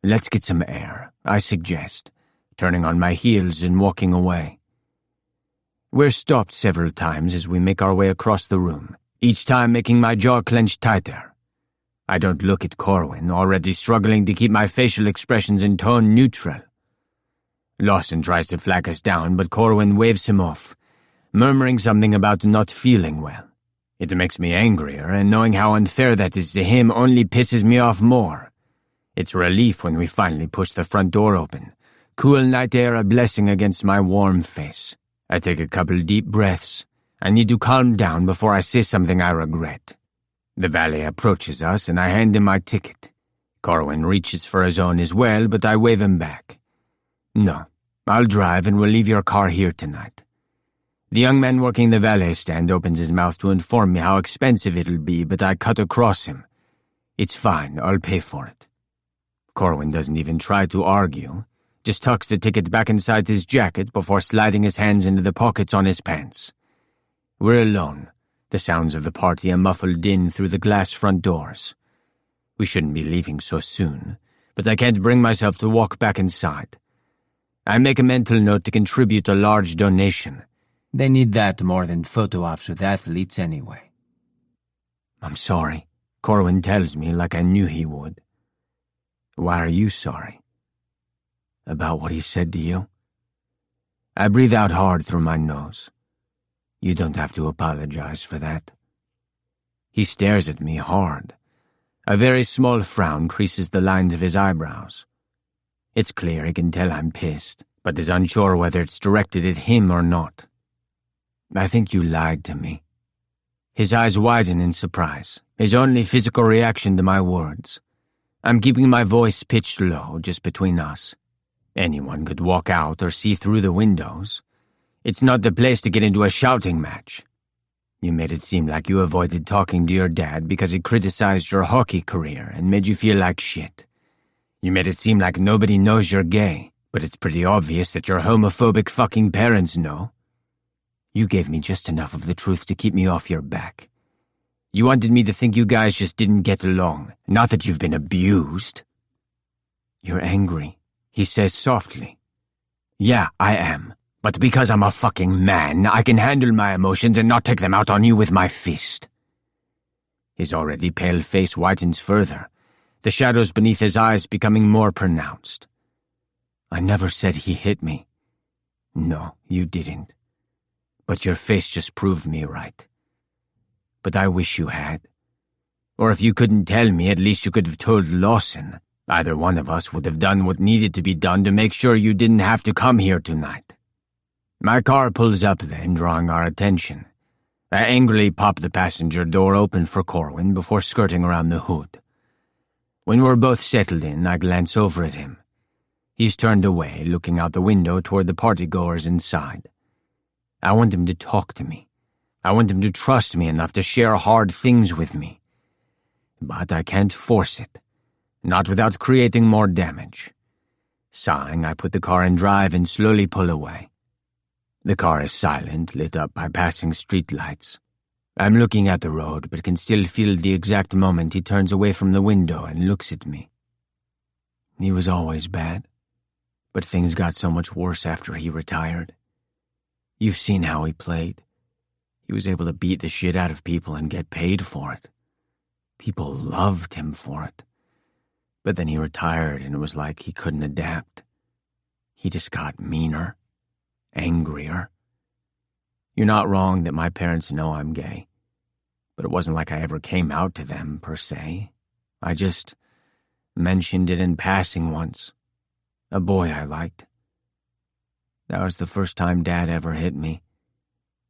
Let's get some air, I suggest, turning on my heels and walking away. We're stopped several times as we make our way across the room, each time making my jaw clench tighter. I don't look at Corwin, already struggling to keep my facial expressions and tone neutral. Lawson tries to flag us down, but Corwin waves him off, murmuring something about not feeling well. It makes me angrier, and knowing how unfair that is to him only pisses me off more. It's relief when we finally push the front door open, cool night air a blessing against my warm face. I take a couple deep breaths. I need to calm down before I say something I regret. The valet approaches us, and I hand him my ticket. Corwin reaches for his own as well, but I wave him back. No, I'll drive and we'll leave your car here tonight. The young man working the valet stand opens his mouth to inform me how expensive it'll be, but I cut across him. It's fine, I'll pay for it. Corwin doesn't even try to argue, just tucks the ticket back inside his jacket before sliding his hands into the pockets on his pants. We're alone, the sounds of the party are muffled in through the glass front doors. We shouldn't be leaving so soon, but I can't bring myself to walk back inside. I make a mental note to contribute a large donation. They need that more than photo ops with athletes anyway. I'm sorry, Corwin tells me like I knew he would. Why are you sorry? About what he said to you? I breathe out hard through my nose. You don't have to apologize for that. He stares at me hard. A very small frown creases the lines of his eyebrows. It's clear he can tell I'm pissed, but is unsure whether it's directed at him or not. I think you lied to me. His eyes widen in surprise, his only physical reaction to my words. I'm keeping my voice pitched low, just between us. Anyone could walk out or see through the windows. It's not the place to get into a shouting match. You made it seem like you avoided talking to your dad because he criticized your hockey career and made you feel like shit. You made it seem like nobody knows you're gay, but it's pretty obvious that your homophobic fucking parents know. You gave me just enough of the truth to keep me off your back. You wanted me to think you guys just didn't get along, not that you've been abused. You're angry, he says softly. Yeah, I am. But because I'm a fucking man, I can handle my emotions and not take them out on you with my fist. His already pale face whitens further, the shadows beneath his eyes becoming more pronounced. I never said he hit me. No, you didn't. But your face just proved me right. But I wish you had. Or if you couldn't tell me, at least you could have told Lawson. Either one of us would have done what needed to be done to make sure you didn't have to come here tonight. My car pulls up then, drawing our attention. I angrily pop the passenger door open for Corwin before skirting around the hood. When we're both settled in, I glance over at him. He's turned away, looking out the window toward the partygoers inside. I want him to talk to me. I want him to trust me enough to share hard things with me. But I can't force it, not without creating more damage. Sighing, I put the car in drive and slowly pull away. The car is silent, lit up by passing streetlights. I'm looking at the road, but can still feel the exact moment he turns away from the window and looks at me. He was always bad, but things got so much worse after he retired. You've seen how he played. He was able to beat the shit out of people and get paid for it. People loved him for it. But then he retired and it was like he couldn't adapt. He just got meaner, angrier. You're not wrong that my parents know I'm gay, but it wasn't like I ever came out to them, per se. I just mentioned it in passing once. A boy I liked. That was the first time Dad ever hit me,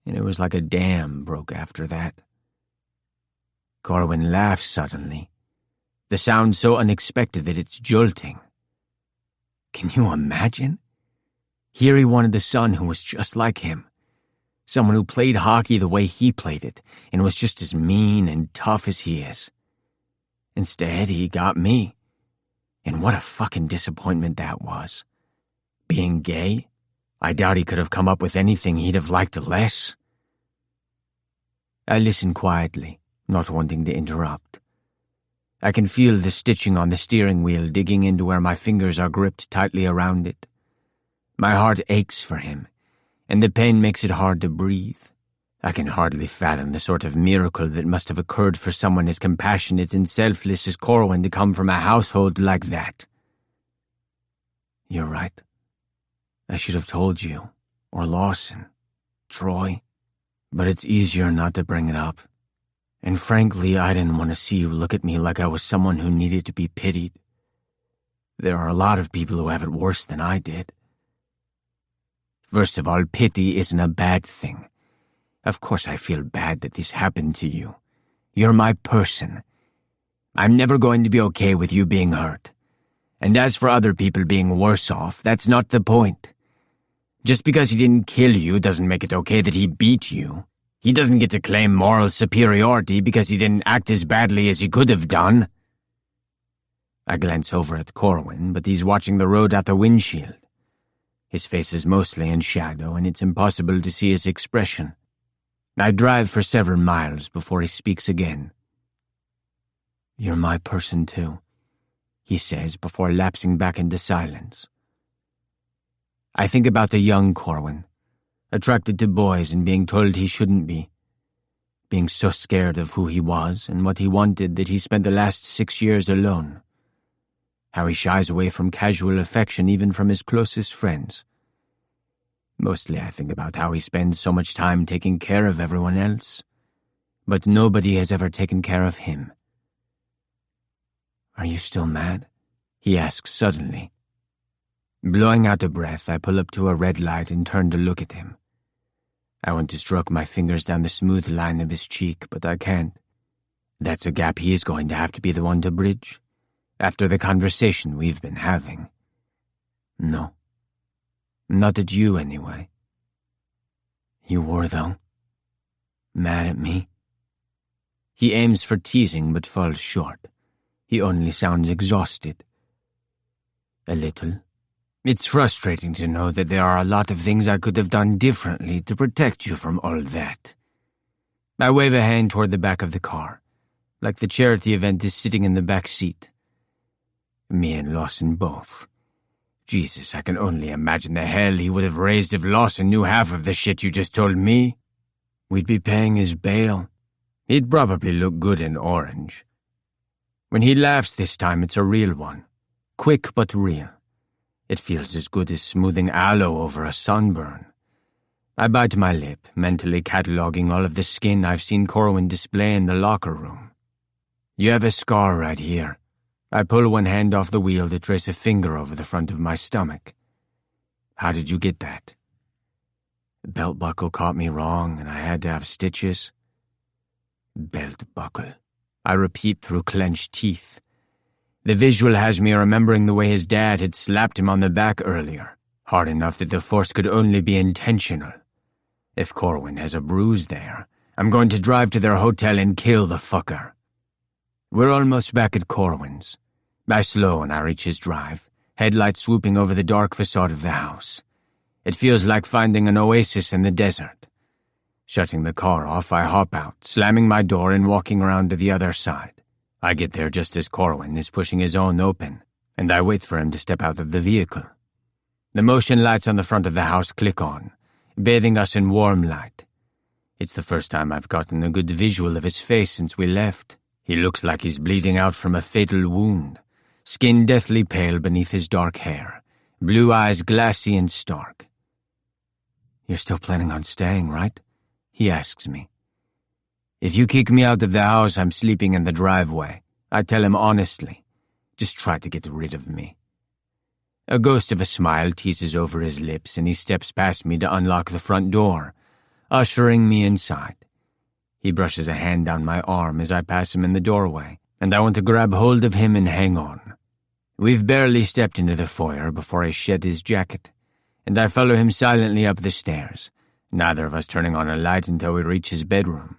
and it was like a dam broke after that. Corwin laughs suddenly, the sound so unexpected that it's jolting. Can you imagine? Here he wanted a son who was just like him, someone who played hockey the way he played it and was just as mean and tough as he is. Instead, he got me. And what a fucking disappointment that was. Being gay, I doubt he could have come up with anything he'd have liked less. I listen quietly, not wanting to interrupt. I can feel the stitching on the steering wheel digging into where my fingers are gripped tightly around it. My heart aches for him, and the pain makes it hard to breathe. I can hardly fathom the sort of miracle that must have occurred for someone as compassionate and selfless as Corwin to come from a household like that. You're right. I should have told you, or Lawson, Troy, but it's easier not to bring it up. And frankly, I didn't want to see you look at me like I was someone who needed to be pitied. There are a lot of people who have it worse than I did. First of all, pity isn't a bad thing. Of course I feel bad that this happened to you. You're my person. I'm never going to be okay with you being hurt. And as for other people being worse off, that's not the point. Just because he didn't kill you doesn't make it okay that he beat you. He doesn't get to claim moral superiority because he didn't act as badly as he could have done. I glance over at Corwin, but he's watching the road out the windshield. His face is mostly in shadow, and it's impossible to see his expression. I drive for several miles before he speaks again. You're my person too, he says before lapsing back into silence. I think about the young Corwin, attracted to boys and being told he shouldn't be, being so scared of who he was and what he wanted that he spent the last 6 years alone. How he shies away from casual affection even from his closest friends. Mostly I think about how he spends so much time taking care of everyone else, but nobody has ever taken care of him. Are you still mad? He asks suddenly. Blowing out a breath, I pull up to a red light and turn to look at him. I want to stroke my fingers down the smooth line of his cheek, but I can't. That's a gap he is going to have to be the one to bridge, after the conversation we've been having. No. Not at you, anyway. You were, though. Mad at me? He aims for teasing, but falls short. He only sounds exhausted. A little. It's frustrating to know that there are a lot of things I could have done differently to protect you from all that. I wave a hand toward the back of the car, like the charity event is sitting in the back seat. Me and Lawson both. Jesus, I can only imagine the hell he would have raised if Lawson knew half of the shit you just told me. We'd be paying his bail. He'd probably look good in orange. When he laughs this time, it's a real one. Quick but real. It feels as good as smoothing aloe over a sunburn. I bite my lip, mentally cataloging all of the skin I've seen Corwin display in the locker room. You have a scar right here. I pull one hand off the wheel to trace a finger over the front of my stomach. How did you get that? The belt buckle caught me wrong, and I had to have stitches. Belt buckle. I repeat through clenched teeth. The visual has me remembering the way his dad had slapped him on the back earlier, hard enough that the force could only be intentional. If Corwin has a bruise there, I'm going to drive to their hotel and kill the fucker. We're almost back at Corwin's. I slow when I reach his drive, headlights swooping over the dark facade of the house. It feels like finding an oasis in the desert. Shutting the car off, I hop out, slamming my door and walking around to the other side. I get there just as Corwin is pushing his own open, and I wait for him to step out of the vehicle. The motion lights on the front of the house click on, bathing us in warm light. It's the first time I've gotten a good visual of his face since we left. He looks like he's bleeding out from a fatal wound, skin deathly pale beneath his dark hair, blue eyes glassy and stark. "You're still planning on staying, right?" he asks me. "If you kick me out of the house, I'm sleeping in the driveway," I tell him honestly. "Just try to get rid of me." A ghost of a smile teases over his lips, and he steps past me to unlock the front door, ushering me inside. He brushes a hand down my arm as I pass him in the doorway, and I want to grab hold of him and hang on. We've barely stepped into the foyer before I shed his jacket, and I follow him silently up the stairs, neither of us turning on a light until we reach his bedroom.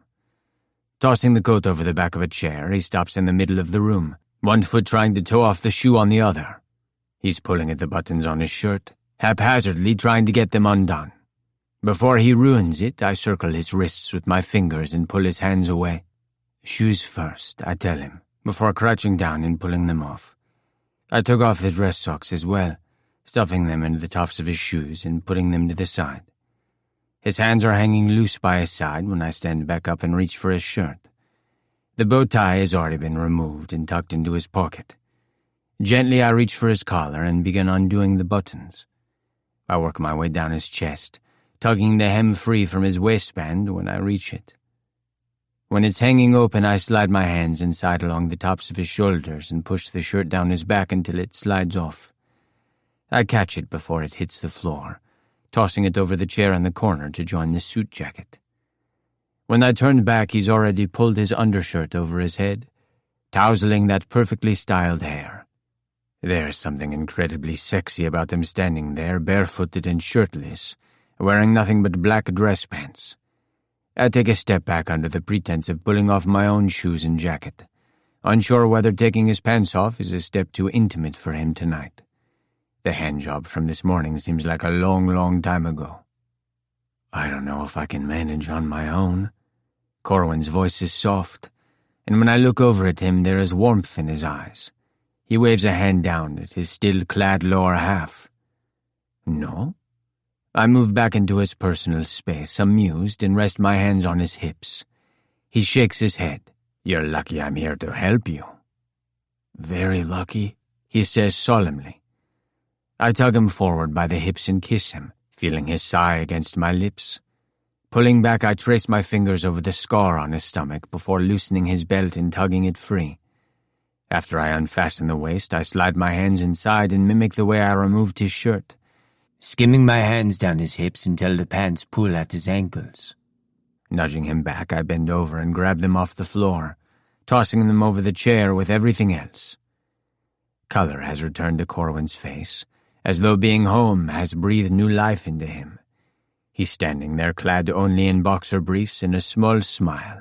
Tossing the coat over the back of a chair, he stops in the middle of the room, one foot trying to toe off the shoe on the other. He's pulling at the buttons on his shirt, haphazardly trying to get them undone. Before he ruins it, I circle his wrists with my fingers and pull his hands away. "Shoes first," I tell him, before crouching down and pulling them off. I took off the dress socks as well, stuffing them into the tops of his shoes and putting them to the side. His hands are hanging loose by his side when I stand back up and reach for his shirt. The bow tie has already been removed and tucked into his pocket. Gently, I reach for his collar and begin undoing the buttons. I work my way down his chest, tugging the hem free from his waistband when I reach it. When it's hanging open, I slide my hands inside along the tops of his shoulders and push the shirt down his back until it slides off. I catch it before it hits the floor, tossing it over the chair in the corner to join the suit jacket. When I turn back, he's already pulled his undershirt over his head, tousling that perfectly styled hair. There's something incredibly sexy about him standing there, barefooted and shirtless, wearing nothing but black dress pants. I take a step back under the pretense of pulling off my own shoes and jacket, unsure whether taking his pants off is a step too intimate for him tonight. The handjob from this morning seems like a long, long time ago. "I don't know if I can manage on my own." Corwin's voice is soft, and when I look over at him, there is warmth in his eyes. He waves a hand down at his still-clad lower half. "No?" I move back into his personal space, amused, and rest my hands on his hips. He shakes his head. "You're lucky I'm here to help you." "Very lucky," he says solemnly. I tug him forward by the hips and kiss him, feeling his sigh against my lips. Pulling back, I trace my fingers over the scar on his stomach before loosening his belt and tugging it free. After I unfasten the waist, I slide my hands inside and mimic the way I removed his shirt, skimming my hands down his hips until the pants pull at his ankles. Nudging him back, I bend over and grab them off the floor, tossing them over the chair with everything else. Color has returned to Corwin's face, as though being home has breathed new life into him. He's standing there clad only in boxer briefs and a small smile,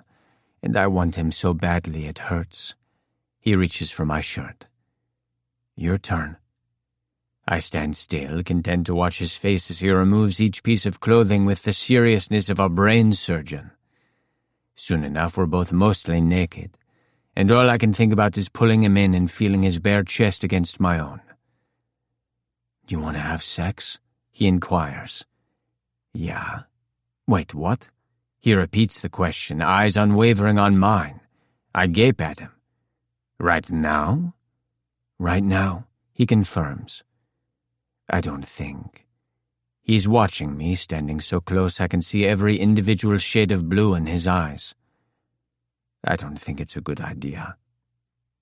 and I want him so badly it hurts. He reaches for my shirt. "Your turn." I stand still, content to watch his face as he removes each piece of clothing with the seriousness of a brain surgeon. Soon enough, we're both mostly naked, and all I can think about is pulling him in and feeling his bare chest against my own. "Do you want to have sex?" he inquires. "Yeah." "Wait, what?" He repeats the question, eyes unwavering on mine. I gape at him. "Right now?" "Right now," he confirms. I don't think. He's watching me, standing so close I can see every individual shade of blue in his eyes. I don't think it's a good idea.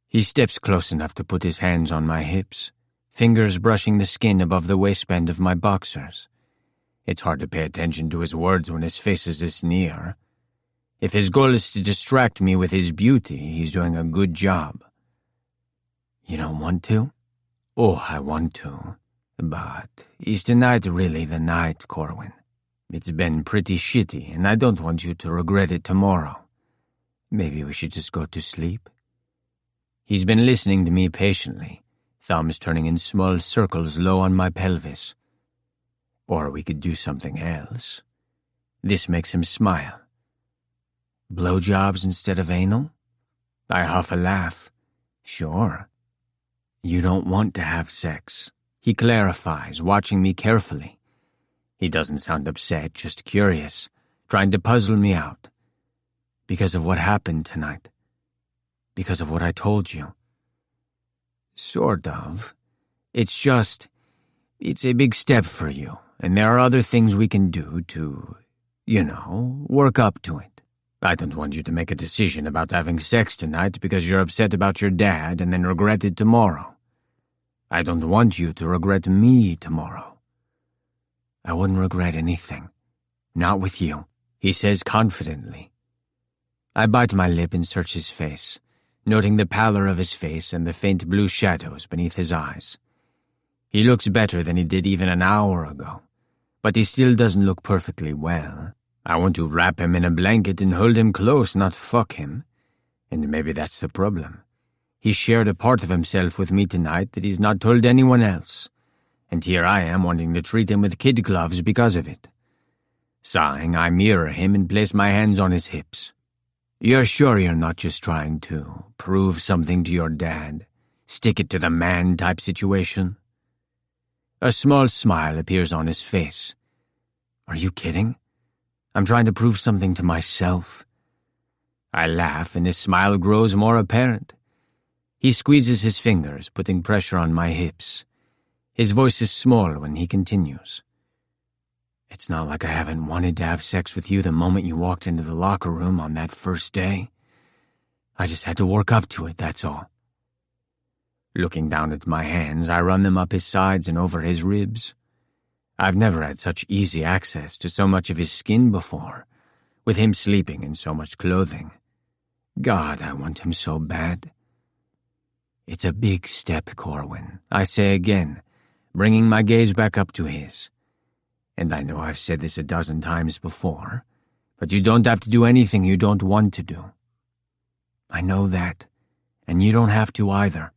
He steps close enough to put his hands on my hips, fingers brushing the skin above the waistband of my boxers. It's hard to pay attention to his words when his face is this near. If his goal is to distract me with his beauty, he's doing a good job. "You don't want to?" "Oh, I want to. But is tonight really the night, Corwin? It's been pretty shitty, and I don't want you to regret it tomorrow. Maybe we should just go to sleep?" He's been listening to me patiently, thumbs turning in small circles low on my pelvis. Or we could do something else. This makes him smile. Blowjobs instead of anal? I huff a laugh. Sure. You don't want to have sex, he clarifies, watching me carefully. He doesn't sound upset, just curious, trying to puzzle me out. Because of what happened tonight. Because of what I told you. Sort of. It's a big step for you, and there are other things we can do to, work up to it. I don't want you to make a decision about having sex tonight because you're upset about your dad and then regret it tomorrow. I don't want you to regret me tomorrow. I wouldn't regret anything. Not with you, he says confidently. I bite my lip and search his face, noting the pallor of his face and the faint blue shadows beneath his eyes. He looks better than he did even an hour ago, but he still doesn't look perfectly well. I want to wrap him in a blanket and hold him close, not fuck him. And maybe that's the problem. He shared a part of himself with me tonight that he's not told anyone else. And here I am wanting to treat him with kid gloves because of it. Sighing, I mirror him and place my hands on his hips. You're sure you're not just trying to prove something to your dad? Stick it to the man type situation? A small smile appears on his face. Are you kidding? I'm trying to prove something to myself. I laugh and his smile grows more apparent. He squeezes his fingers, putting pressure on my hips. His voice is small when he continues. It's not like I haven't wanted to have sex with you the moment you walked into the locker room on that first day. I just had to work up to it, that's all. Looking down at my hands, I run them up his sides and over his ribs. I've never had such easy access to so much of his skin before, with him sleeping in so much clothing. God, I want him so bad. It's a big step, Corwin, I say again, bringing my gaze back up to his. And I know I've said this 12 times before, but you don't have to do anything you don't want to do. I know that, and you don't have to either.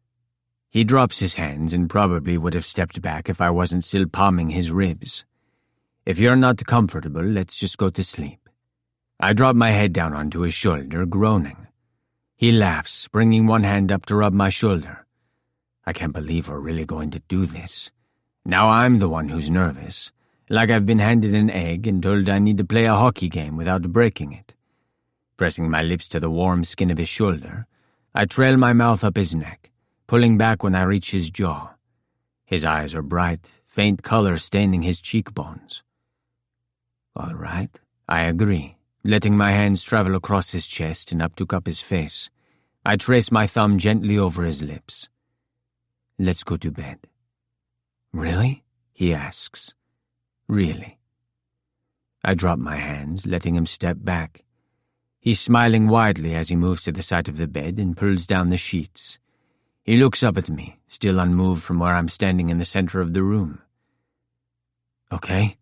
He drops his hands and probably would have stepped back if I wasn't still palming his ribs. If you're not comfortable, let's just go to sleep. I drop my head down onto his shoulder, groaning. He laughs, bringing one hand up to rub my shoulder. I can't believe we're really going to do this. Now I'm the one who's nervous, like I've been handed an egg and told I need to play a hockey game without breaking it. Pressing my lips to the warm skin of his shoulder, I trail my mouth up his neck, pulling back when I reach his jaw. His eyes are bright, faint color staining his cheekbones. All right, I agree, letting my hands travel across his chest and up to cup his face. I trace my thumb gently over his lips. Let's go to bed. Really? He asks. Really. I drop my hands, letting him step back. He's smiling widely as he moves to the side of the bed and pulls down the sheets. He looks up at me, still unmoved from where I'm standing in the center of the room. Okay.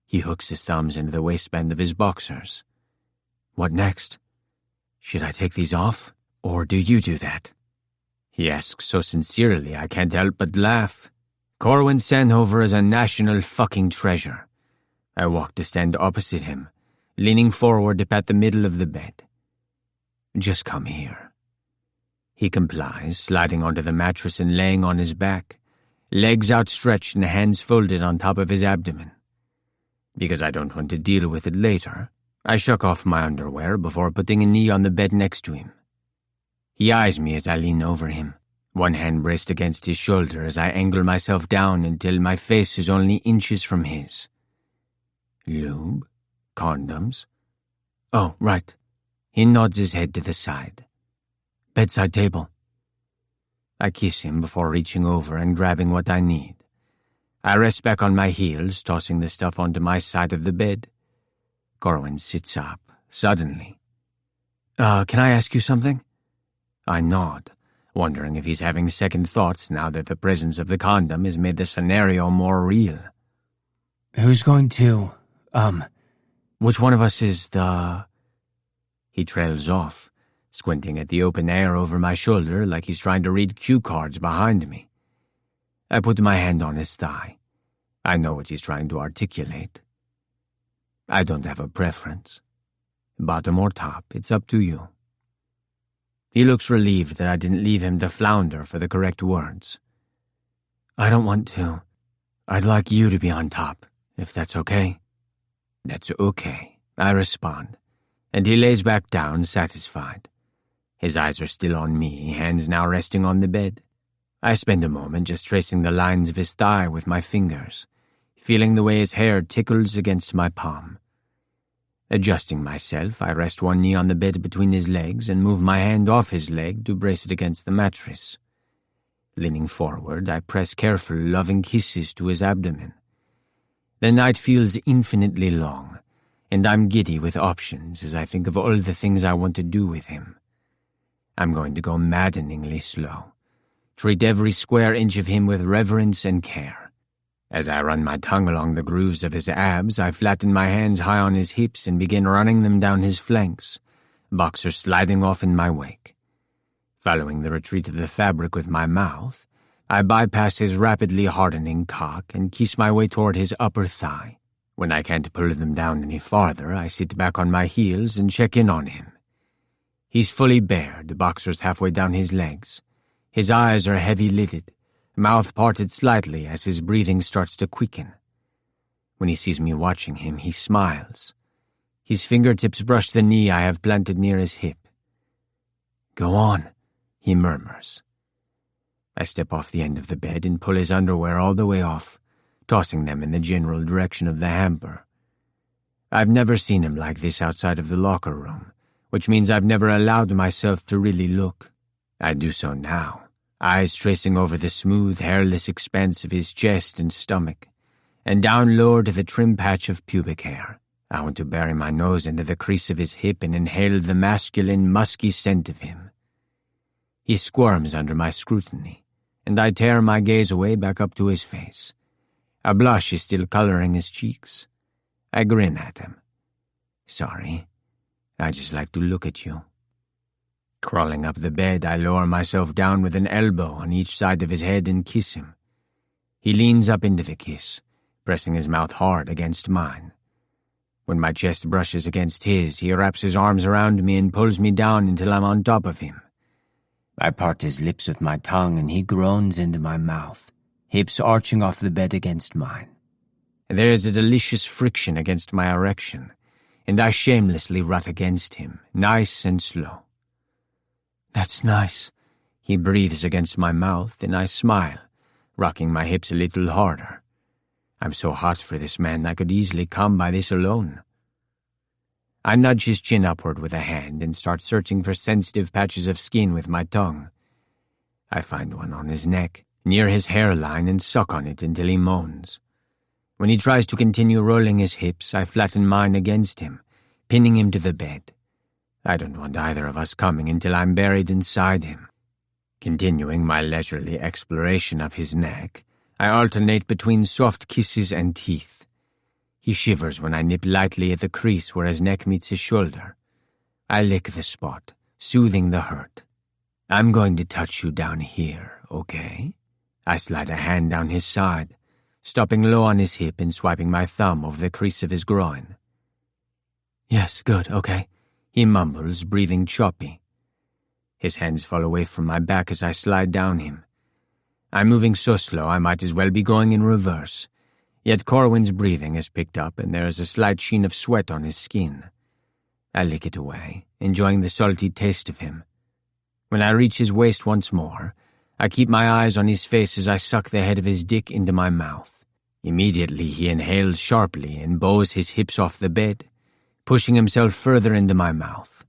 He hooks his thumbs into the waistband of his boxers. What next? Should I take these off, or do you do that? He asks so sincerely I can't help but laugh. Corwin Sanhover is a national fucking treasure. I walk to stand opposite him, leaning forward to pat the middle of the bed. Just come here. He complies, sliding onto the mattress and laying on his back, legs outstretched and hands folded on top of his abdomen. Because I don't want to deal with it later, I shuck off my underwear before putting a knee on the bed next to him. He eyes me as I lean over him, one hand braced against his shoulder as I angle myself down until my face is only inches from his. Lube? Condoms? Oh, right. He nods his head to the side. Bedside table. I kiss him before reaching over and grabbing what I need. I rest back on my heels, tossing the stuff onto my side of the bed. Corwin sits up, suddenly. Can I ask you something? I nod, wondering if he's having second thoughts now that the presence of the condom has made the scenario more real. Who's going to, Which one of us is the... He trails off, squinting at the open air over my shoulder like he's trying to read cue cards behind me. I put my hand on his thigh. I know what he's trying to articulate. I don't have a preference. Bottom or top, it's up to you. He looks relieved that I didn't leave him to flounder for the correct words. I don't want to. I'd like you to be on top, if that's okay. That's okay, I respond, and he lays back down, satisfied. His eyes are still on me, hands now resting on the bed. I spend a moment just tracing the lines of his thigh with my fingers, feeling the way his hair tickles against my palm. Adjusting myself, I rest one knee on the bed between his legs and move my hand off his leg to brace it against the mattress. Leaning forward, I press careful, loving kisses to his abdomen. The night feels infinitely long, and I'm giddy with options as I think of all the things I want to do with him. I'm going to go maddeningly slow, treat every square inch of him with reverence and care. As I run my tongue along the grooves of his abs, I flatten my hands high on his hips and begin running them down his flanks, boxers sliding off in my wake. Following the retreat of the fabric with my mouth, I bypass his rapidly hardening cock and kiss my way toward his upper thigh. When I can't pull them down any farther, I sit back on my heels and check in on him. He's fully bare, the boxers halfway down his legs. His eyes are heavy-lidded, mouth parted slightly as his breathing starts to quicken. When he sees me watching him, he smiles. His fingertips brush the knee I have planted near his hip. Go on, he murmurs. I step off the end of the bed and pull his underwear all the way off, tossing them in the general direction of the hamper. I've never seen him like this outside of the locker room, which means I've never allowed myself to really look. I do so now, eyes tracing over the smooth, hairless expanse of his chest and stomach, and down lower to the trim patch of pubic hair. I want to bury my nose into the crease of his hip and inhale the masculine, musky scent of him. He squirms under my scrutiny, and I tear my gaze away back up to his face. A blush is still coloring his cheeks. I grin at him. Sorry, I just like to look at you. Crawling up the bed, I lower myself down with an elbow on each side of his head and kiss him. He leans up into the kiss, pressing his mouth hard against mine. When my chest brushes against his, he wraps his arms around me and pulls me down until I'm on top of him. I part his lips with my tongue, and he groans into my mouth, hips arching off the bed against mine. There is a delicious friction against my erection, and I shamelessly rut against him, nice and slow. That's nice, he breathes against my mouth, and I smile, rocking my hips a little harder. I'm so hot for this man I could easily come by this alone. I nudge his chin upward with a hand and start searching for sensitive patches of skin with my tongue. I find one on his neck, near his hairline, and suck on it until he moans. When he tries to continue rolling his hips, I flatten mine against him, pinning him to the bed. I don't want either of us coming until I'm buried inside him. Continuing my leisurely exploration of his neck, I alternate between soft kisses and teeth. He shivers when I nip lightly at the crease where his neck meets his shoulder. I lick the spot, soothing the hurt. I'm going to touch you down here, okay? I slide a hand down his side, stopping low on his hip and swiping my thumb over the crease of his groin. Yes, good, okay, he mumbles, breathing choppy. His hands fall away from my back as I slide down him. I'm moving so slow I might as well be going in reverse, yet Corwin's breathing has picked up and there is a slight sheen of sweat on his skin. I lick it away, enjoying the salty taste of him. When I reach his waist once more, I keep my eyes on his face as I suck the head of his dick into my mouth. Immediately he inhales sharply and bows his hips off the bed, pushing himself further into my mouth.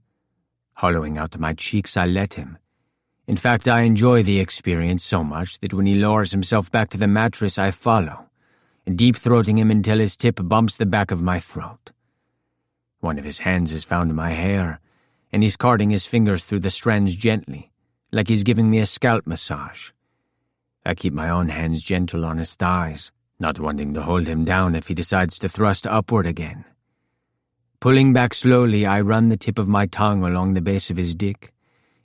Hollowing out my cheeks, I let him. In fact, I enjoy the experience so much that when he lowers himself back to the mattress, I follow, deep-throating him until his tip bumps the back of my throat. One of his hands has found my hair, and he's carding his fingers through the strands gently, like he's giving me a scalp massage. I keep my own hands gentle on his thighs, not wanting to hold him down if he decides to thrust upward again. Pulling back slowly, I run the tip of my tongue along the base of his dick,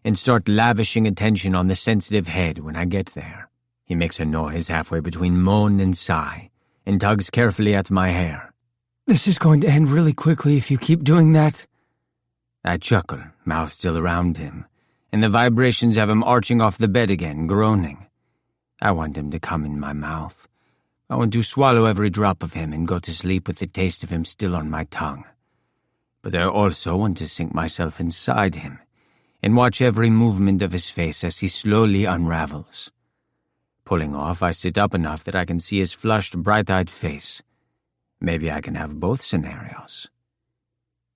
and start lavishing attention on the sensitive head when I get there. He makes a noise halfway between moan and sigh, and tugs carefully at my hair. This is going to end really quickly if you keep doing that. I chuckle, mouth still around him, and the vibrations have him arching off the bed again, groaning. I want him to come in my mouth. I want to swallow every drop of him and go to sleep with the taste of him still on my tongue. But I also want to sink myself inside him and watch every movement of his face as he slowly unravels. Pulling off, I sit up enough that I can see his flushed, bright-eyed face. Maybe I can have both scenarios.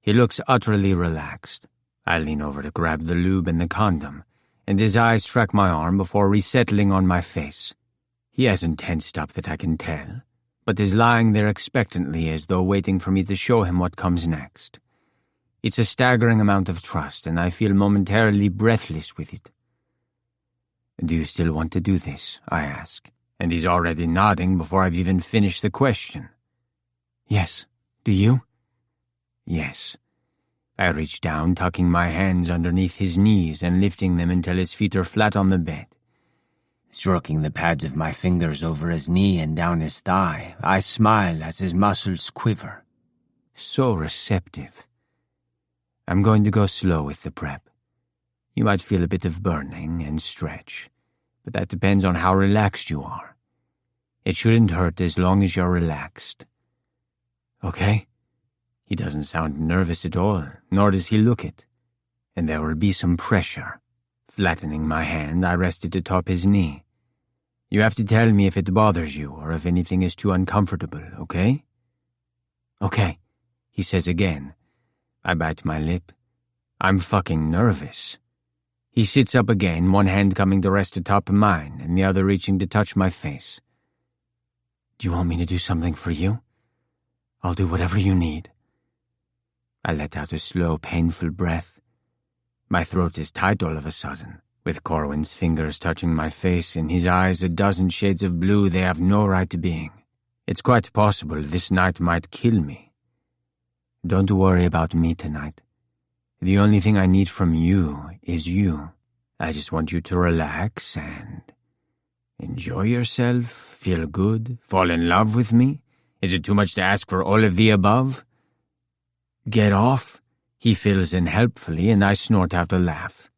He looks utterly relaxed. I lean over to grab the lube and the condom, and his eyes track my arm before resettling on my face. He hasn't tensed up that I can tell, but is lying there expectantly as though waiting for me to show him what comes next. It's a staggering amount of trust, and I feel momentarily breathless with it. "Do you still want to do this?" I ask, and he's already nodding before I've even finished the question. Yes. Do you? Yes. I reach down, tucking my hands underneath his knees and lifting them until his feet are flat on the bed. Stroking the pads of my fingers over his knee and down his thigh, I smile as his muscles quiver. So receptive. I'm going to go slow with the prep. You might feel a bit of burning and stretch, but that depends on how relaxed you are. It shouldn't hurt as long as you're relaxed. Okay. He doesn't sound nervous at all, nor does he look it. And there will be some pressure. Flattening my hand, I rest it atop his knee. You have to tell me if it bothers you or if anything is too uncomfortable, okay? Okay, he says again. I bite my lip. I'm fucking nervous. He sits up again, one hand coming to rest atop mine and the other reaching to touch my face. Do you want me to do something for you? I'll do whatever you need. I let out a slow, painful breath. My throat is tight all of a sudden, with Corwin's fingers touching my face and his eyes a dozen shades of blue they have no right to being. It's quite possible this night might kill me. Don't worry about me tonight. The only thing I need from you is you. I just want you to relax and enjoy yourself, feel good, fall in love with me. Is it too much to ask for all of the above? Get off, he fills in helpfully, and I snort out a laugh.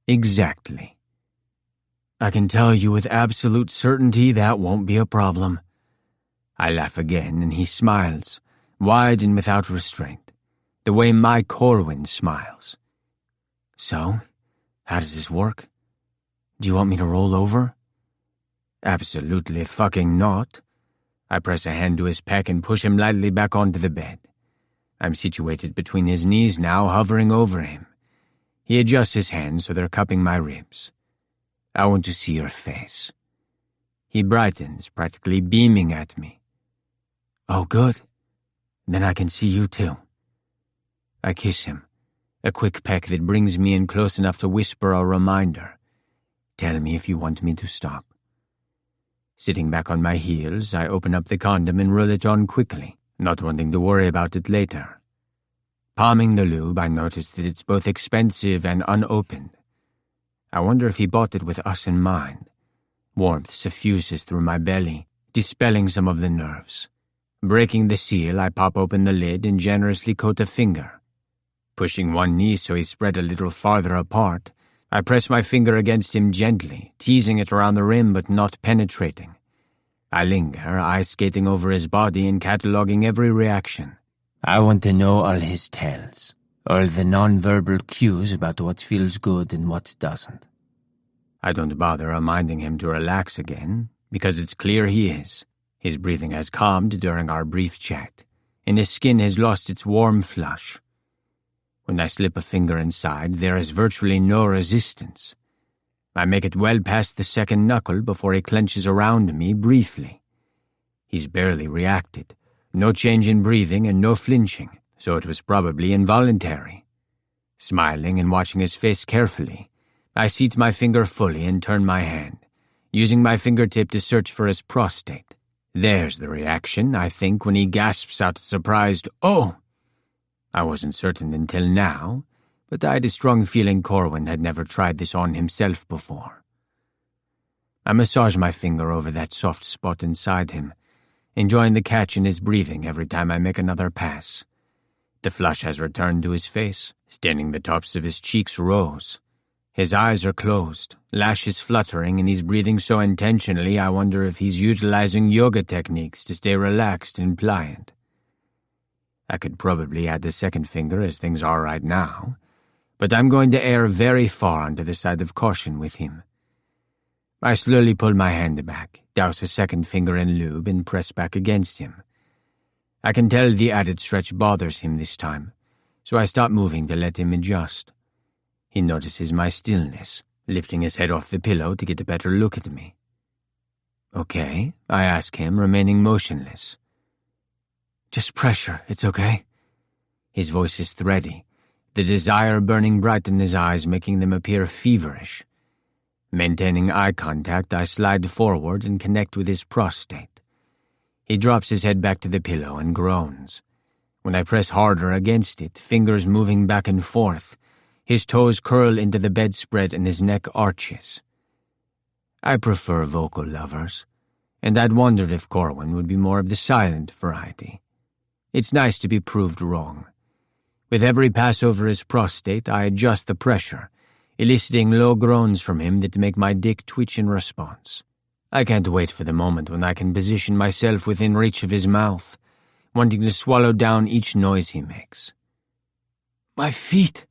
Exactly. I can tell you with absolute certainty that won't be a problem. I laugh again, and he smiles, wide and without restraint, the way my Corwin smiles. So, how does this work? Do you want me to roll over? Absolutely fucking not. I press a hand to his pec and push him lightly back onto the bed. I'm situated between his knees now, hovering over him. He adjusts his hands so they're cupping my ribs. I want to see your face. He brightens, practically beaming at me. Oh, good. Then I can see you too. I kiss him, a quick peck that brings me in close enough to whisper a reminder. Tell me if you want me to stop. Sitting back on my heels, I open up the condom and roll it on quickly, not wanting to worry about it later. Palming the lube, I notice that it's both expensive and unopened. I wonder if he bought it with us in mind. Warmth suffuses through my belly, dispelling some of the nerves. Breaking the seal, I pop open the lid and generously coat a finger. Pushing one knee so he's spread a little farther apart, I press my finger against him gently, teasing it around the rim but not penetrating. I linger, eyes skating over his body and cataloging every reaction. I want to know all his tells, all the non-verbal cues about what feels good and what doesn't. I don't bother reminding him to relax again, because it's clear he is. His breathing has calmed during our brief chat, and his skin has lost its warm flush. When I slip a finger inside, there is virtually no resistance. I make it well past the second knuckle before he clenches around me briefly. He's barely reacted, no change in breathing and no flinching, so it was probably involuntary. Smiling and watching his face carefully, I seat my finger fully and turn my hand, using my fingertip to search for his prostate. There's the reaction, I think, when he gasps out a surprised, "Oh!" I wasn't certain until now, but I had a strong feeling Corwin had never tried this on himself before. I massage my finger over that soft spot inside him, enjoying the catch in his breathing every time I make another pass. The flush has returned to his face, staining the tops of his cheeks rose. His eyes are closed, lashes fluttering, and he's breathing so intentionally I wonder if he's utilizing yoga techniques to stay relaxed and pliant. I could probably add the second finger as things are right now, but I'm going to err very far onto the side of caution with him. I slowly pull my hand back, douse a second finger in lube, and press back against him. I can tell the added stretch bothers him this time, so I stop moving to let him adjust. He notices my stillness, lifting his head off the pillow to get a better look at me. "Okay?" I ask him, remaining motionless. Just pressure, it's okay? His voice is thready, the desire burning bright in his eyes, making them appear feverish. Maintaining eye contact, I slide forward and connect with his prostate. He drops his head back to the pillow and groans. When I press harder against it, fingers moving back and forth, his toes curl into the bedspread and his neck arches. I prefer vocal lovers, and I'd wondered if Corwin would be more of the silent variety. It's nice to be proved wrong. With every pass over his prostate, I adjust the pressure, eliciting low groans from him that make my dick twitch in response. I can't wait for the moment when I can position myself within reach of his mouth, wanting to swallow down each noise he makes. My feet,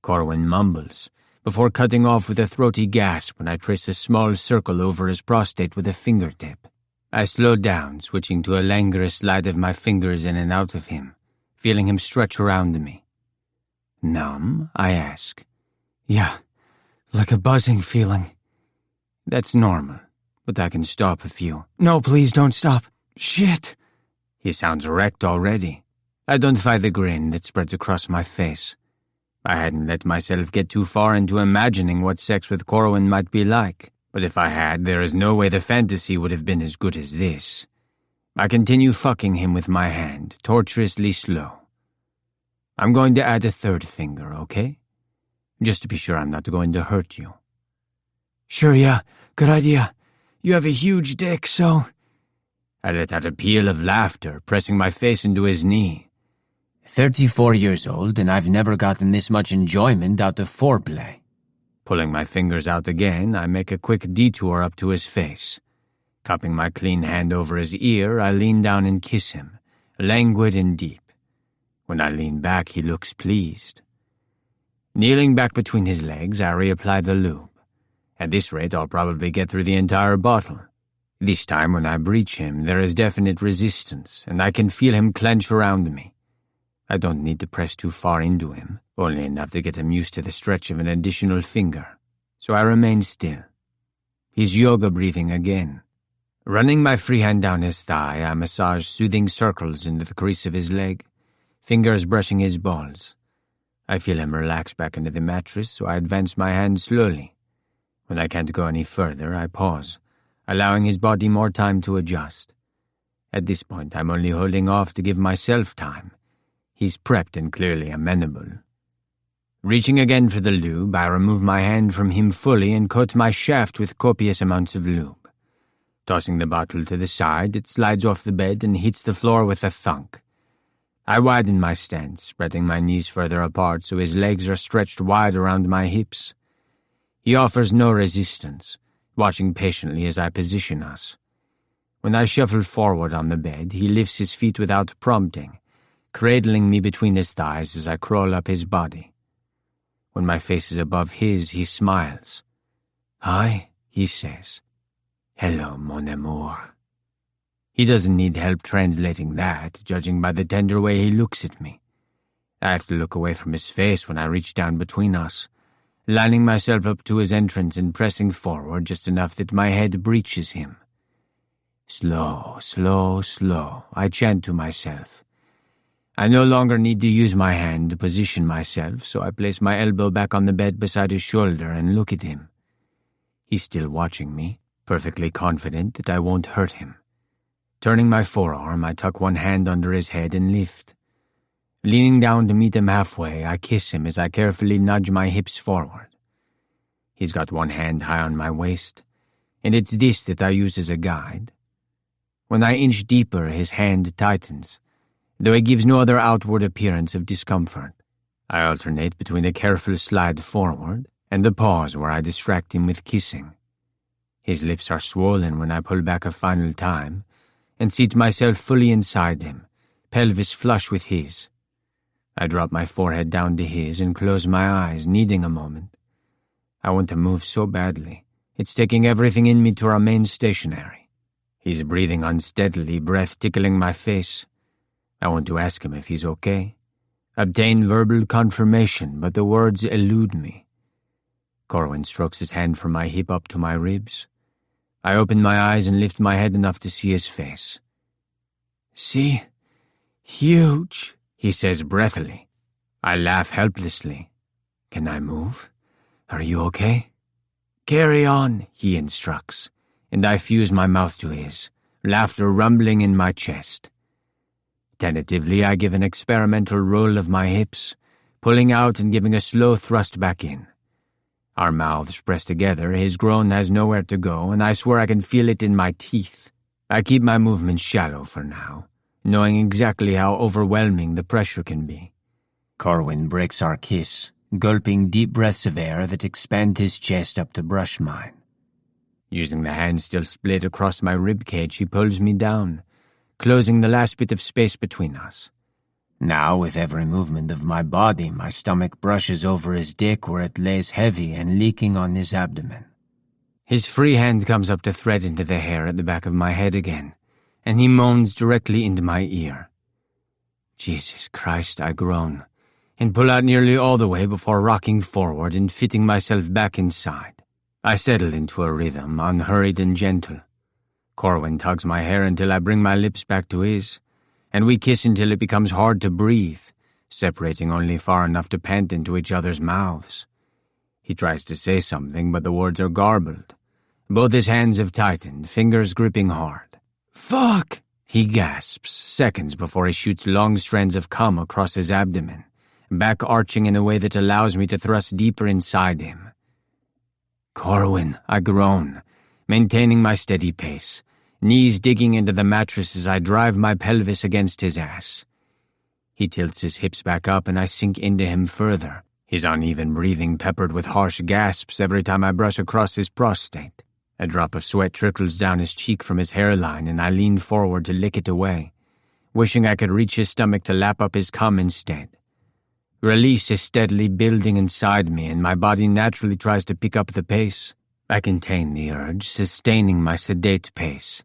Corwin mumbles, before cutting off with a throaty gasp when I trace a small circle over his prostate with a fingertip. I slow down, switching to a languorous slide of my fingers in and out of him, feeling him stretch around me. "Numb?" I ask. Yeah, like a buzzing feeling. That's normal, but I can stop if you... No, please don't stop. Shit! He sounds wrecked already. I don't fight the grin that spreads across my face. I hadn't let myself get too far into imagining what sex with Corwin might be like, but if I had, there is no way the fantasy would have been as good as this. I continue fucking him with my hand, tortuously slow. I'm going to add a third finger, okay? Just to be sure I'm not going to hurt you. Sure, yeah, good idea. You have a huge dick, so... I let out a peal of laughter, pressing my face into his knee. 34 years old, and I've never gotten this much enjoyment out of foreplay. Pulling my fingers out again, I make a quick detour up to his face. Cupping my clean hand over his ear, I lean down and kiss him, languid and deep. When I lean back, he looks pleased. Kneeling back between his legs, I reapply the lube. At this rate, I'll probably get through the entire bottle. This time, when I breach him, there is definite resistance, and I can feel him clench around me. I don't need to press too far into him, only enough to get him used to the stretch of an additional finger. So I remain still. He's yoga breathing again. Running my free hand down his thigh, I massage soothing circles into the crease of his leg, fingers brushing his balls. I feel him relax back into the mattress, so I advance my hand slowly. When I can't go any further, I pause, allowing his body more time to adjust. At this point, I'm only holding off to give myself time. He's prepped and clearly amenable. Reaching again for the lube, I remove my hand from him fully and coat my shaft with copious amounts of lube. Tossing the bottle to the side, it slides off the bed and hits the floor with a thunk. I widen my stance, spreading my knees further apart so his legs are stretched wide around my hips. He offers no resistance, watching patiently as I position us. When I shuffle forward on the bed, he lifts his feet without prompting, cradling me between his thighs as I crawl up his body. When my face is above his, he smiles. "Hi," he says. "Hello, mon amour." He doesn't need help translating that, judging by the tender way he looks at me. I have to look away from his face when I reach down between us, lining myself up to his entrance and pressing forward just enough that my head breaches him. Slow, slow, slow, I chant to myself. I no longer need to use my hand to position myself, so I place my elbow back on the bed beside his shoulder and look at him. He's still watching me, perfectly confident that I won't hurt him. Turning my forearm, I tuck one hand under his head and lift. Leaning down to meet him halfway, I kiss him as I carefully nudge my hips forward. He's got one hand high on my waist, and it's this that I use as a guide. When I inch deeper, his hand tightens, though it gives no other outward appearance of discomfort. I alternate between a careful slide forward and the pause where I distract him with kissing. His lips are swollen when I pull back a final time and seat myself fully inside him, pelvis flush with his. I drop my forehead down to his and close my eyes, needing a moment. I want to move so badly. It's taking everything in me to remain stationary. He's breathing unsteadily, breath tickling my face. I want to ask him if he's okay. Obtain verbal confirmation, but the words elude me. Corwin strokes his hand from my hip up to my ribs. I open my eyes and lift my head enough to see his face. "See? Huge," he says breathily. I laugh helplessly. "Can I move? Are you okay?" "Carry on," he instructs, and I fuse my mouth to his, laughter rumbling in my chest. Tentatively, I give an experimental roll of my hips, pulling out and giving a slow thrust back in. Our mouths press together, his groan has nowhere to go, and I swear I can feel it in my teeth. I keep my movements shallow for now, knowing exactly how overwhelming the pressure can be. Corwin breaks our kiss, gulping deep breaths of air that expand his chest up to brush mine. Using the hand still split across my ribcage, he pulls me down, closing the last bit of space between us. Now, with every movement of my body, my stomach brushes over his dick where it lays heavy and leaking on his abdomen. His free hand comes up to thread into the hair at the back of my head again, and he moans directly into my ear. Jesus Christ, I groan, and pull out nearly all the way before rocking forward and fitting myself back inside. I settle into a rhythm, unhurried and gentle. Corwin tugs my hair until I bring my lips back to his, and we kiss until it becomes hard to breathe, separating only far enough to pant into each other's mouths. He tries to say something, but the words are garbled. Both his hands have tightened, fingers gripping hard. "Fuck!" he gasps, seconds before he shoots long strands of cum across his abdomen, back arching in a way that allows me to thrust deeper inside him. "Corwin," I groan, maintaining my steady pace, knees digging into the mattress as I drive my pelvis against his ass. He tilts his hips back up and I sink into him further, his uneven breathing peppered with harsh gasps every time I brush across his prostate. A drop of sweat trickles down his cheek from his hairline and I lean forward to lick it away, wishing I could reach his stomach to lap up his cum instead. Release is steadily building inside me and my body naturally tries to pick up the pace. I contain the urge, sustaining my sedate pace.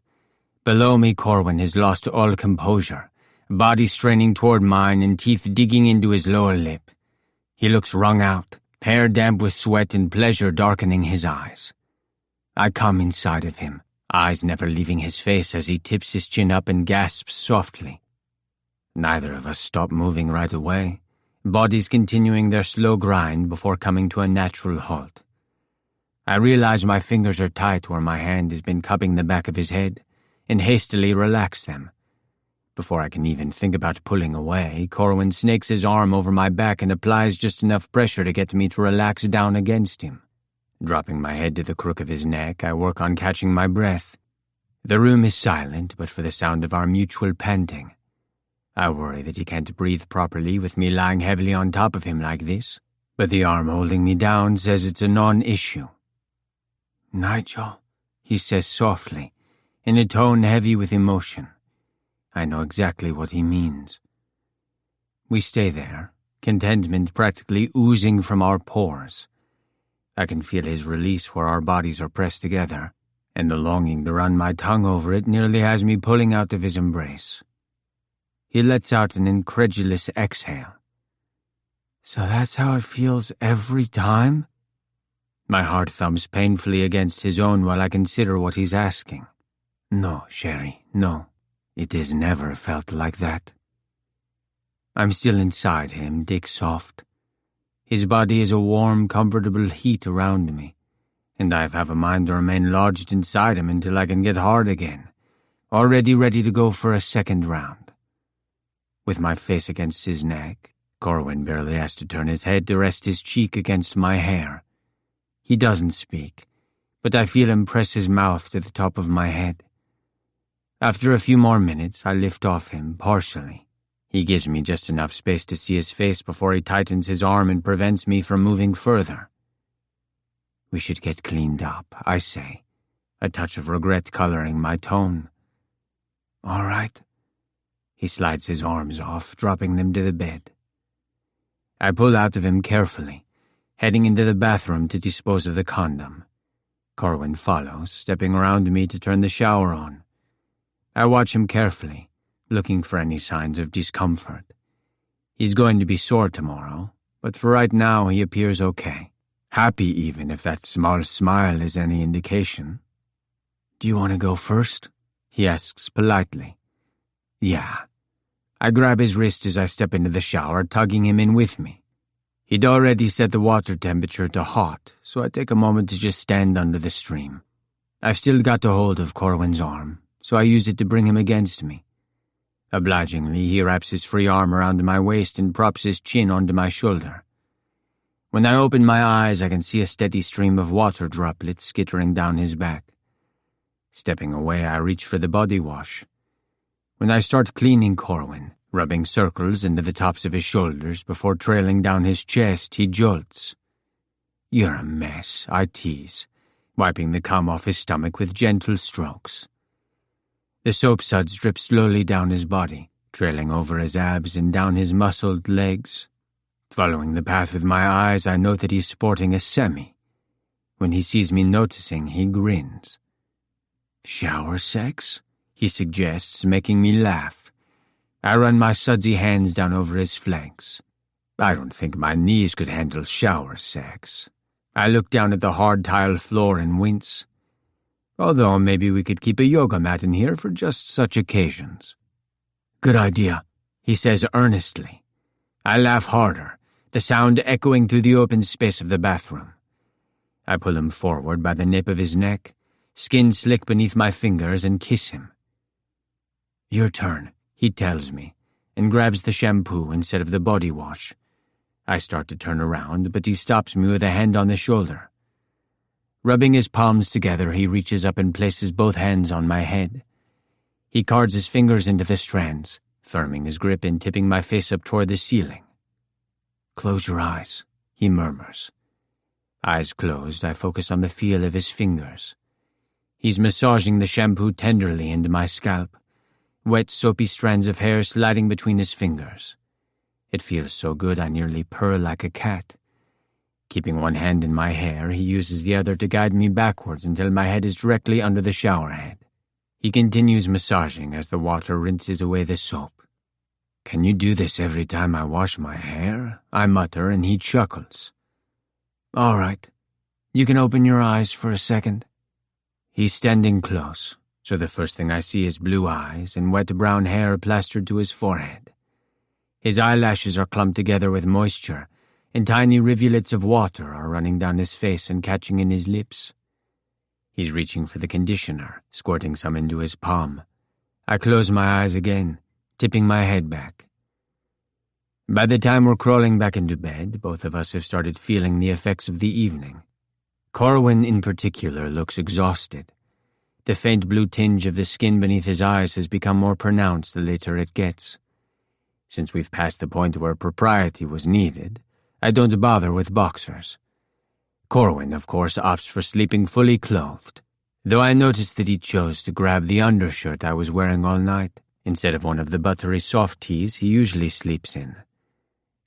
Below me, Corwin has lost all composure, body straining toward mine and teeth digging into his lower lip. He looks wrung out, hair damp with sweat and pleasure darkening his eyes. I come inside of him, eyes never leaving his face as he tips his chin up and gasps softly. Neither of us stop moving right away, bodies continuing their slow grind before coming to a natural halt. I realize my fingers are tight where my hand has been cupping the back of his head, and hastily relax them. Before I can even think about pulling away, Corwin snakes his arm over my back and applies just enough pressure to get me to relax down against him. Dropping my head to the crook of his neck, I work on catching my breath. The room is silent, but for the sound of our mutual panting. I worry that he can't breathe properly with me lying heavily on top of him like this, but the arm holding me down says it's a non-issue. "Nigel," he says softly, in a tone heavy with emotion. I know exactly what he means. We stay there, contentment practically oozing from our pores. I can feel his release where our bodies are pressed together, and the longing to run my tongue over it nearly has me pulling out of his embrace. He lets out an incredulous exhale. "So that's how it feels every time?" My heart thumps painfully against his own while I consider what he's asking. "No, Sherry, no. It has never felt like that." I'm still inside him, dick soft. His body is a warm, comfortable heat around me, and I have a mind to remain lodged inside him until I can get hard again, already ready to go for a second round. with my face against his neck. Corwin barely has to turn his head to rest his cheek against my hair. He doesn't speak, but I feel him press his mouth to the top of my head. After a few more minutes, I lift off him partially. He gives me just enough space to see his face before he tightens his arm and prevents me from moving further. We should get cleaned up, I say, a touch of regret coloring my tone. All right. He slides his arms off, dropping them to the bed. I pull out of him carefully, heading into the bathroom to dispose of the condom. Corwin follows, stepping around me to turn the shower on. I watch him carefully, looking for any signs of discomfort. He's going to be sore tomorrow, but for right now he appears okay. Happy even, if that small smile is any indication. Do you want to go first? He asks politely. Yeah. I grab his wrist as I step into the shower, tugging him in with me. He'd already set the water temperature to hot, so I take a moment to just stand under the stream. I've still got a hold of Corwin's arm, so I use it to bring him against me. Obligingly, he wraps his free arm around my waist and props his chin onto my shoulder. When I open my eyes, I can see a steady stream of water droplets skittering down his back. Stepping away, I reach for the body wash. When I start cleaning Corwin, rubbing circles into the tops of his shoulders before trailing down his chest, he jolts. You're a mess, I tease, wiping the cum off his stomach with gentle strokes. The soap suds drip slowly down his body, trailing over his abs and down his muscled legs. Following the path with my eyes, I note that he's sporting a semi. When he sees me noticing, he grins. Shower sex? He suggests, making me laugh. I run my sudsy hands down over his flanks. I don't think my knees could handle shower sex. I look down at the hard tile floor and wince. Although maybe we could keep a yoga mat in here for just such occasions. Good idea, he says earnestly. I laugh harder, the sound echoing through the open space of the bathroom. I pull him forward by the nape of his neck, skin slick beneath my fingers, and kiss him. Your turn, he tells me, and grabs the shampoo instead of the body wash. I start to turn around, but he stops me with a hand on the shoulder. Rubbing his palms together, he reaches up and places both hands on my head. He cards his fingers into the strands, firming his grip and tipping my face up toward the ceiling. Close your eyes, he murmurs. Eyes closed, I focus on the feel of his fingers. He's massaging the shampoo tenderly into my scalp, wet, soapy strands of hair sliding between his fingers. It feels so good I nearly purr like a cat. Keeping one hand in my hair, he uses the other to guide me backwards until my head is directly under the shower head. He continues massaging as the water rinses away the soap. Can you do this every time I wash my hair? I mutter, and he chuckles. All right. You can open your eyes for a second. He's standing close, so the first thing I see is blue eyes and wet brown hair plastered to his forehead. His eyelashes are clumped together with moisture, and tiny rivulets of water are running down his face and catching in his lips. He's reaching for the conditioner, squirting some into his palm. I close my eyes again, tipping my head back. By the time we're crawling back into bed, both of us have started feeling the effects of the evening. Corwin, in particular, looks exhausted. The faint blue tinge of the skin beneath his eyes has become more pronounced the later it gets. Since we've passed the point where propriety was needed, I don't bother with boxers. Corwin, of course, opts for sleeping fully clothed, though I noticed that he chose to grab the undershirt I was wearing all night, instead of one of the buttery soft tees he usually sleeps in.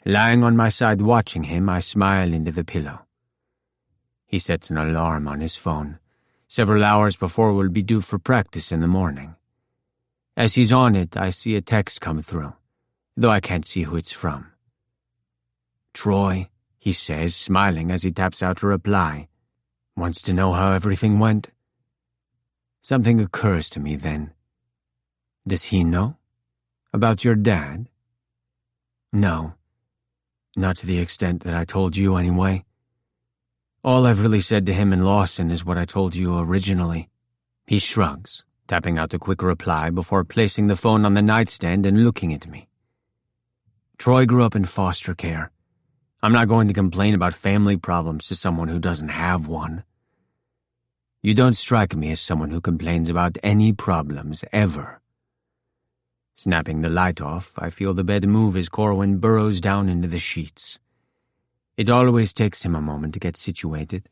Lying on my side watching him, I smile into the pillow. He sets an alarm on his phone, several hours before we'll be due for practice in the morning. As he's on it, I see a text come through, though I can't see who it's from. Troy, he says, smiling as he taps out a reply. Wants to know how everything went? Something occurs to me then. Does he know? About your dad? No. Not to the extent that I told you anyway. All I've really said to him and Lawson is what I told you originally. He shrugs, tapping out a quick reply before placing the phone on the nightstand and looking at me. Troy grew up in foster care. I'm not going to complain about family problems to someone who doesn't have one. You don't strike me as someone who complains about any problems, ever. Snapping the light off, I feel the bed move as Corwin burrows down into the sheets. It always takes him a moment to get situated,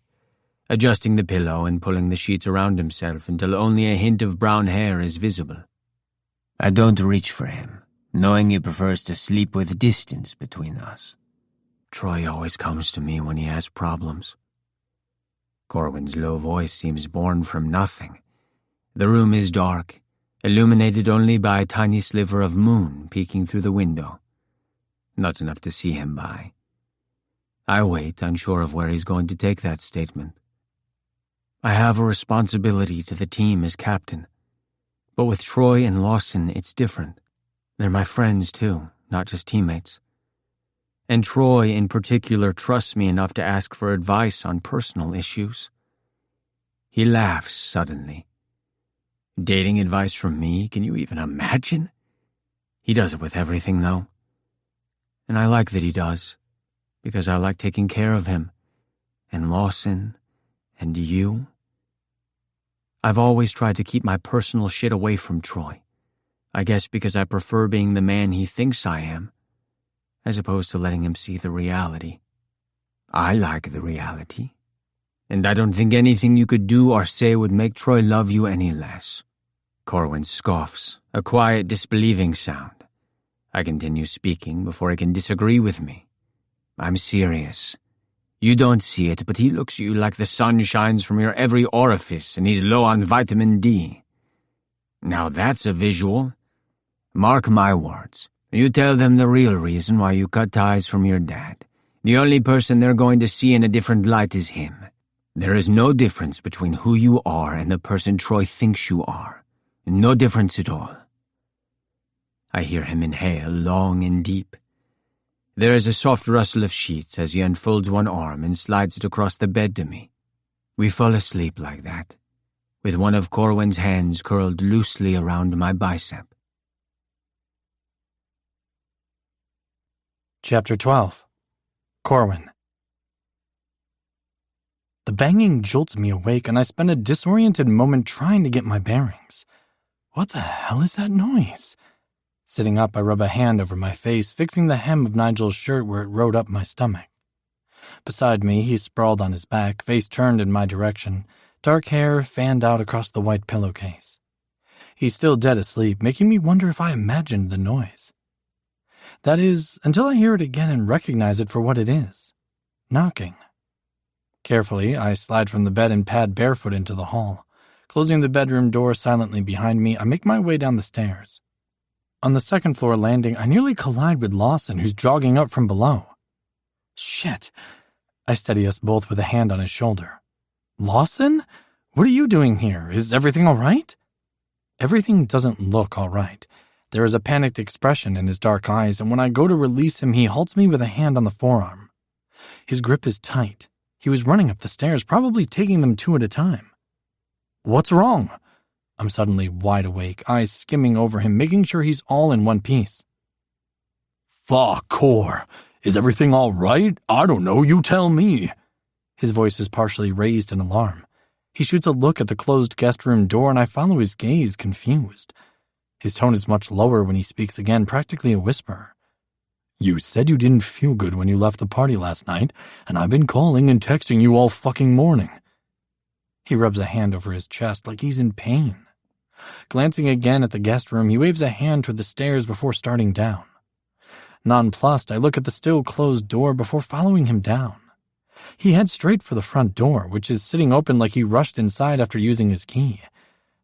adjusting the pillow and pulling the sheets around himself until only a hint of brown hair is visible. I don't reach for him, knowing he prefers to sleep with distance between us. Troy always comes to me when he has problems. Corwin's low voice seems born from nothing. The room is dark, illuminated only by a tiny sliver of moon peeking through the window. Not enough to see him by. I wait, unsure of where he's going to take that statement. I have a responsibility to the team as captain, but with Troy and Lawson, it's different. They're my friends, too, not just teammates. And Troy, in particular, trusts me enough to ask for advice on personal issues. He laughs suddenly. Dating advice from me, can you even imagine? He does it with everything, though. And I like that he does, because I like taking care of him, and Lawson, and you. I've always tried to keep my personal shit away from Troy. I guess because I prefer being the man he thinks I am, as opposed to letting him see the reality. I like the reality, and I don't think anything you could do or say would make Troy love you any less. Corwin scoffs, a quiet, disbelieving sound. I continue speaking before he can disagree with me. I'm serious. You don't see it, but he looks at you like the sun shines from your every orifice and he's low on vitamin D. Now that's a visual. Mark my words. You tell them the real reason why you cut ties from your dad. The only person they're going to see in a different light is him. There is no difference between who you are and the person Troy thinks you are. No difference at all. I hear him inhale long and deep. There is a soft rustle of sheets as he unfolds one arm and slides it across the bed to me. We fall asleep like that, with one of Corwin's hands curled loosely around my bicep. Chapter 12. Corwin. The banging jolts me awake, and I spend a disoriented moment trying to get my bearings. What the hell is that noise? Sitting up, I rub a hand over my face, fixing the hem of Nigel's shirt where it rode up my stomach. Beside me, he sprawled on his back, face turned in my direction, dark hair fanned out across the white pillowcase. He's still dead asleep, making me wonder if I imagined the noise. That is, until I hear it again and recognize it for what it is. Knocking. Carefully, I slide from the bed and pad barefoot into the hall. Closing the bedroom door silently behind me, I make my way down the stairs. On the second-floor landing, I nearly collide with Lawson, who's jogging up from below. Shit. I steady us both with a hand on his shoulder. Lawson? What are you doing here? Is everything all right? Everything doesn't look all right. There is a panicked expression in his dark eyes, and when I go to release him, he halts me with a hand on the forearm. His grip is tight. He was running up the stairs, probably taking them two at a time. What's wrong? I'm suddenly wide awake, eyes skimming over him, making sure he's all in one piece. Fuck, Cor. Is everything all right? I don't know, you tell me. His voice is partially raised in alarm. He shoots a look at the closed guest room door, and I follow his gaze, confused. His tone is much lower when he speaks again, practically a whisper. You said you didn't feel good when you left the party last night, and I've been calling and texting you all fucking morning. He rubs a hand over his chest like he's in pain. Glancing again at the guest room, he waves a hand toward the stairs before starting down. Nonplussed, I look at the still closed door before following him down. He heads straight for the front door, which is sitting open like he rushed inside after using his key.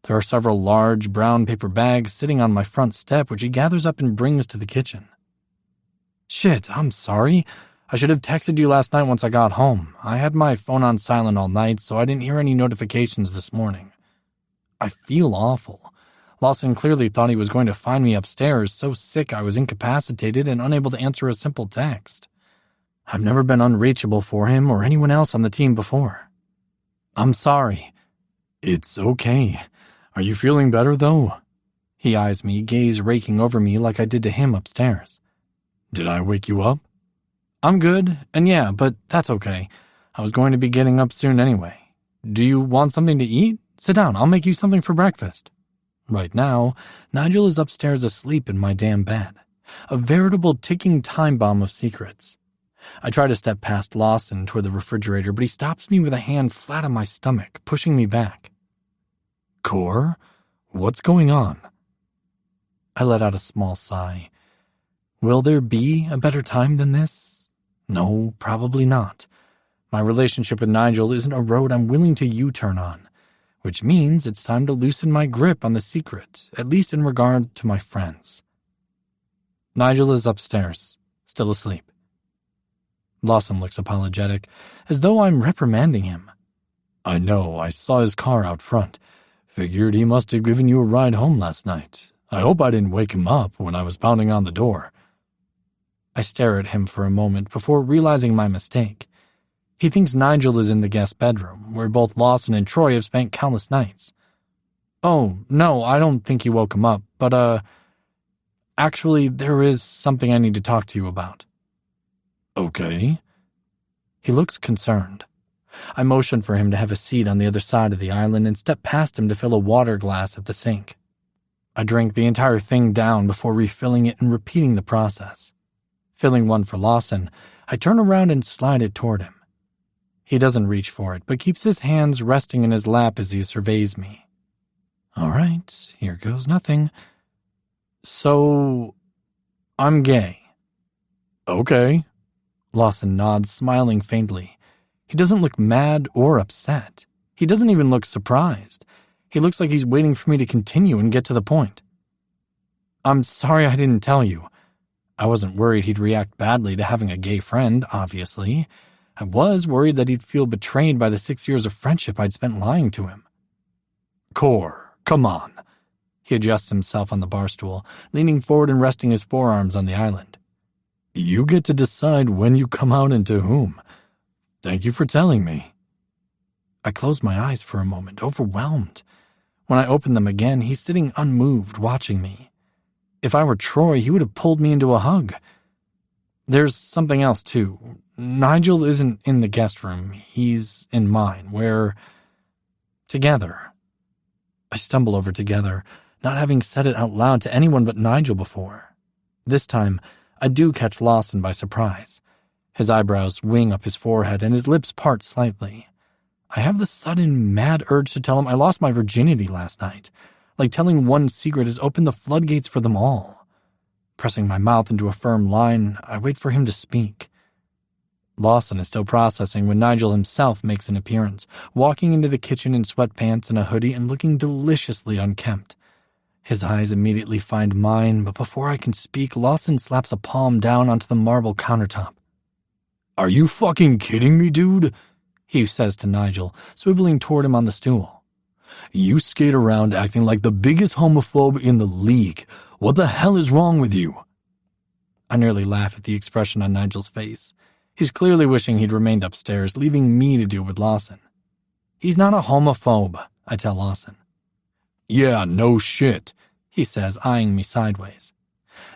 There are several large brown paper bags sitting on my front step, which he gathers up and brings to the kitchen. Shit, I'm sorry. I should have texted you last night once I got home. I had my phone on silent all night, so I didn't hear any notifications this morning. I feel awful. Lawson clearly thought he was going to find me upstairs, so sick I was incapacitated and unable to answer a simple text. I've never been unreachable for him or anyone else on the team before. I'm sorry. It's okay. Are you feeling better, though? He eyes me, gaze raking over me like I did to him upstairs. Did I wake you up? I'm good, and yeah, but that's okay. I was going to be getting up soon anyway. Do you want something to eat? Sit down, I'll make you something for breakfast. Right now, Nigel is upstairs asleep in my damn bed. A veritable ticking time bomb of secrets. I try to step past Lawson toward the refrigerator, but he stops me with a hand flat on my stomach, pushing me back. Core, what's going on? I let out a small sigh. Will there be a better time than this? No, probably not. My relationship with Nigel isn't a road I'm willing to U-turn on, which means it's time to loosen my grip on the secret, at least in regard to my friends. Nigel is upstairs, still asleep. Lawson looks apologetic, as though I'm reprimanding him. I know, I saw his car out front. Figured he must have given you a ride home last night. I hope I didn't wake him up when I was pounding on the door. I stare at him for a moment before realizing my mistake. He thinks Nigel is in the guest bedroom, where both Lawson and Troy have spent countless nights. Oh, no, I don't think you woke him up, but, actually, there is something I need to talk to you about. Okay. He looks concerned. I motion for him to have a seat on the other side of the island and step past him to fill a water glass at the sink. I drink the entire thing down before refilling it and repeating the process. Filling one for Lawson, I turn around and slide it toward him. He doesn't reach for it, but keeps his hands resting in his lap as he surveys me. All right, here goes nothing. So, I'm gay. Okay. Lawson nods, smiling faintly. He doesn't look mad or upset. He doesn't even look surprised. He looks like he's waiting for me to continue and get to the point. I'm sorry I didn't tell you. I wasn't worried he'd react badly to having a gay friend, obviously. I was worried that he'd feel betrayed by the 6 years of friendship I'd spent lying to him. Core, come on. He adjusts himself on the bar stool, leaning forward and resting his forearms on the island. You get to decide when you come out and to whom. Thank you for telling me. I closed my eyes for a moment, overwhelmed. When I opened them again, he's sitting unmoved, watching me. If I were Troy, he would have pulled me into a hug. There's something else, too. Nigel isn't in the guest room. He's in mine. We're together. I stumble over together, not having said it out loud to anyone but Nigel before. This time, I do catch Lawson by surprise. His eyebrows wing up his forehead and his lips part slightly. I have the sudden, mad urge to tell him I lost my virginity last night. Like telling one secret has opened the floodgates for them all. Pressing my mouth into a firm line, I wait for him to speak. Lawson is still processing when Nigel himself makes an appearance, walking into the kitchen in sweatpants and a hoodie and looking deliciously unkempt. His eyes immediately find mine, but before I can speak, Lawson slaps a palm down onto the marble countertop. Are you fucking kidding me, dude? He says to Nigel, swiveling toward him on the stool. You skate around acting like the biggest homophobe in the league. What the hell is wrong with you? I nearly laugh at the expression on Nigel's face. He's clearly wishing he'd remained upstairs, leaving me to deal with Lawson. He's not a homophobe, I tell Lawson. Yeah, no shit, he says, eyeing me sideways.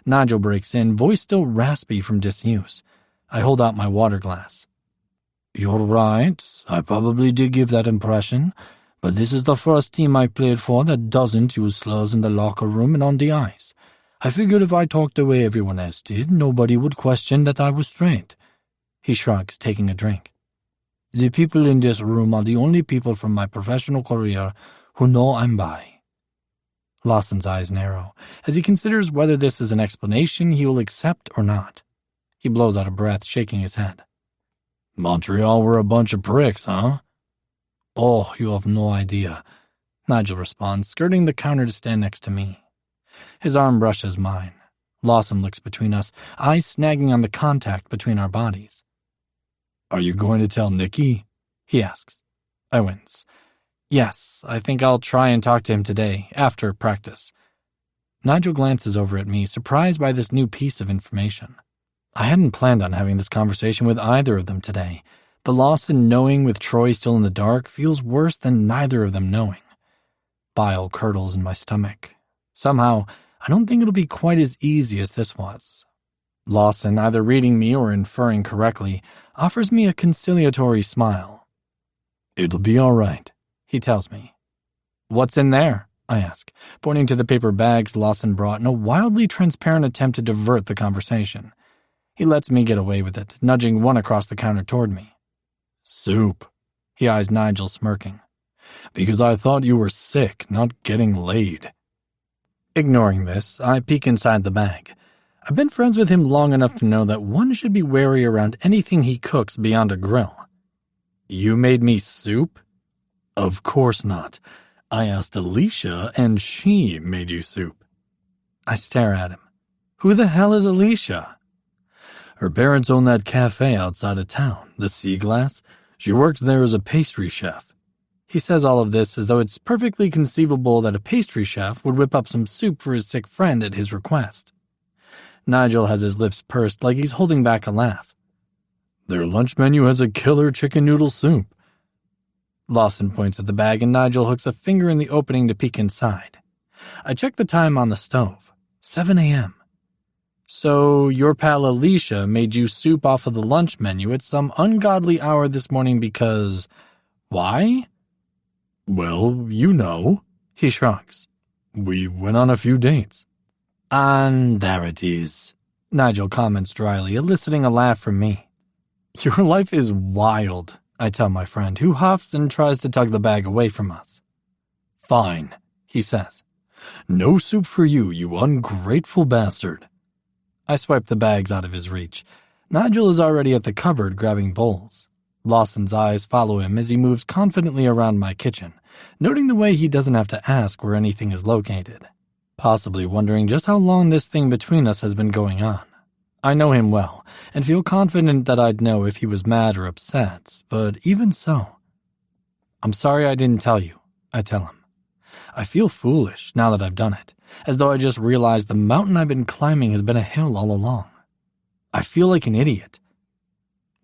Nigel breaks in, voice still raspy from disuse. I hold out my water glass. You're right, I probably did give that impression, but this is the first team I played for that doesn't use slurs in the locker room and on the ice. I figured if I talked the way everyone else did, nobody would question that I was straight. He shrugs, taking a drink. The people in this room are the only people from my professional career who know I'm bi. Lawson's eyes narrow, as he considers whether this is an explanation he will accept or not. He blows out a breath, shaking his head. Montreal were a bunch of pricks, huh? Oh, you have no idea, Nigel responds, skirting the counter to stand next to me. His arm brushes mine. Lawson looks between us, eyes snagging on the contact between our bodies. Are you going to tell Nikki? He asks. I wince. Yes, I think I'll try and talk to him today, after practice. Nigel glances over at me, surprised by this new piece of information. I hadn't planned on having this conversation with either of them today, but Lawson knowing with Troy still in the dark feels worse than neither of them knowing. Bile curdles in my stomach. Somehow, I don't think it'll be quite as easy as this was. Lawson, either reading me or inferring correctly, offers me a conciliatory smile. It'll be all right, he tells me. What's in there? I ask, pointing to the paper bags Lawson brought in a wildly transparent attempt to divert the conversation. He lets me get away with it, nudging one across the counter toward me. Soup. He eyes Nigel, smirking. Because I thought you were sick, not getting laid. Ignoring this, I peek inside the bag. I've been friends with him long enough to know that one should be wary around anything he cooks beyond a grill. You made me soup? Of course not. I asked Alicia, and she made you soup. I stare at him. Who the hell is Alicia? Her parents own that cafe outside of town, the Sea Glass. She works there as a pastry chef. He says all of this as though it's perfectly conceivable that a pastry chef would whip up some soup for his sick friend at his request. Nigel has his lips pursed like he's holding back a laugh. Their lunch menu has a killer chicken noodle soup. Lawson points at the bag and Nigel hooks a finger in the opening to peek inside. I check the time on the stove. 7 a.m. So your pal Alicia made you soup off of the lunch menu at some ungodly hour this morning because... why? Well, you know. He shrugs. We went on a few dates. And there it is, Nigel comments dryly, eliciting a laugh from me. Your life is wild, I tell my friend, who huffs and tries to tug the bag away from us. Fine, he says. No soup for you, you ungrateful bastard. I swipe the bags out of his reach. Nigel is already at the cupboard grabbing bowls. Lawson's eyes follow him as he moves confidently around my kitchen, noting the way he doesn't have to ask where anything is located. Possibly wondering just how long this thing between us has been going on. I know him well, and feel confident that I'd know if he was mad or upset, but even so. I'm sorry I didn't tell you, I tell him. I feel foolish now that I've done it, as though I just realized the mountain I've been climbing has been a hill all along. I feel like an idiot.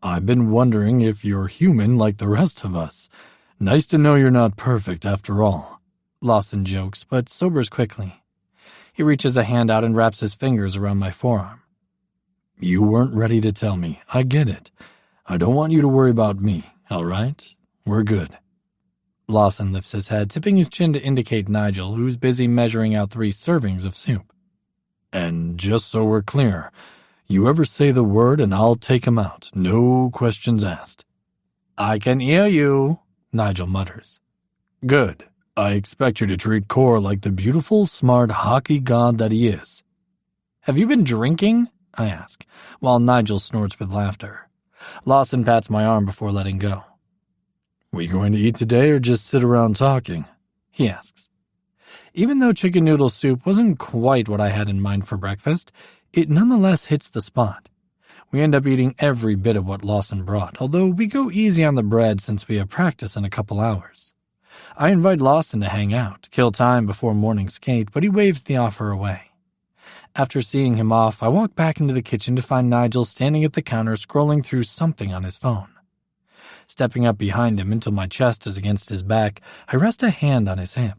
I've been wondering if you're human like the rest of us. Nice to know you're not perfect after all. Lawson jokes, but sobers quickly. He reaches a hand out and wraps his fingers around my forearm. You weren't ready to tell me. I get it. I don't want you to worry about me, all right? We're good. Lawson lifts his head, tipping his chin to indicate Nigel, who's busy measuring out 3 servings of soup. And just so we're clear, you ever say the word and I'll take him out. No questions asked. I can hear you, Nigel mutters. Good. I expect you to treat Cor like the beautiful, smart hockey god that he is. Have you been drinking? I ask, while Nigel snorts with laughter. Lawson pats my arm before letting go. We going to eat today or just sit around talking? He asks. Even though chicken noodle soup wasn't quite what I had in mind for breakfast, it nonetheless hits the spot. We end up eating every bit of what Lawson brought, although we go easy on the bread since we have practice in a couple hours. I invite Lawson to hang out, kill time before morning skate, but he waves the offer away. After seeing him off, I walk back into the kitchen to find Nigel standing at the counter scrolling through something on his phone. Stepping up behind him until my chest is against his back, I rest a hand on his hip.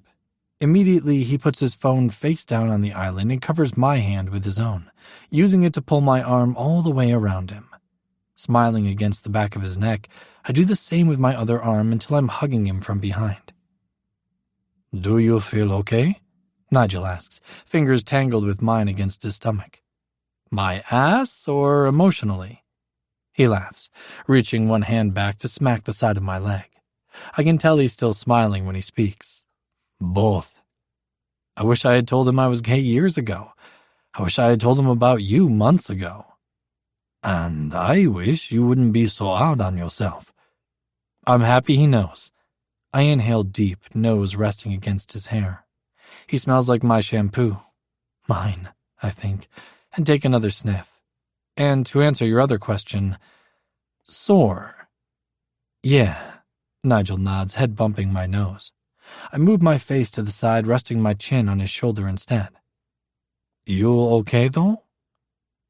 Immediately, he puts his phone face down on the island and covers my hand with his own, using it to pull my arm all the way around him. Smiling against the back of his neck, I do the same with my other arm until I'm hugging him from behind. Do you feel okay? Nigel asks, fingers tangled with mine against his stomach. My ass or emotionally? He laughs, reaching one hand back to smack the side of my leg. I can tell he's still smiling when he speaks. Both. I wish I had told him I was gay years ago. I wish I had told him about you months ago. And I wish you wouldn't be so hard on yourself. I'm happy he knows. I inhale deep, nose resting against his hair. He smells like my shampoo. Mine, I think, and take another sniff. And to answer your other question, sore. Yeah, Nigel nods, head bumping my nose. I move my face to the side, resting my chin on his shoulder instead. You okay, though?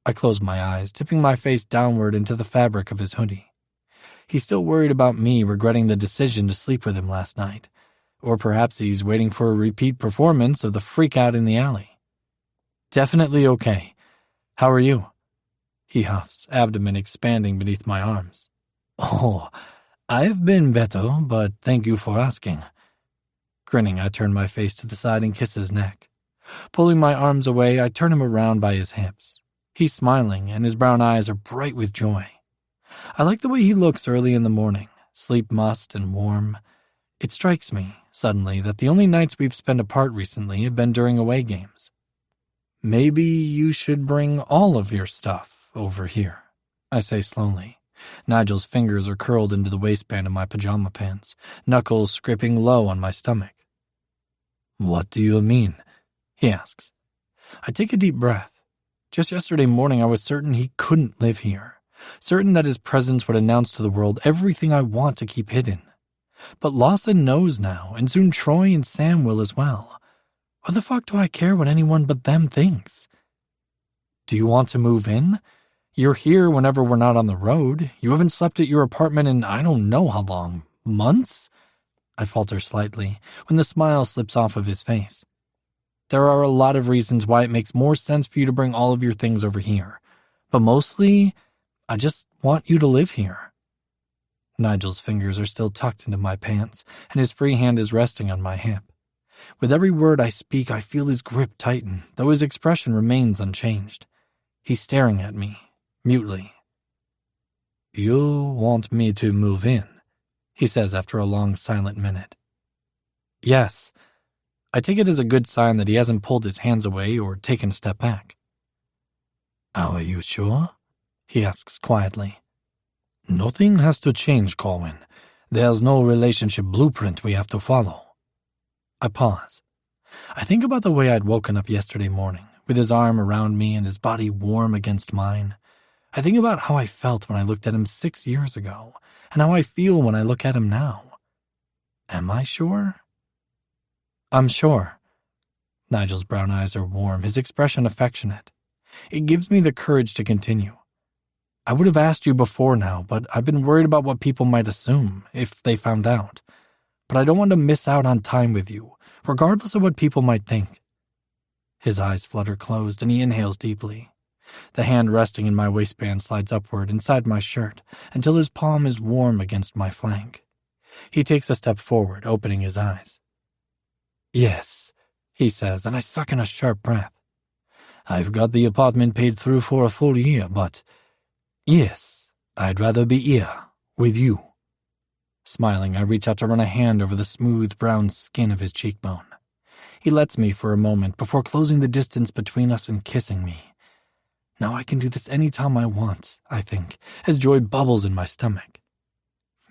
I close my eyes, tipping my face downward into the fabric of his hoodie. He's still worried about me regretting the decision to sleep with him last night. Or perhaps he's waiting for a repeat performance of the freak out in the alley. Definitely okay. How are you? he huffs, abdomen expanding beneath my arms. Oh, I've been better, but thank you for asking. Grinning, I turn my face to the side and kiss his neck. Pulling my arms away, I turn him around by his hips. He's smiling, and his brown eyes are bright with joy. I like the way he looks early in the morning, sleep-mussed and warm. It strikes me, suddenly, that the only nights we've spent apart recently have been during away games. Maybe you should bring all of your stuff over here, I say slowly. Nigel's fingers are curled into the waistband of my pajama pants, knuckles scraping low on my stomach. What do you mean? He asks. I take a deep breath. Just yesterday morning I was certain he couldn't live here, certain that his presence would announce to the world everything I want to keep hidden. But Lawson knows now, and soon Troy and Sam will as well. What the fuck do I care what anyone but them thinks? Do you want to move in? You're here whenever we're not on the road. You haven't slept at your apartment in I don't know how long. Months? I falter slightly when the smile slips off of his face. There are a lot of reasons why it makes more sense for you to bring all of your things over here. But mostly, I just want you to live here. Nigel's fingers are still tucked into my pants, and his free hand is resting on my hip. With every word I speak, I feel his grip tighten, though his expression remains unchanged. He's staring at me, mutely. You want me to move in? He says after a long silent minute. Yes. I take it as a good sign that he hasn't pulled his hands away or taken a step back. Are you sure? He asks quietly. Nothing has to change, Corwin. There's no relationship blueprint we have to follow. I pause. I think about the way I'd woken up yesterday morning, with his arm around me and his body warm against mine. I think about how I felt when I looked at him 6 years ago, and how I feel when I look at him now. Am I sure? I'm sure. Nigel's brown eyes are warm, his expression affectionate. It gives me the courage to continue. I would have asked you before now, but I've been worried about what people might assume, if they found out. But I don't want to miss out on time with you, regardless of what people might think. His eyes flutter closed, and he inhales deeply. The hand resting in my waistband slides upward inside my shirt until his palm is warm against my flank. He takes a step forward, opening his eyes. Yes, he says, and I suck in a sharp breath. I've got the apartment paid through for a full year, but yes, I'd rather be here, with you. Smiling, I reach out to run a hand over the smooth brown skin of his cheekbone. He lets me for a moment before closing the distance between us and kissing me. Now I can do this any time I want, I think, as joy bubbles in my stomach.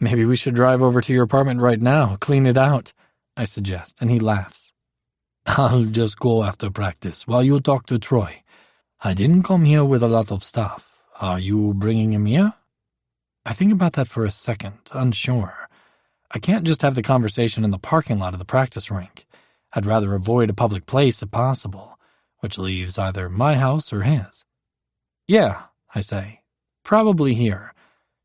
Maybe we should drive over to your apartment right now, clean it out, I suggest, and he laughs. I'll just go after practice while you talk to Troy. I didn't come here with a lot of stuff. Are you bringing him here? I think about that for a second, unsure. I can't just have the conversation in the parking lot of the practice rink. I'd rather avoid a public place if possible, which leaves either my house or his. Yeah, I say. Probably here.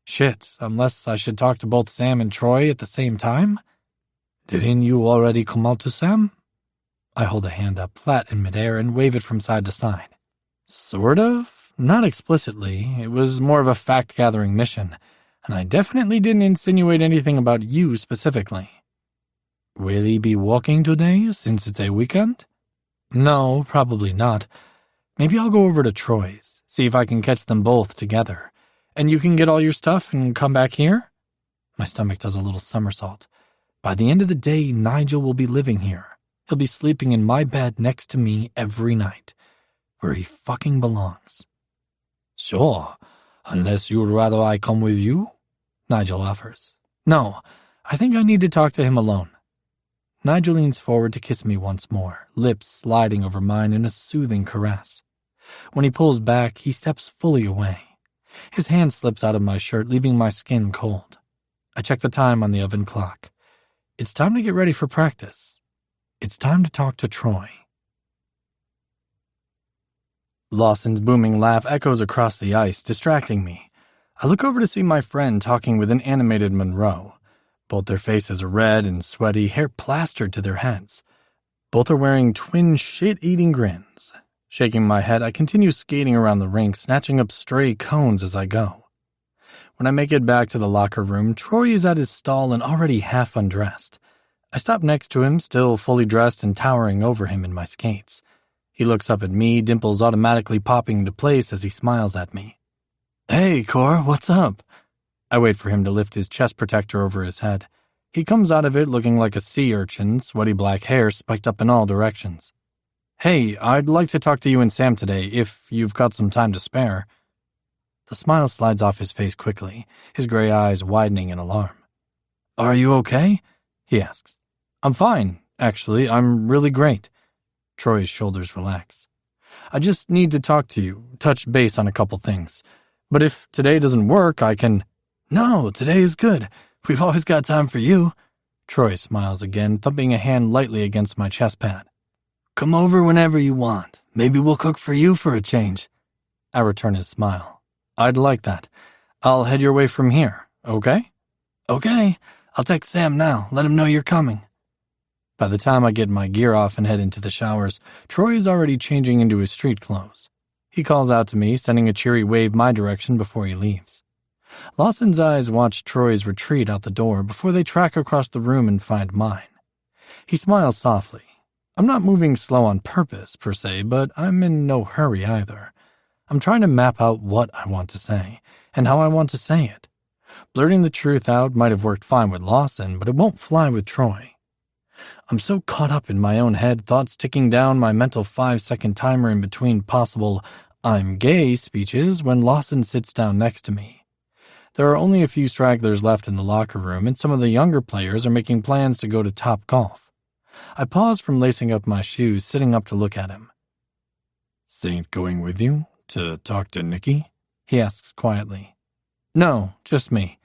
Shit, unless I should talk to both Sam and Troy at the same time? Didn't you already come out to Sam? I hold a hand up flat in midair and wave it from side to side. Sort of. Not explicitly. It was more of a fact-gathering mission, and I definitely didn't insinuate anything about you specifically. Will he be walking today, since it's a weekend? No, probably not. Maybe I'll go over to Troy's, see if I can catch them both together. And you can get all your stuff and come back here? My stomach does a little somersault. By the end of the day, Nigel will be living here. He'll be sleeping in my bed next to me every night, where he fucking belongs. Sure, unless you'd rather I come with you, Nigel offers. No, I think I need to talk to him alone. Nigel leans forward to kiss me once more, lips sliding over mine in a soothing caress. When he pulls back, he steps fully away. His hand slips out of my shirt, leaving my skin cold. I check the time on the oven clock. It's time to get ready for practice. It's time to talk to Troy. Lawson's booming laugh echoes across the ice, distracting me. I look over to see my friend talking with an animated Monroe. Both their faces are red and sweaty, hair plastered to their heads. Both are wearing twin shit-eating grins. Shaking my head, I continue skating around the rink, snatching up stray cones as I go. When I make it back to the locker room, Troy is at his stall and already half undressed. I stop next to him, still fully dressed and towering over him in my skates. He looks up at me, dimples automatically popping into place as he smiles at me. "Hey, Cor, what's up?" I wait for him to lift his chest protector over his head. He comes out of it looking like a sea urchin, sweaty black hair spiked up in all directions. "Hey, I'd like to talk to you and Sam today, if you've got some time to spare." The smile slides off his face quickly, his gray eyes widening in alarm. "Are you okay?" he asks. "I'm fine, actually. I'm really great." Troy's shoulders relax. "I just need to talk to you, touch base on a couple things. But if today doesn't work, I can—" "No, today is good. We've always got time for you." Troy smiles again, thumping a hand lightly against my chest pad. "Come over whenever you want. Maybe we'll cook for you for a change." I return his smile. "I'd like that. I'll head your way from here, okay?" "Okay. I'll text Sam now. Let him know you're coming." By the time I get my gear off and head into the showers, Troy is already changing into his street clothes. He calls out to me, sending a cheery wave my direction before he leaves. Lawson's eyes watch Troy's retreat out the door before they track across the room and find mine. He smiles softly. I'm not moving slow on purpose, per se, but I'm in no hurry either. I'm trying to map out what I want to say, and how I want to say it. Blurting the truth out might have worked fine with Lawson, but it won't fly with Troy. I'm so caught up in my own head, thoughts ticking down my mental 5-second timer in between possible "I'm gay" speeches when Lawson sits down next to me. There are only a few stragglers left in the locker room, and some of the younger players are making plans to go to Top Golf. I pause from lacing up my shoes, sitting up to look at him. "Saint going with you to talk to Nikki?" he asks quietly. "No, just me."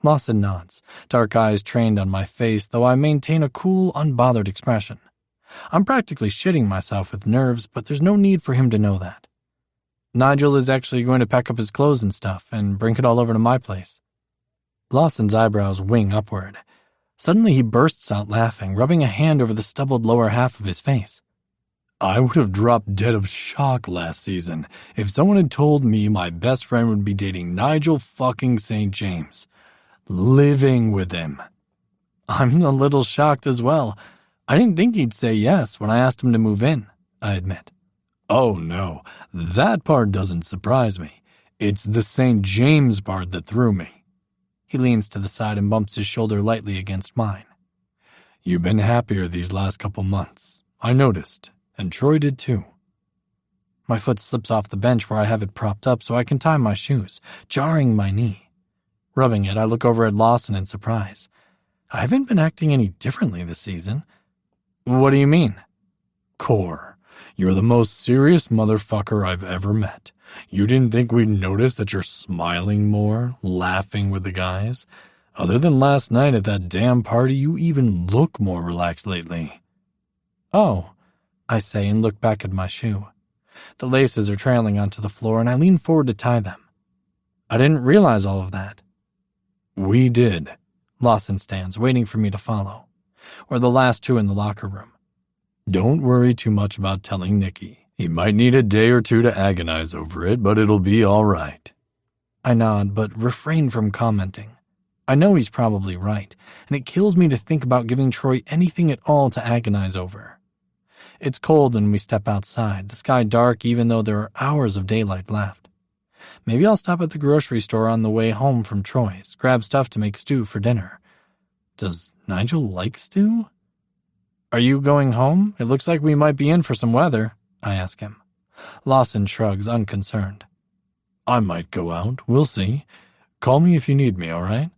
Lawson nods, dark eyes trained on my face, though I maintain a cool, unbothered expression. I'm practically shitting myself with nerves, but there's no need for him to know that. Nigel is actually going to pack up his clothes and stuff and bring it all over to my place. Lawson's eyebrows wing upward. Suddenly he bursts out laughing, rubbing a hand over the stubbled lower half of his face. "I would have dropped dead of shock last season if someone had told me my best friend would be dating Nigel fucking St. James. Living with him." I'm a little shocked as well. I didn't think he'd say yes when I asked him to move in, I admit. "Oh no, that part doesn't surprise me. It's the St. James part that threw me." He leans to the side and bumps his shoulder lightly against mine. "You've been happier these last couple months. I noticed, and Troy did too." My foot slips off the bench where I have it propped up so I can tie my shoes, jarring my knee. Rubbing it, I look over at Lawson in surprise. I haven't been acting any differently this season. "What do you mean?" "Cor, you're the most serious motherfucker I've ever met. You didn't think we'd notice that you're smiling more, laughing with the guys? Other than last night at that damn party, you even look more relaxed lately." "Oh," I say and look back at my shoe. The laces are trailing onto the floor and I lean forward to tie them. I didn't realize all of that. "We did." Lawson stands, waiting for me to follow. We're the last two in the locker room. "Don't worry too much about telling Nicky. He might need a day or two to agonize over it, but it'll be all right." I nod, but refrain from commenting. I know he's probably right, and it kills me to think about giving Troy anything at all to agonize over. It's cold when we step outside, the sky dark even though there are hours of daylight left. Maybe I'll stop at the grocery store on the way home from Troy's, grab stuff to make stew for dinner. Does Nigel like stew? "Are you going home? It looks like we might be in for some weather," I ask him. Lawson shrugs, unconcerned. "I might go out. We'll see. Call me if you need me, all right?"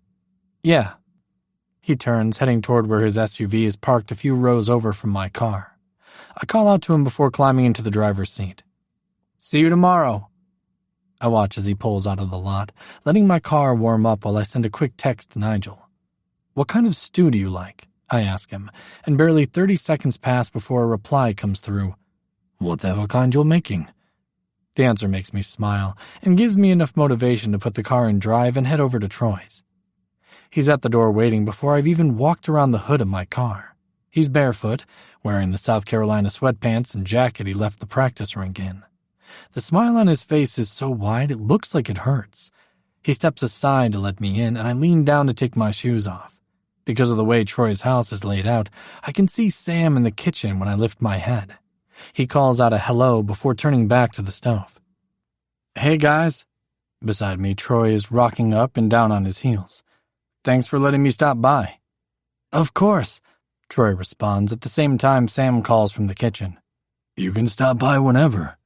"Yeah." He turns, heading toward where his SUV is parked a few rows over from my car. I call out to him before climbing into the driver's seat. "See you tomorrow." I watch as he pulls out of the lot, letting my car warm up while I send a quick text to Nigel. "What kind of stew do you like?" I ask him, and barely 30 seconds pass before a reply comes through. "Whatever kind you're making." The answer makes me smile and gives me enough motivation to put the car in drive and head over to Troy's. He's at the door waiting before I've even walked around the hood of my car. He's barefoot, wearing the South Carolina sweatpants and jacket he left the practice rink in. The smile on his face is so wide it looks like it hurts. He steps aside to let me in, and I lean down to take my shoes off. Because of the way Troy's house is laid out, I can see Sam in the kitchen when I lift my head. He calls out a hello before turning back to the stove. "Hey, guys." Beside me, Troy is rocking up and down on his heels. "Thanks for letting me stop by." "Of course," Troy responds at the same time Sam calls from the kitchen. "You can stop by whenever."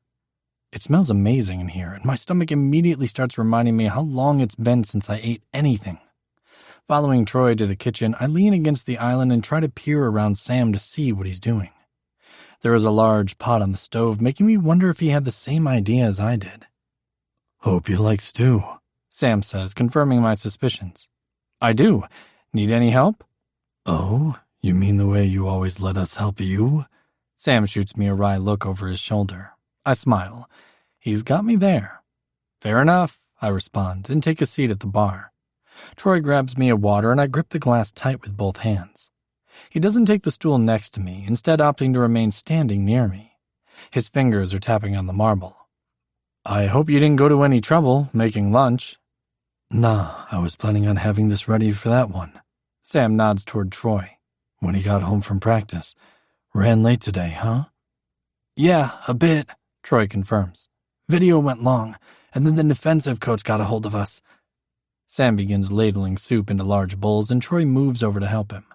It smells amazing in here, and my stomach immediately starts reminding me how long it's been since I ate anything. Following Troy to the kitchen, I lean against the island and try to peer around Sam to see what he's doing. There is a large pot on the stove, making me wonder if he had the same idea as I did. "Hope you like stew," Sam says, confirming my suspicions. "I do. Need any help?" "Oh, you mean the way you always let us help you?" Sam shoots me a wry look over his shoulder. I smile. He's got me there. "Fair enough," I respond, and take a seat at the bar. Troy grabs me a water, and I grip the glass tight with both hands. He doesn't take the stool next to me, instead opting to remain standing near me. His fingers are tapping on the marble. "I hope you didn't go to any trouble making lunch." "Nah, I was planning on having this ready for that one." Sam nods toward Troy. "When he got home from practice. Ran late today, huh?" "Yeah, a bit," Troy confirms. "Video went long, and then the defensive coach got a hold of us." Sam begins ladling soup into large bowls, and Troy moves over to help him.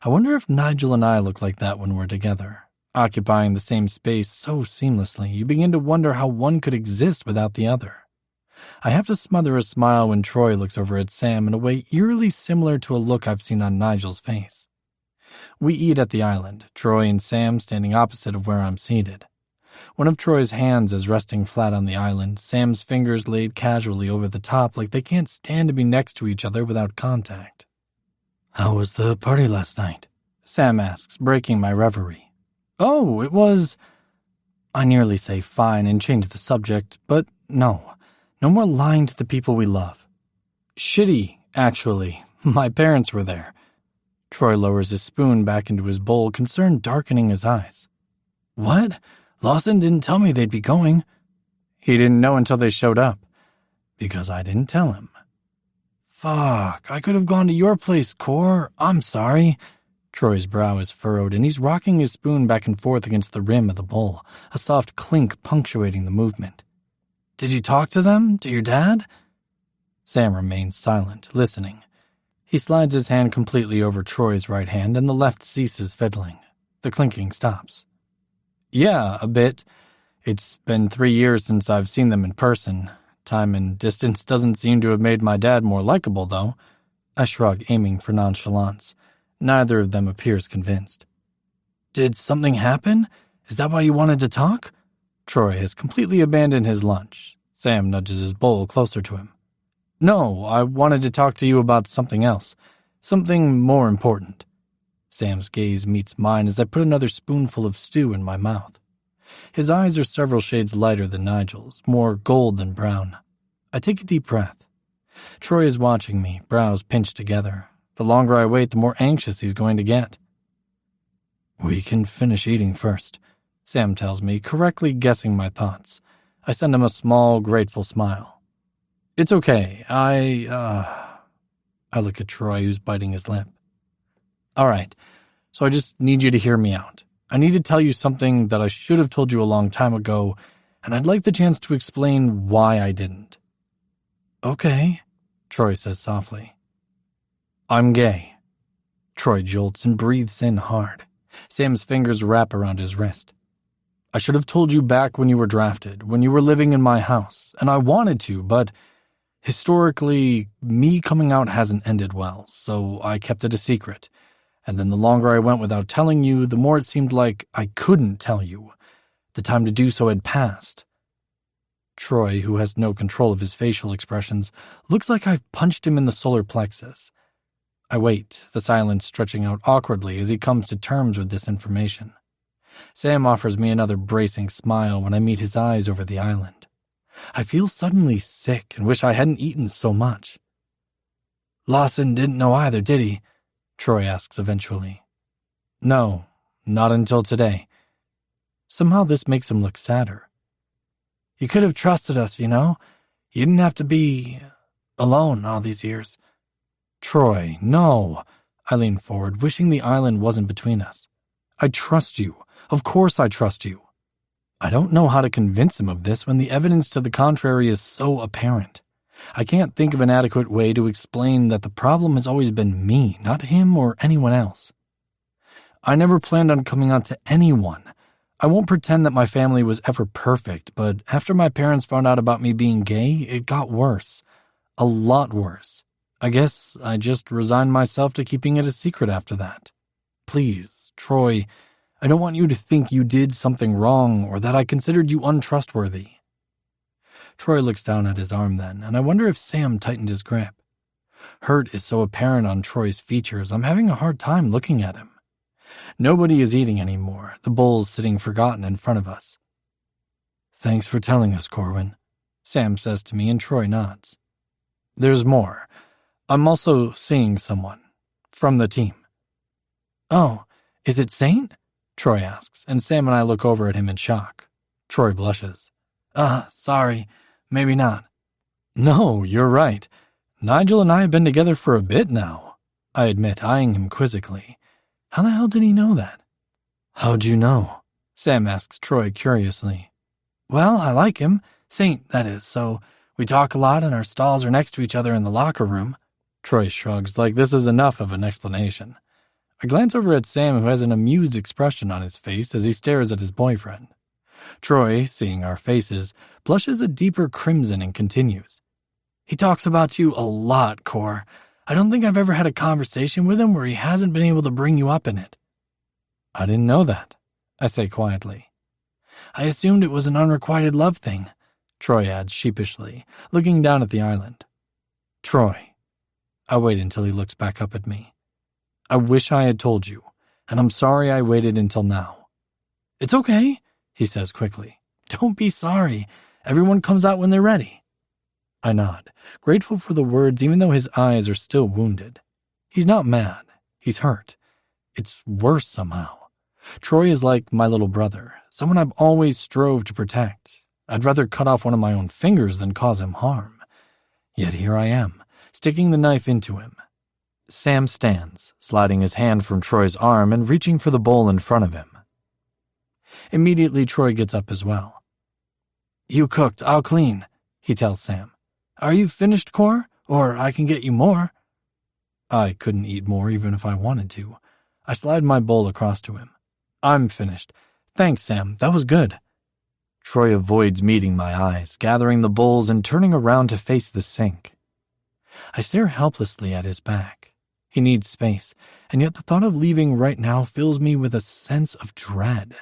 I wonder if Nigel and I look like that when we're together. Occupying the same space so seamlessly, you begin to wonder how one could exist without the other. I have to smother a smile when Troy looks over at Sam in a way eerily similar to a look I've seen on Nigel's face. We eat at the island, Troy and Sam standing opposite of where I'm seated. One of Troy's hands is resting flat on the island, Sam's fingers laid casually over the top like they can't stand to be next to each other without contact. "How was the party last night?" Sam asks, breaking my reverie. "Oh, it was—" I nearly say fine and change the subject, but no. No more lying to the people we love. "Shitty, actually. My parents were there." Troy lowers his spoon back into his bowl, concern darkening his eyes. "What? Lawson didn't tell me they'd be going." "He didn't know until they showed up." "Because I didn't tell him." "Fuck, I could have gone to your place, Cor. I'm sorry." Troy's brow is furrowed, and he's rocking his spoon back and forth against the rim of the bowl, a soft clink punctuating the movement. "Did you talk to them? To your dad?" Sam remains silent, listening. He slides his hand completely over Troy's right hand, and the left ceases fiddling. The clinking stops. "Yeah, a bit. It's been 3 years since I've seen them in person. Time and distance doesn't seem to have made my dad more likable, though." I shrug, aiming for nonchalance. Neither of them appears convinced. "Did something happen? Is that why you wanted to talk?" Troy has completely abandoned his lunch. Sam nudges his bowl closer to him. "No, I wanted to talk to you about something else. Something more important." Sam's gaze meets mine as I put another spoonful of stew in my mouth. His eyes are several shades lighter than Nigel's, more gold than brown. I take a deep breath. Troy is watching me, brows pinched together. The longer I wait, the more anxious he's going to get. "We can finish eating first," Sam tells me, correctly guessing my thoughts. I send him a small, grateful smile. "It's okay. I look at Troy, who's biting his lip. "All right, so I just need you to hear me out. I need to tell you something that I should have told you a long time ago, and I'd like the chance to explain why I didn't." "Okay," Troy says softly. "I'm gay." Troy jolts and breathes in hard. Sam's fingers wrap around his wrist. "I should have told you back when you were drafted, when you were living in my house, and I wanted to, but historically, me coming out hasn't ended well, so I kept it a secret. And then the longer I went without telling you, the more it seemed like I couldn't tell you. The time to do so had passed." Troy, who has no control of his facial expressions, looks like I've punched him in the solar plexus. I wait, the silence stretching out awkwardly as he comes to terms with this information. Sam offers me another bracing smile when I meet his eyes over the island. I feel suddenly sick and wish I hadn't eaten so much. "Lawson didn't know either, did he?" Troy asks eventually. No, not until today. Somehow this makes him look sadder. You could have trusted us, you know? You didn't have to be alone all these years. Troy, no. I lean forward, wishing the island wasn't between us. I trust you. Of course I trust you. I don't know how to convince him of this when the evidence to the contrary is so apparent. I can't think of an adequate way to explain that the problem has always been me, not him or anyone else. I never planned on coming out to anyone. I won't pretend that my family was ever perfect, but after my parents found out about me being gay, it got worse. A lot worse. I guess I just resigned myself to keeping it a secret after that. Please, Troy, I don't want you to think you did something wrong or that I considered you untrustworthy. Troy looks down at his arm then, and I wonder if Sam tightened his grip. Hurt is so apparent on Troy's features, I'm having a hard time looking at him. Nobody is eating anymore, the bowl's sitting forgotten in front of us. Thanks for telling us, Corwin, Sam says to me, and Troy nods. There's more. I'm also seeing someone. From the team. Oh, is it Saint? Troy asks, and Sam and I look over at him in shock. Troy blushes. Sorry. Maybe not. No, you're right. Nigel and I have been together for a bit now, I admit, eyeing him quizzically. How the hell did he know that? How'd you know? Sam asks Troy curiously. Well, I like him. Saint, that is, so we talk a lot and our stalls are next to each other in the locker room. Troy shrugs like this is enough of an explanation. I glance over at Sam, who has an amused expression on his face as he stares at his boyfriend. Troy, seeing our faces, blushes a deeper crimson and continues. He talks about you a lot, Cor. I don't think I've ever had a conversation with him where he hasn't been able to bring you up in it. I didn't know that, I say quietly. I assumed it was an unrequited love thing, Troy adds sheepishly, looking down at the island. Troy. I wait until he looks back up at me. I wish I had told you, and I'm sorry I waited until now. It's okay, he says quickly. Don't be sorry. Everyone comes out when they're ready. I nod, grateful for the words even though his eyes are still wounded. He's not mad. He's hurt. It's worse somehow. Troy is like my little brother, someone I've always strove to protect. I'd rather cut off one of my own fingers than cause him harm. Yet here I am, sticking the knife into him. Sam stands, sliding his hand from Troy's arm and reaching for the bowl in front of him. Immediately, Troy gets up as well. You cooked, I'll clean, he tells Sam. Are you finished, Cor? Or I can get you more. I couldn't eat more even if I wanted to. I slide my bowl across to him. I'm finished. Thanks, Sam. That was good. Troy avoids meeting my eyes, gathering the bowls and turning around to face the sink. I stare helplessly at his back. He needs space, and yet the thought of leaving right now fills me with a sense of dread.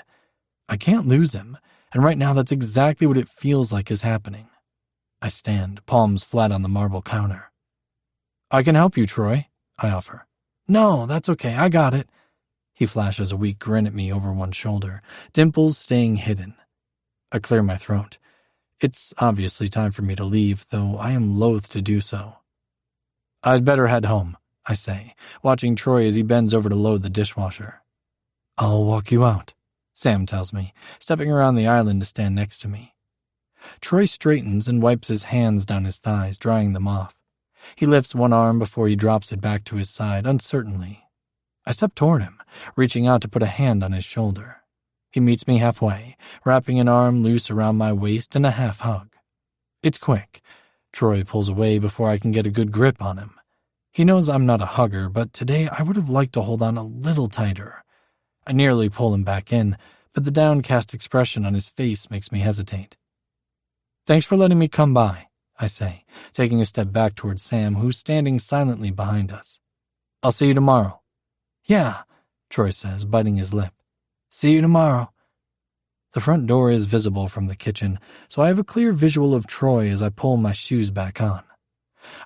I can't lose him, and right now that's exactly what it feels like is happening. I stand, palms flat on the marble counter. I can help you, Troy, I offer. No, that's okay, I got it. He flashes a weak grin at me over one shoulder, dimples staying hidden. I clear my throat. It's obviously time for me to leave, though I am loath to do so. I'd better head home, I say, watching Troy as he bends over to load the dishwasher. I'll walk you out, Sam tells me, stepping around the island to stand next to me. Troy straightens and wipes his hands down his thighs, drying them off. He lifts one arm before he drops it back to his side, uncertainly. I step toward him, reaching out to put a hand on his shoulder. He meets me halfway, wrapping an arm loose around my waist in a half hug. It's quick. Troy pulls away before I can get a good grip on him. He knows I'm not a hugger, but today I would have liked to hold on a little tighter. I nearly pull him back in, but the downcast expression on his face makes me hesitate. Thanks for letting me come by, I say, taking a step back towards Sam, who's standing silently behind us. I'll see you tomorrow. Yeah, Troy says, biting his lip. See you tomorrow. The front door is visible from the kitchen, so I have a clear visual of Troy as I pull my shoes back on.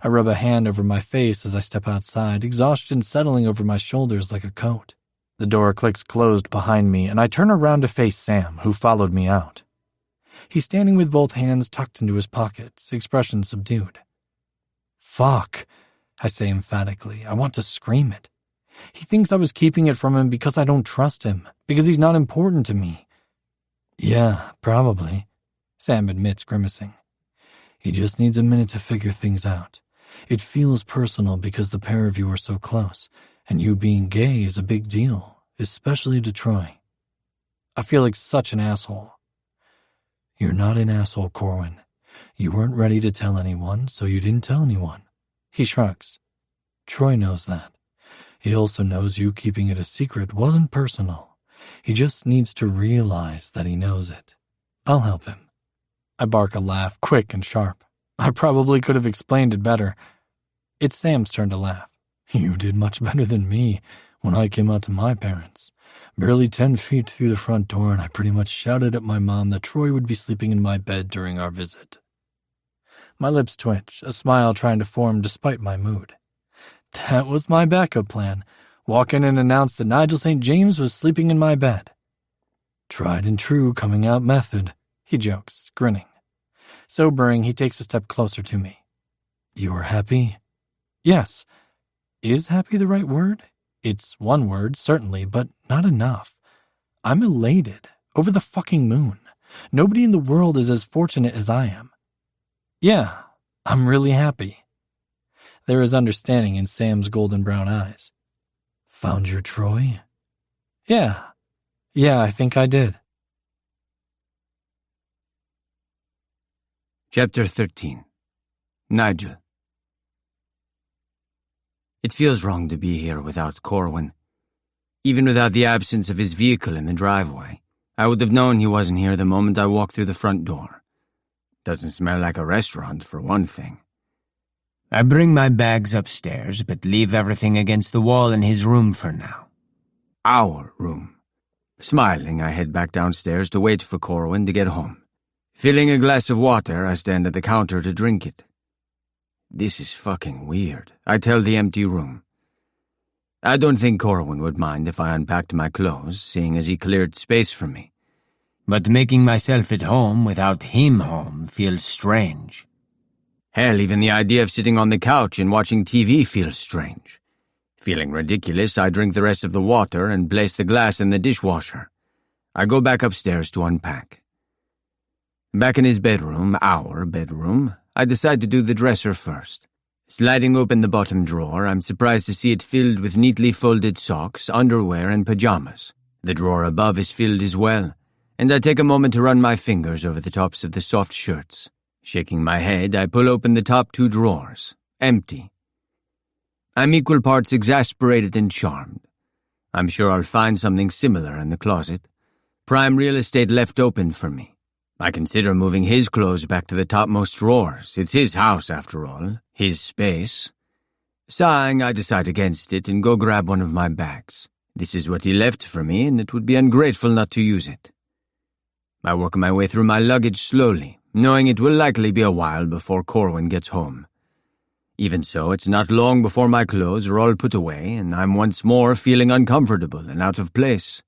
I rub a hand over my face as I step outside, exhaustion settling over my shoulders like a coat. The door clicks closed behind me, and I turn around to face Sam, who followed me out. He's standing with both hands tucked into his pockets, expression subdued. Fuck, I say emphatically. I want to scream it. He thinks I was keeping it from him because I don't trust him, because he's not important to me. Yeah, probably, Sam admits, grimacing. He just needs a minute to figure things out. It feels personal because the pair of you are so close, and you being gay is a big deal, especially to Troy. I feel like such an asshole. You're not an asshole, Corwin. You weren't ready to tell anyone, so you didn't tell anyone. He shrugs. Troy knows that. He also knows you keeping it a secret wasn't personal. He just needs to realize that he knows it. I'll help him. I bark a laugh, quick and sharp. I probably could have explained it better. It's Sam's turn to laugh. You did much better than me when I came out to my parents. Barely 10 feet through the front door, and I pretty much shouted at my mom that Troy would be sleeping in my bed during our visit. My lips twitch, a smile trying to form despite my mood. That was my backup plan. Walk in and announce that Nigel St. James was sleeping in my bed. Tried and true coming out method, he jokes, grinning. Sobering, he takes a step closer to me. You are happy? Yes. Is happy the right word? It's one word, certainly, but not enough. I'm elated, over the fucking moon. Nobody in the world is as fortunate as I am. Yeah, I'm really happy. There is understanding in Sam's golden brown eyes. Found your Troy? Yeah, I think I did. Chapter 13. Nigel. It feels wrong to be here without Corwin. Even without the absence of his vehicle in the driveway, I would have known he wasn't here the moment I walked through the front door. Doesn't smell like a restaurant, for one thing. I bring my bags upstairs, but leave everything against the wall in his room for now. Our room. Smiling, I head back downstairs to wait for Corwin to get home. Filling a glass of water, I stand at the counter to drink it. This is fucking weird, I tell the empty room. I don't think Corwin would mind if I unpacked my clothes, seeing as he cleared space for me. But making myself at home without him home feels strange. Hell, even the idea of sitting on the couch and watching TV feels strange. Feeling ridiculous, I drink the rest of the water and place the glass in the dishwasher. I go back upstairs to unpack. Back in his bedroom, our bedroom, I decide to do the dresser first. Sliding open the bottom drawer, I'm surprised to see it filled with neatly folded socks, underwear, and pajamas. The drawer above is filled as well, and I take a moment to run my fingers over the tops of the soft shirts. Shaking my head, I pull open the top two drawers. Empty. I'm equal parts exasperated and charmed. I'm sure I'll find something similar in the closet. Prime real estate left open for me. I consider moving his clothes back to the topmost drawers. It's his house, after all. His space. Sighing, I decide against it and go grab one of my bags. This is what he left for me, and it would be ungrateful not to use it. I work my way through my luggage slowly, knowing it will likely be a while before Corwin gets home. Even so, it's not long before my clothes are all put away, and I'm once more feeling uncomfortable and out of place.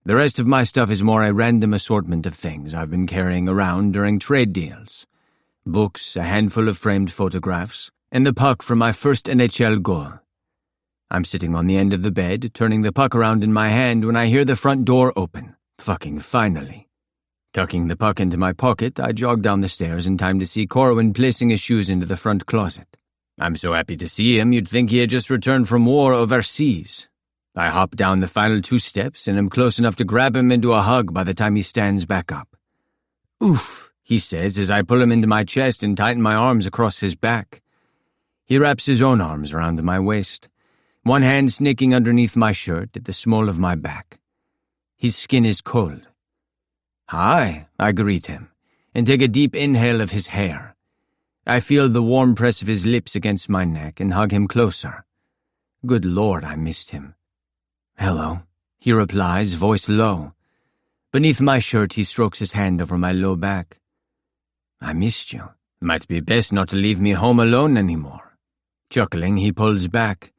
The rest of my stuff is more a random assortment of things I've been carrying around during trade deals. Books, a handful of framed photographs, and the puck from my first NHL goal. I'm sitting on the end of the bed, turning the puck around in my hand when I hear the front door open. Fucking finally. Tucking the puck into my pocket, I jog down the stairs in time to see Corwin placing his shoes into the front closet. I'm so happy to see him, you'd think he had just returned from war overseas. I hop down the final 2 steps and am close enough to grab him into a hug by the time he stands back up. Oof, he says as I pull him into my chest and tighten my arms across his back. He wraps his own arms around my waist, one hand snaking underneath my shirt at the small of my back. His skin is cold. Hi, I greet him, and take a deep inhale of his hair. I feel the warm press of his lips against my neck and hug him closer. Good Lord, I missed him. Hello, he replies, voice low. Beneath my shirt, he strokes his hand over my low back. I missed you. Might be best not to leave me home alone anymore. Chuckling, he pulls back.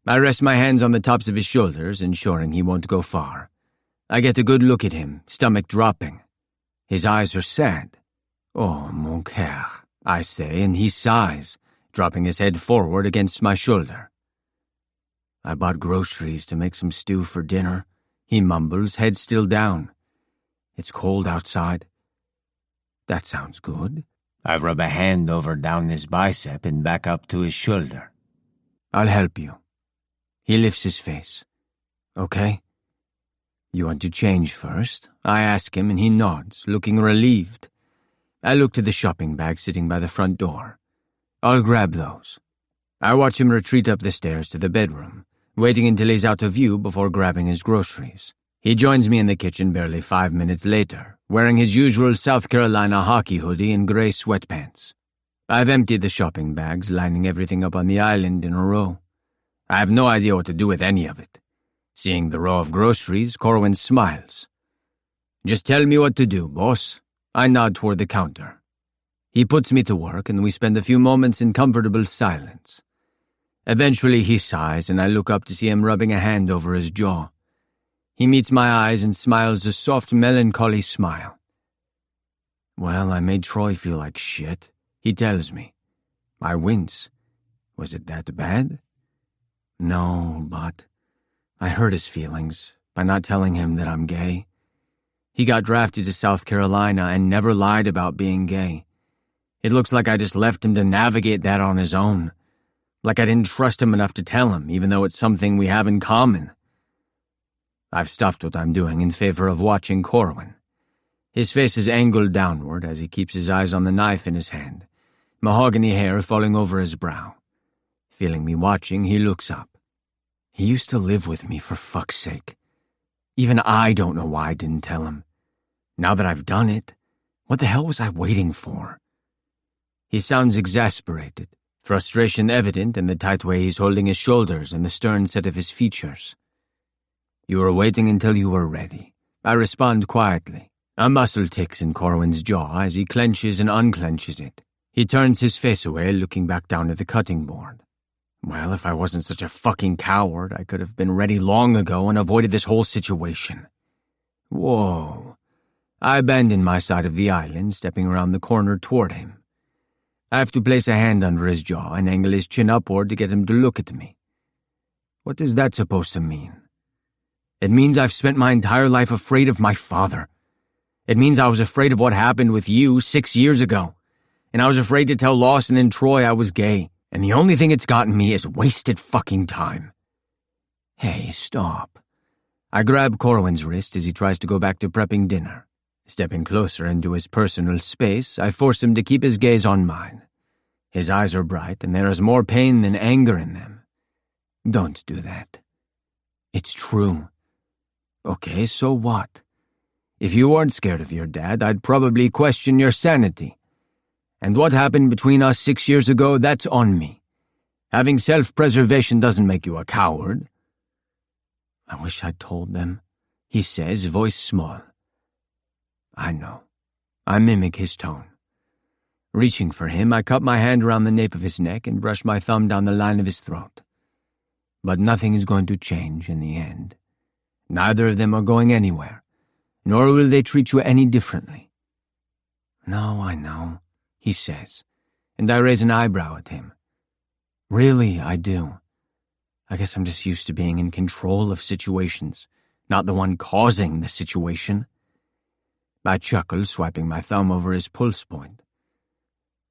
I rest my hands on the tops of his shoulders, ensuring he won't go far. I get a good look at him, stomach dropping. His eyes are sad. Oh, mon cœur, I say, and he sighs, dropping his head forward against my shoulder. I bought groceries to make some stew for dinner, he mumbles, head still down. It's cold outside. That sounds good. I rub a hand over down his bicep and back up to his shoulder. I'll help you. He lifts his face. Okay? You want to change first? I ask him and he nods, looking relieved. I look to the shopping bag sitting by the front door. I'll grab those. I watch him retreat up the stairs to the bedroom, waiting until he's out of view before grabbing his groceries. He joins me in the kitchen barely 5 minutes later, wearing his usual South Carolina hockey hoodie and gray sweatpants. I've emptied the shopping bags, lining everything up on the island in a row. I have no idea what to do with any of it. Seeing the row of groceries, Corwin smiles. Just tell me what to do, boss. I nod toward the counter. He puts me to work, and we spend a few moments in comfortable silence. Eventually he sighs, and I look up to see him rubbing a hand over his jaw. He meets my eyes and smiles a soft, melancholy smile. Well, I made Troy feel like shit, he tells me. I wince. Was it that bad? No, but I hurt his feelings by not telling him that I'm gay. He got drafted to South Carolina and never lied about being gay. It looks like I just left him to navigate that on his own. Like I didn't trust him enough to tell him, even though it's something we have in common. I've stopped what I'm doing in favor of watching Corwin. His face is angled downward as he keeps his eyes on the knife in his hand, mahogany hair falling over his brow. Feeling me watching, he looks up. He used to live with me, for fuck's sake. Even I don't know why I didn't tell him. Now that I've done it, what the hell was I waiting for? He sounds exasperated, frustration evident in the tight way he's holding his shoulders and the stern set of his features. You were waiting until you were ready. I respond quietly. A muscle ticks in Corwin's jaw as he clenches and unclenches it. He turns his face away, looking back down at the cutting board. Well, if I wasn't such a fucking coward, I could have been ready long ago and avoided this whole situation. Whoa. I abandon my side of the island, stepping around the corner toward him. I have to place a hand under his jaw and angle his chin upward to get him to look at me. What is that supposed to mean? It means I've spent my entire life afraid of my father. It means I was afraid of what happened with you 6 years ago, and I was afraid to tell Lawson and Troy I was gay, and the only thing it's gotten me is wasted fucking time. Hey, stop. I grab Corwin's wrist as he tries to go back to prepping dinner. Stepping closer into his personal space, I force him to keep his gaze on mine. His eyes are bright, and there is more pain than anger in them. Don't do that. It's true. Okay, so what? If you weren't scared of your dad, I'd probably question your sanity. And what happened between us 6 years ago, that's on me. Having self-preservation doesn't make you a coward. I wish I'd told them, he says, voice small. I know. I mimic his tone. Reaching for him, I cup my hand around the nape of his neck and brush my thumb down the line of his throat. But nothing is going to change in the end. Neither of them are going anywhere, nor will they treat you any differently. No, I know, he says, and I raise an eyebrow at him. Really, I do. I guess I'm just used to being in control of situations, not the one causing the situation. I chuckle, swiping my thumb over his pulse point.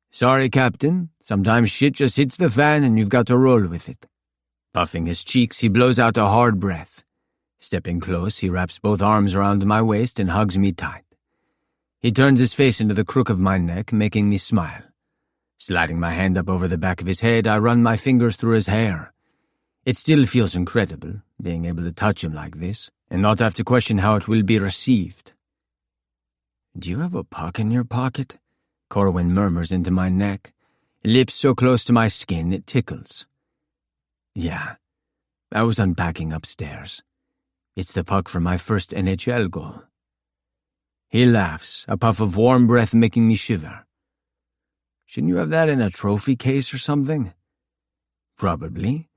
Sorry, Captain. Sometimes shit just hits the fan and you've got to roll with it. Puffing his cheeks, he blows out a hard breath. Stepping close, he wraps both arms around my waist and hugs me tight. He turns his face into the crook of my neck, making me smile. Sliding my hand up over the back of his head, I run my fingers through his hair. It still feels incredible, being able to touch him like this, and not have to question how it will be received. Do you have a puck in your pocket? Corwin murmurs into my neck, lips so close to my skin it tickles. Yeah, I was unpacking upstairs. It's the puck from my first NHL goal. He laughs, a puff of warm breath making me shiver. Shouldn't you have that in a trophy case or something? Probably.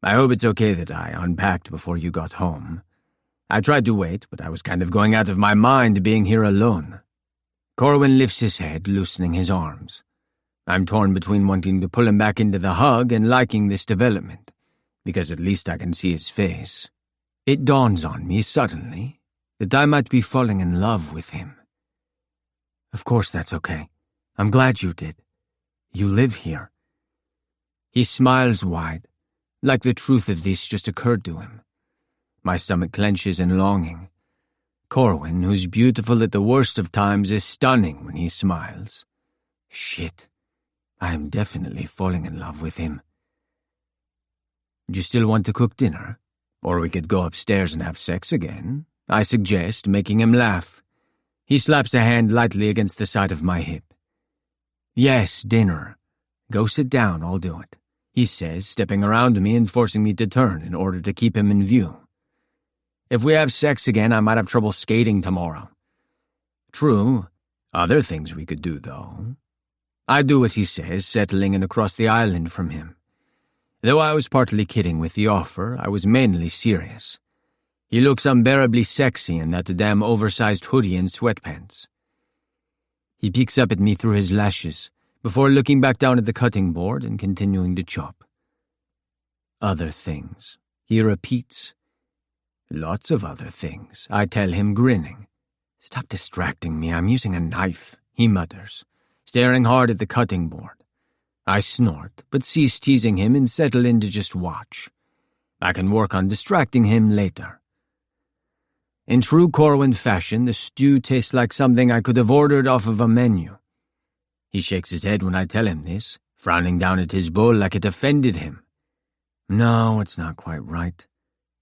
I hope it's okay that I unpacked before you got home. I tried to wait, but I was kind of going out of my mind being here alone. Corwin lifts his head, loosening his arms. I'm torn between wanting to pull him back into the hug and liking this development. because at least I can see his face. It dawns on me suddenly that I might be falling in love with him. Of course that's okay. I'm glad you did. You live here. He smiles wide, like the truth of this just occurred to him. My stomach clenches in longing. Corwin, who's beautiful at the worst of times, is stunning when he smiles. Shit, I am definitely falling in love with him. Do you still want to cook dinner? Or we could go upstairs and have sex again, I suggest, making him laugh. He slaps a hand lightly against the side of my hip. Yes, dinner. Go sit down, I'll do it, he says, stepping around me and forcing me to turn in order to keep him in view. If we have sex again, I might have trouble skating tomorrow. True. Other things we could do, though. I do what he says, settling in across the island from him. Though I was partly kidding with the offer, I was mainly serious. He looks unbearably sexy in that damn oversized hoodie and sweatpants. He peeks up at me through his lashes, before looking back down at the cutting board and continuing to chop. Other things, he repeats. Lots of other things, I tell him, grinning. Stop distracting me, I'm using a knife, he mutters, staring hard at the cutting board. I snort, but cease teasing him and settle in to just watch. I can work on distracting him later. In true Corwin fashion, the stew tastes like something I could have ordered off of a menu. He shakes his head when I tell him this, frowning down at his bowl like it offended him. No, it's not quite right.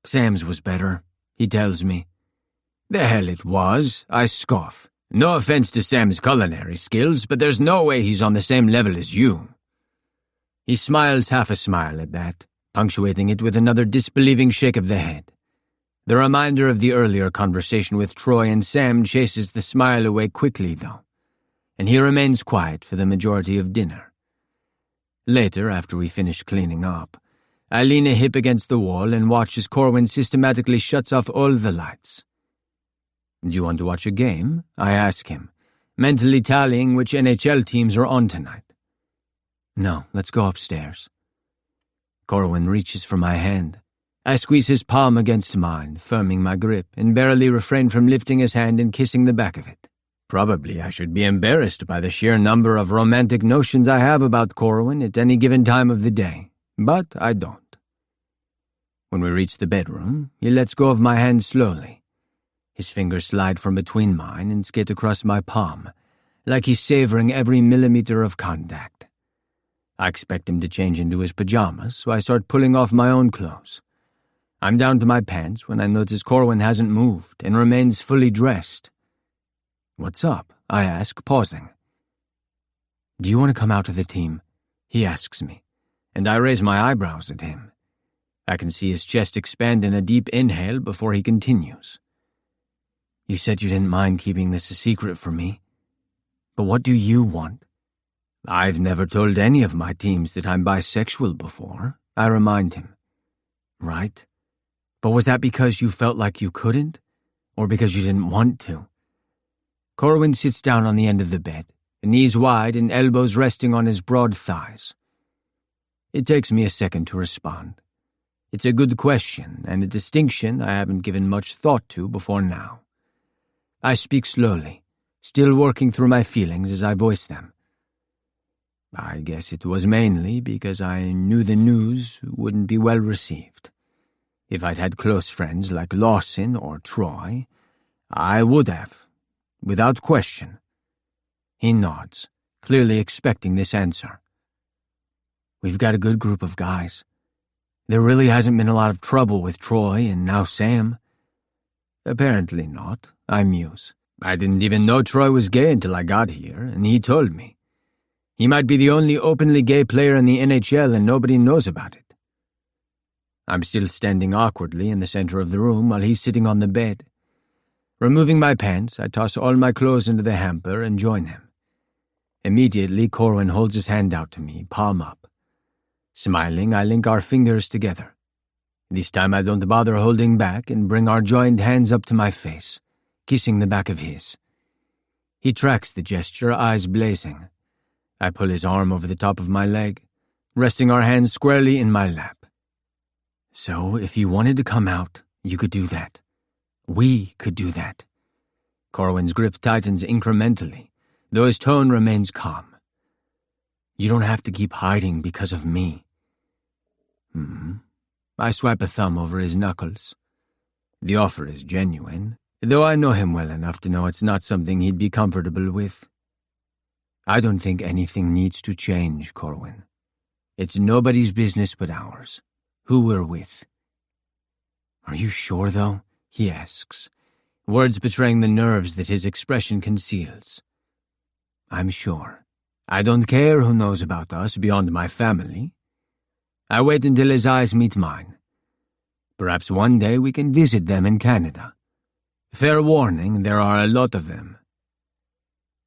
Sam's was better, he tells me. The hell it was, I scoff. No offense to Sam's culinary skills, but there's no way he's on the same level as you. He smiles half a smile at that, punctuating it with another disbelieving shake of the head. The reminder of the earlier conversation with Troy and Sam chases the smile away quickly, though, and he remains quiet for the majority of dinner. Later, after we finish cleaning up, I lean a hip against the wall and watch as Corwin systematically shuts off all the lights. Do you want to watch a game? I ask him, mentally tallying which NHL teams are on tonight. No, let's go upstairs. Corwin reaches for my hand. I squeeze his palm against mine, firming my grip, and barely refrain from lifting his hand and kissing the back of it. Probably I should be embarrassed by the sheer number of romantic notions I have about Corwin at any given time of the day, but I don't. When we reach the bedroom, he lets go of my hand slowly. His fingers slide from between mine and skate across my palm, like he's savoring every millimeter of contact. I expect him to change into his pajamas, so I start pulling off my own clothes. I'm down to my pants when I notice Corwin hasn't moved and remains fully dressed. What's up? I ask, pausing. Do you want to come out to the team? He asks me, and I raise my eyebrows at him. I can see his chest expand in a deep inhale before he continues. You said you didn't mind keeping this a secret from me. But what do you want? I've never told any of my teams that I'm bisexual before, I remind him. Right? But was that because you felt like you couldn't? Or because you didn't want to? Corwin sits down on the end of the bed, knees wide and elbows resting on his broad thighs. It takes me a second to respond. It's a good question and a distinction I haven't given much thought to before now. I speak slowly, still working through my feelings as I voice them. I guess it was mainly because I knew the news wouldn't be well received. If I'd had close friends like Lawson or Troy, I would have, without question. He nods, clearly expecting this answer. We've got a good group of guys. There really hasn't been a lot of trouble with Troy and now Sam. Apparently not, I muse. I didn't even know Troy was gay until I got here, and he told me. He might be the only openly gay player in the NHL and nobody knows about it. I'm still standing awkwardly in the center of the room while he's sitting on the bed. Removing my pants, I toss all my clothes into the hamper and join him. Immediately, Corwin holds his hand out to me, palm up. Smiling, I link our fingers together. This time I don't bother holding back and bring our joined hands up to my face, kissing the back of his. He tracks the gesture, eyes blazing. I pull his arm over the top of my leg, resting our hands squarely in my lap. So if you wanted to come out, you could do that. We could do that. Corwin's grip tightens incrementally, though his tone remains calm. You don't have to keep hiding because of me. I swipe a thumb over his knuckles. The offer is genuine, though I know him well enough to know it's not something he'd be comfortable with. I don't think anything needs to change, Corwin. It's nobody's business but ours, who we're with. Are you sure, though? He asks, words betraying the nerves that his expression conceals. I'm sure. I don't care who knows about us beyond my family. I wait until his eyes meet mine. Perhaps one day we can visit them in Canada. Fair warning, there are a lot of them.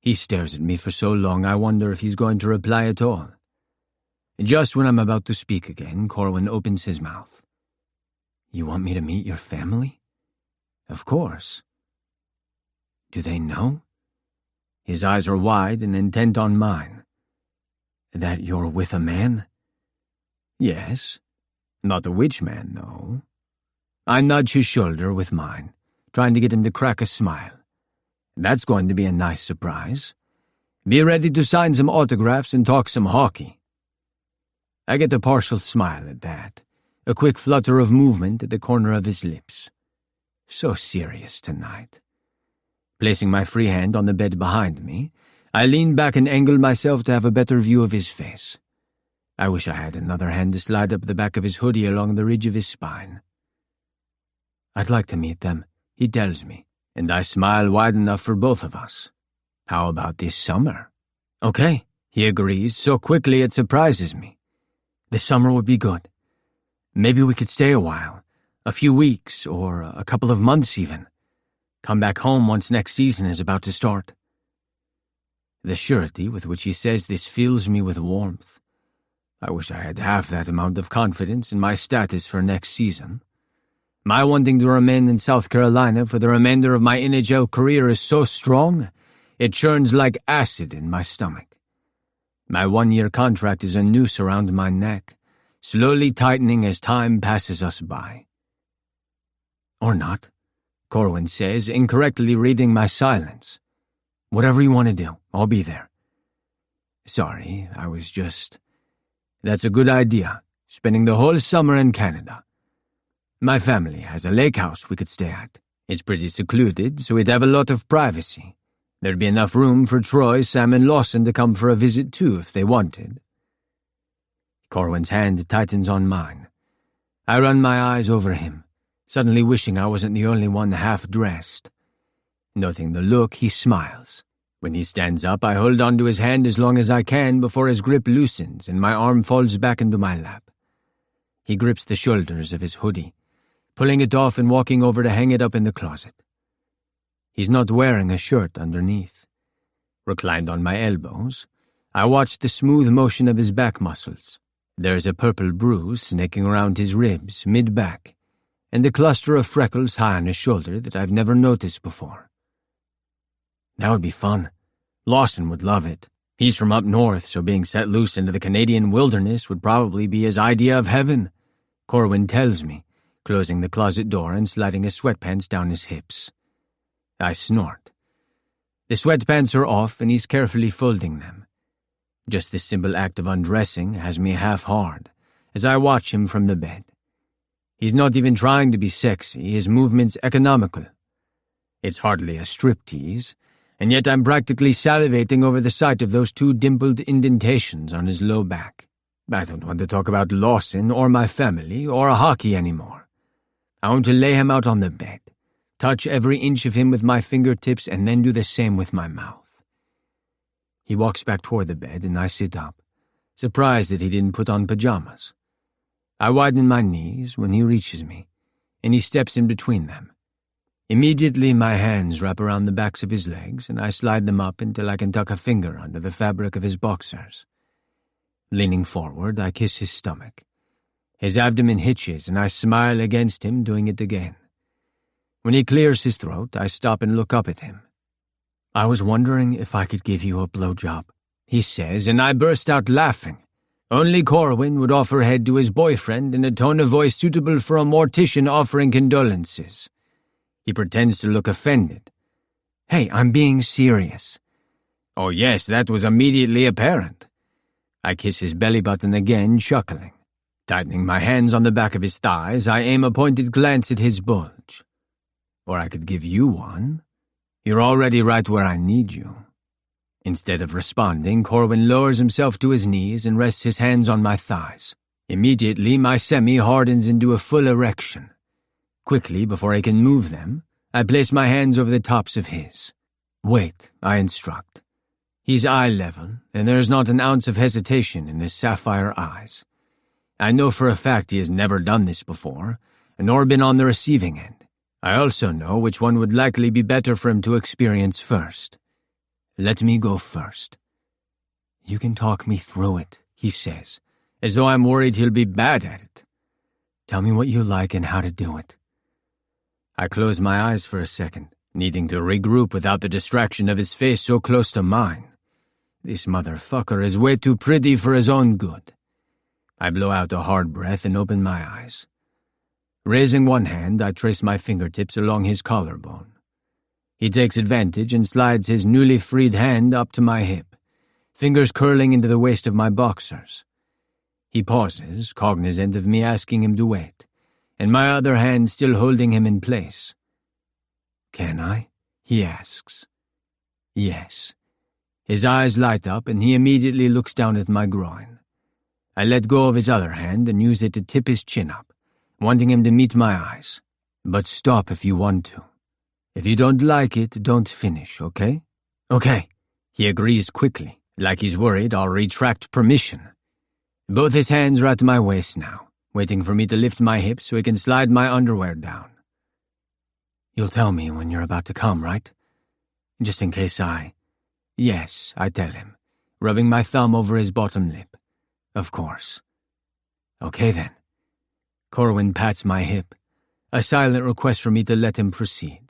He stares at me for so long I wonder if he's going to reply at all. Just when I'm about to speak again, Corwin opens his mouth. You want me to meet your family? Of course. Do they know? His eyes are wide and intent on mine. That you're with a man? Yes. Not a witch man, though. I nudge his shoulder with mine, trying to get him to crack a smile. That's going to be a nice surprise. Be ready to sign some autographs and talk some hockey. I get a partial smile at that, a quick flutter of movement at the corner of his lips. So serious tonight. Placing my free hand on the bed behind me, I lean back and angle myself to have a better view of his face. I wish I had another hand to slide up the back of his hoodie along the ridge of his spine. I'd like to meet them, he tells me, and I smile wide enough for both of us. How about this summer? Okay, he agrees so quickly it surprises me. This summer would be good. Maybe we could stay a while, a few weeks or a couple of months even. Come back home once next season is about to start. The surety with which he says this fills me with warmth. I wish I had half that amount of confidence in my status for next season. My wanting to remain in South Carolina for the remainder of my NHL career is so strong, it churns like acid in my stomach. My 1-year contract is a noose around my neck, slowly tightening as time passes us by. Or not, Corwin says, incorrectly reading my silence. Whatever you want to do, I'll be there. Sorry, I was just... That's a good idea, spending the whole summer in Canada. My family has a lake house we could stay at. It's pretty secluded, so we'd have a lot of privacy. There'd be enough room for Troy, Sam, and Lawson to come for a visit too if they wanted. Corwin's hand tightens on mine. I run my eyes over him, suddenly wishing I wasn't the only one half-dressed. Noting the look, he smiles. When he stands up, I hold onto his hand as long as I can before his grip loosens and my arm falls back into my lap. He grips the shoulders of his hoodie, pulling it off and walking over to hang it up in the closet. He's not wearing a shirt underneath. Reclined on my elbows, I watch the smooth motion of his back muscles. There's a purple bruise snaking around his ribs, mid-back, and a cluster of freckles high on his shoulder that I've never noticed before. That would be fun. Lawson would love it. He's from up north, so being set loose into the Canadian wilderness would probably be his idea of heaven, Corwin tells me, closing the closet door and sliding his sweatpants down his hips. I snort. The sweatpants are off and he's carefully folding them. Just this simple act of undressing has me half-hard as I watch him from the bed. He's not even trying to be sexy, his movement's economical. It's hardly a striptease, and yet I'm practically salivating over the sight of those 2 dimpled indentations on his low back. I don't want to talk about Lawson or my family or hockey anymore. I want to lay him out on the bed, touch every inch of him with my fingertips, and then do the same with my mouth. He walks back toward the bed, and I sit up, surprised that he didn't put on pajamas. I widen my knees when he reaches me, and he steps in between them. Immediately my hands wrap around the backs of his legs, and I slide them up until I can tuck a finger under the fabric of his boxers. Leaning forward, I kiss his stomach. His abdomen hitches, and I smile against him, doing it again. When he clears his throat, I stop and look up at him. I was wondering if I could give you a blowjob, he says, and I burst out laughing, Only Corwin would offer head to his boyfriend in a tone of voice suitable for a mortician offering condolences. He pretends to look offended. Hey, I'm being serious. Oh yes, that was immediately apparent. I kiss his belly button again, chuckling. Tightening my hands on the back of his thighs, I aim a pointed glance at his bulge. Or I could give you one. You're already right where I need you. Instead of responding, Corwin lowers himself to his knees and rests his hands on my thighs. Immediately, my semi hardens into a full erection. Quickly, before I can move them, I place my hands over the tops of his. Wait, I instruct. He's eye level, and there is not an ounce of hesitation in his sapphire eyes. I know for a fact he has never done this before, nor been on the receiving end. I also know which one would likely be better for him to experience first. Let me go first. You can talk me through it, he says, as though I'm worried he'll be bad at it. Tell me what you like and how to do it. I close my eyes for a second, needing to regroup without the distraction of his face so close to mine. This motherfucker is way too pretty for his own good. I blow out a hard breath and open my eyes. Raising one hand, I trace my fingertips along his collarbone. He takes advantage and slides his newly freed hand up to my hip, fingers curling into the waist of my boxers. He pauses, cognizant of me asking him to wait, and my other hand still holding him in place. "Can I?" he asks. Yes. His eyes light up and he immediately looks down at my groin. I let go of his other hand and use it to tip his chin up, wanting him to meet my eyes. But stop if you want to. If you don't like it, don't finish, okay? Okay. He agrees quickly, like he's worried I'll retract permission. Both his hands are at my waist now, waiting for me to lift my hips so he can slide my underwear down. You'll tell me when you're about to come, right? Just in case Yes, I tell him, rubbing my thumb over his bottom lip. Of course. Okay then. Corwin pats my hip, a silent request for me to let him proceed.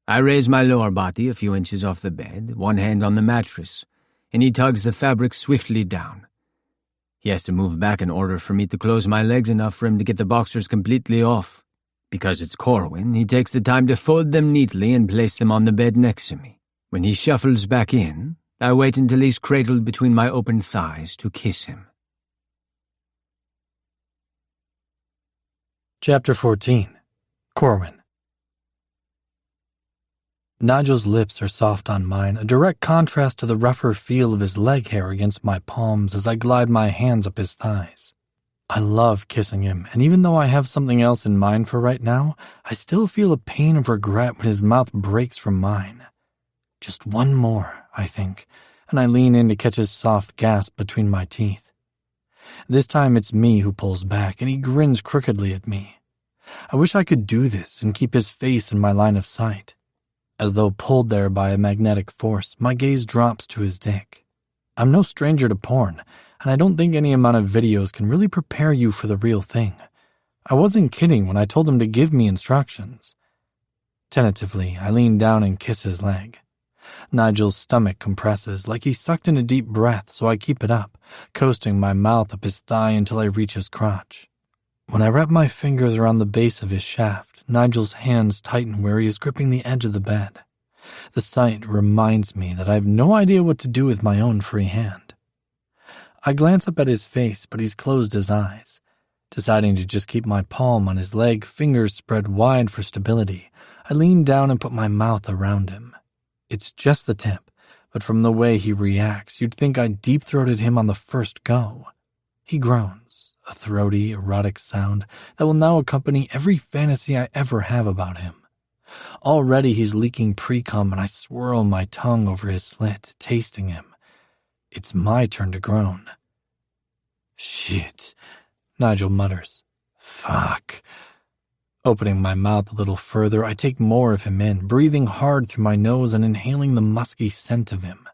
I raise my lower body a few inches off the bed, one hand on the mattress, and he tugs the fabric swiftly down. He has to move back in order for me to close my legs enough for him to get the boxers completely off. Because it's Corwin, he takes the time to fold them neatly and place them on the bed next to me. When he shuffles back in, I wait until he's cradled between my open thighs to kiss him. Chapter 14. Corwin. Nigel's lips are soft on mine, a direct contrast to the rougher feel of his leg hair against my palms as I glide my hands up his thighs. I love kissing him, and even though I have something else in mind for right now, I still feel a pain of regret when his mouth breaks from mine. Just one more, I think, and I lean in to catch his soft gasp between my teeth. This time it's me who pulls back, and he grins crookedly at me. I wish I could do this and keep his face in my line of sight. As though pulled there by a magnetic force, my gaze drops to his dick. I'm no stranger to porn, and I don't think any amount of videos can really prepare you for the real thing. I wasn't kidding when I told him to give me instructions. Tentatively, I lean down and kiss his leg. Nigel's stomach compresses, like he sucked in a deep breath, so I keep it up, coasting my mouth up his thigh until I reach his crotch. When I wrap my fingers around the base of his shaft, Nigel's hands tighten where he is gripping the edge of the bed. The sight reminds me that I have no idea what to do with my own free hand. I glance up at his face, but he's closed his eyes. Deciding to just keep my palm on his leg, fingers spread wide for stability, I lean down and put my mouth around him. It's just the tip, but from the way he reacts, you'd think I deep-throated him on the first go. He groans, a throaty, erotic sound that will now accompany every fantasy I ever have about him. Already he's leaking pre-cum and I swirl my tongue over his slit, tasting him. It's my turn to groan. "Shit," Nigel mutters. "Fuck." Opening my mouth a little further, I take more of him in, breathing hard through my nose and inhaling the musky scent of him.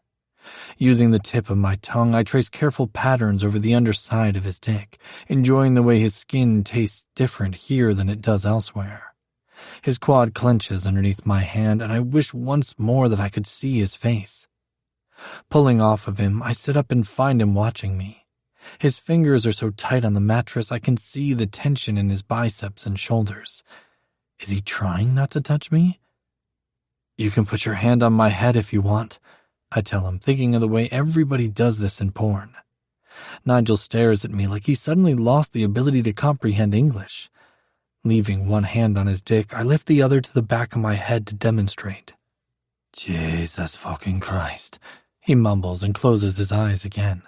Using the tip of my tongue, I trace careful patterns over the underside of his dick, enjoying the way his skin tastes different here than it does elsewhere. His quad clenches underneath my hand, and I wish once more that I could see his face. Pulling off of him, I sit up and find him watching me. His fingers are so tight on the mattress I can see the tension in his biceps and shoulders. Is he trying not to touch me? You can put your hand on my head if you want, I tell him, thinking of the way everybody does this in porn. Nigel stares at me like he suddenly lost the ability to comprehend English. Leaving one hand on his dick, I lift the other to the back of my head to demonstrate. Jesus fucking Christ, he mumbles and closes his eyes again.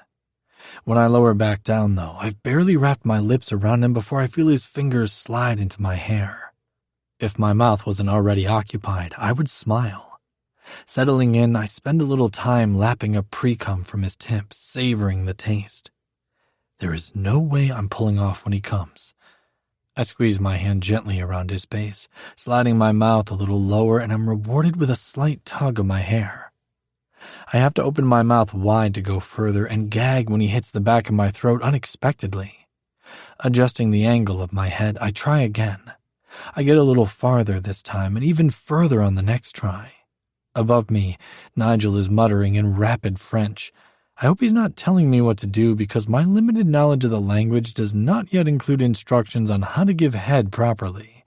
When I lower back down, though, I've barely wrapped my lips around him before I feel his fingers slide into my hair. If my mouth wasn't already occupied, I would smile. Settling in, I spend a little time lapping up pre-cum from his tip, savoring the taste. There is no way I'm pulling off when he comes. I squeeze my hand gently around his base, sliding my mouth a little lower, and I'm rewarded with a slight tug of my hair. I have to open my mouth wide to go further and gag when he hits the back of my throat unexpectedly. Adjusting the angle of my head, I try again. I get a little farther this time and even further on the next try. Above me, Nigel is muttering in rapid French. I hope he's not telling me what to do because my limited knowledge of the language does not yet include instructions on how to give head properly.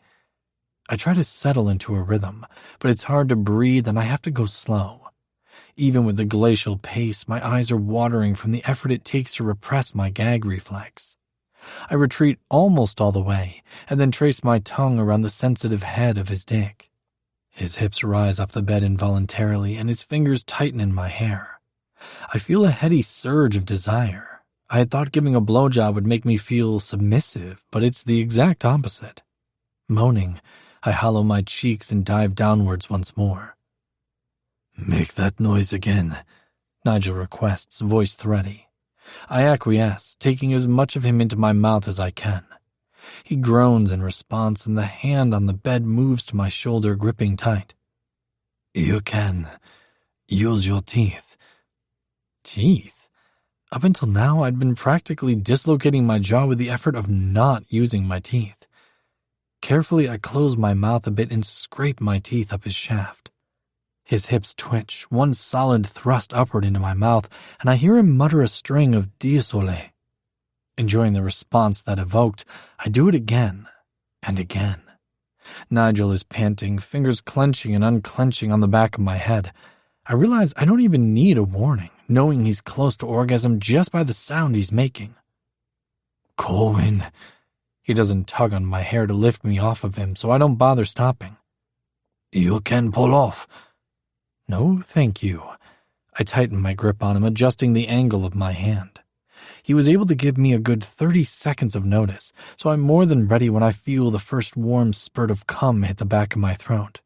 I try to settle into a rhythm, but it's hard to breathe and I have to go slow. Even with the glacial pace, my eyes are watering from the effort it takes to repress my gag reflex. I retreat almost all the way, and then trace my tongue around the sensitive head of his dick. His hips rise off the bed involuntarily, and his fingers tighten in my hair. I feel a heady surge of desire. I had thought giving a blowjob would make me feel submissive, but it's the exact opposite. Moaning, I hollow my cheeks and dive downwards once more. "Make that noise again," Nigel requests, voice thready. I acquiesce, taking as much of him into my mouth as I can. He groans in response, and the hand on the bed moves to my shoulder, gripping tight. "You can use your teeth." Teeth? Up until now, I'd been practically dislocating my jaw with the effort of not using my teeth. Carefully, I close my mouth a bit and scrape my teeth up his shaft. His hips twitch, one solid thrust upward into my mouth, and I hear him mutter a string of désolé. Enjoying the response that evoked, I do it again and again. Nigel is panting, fingers clenching and unclenching on the back of my head. I realize I don't even need a warning, knowing he's close to orgasm just by the sound he's making. "Colwyn." He doesn't tug on my hair to lift me off of him, so I don't bother stopping. "You can pull off." "No, thank you." I tighten my grip on him, adjusting the angle of my hand. He was able to give me a good 30 seconds of notice, so I'm more than ready when I feel the first warm spurt of cum hit the back of my throat.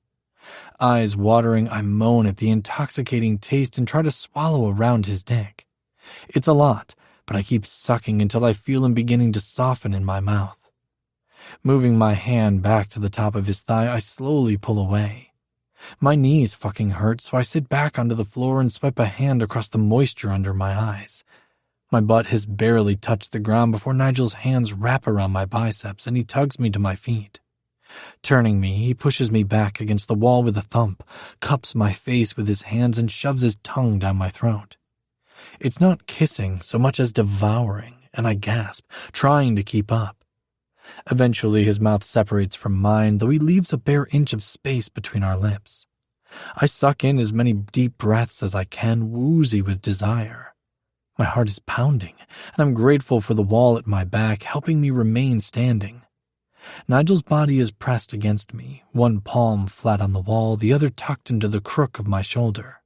Eyes watering, I moan at the intoxicating taste and try to swallow around his dick. It's a lot, but I keep sucking until I feel him beginning to soften in my mouth. Moving my hand back to the top of his thigh, I slowly pull away. My knees fucking hurt, so I sit back onto the floor and swipe a hand across the moisture under my eyes. My butt has barely touched the ground before Nigel's hands wrap around my biceps and he tugs me to my feet. Turning me, he pushes me back against the wall with a thump, cups my face with his hands and shoves his tongue down my throat. It's not kissing so much as devouring, and I gasp, trying to keep up. Eventually, his mouth separates from mine, though he leaves a bare inch of space between our lips. I suck in as many deep breaths as I can, woozy with desire. My heart is pounding, and I'm grateful for the wall at my back, helping me remain standing. Nigel's body is pressed against me, one palm flat on the wall, the other tucked into the crook of my shoulder.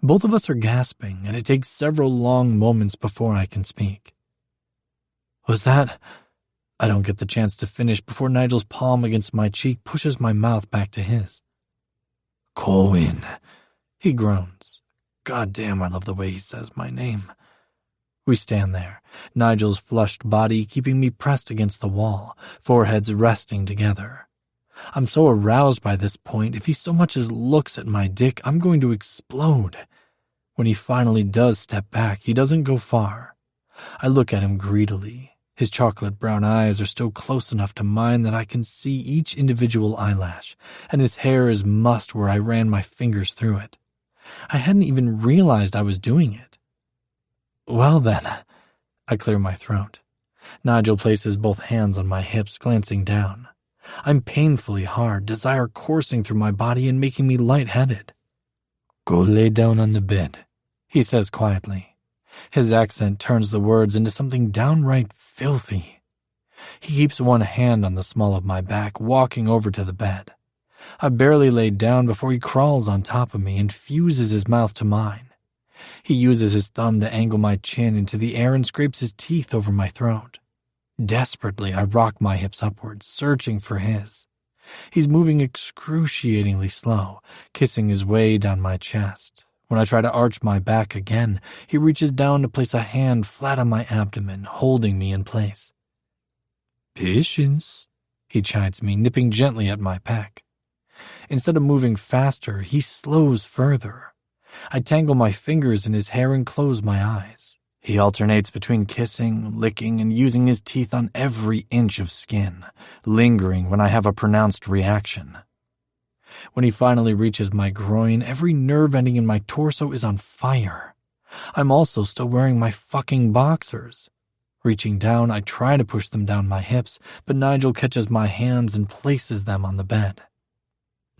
Both of us are gasping, and it takes several long moments before I can speak. "Was that—" I don't get the chance to finish before Nigel's palm against my cheek pushes my mouth back to his. "Colwyn," he groans. God damn, I love the way he says my name. We stand there, Nigel's flushed body keeping me pressed against the wall, foreheads resting together. I'm so aroused by this point, if he so much as looks at my dick, I'm going to explode. When he finally does step back, he doesn't go far. I look at him greedily. His chocolate brown eyes are still close enough to mine that I can see each individual eyelash, and his hair is mussed where I ran my fingers through it. I hadn't even realized I was doing it. "Well then," I clear my throat. Nigel places both hands on my hips, glancing down. I'm painfully hard, desire coursing through my body and making me lightheaded. Go lay down on the bed, he says quietly. His accent turns the words into something downright filthy. He keeps one hand on the small of my back, walking over to the bed. I barely lay down before he crawls on top of me and fuses his mouth to mine. He uses his thumb to angle my chin into the air and scrapes his teeth over my throat. Desperately, I rock my hips upwards, searching for his. He's moving excruciatingly slow, kissing his way down my chest. When I try to arch my back again, he reaches down to place a hand flat on my abdomen, holding me in place. Patience, he chides me, nipping gently at my pec. Instead of moving faster, he slows further. I tangle my fingers in his hair and close my eyes. He alternates between kissing, licking, and using his teeth on every inch of skin, lingering when I have a pronounced reaction. When he finally reaches my groin, every nerve ending in my torso is on fire. I'm also still wearing my fucking boxers. Reaching down, I try to push them down my hips, but Nigel catches my hands and places them on the bed.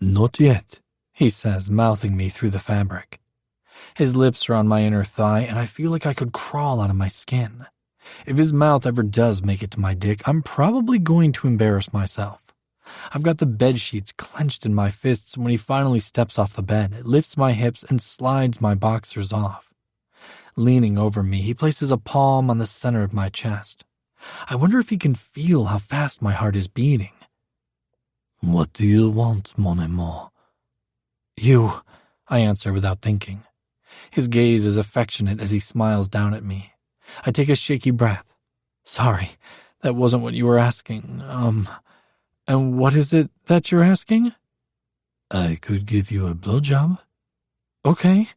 Not yet, he says, mouthing me through the fabric. His lips are on my inner thigh, and I feel like I could crawl out of my skin. If his mouth ever does make it to my dick, I'm probably going to embarrass myself. I've got the bed sheets clenched in my fists when he finally steps off the bed, lifts my hips, and slides my boxers off. Leaning over me, he places a palm on the center of my chest. I wonder if he can feel how fast my heart is beating. What do you want, mon amour? You, I answer without thinking. His gaze is affectionate as he smiles down at me. I take a shaky breath. Sorry, that wasn't what you were asking. And what is it that you're asking? I could give you a blowjob. Okay.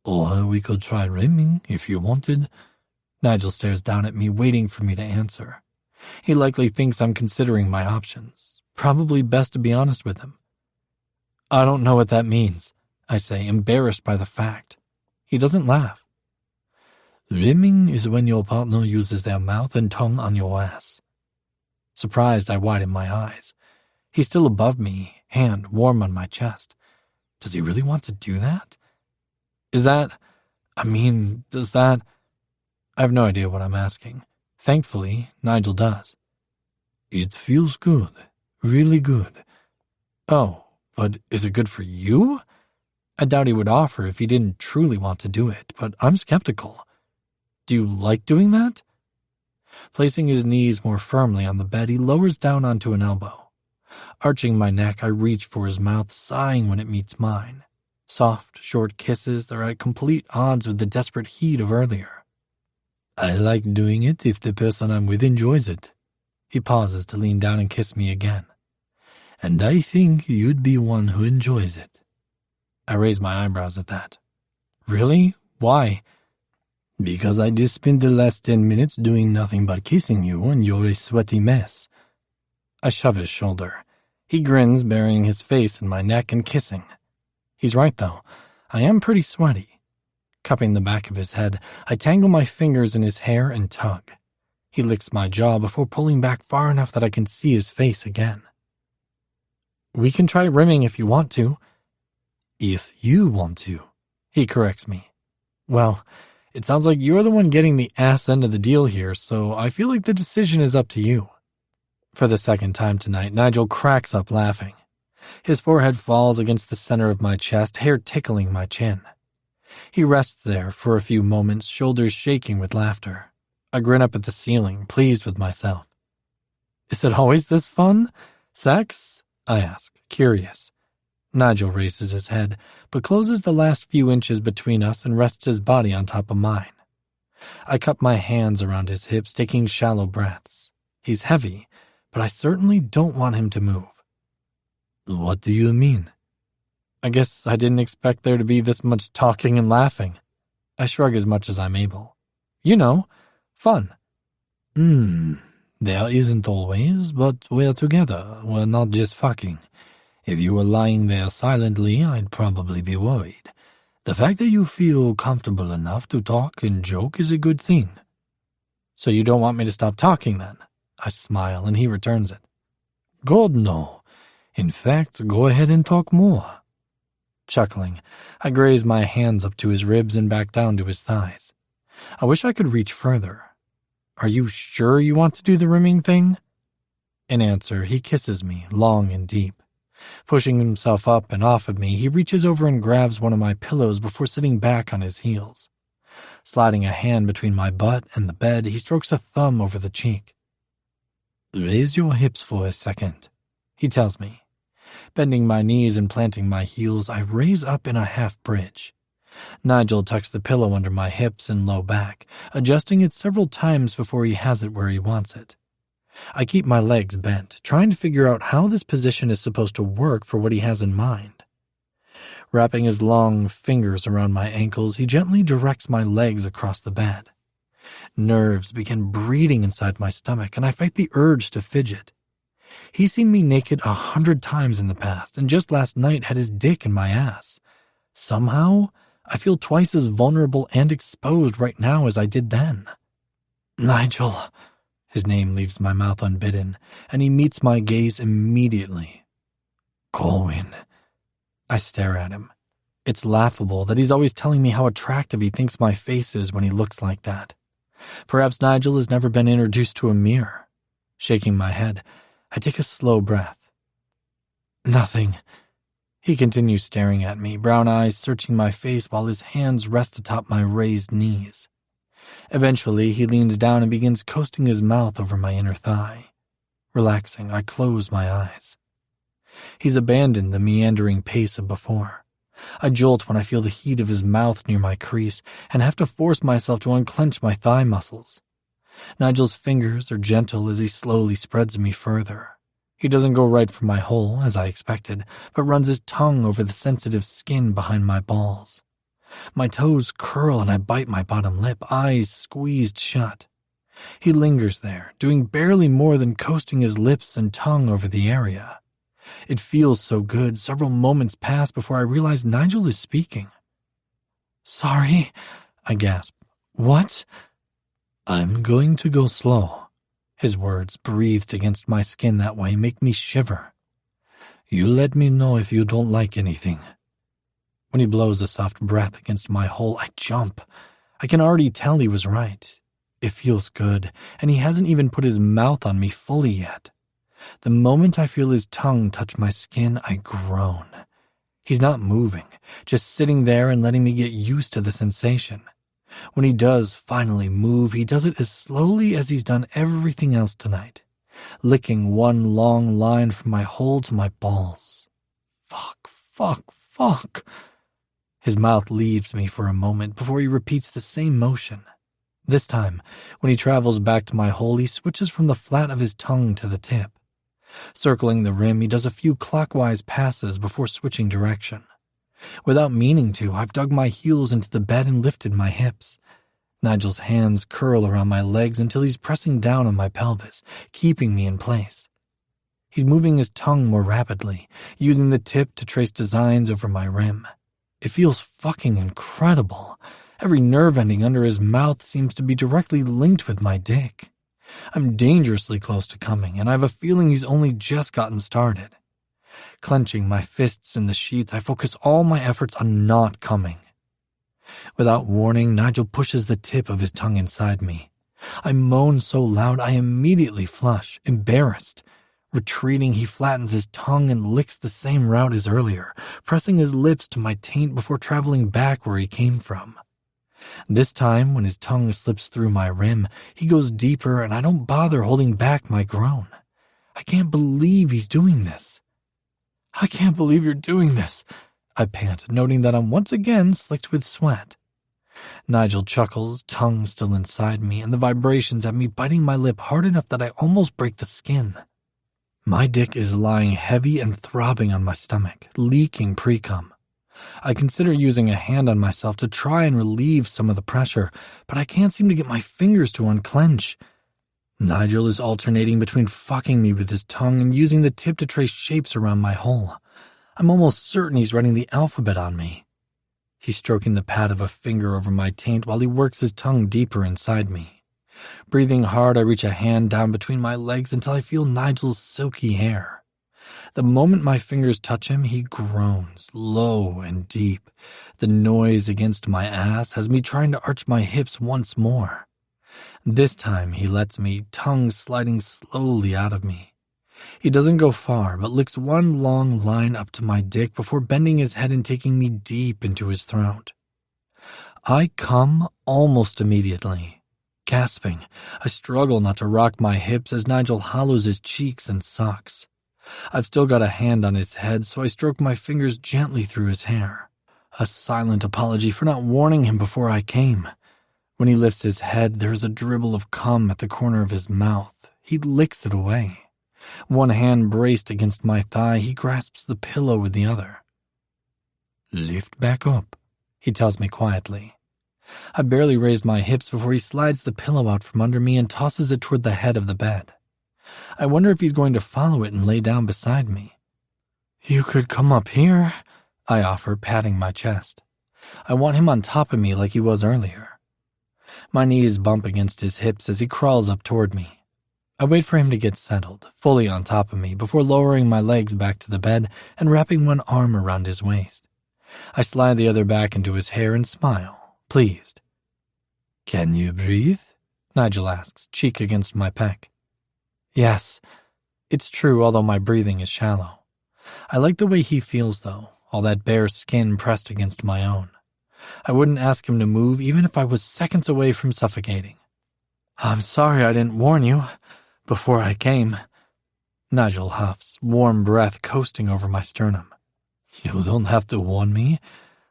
Or we could try rimming if you wanted. Nigel stares down at me, waiting for me to answer. He likely thinks I'm considering my options. Probably best to be honest with him. I don't know what that means, I say, embarrassed by the fact. He doesn't laugh. Rimming is when your partner uses their mouth and tongue on your ass. Surprised, I widen my eyes. He's still above me, hand warm on my chest. Does he really want to do that? Does that... I have no idea what I'm asking. Thankfully, Nigel does. It feels good. Really good. Oh, but is it good for you? I doubt he would offer if he didn't truly want to do it, but I'm skeptical. Do you like doing that? Placing his knees more firmly on the bed, he lowers down onto an elbow. Arching my neck, I reach for his mouth, sighing when it meets mine. Soft, short kisses that are at complete odds with the desperate heat of earlier. I like doing it if the person I'm with enjoys it. He pauses to lean down and kiss me again. And I think you'd be one who enjoys it. I raise my eyebrows at that. Really? Why? Because I just spent the last 10 minutes doing nothing but kissing you and you're a sweaty mess. I shove his shoulder. He grins, burying his face in my neck and kissing. He's right, though. I am pretty sweaty. Cupping the back of his head, I tangle my fingers in his hair and tug. He licks my jaw before pulling back far enough that I can see his face again. We can try rimming if you want to. If you want to, he corrects me. Well, it sounds like you're the one getting the ass end of the deal here, so I feel like the decision is up to you. For the second time tonight, Nigel cracks up laughing. His forehead falls against the center of my chest, hair tickling my chin. He rests there for a few moments, shoulders shaking with laughter. I grin up at the ceiling, pleased with myself. Is it always this fun? Sex? I ask, curious. Nigel raises his head, but closes the last few inches between us and rests his body on top of mine. I cup my hands around his hips, taking shallow breaths. He's heavy, but I certainly don't want him to move. What do you mean? I guess I didn't expect there to be this much talking and laughing. I shrug as much as I'm able. You know, fun. There isn't always, but we're together. We're not just fucking. If you were lying there silently, I'd probably be worried. The fact that you feel comfortable enough to talk and joke is a good thing. So you don't want me to stop talking then? I smile and he returns it. God, no. In fact, go ahead and talk more. Chuckling, I graze my hands up to his ribs and back down to his thighs. I wish I could reach further. Are you sure you want to do the rimming thing? In answer, he kisses me, long and deep. Pushing himself up and off of me, he reaches over and grabs one of my pillows before sitting back on his heels. Sliding a hand between my butt and the bed, he strokes a thumb over the cheek. Raise your hips for a second, he tells me. Bending my knees and planting my heels, I raise up in a half bridge. Nigel tucks the pillow under my hips and low back, adjusting it several times before he has it where he wants it. I keep my legs bent, trying to figure out how this position is supposed to work for what he has in mind. Wrapping his long fingers around my ankles, he gently directs my legs across the bed. Nerves begin breeding inside my stomach, and I fight the urge to fidget. He's seen me naked 100 times in the past, and just last night had his dick in my ass. Somehow, I feel twice as vulnerable and exposed right now as I did then. Nigel. His name leaves my mouth unbidden, and he meets my gaze immediately. Colwyn. I stare at him. It's laughable that he's always telling me how attractive he thinks my face is when he looks like that. Perhaps Nigel has never been introduced to a mirror. Shaking my head, I take a slow breath. Nothing. He continues staring at me, brown eyes searching my face while his hands rest atop my raised knees. Eventually, he leans down and begins coasting his mouth over my inner thigh. Relaxing, I close my eyes. He's abandoned the meandering pace of before. I jolt when I feel the heat of his mouth near my crease and have to force myself to unclench my thigh muscles. Nigel's fingers are gentle as he slowly spreads me further. He doesn't go right for my hole, as I expected, but runs his tongue over the sensitive skin behind my balls. My toes curl and I bite my bottom lip, eyes squeezed shut. He lingers there, doing barely more than coasting his lips and tongue over the area. It feels so good, several moments pass before I realize Nigel is speaking. Sorry, I gasp. What? I'm going to go slow. His words, breathed against my skin that way, make me shiver. You let me know if you don't like anything. When he blows a soft breath against my hole, I jump. I can already tell he was right. It feels good, and he hasn't even put his mouth on me fully yet. The moment I feel his tongue touch my skin, I groan. He's not moving, just sitting there and letting me get used to the sensation. When he does finally move, he does it as slowly as he's done everything else tonight, licking one long line from my hole to my balls. Fuck. His mouth leaves me for a moment before he repeats the same motion. This time, when he travels back to my hole, he switches from the flat of his tongue to the tip. Circling the rim, he does a few clockwise passes before switching direction. Without meaning to, I've dug my heels into the bed and lifted my hips. Nigel's hands curl around my legs until he's pressing down on my pelvis, keeping me in place. He's moving his tongue more rapidly, using the tip to trace designs over my rim. It feels fucking incredible. Every nerve ending under his mouth seems to be directly linked with my dick. I'm dangerously close to coming, and I have a feeling he's only just gotten started. Clenching my fists in the sheets, I focus all my efforts on not coming. Without warning, Nigel pushes the tip of his tongue inside me. I moan so loud I immediately flush, embarrassed. Retreating, he flattens his tongue and licks the same route as earlier, pressing his lips to my taint before traveling back where he came from. This time, when his tongue slips through my rim, he goes deeper and I don't bother holding back my groan. I can't believe he's doing this. I can't believe you're doing this, I pant, noting that I'm once again slicked with sweat. Nigel chuckles, tongue still inside me, and the vibrations have me biting my lip hard enough that I almost break the skin. My dick is lying heavy and throbbing on my stomach, leaking pre-cum. I consider using a hand on myself to try and relieve some of the pressure, but I can't seem to get my fingers to unclench. Nigel is alternating between fucking me with his tongue and using the tip to trace shapes around my hole. I'm almost certain he's writing the alphabet on me. He's stroking the pad of a finger over my taint while he works his tongue deeper inside me. Breathing hard, I reach a hand down between my legs until I feel Nigel's silky hair. The moment my fingers touch him, he groans, low and deep. The noise against my ass has me trying to arch my hips once more. This time he lets me, tongue sliding slowly out of me. He doesn't go far, but licks one long line up to my dick before bending his head and taking me deep into his throat. I come almost immediately. Gasping, I struggle not to rock my hips as Nigel hollows his cheeks and sucks. I've still got a hand on his head, so I stroke my fingers gently through his hair. A silent apology for not warning him before I came. When he lifts his head, there is a dribble of cum at the corner of his mouth. He licks it away. One hand braced against my thigh, he grasps the pillow with the other. "Lift back up," he tells me quietly. I barely raised my hips before he slides the pillow out from under me and tosses it toward the head of the bed. I wonder if he's going to follow it and lay down beside me. "You could come up here," I offer, patting my chest. I want him on top of me like he was earlier. My knees bump against his hips as he crawls up toward me. I wait for him to get settled, fully on top of me, before lowering my legs back to the bed and wrapping one arm around his waist. I slide the other back into his hair and smile, pleased. "Can you breathe?" Nigel asks, cheek against my pec. Yes, it's true, although my breathing is shallow. I like the way he feels, though, all that bare skin pressed against my own. I wouldn't ask him to move even if I was seconds away from suffocating. "I'm sorry I didn't warn you before I came." Nigel huffs, warm breath coasting over my sternum. "You don't have to warn me.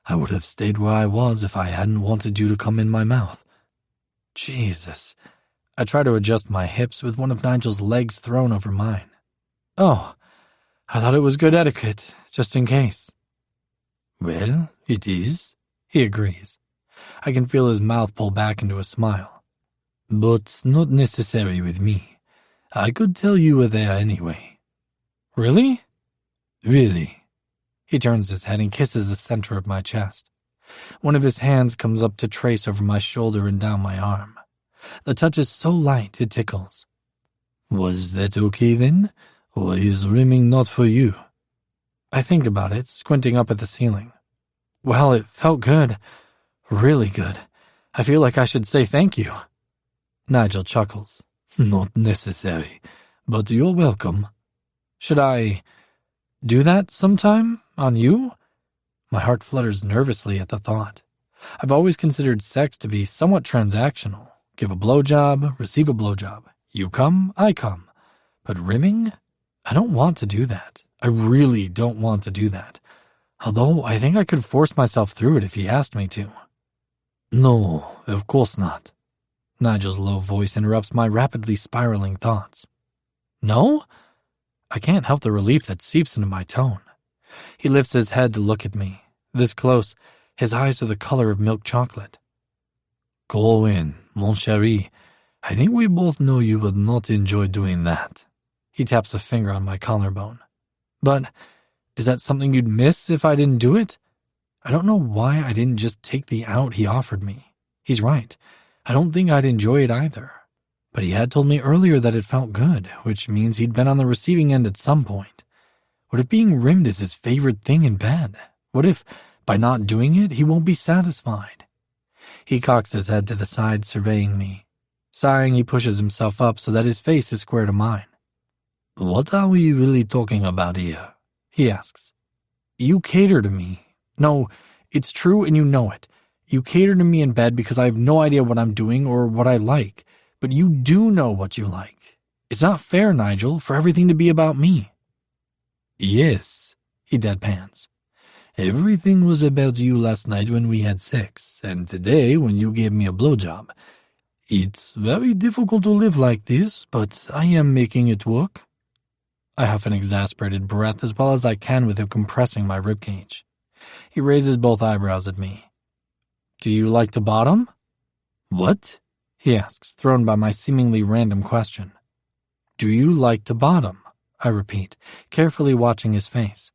I would have stayed where I was if I hadn't wanted you to come in my mouth." Jesus. I try to adjust my hips with one of Nigel's legs thrown over mine. "Oh, I thought it was good etiquette, just in case." "Well, it is," he agrees. I can feel his mouth pull back into a smile. "But not necessary with me. I could tell you were there anyway." "Really?" "Really." He turns his head and kisses the center of my chest. One of his hands comes up to trace over my shoulder and down my arm. The touch is so light it tickles. "Was that okay then? Or is rimming not for you?" I think about it, squinting up at the ceiling. Well, it felt good. Really good. I feel like I should say thank you. Nigel chuckles. "Not necessary, but you're welcome." "Should I do that sometime? On you?" My heart flutters nervously at the thought. I've always considered sex to be somewhat transactional. Give a blowjob, receive a blowjob. You come, I come. But rimming? I don't want to do that. I really don't want to do that. Although I think I could force myself through it if he asked me to. "No, of course not." Nigel's low voice interrupts my rapidly spiraling thoughts. "No?" I can't help the relief that seeps into my tone. He lifts his head to look at me. This close, his eyes are the color of milk chocolate. "Go in, mon chéri. I think we both know you would not enjoy doing that." He taps a finger on my collarbone. "But is that something you'd miss if I didn't do it?" I don't know why I didn't just take the out he offered me. He's right. I don't think I'd enjoy it either. But he had told me earlier that it felt good, which means he'd been on the receiving end at some point. What if being rimmed is his favorite thing in bed? What if, by not doing it, he won't be satisfied? He cocks his head to the side, surveying me. Sighing, he pushes himself up so that his face is square to mine. "What are we really talking about here?" he asks. "You cater to me. No, it's true and you know it. You cater to me in bed because I have no idea what I'm doing or what I like. But you do know what you like. It's not fair, Nigel, for everything to be about me." "Yes," he deadpans. "Everything was about you last night when we had sex, and today when you gave me a blowjob. It's very difficult to live like this, but I am making it work." I huff an exasperated breath as well as I can with him compressing my ribcage. He raises both eyebrows at me. "Do you like to bottom?" "What?" he asks, thrown by my seemingly random question. "Do you like to bottom?" I repeat, carefully watching his face.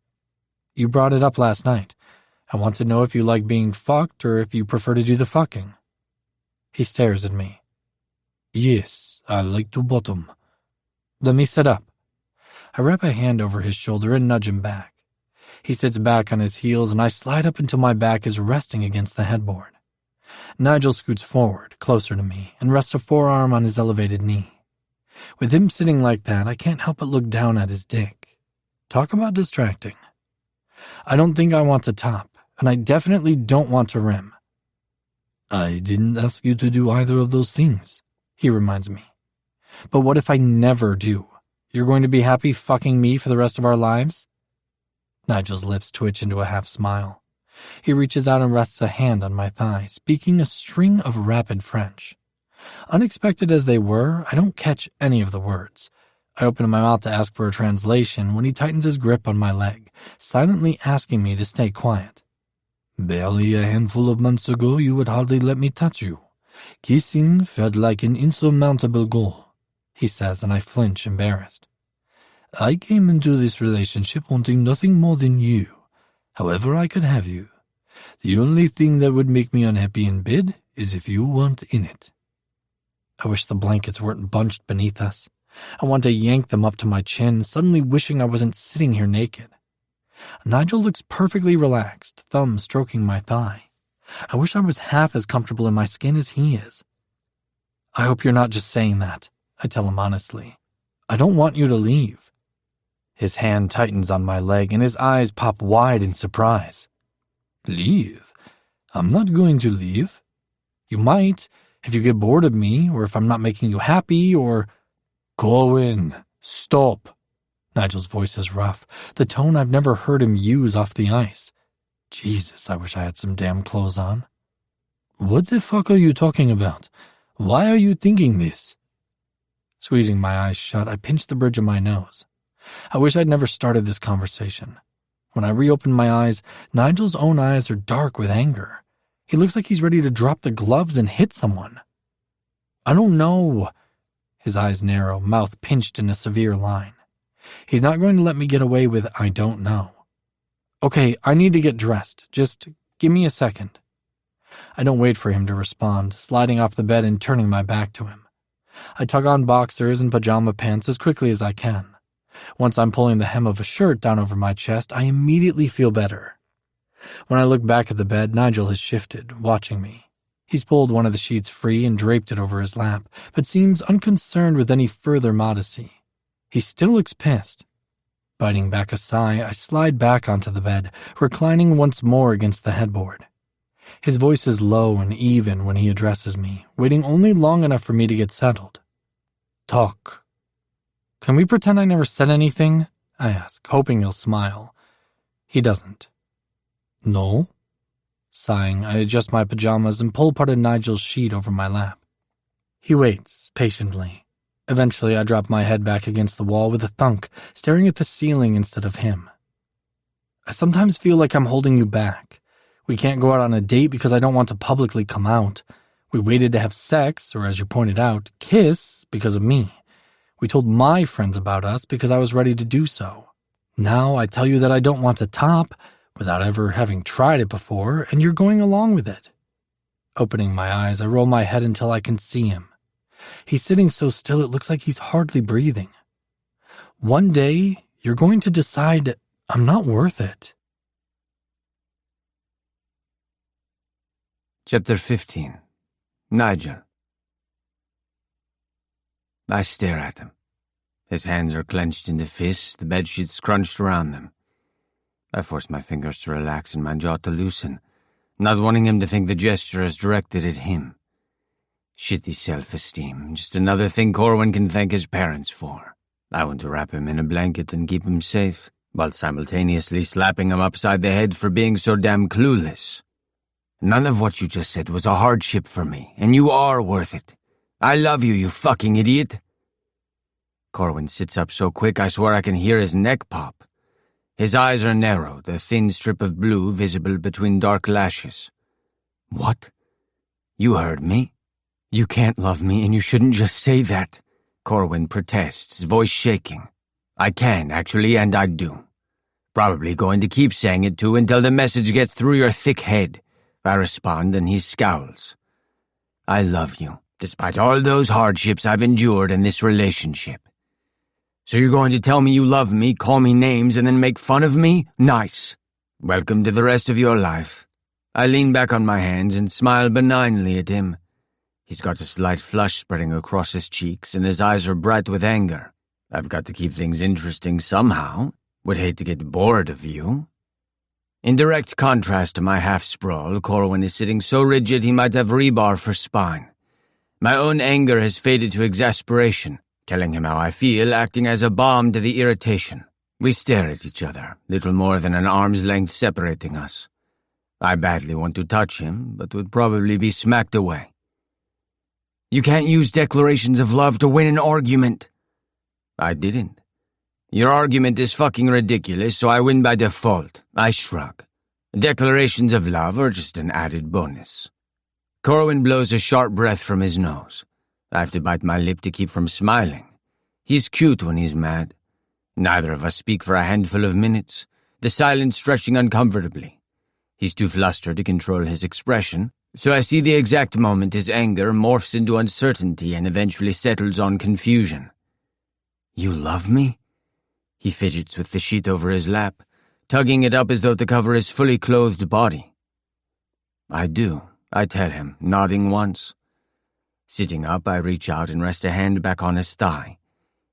"You brought it up last night. I want to know if you like being fucked or if you prefer to do the fucking." He stares at me. Yes, I like to bottom. Let me sit up. I wrap a hand over his shoulder and nudge him back. He sits back on his heels, and I slide up until my back is resting against the headboard. Nigel scoots forward, closer to me, and rests a forearm on his elevated knee. With him sitting like that, I can't help but look down at his dick. Talk about distracting. I don't think I want to top, and I definitely don't want to rim. I didn't ask you to do either of those things, he reminds me. But what if I never do? You're going to be happy fucking me for the rest of our lives? Nigel's lips twitch into a half smile. He reaches out and rests a hand on my thigh, speaking a string of rapid French. Unexpected as they were, I don't catch any of the words. I open my mouth to ask for a translation when he tightens his grip on my leg, silently asking me to stay quiet. Barely a handful of months ago, you would hardly let me touch you. Kissing felt like an insurmountable goal, he says, and I flinch, embarrassed. I came into this relationship wanting nothing more than you. However, I could have you. The only thing that would make me unhappy in bed is if you weren't in it. I wish the blankets weren't bunched beneath us. I want to yank them up to my chin, suddenly wishing I wasn't sitting here naked. Nigel looks perfectly relaxed, thumb stroking my thigh. I wish I was half as comfortable in my skin as he is. I hope you're not just saying that, I tell him honestly. I don't want you to leave. His hand tightens on my leg and his eyes pop wide in surprise. Leave? I'm not going to leave. You might, if you get bored of me, or if I'm not making you happy, or... Corwin, stop. Nigel's voice is rough, the tone I've never heard him use off the ice. Jesus, I wish I had some damn clothes on. What the fuck are you talking about? Why are you thinking this? Squeezing my eyes shut, I pinch the bridge of my nose. I wish I'd never started this conversation. When I reopen my eyes, Nigel's own eyes are dark with anger. He looks like he's ready to drop the gloves and hit someone. I don't know. His eyes narrow, mouth pinched in a severe line. He's not going to let me get away with I don't know. Okay, I need to get dressed. Just give me a second. I don't wait for him to respond, sliding off the bed and turning my back to him. I tug on boxers and pajama pants as quickly as I can. Once I'm pulling the hem of a shirt down over my chest, I immediately feel better. When I look back at the bed, Nigel has shifted, watching me. He's pulled one of the sheets free and draped it over his lap, but seems unconcerned with any further modesty. He still looks pissed. Biting back a sigh, I slide back onto the bed, reclining once more against the headboard. His voice is low and even when he addresses me, waiting only long enough for me to get settled. Talk. Can we pretend I never said anything? I ask, hoping he'll smile. He doesn't. No? Sighing, I adjust my pajamas and pull part of Nigel's sheet over my lap. He waits, patiently. Eventually, I drop my head back against the wall with a thunk, staring at the ceiling instead of him. I sometimes feel like I'm holding you back. We can't go out on a date because I don't want to publicly come out. We waited to have sex, or as you pointed out, kiss, because of me. We told my friends about us because I was ready to do so. Now I tell you that I don't want to top, without ever having tried it before, and you're going along with it. Opening my eyes, I roll my head until I can see him. He's sitting so still it looks like he's hardly breathing. One day, you're going to decide I'm not worth it. Chapter 15. Nigel. I stare at him. His hands are clenched into fists, the bedsheets scrunched around them. I force my fingers to relax and my jaw to loosen, not wanting him to think the gesture is directed at him. Shitty self-esteem, just another thing Corwin can thank his parents for. I want to wrap him in a blanket and keep him safe, while simultaneously slapping him upside the head for being so damn clueless. None of what you just said was a hardship for me, and you are worth it. I love you, you fucking idiot. Corwin sits up so quick I swear I can hear his neck pop. His eyes are narrowed, a thin strip of blue visible between dark lashes. What? You heard me? You can't love me, and you shouldn't just say that, Corwin protests, voice shaking. I can, actually, and I do. Probably going to keep saying it too until the message gets through your thick head. I respond, and he scowls. I love you, despite all those hardships I've endured in this relationship. So you're going to tell me you love me, call me names, and then make fun of me? Nice. Welcome to the rest of your life. I lean back on my hands and smile benignly at him. He's got a slight flush spreading across his cheeks, and his eyes are bright with anger. I've got to keep things interesting somehow. Would hate to get bored of you. In direct contrast to my half-sprawl, Corwin is sitting so rigid he might have rebar for spine. My own anger has faded to exasperation, telling him how I feel, acting as a balm to the irritation. We stare at each other, little more than an arm's length separating us. I badly want to touch him, but would probably be smacked away. You can't use declarations of love to win an argument. I didn't. Your argument is fucking ridiculous, so I win by default. I shrug. Declarations of love are just an added bonus. Corwin blows a sharp breath from his nose. I have to bite my lip to keep from smiling. He's cute when he's mad. Neither of us speak for a handful of minutes, the silence stretching uncomfortably. He's too flustered to control his expression, so I see the exact moment his anger morphs into uncertainty and eventually settles on confusion. You love me? He fidgets with the sheet over his lap, tugging it up as though to cover his fully clothed body. I do, I tell him, nodding once. Sitting up, I reach out and rest a hand back on his thigh.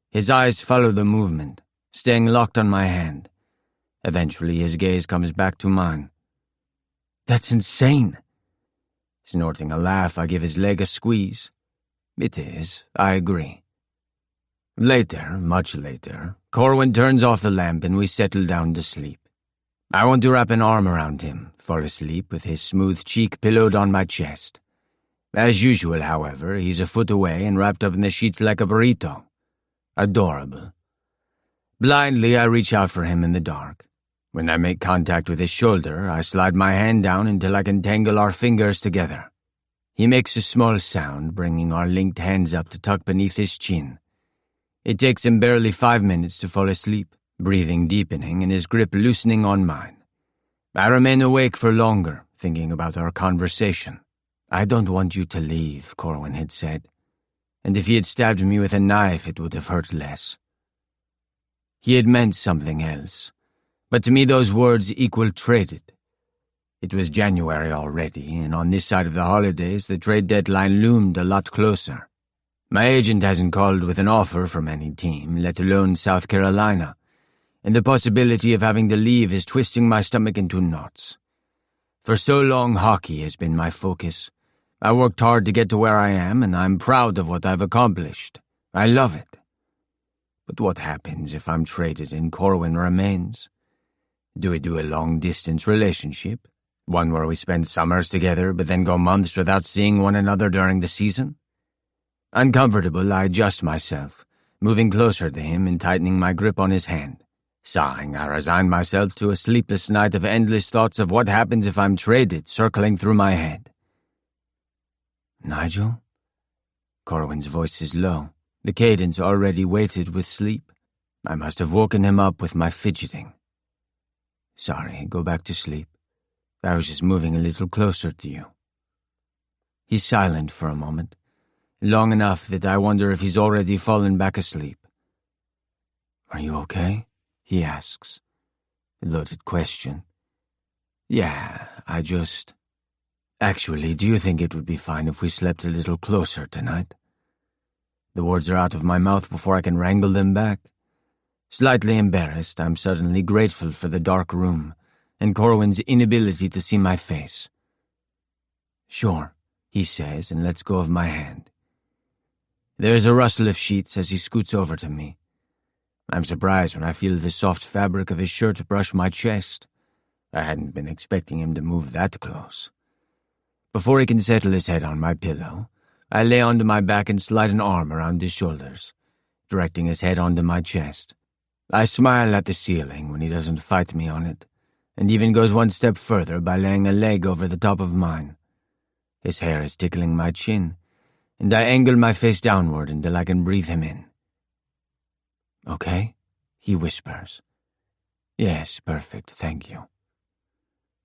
His eyes follow the movement, staying locked on my hand. Eventually, his gaze comes back to mine. That's insane. Snorting a laugh, I give his leg a squeeze. It is, I agree. Later, much later, Corwin turns off the lamp and we settle down to sleep. I want to wrap an arm around him, fall asleep with his smooth cheek pillowed on my chest. As usual, however, he's a foot away and wrapped up in the sheets like a burrito. Adorable. Blindly, I reach out for him in the dark. When I make contact with his shoulder, I slide my hand down until I can tangle our fingers together. He makes a small sound, bringing our linked hands up to tuck beneath his chin. It takes him barely 5 minutes to fall asleep, breathing deepening and his grip loosening on mine. I remain awake for longer, thinking about our conversation. I don't want you to leave, Corwin had said, and if he had stabbed me with a knife, it would have hurt less. He had meant something else, but to me those words equal traded. It was January already, and on this side of the holidays, the trade deadline loomed a lot closer. My agent hasn't called with an offer from any team, let alone South Carolina, and the possibility of having to leave is twisting my stomach into knots. For so long, hockey has been my focus. I worked hard to get to where I am, and I'm proud of what I've accomplished. I love it. But what happens if I'm traded and Corwin remains? Do we do a long-distance relationship? One where we spend summers together, but then go months without seeing one another during the season? Uncomfortable, I adjust myself, moving closer to him and tightening my grip on his hand. Sighing, I resign myself to a sleepless night of endless thoughts of what happens if I'm traded, circling through my head. Nigel? Corwin's voice is low, the cadence already weighted with sleep. I must have woken him up with my fidgeting. Sorry, go back to sleep. I was just moving a little closer to you. He's silent for a moment, long enough that I wonder if he's already fallen back asleep. Are you okay? He asks. A loaded question. Yeah, Actually, do you think it would be fine if we slept a little closer tonight? The words are out of my mouth before I can wrangle them back. Slightly embarrassed, I'm suddenly grateful for the dark room and Corwin's inability to see my face. Sure, he says, and lets go of my hand. There's a rustle of sheets as he scoots over to me. I'm surprised when I feel the soft fabric of his shirt brush my chest. I hadn't been expecting him to move that close. Before he can settle his head on my pillow, I lay onto my back and slide an arm around his shoulders, directing his head onto my chest. I smile at the ceiling when he doesn't fight me on it, and even goes one step further by laying a leg over the top of mine. His hair is tickling my chin, and I angle my face downward until I can breathe him in. Okay? He whispers. Yes, perfect, thank you.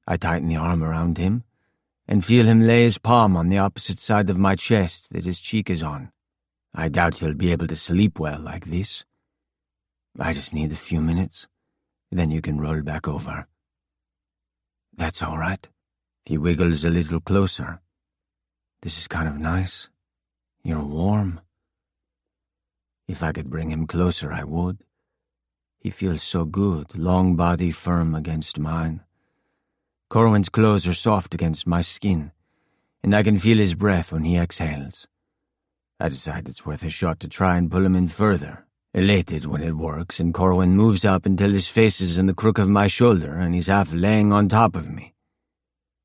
I tighten the arm around him, and feel him lay his palm on the opposite side of my chest that his cheek is on. I doubt he'll be able to sleep well like this. I just need a few minutes, then you can roll back over. That's all right. He wiggles a little closer. This is kind of nice. You're warm. If I could bring him closer, I would. He feels so good, long body firm against mine. Corwin's clothes are soft against my skin, and I can feel his breath when he exhales. I decide it's worth a shot to try and pull him in further, elated when it works, and Corwin moves up until his face is in the crook of my shoulder and he's half laying on top of me.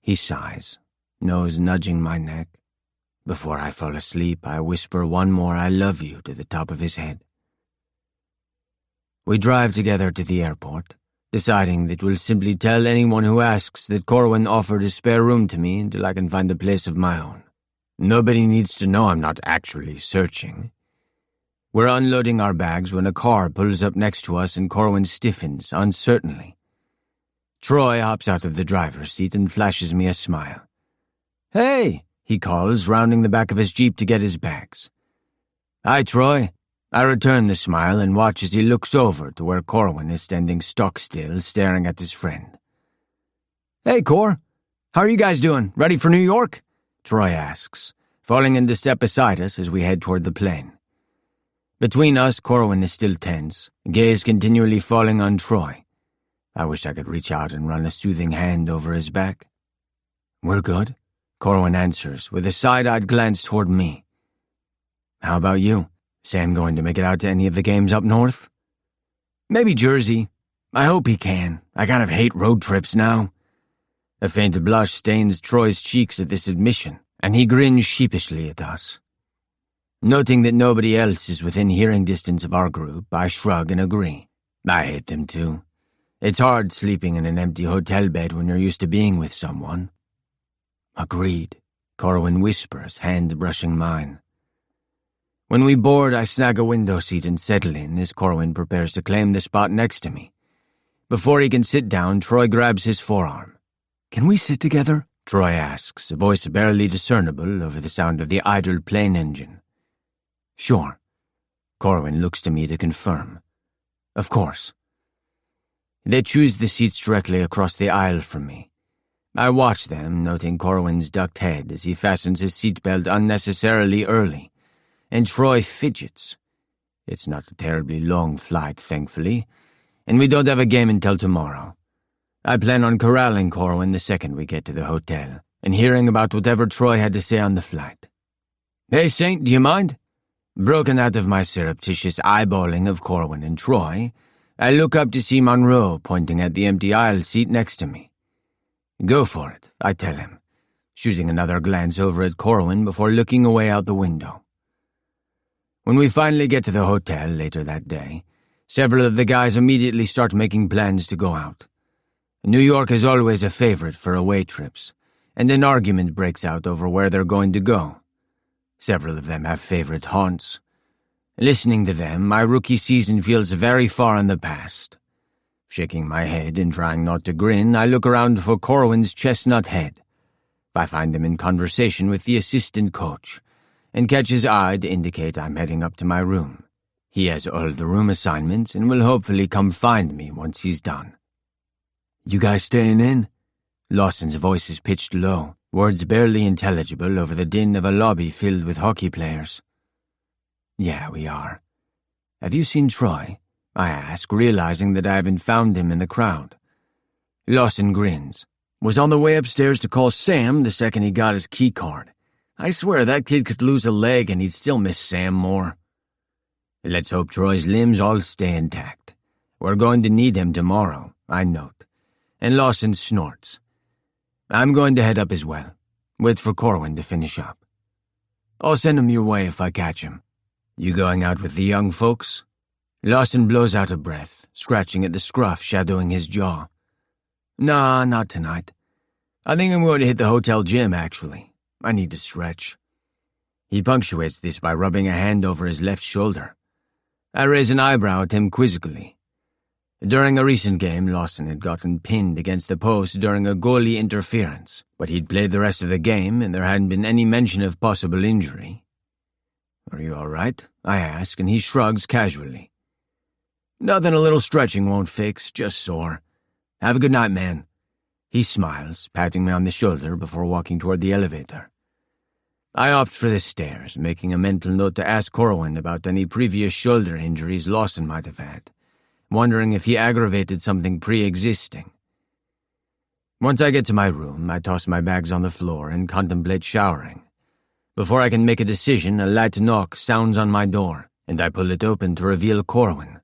He sighs, nose nudging my neck. Before I fall asleep, I whisper one more "I love you" to the top of his head. We drive together to the airport, deciding that we'll simply tell anyone who asks that Corwin offered a spare room to me until I can find a place of my own. Nobody needs to know I'm not actually searching. We're unloading our bags when a car pulls up next to us and Corwin stiffens uncertainly. Troy hops out of the driver's seat and flashes me a smile. "Hey," he calls, rounding the back of his Jeep to get his bags. "Hi, Troy." I return the smile and watch as he looks over to where Corwin is standing stock still, staring at his friend. "Hey, Cor. How are you guys doing? Ready for New York?" Troy asks, falling into step beside us as we head toward the plane. Between us, Corwin is still tense, gaze continually falling on Troy. I wish I could reach out and run a soothing hand over his back. "We're good," Corwin answers, with a side-eyed glance toward me. "How about you? Sam going to make it out to any of the games up north?" "Maybe Jersey. I hope he can. I kind of hate road trips now." A faint blush stains Troy's cheeks at this admission, and he grins sheepishly at us. Noting that nobody else is within hearing distance of our group, I shrug and agree. I hate them too. It's hard sleeping in an empty hotel bed when you're used to being with someone. "Agreed," Corwin whispers, hand brushing mine. When we board, I snag a window seat and settle in as Corwin prepares to claim the spot next to me. Before he can sit down, Troy grabs his forearm. "Can we sit together?" Troy asks, a voice barely discernible over the sound of the idled plane engine. "Sure." Corwin looks to me to confirm. "Of course." They choose the seats directly across the aisle from me. I watch them, noting Corwin's ducked head as he fastens his seatbelt unnecessarily early, and Troy fidgets. It's not a terribly long flight, thankfully, and we don't have a game until tomorrow. I plan on corralling Corwin the second we get to the hotel, and hearing about whatever Troy had to say on the flight. "Hey, Saint, do you mind?" Broken out of my surreptitious eyeballing of Corwin and Troy, I look up to see Monroe pointing at the empty aisle seat next to me. "Go for it," I tell him, shooting another glance over at Corwin before looking away out the window. When we finally get to the hotel later that day, several of the guys immediately start making plans to go out. New York is always a favorite for away trips, and an argument breaks out over where they're going to go. Several of them have favorite haunts. Listening to them, my rookie season feels very far in the past. Shaking my head and trying not to grin, I look around for Corwin's chestnut head. I find him in conversation with the assistant coach, and catch his eye to indicate I'm heading up to my room. He has all the room assignments and will hopefully come find me once he's done. "You guys staying in?" Lawson's voice is pitched low, words barely intelligible over the din of a lobby filled with hockey players. "Yeah, we are." "Have you seen Troy?" I ask, realizing that I haven't found him in the crowd. Lawson grins. "Was on the way upstairs to call Sam the second he got his key card. I swear that kid could lose a leg and he'd still miss Sam more." Let's hope Troy's limbs all stay intact. We're going to need him tomorrow, I note. And Lawson snorts. I'm going to head up as well. Wait for Corwin to finish up. I'll send him your way if I catch him. You going out with the young folks? Lawson blows out a breath, scratching at the scruff shadowing his jaw. Nah, not tonight. I think I'm going to hit the hotel gym, actually. I need to stretch. He punctuates this by rubbing a hand over his left shoulder. I raise an eyebrow at him quizzically. During a recent game, Lawson had gotten pinned against the post during a goalie interference, but he'd played the rest of the game and there hadn't been any mention of possible injury. "Are you all right?" I ask, and he shrugs casually. "Nothing a little stretching won't fix, just sore. Have a good night, man." He smiles, patting me on the shoulder before walking toward the elevator. I opt for the stairs, making a mental note to ask Corwin about any previous shoulder injuries Lawson might have had, wondering if he aggravated something pre-existing. Once I get to my room, I toss my bags on the floor and contemplate showering. Before I can make a decision, a light knock sounds on my door, and I pull it open to reveal Corwin.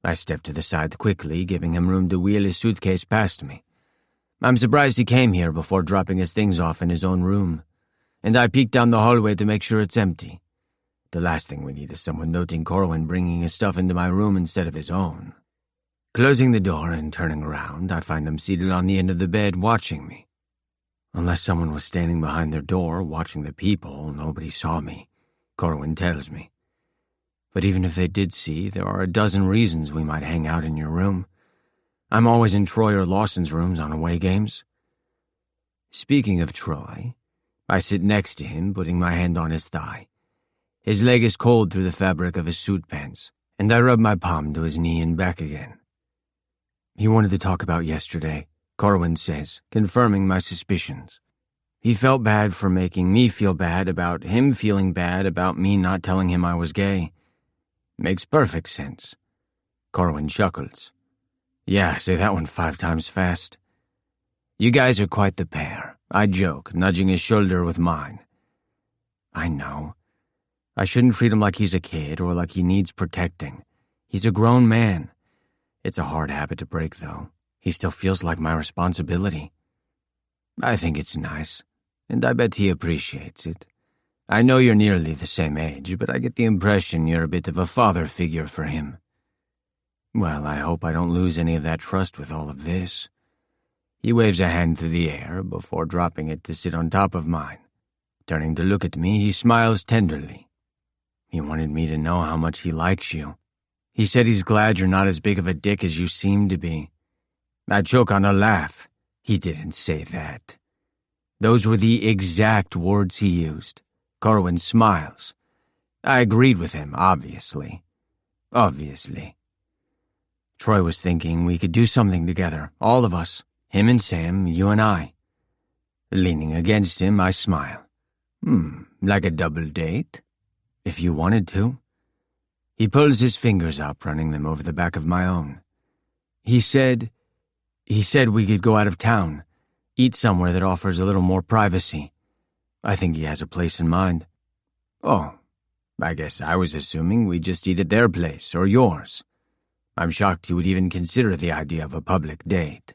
I step to the side quickly, giving him room to wheel his suitcase past me. I'm surprised he came here before dropping his things off in his own room, and I peek down the hallway to make sure it's empty. The last thing we need is someone noting Corwin bringing his stuff into my room instead of his own. Closing the door and turning around, I find him seated on the end of the bed watching me. Unless someone was standing behind their door watching the people, nobody saw me, Corwin tells me. But even if they did see, there are a dozen reasons we might hang out in your room. I'm always in Troy or Lawson's rooms on away games. Speaking of Troy, I sit next to him, putting my hand on his thigh. His leg is cold through the fabric of his suit pants, and I rub my palm to his knee and back again. He wanted to talk about yesterday, Corwin says, confirming my suspicions. He felt bad for making me feel bad about him feeling bad about me not telling him I was gay. Makes perfect sense. Corwin chuckles. Yeah, say that one 5 times fast. You guys are quite the pair, I joke, nudging his shoulder with mine. I know. I shouldn't treat him like he's a kid or like he needs protecting. He's a grown man. It's a hard habit to break, though. He still feels like my responsibility. I think it's nice, and I bet he appreciates it. I know you're nearly the same age, but I get the impression you're a bit of a father figure for him. Well, I hope I don't lose any of that trust with all of this. He waves a hand through the air before dropping it to sit on top of mine. Turning to look at me, he smiles tenderly. He wanted me to know how much he likes you. He said he's glad you're not as big of a dick as you seem to be. I choke on a laugh. He didn't say that. Those were the exact words he used. Corwin smiles. I agreed with him, obviously. Obviously. Troy was thinking we could do something together, all of us. Him and Sam, you and I. Leaning against him, I smile. Like a double date? If you wanted to. He pulls his fingers up, running them over the back of my own. He said we could go out of town, eat somewhere that offers a little more privacy. I think he has a place in mind. Oh, I guess I was assuming we'd just eat at their place or yours. I'm shocked he would even consider the idea of a public date,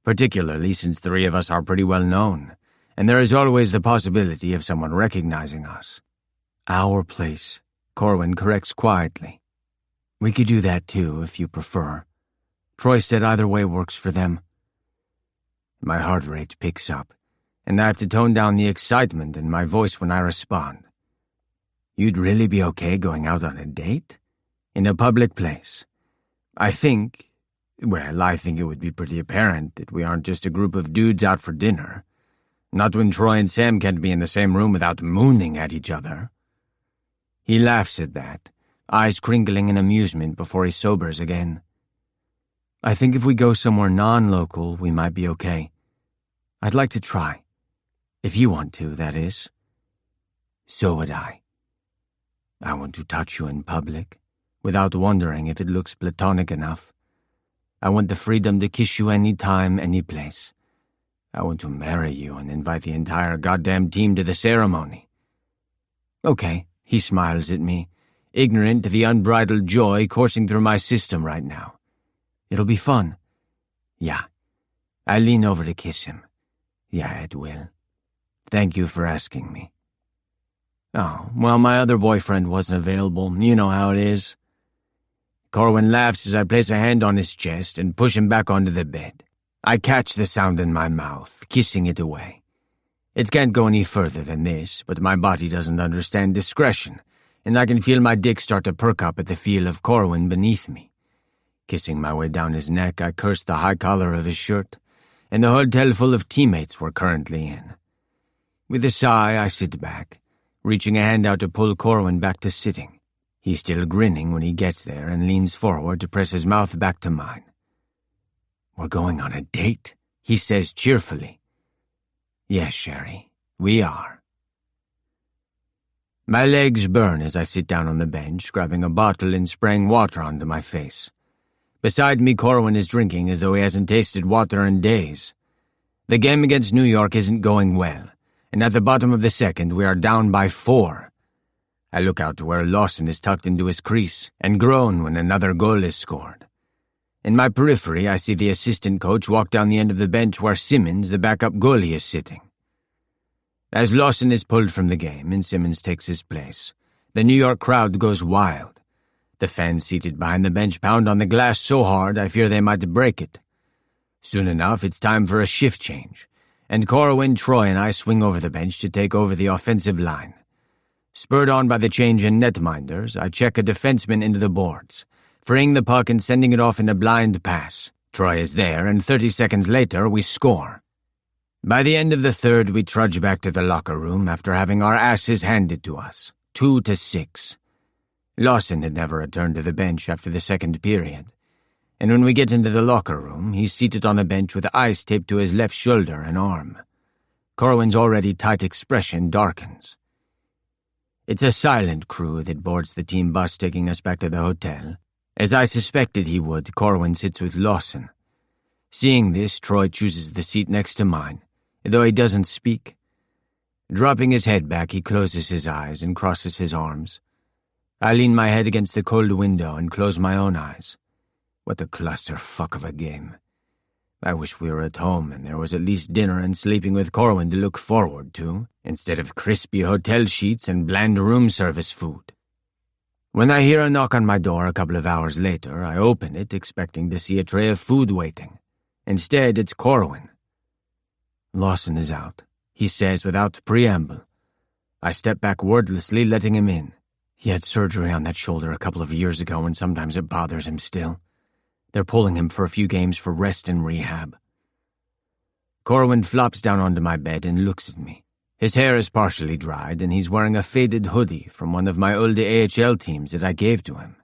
particularly since 3 of us are pretty well known, and there is always the possibility of someone recognizing us. Our place, Corwin corrects quietly. We could do that too, if you prefer. Troy said either way works for them. My heart rate picks up, and I have to tone down the excitement in my voice when I respond. You'd really be okay going out on a date? In a public place? I think it would be pretty apparent that we aren't just a group of dudes out for dinner. Not when Troy and Sam can't be in the same room without mooning at each other. He laughs at that, eyes crinkling in amusement before he sobers again. I think if we go somewhere non-local, we might be okay. I'd like to try. If you want to, that is. So would I. I want to touch you in public, without wondering if it looks platonic enough. I want the freedom to kiss you any time, any place. I want to marry you and invite the entire goddamn team to the ceremony. Okay, he smiles at me, ignorant to the unbridled joy coursing through my system right now. It'll be fun. Yeah. I lean over to kiss him. Yeah, it will. Thank you for asking me. Oh, well, my other boyfriend wasn't available. You know how it is. Corwin laughs as I place a hand on his chest and push him back onto the bed. I catch the sound in my mouth, kissing it away. It can't go any further than this, but my body doesn't understand discretion, and I can feel my dick start to perk up at the feel of Corwin beneath me. Kissing my way down his neck, I cursed the high collar of his shirt and the hotel full of teammates we're currently in. With a sigh, I sit back, reaching a hand out to pull Corwin back to sitting. He's still grinning when he gets there and leans forward to press his mouth back to mine. "We're going on a date," he says cheerfully. "Yes, Sherry, we are." My legs burn as I sit down on the bench, grabbing a bottle and spraying water onto my face. Beside me, Corwin is drinking as though he hasn't tasted water in days. The game against New York isn't going well, and at the bottom of the second, we are down by 4. I look out to where Lawson is tucked into his crease and groan when another goal is scored. In my periphery, I see the assistant coach walk down the end of the bench where Simmons, the backup goalie, is sitting. As Lawson is pulled from the game and Simmons takes his place, the New York crowd goes wild. The fans seated behind the bench pound on the glass so hard I fear they might break it. Soon enough, it's time for a shift change, and Corwin, Troy, and I swing over the bench to take over the offensive line. Spurred on by the change in netminders, I check a defenseman into the boards, freeing the puck and sending it off in a blind pass. Troy is there, and 30 seconds later, we score. By the end of the third, we trudge back to the locker room after having our asses handed to us, 2-6. Lawson had never returned to the bench after the second period, and when we get into the locker room, he's seated on a bench with ice taped to his left shoulder and arm. Corwin's already tight expression darkens. It's a silent crew that boards the team bus taking us back to the hotel. As I suspected he would, Corwin sits with Lawson. Seeing this, Troy chooses the seat next to mine, though he doesn't speak. Dropping his head back, he closes his eyes and crosses his arms. I lean my head against the cold window and close my own eyes. What a clusterfuck of a game. I wish we were at home and there was at least dinner and sleeping with Corwin to look forward to, instead of crispy hotel sheets and bland room service food. When I hear a knock on my door a couple of hours later, I open it expecting to see a tray of food waiting. Instead, it's Corwin. "Lawson is out," he says without preamble. I step back wordlessly, letting him in. "He had surgery on that shoulder a couple of years ago and sometimes it bothers him still. They're pulling him for a few games for rest and rehab." Corwin flops down onto my bed and looks at me. His hair is partially dried and he's wearing a faded hoodie from one of my old AHL teams that I gave to him.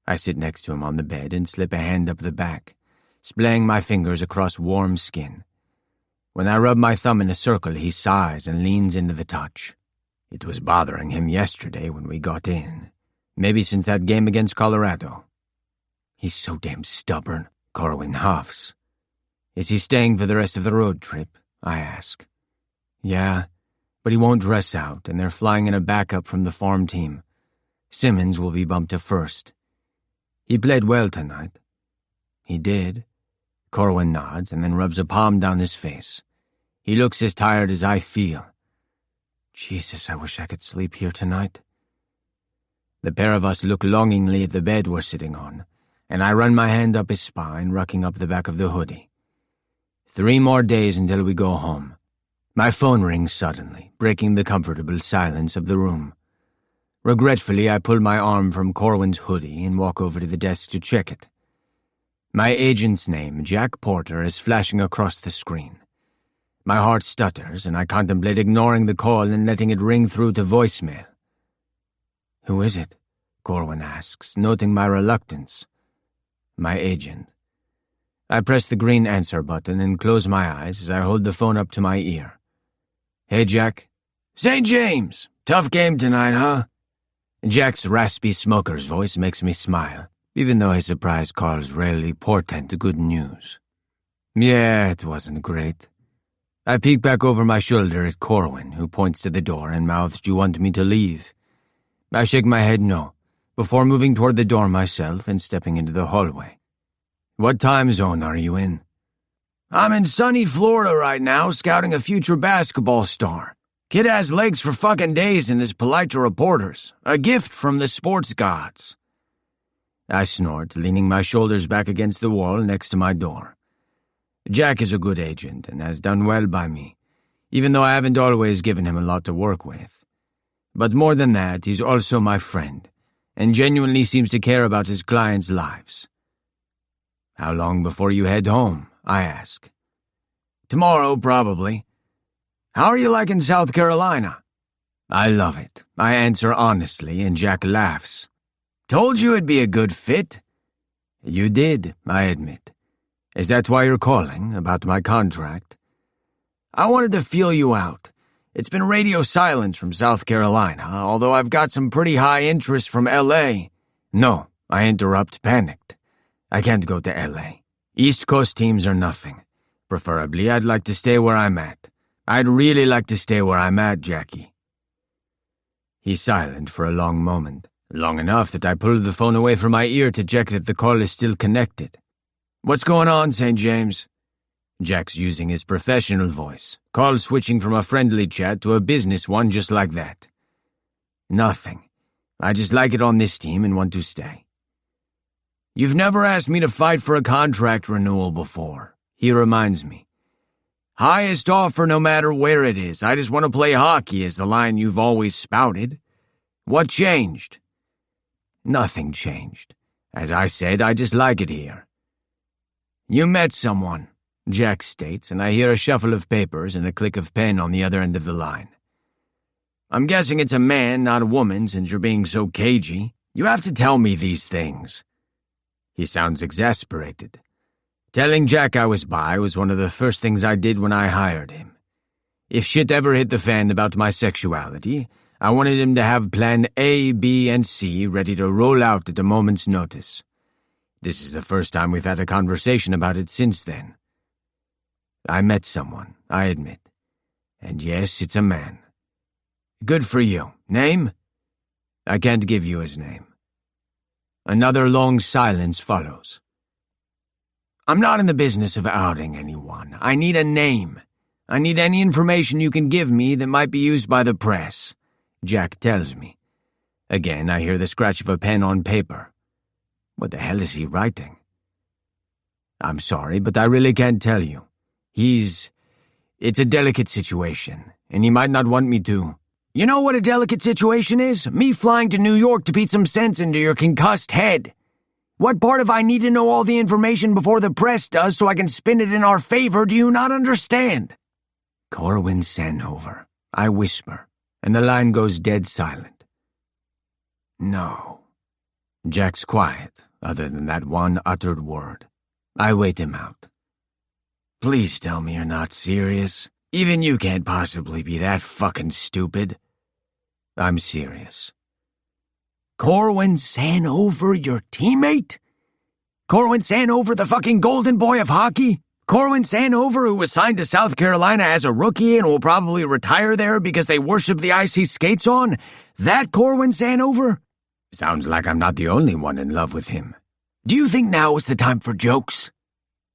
I sit next to him on the bed and slip a hand up the back, splaying my fingers across warm skin. When I rub my thumb in a circle, he sighs and leans into the touch. It was bothering him yesterday when we got in. Maybe since that game against Colorado. "He's so damn stubborn," Corwin huffs. "Is he staying for the rest of the road trip?" I ask. "Yeah, but he won't dress out, and they're flying in a backup from the farm team. Simmons will be bumped to first. He played well tonight." "He did." Corwin nods and then rubs a palm down his face. He looks as tired as I feel. Jesus, I wish I could sleep here tonight. The pair of us look longingly at the bed we're sitting on, and I run my hand up his spine, rucking up the back of the hoodie. 3 more days until we go home. My phone rings suddenly, breaking the comfortable silence of the room. Regretfully, I pull my arm from Corwin's hoodie and walk over to the desk to check it. My agent's name, Jack Porter, is flashing across the screen. My heart stutters, and I contemplate ignoring the call and letting it ring through to voicemail. "Who is it?" Corwin asks, noting my reluctance. "My agent." I press the green answer button and close my eyes as I hold the phone up to my ear. "Hey, Jack." "St. James! Tough game tonight, huh?" Jack's raspy smoker's voice makes me smile, even though his surprise calls rarely portend good news. "Yeah, it wasn't great." I peek back over my shoulder at Corwin, who points to the door and mouths, "Do you want me to leave?" I shake my head no, before moving toward the door myself and stepping into the hallway. "What time zone are you in?" "I'm in sunny Florida right now, scouting a future basketball star. Kid has legs for fucking days and is polite to reporters. A gift from the sports gods." I snort, leaning my shoulders back against the wall next to my door. Jack is a good agent and has done well by me, even though I haven't always given him a lot to work with. But more than that, he's also my friend, and genuinely seems to care about his clients' lives. How long before you head home? I ask. Tomorrow, probably. How are you liking South Carolina? I love it, I answer honestly, and Jack laughs. Told you it'd be a good fit. You did, I admit. Is that why you're calling, about my contract? I wanted to feel you out. It's been radio silence from South Carolina, although I've got some pretty high interest from L.A. No, I interrupt, panicked. I can't go to L.A. East Coast teams are nothing. Preferably, I'd like to stay where I'm at. I'd really like to stay where I'm at, Jackie. He's silent for a long moment, long enough that I pull the phone away from my ear to check that the call is still connected. What's going on, St. James? Jack's using his professional voice, call switching from a friendly chat to a business one just like that. Nothing. I just like it on this team and want to stay. You've never asked me to fight for a contract renewal before, he reminds me. Highest offer no matter where it is. I just want to play hockey is the line you've always spouted. What changed? Nothing changed. As I said, I just like it here. You met someone, Jack states, and I hear a shuffle of papers and a click of pen on the other end of the line. I'm guessing it's a man, not a woman, since you're being so cagey. You have to tell me these things. He sounds exasperated. Telling Jack I was bi was one of the first things I did when I hired him. If shit ever hit the fan about my sexuality, I wanted him to have plan A, B, and C ready to roll out at a moment's notice. This is the first time we've had a conversation about it since then. I met someone, I admit. And yes, it's a man. Good for you. Name? I can't give you his name. Another long silence follows. I'm not in the business of outing anyone. I need a name. I need any information you can give me that might be used by the press, Jack tells me. Again, I hear the scratch of a pen on paper. What the hell is he writing? I'm sorry, but I really can't tell you. It's a delicate situation, and he might not want me to. You know what a delicate situation is? Me flying to New York to beat some sense into your concussed head. What part of I need to know all the information before the press does so I can spin it in our favor do you not understand? Corwin Sanhover, I whisper, and the line goes dead silent. No. Jack's quiet, other than that one uttered word. I wait him out. Please tell me you're not serious. Even you can't possibly be that fucking stupid. I'm serious. Corwin Sanhover, your teammate? Corwin Sanhover, the fucking golden boy of hockey? Corwin Sanhover, who was signed to South Carolina as a rookie and will probably retire there because they worship the ice he skates on? That Corwin Sanhover? Sounds like I'm not the only one in love with him. Do you think now is the time for jokes?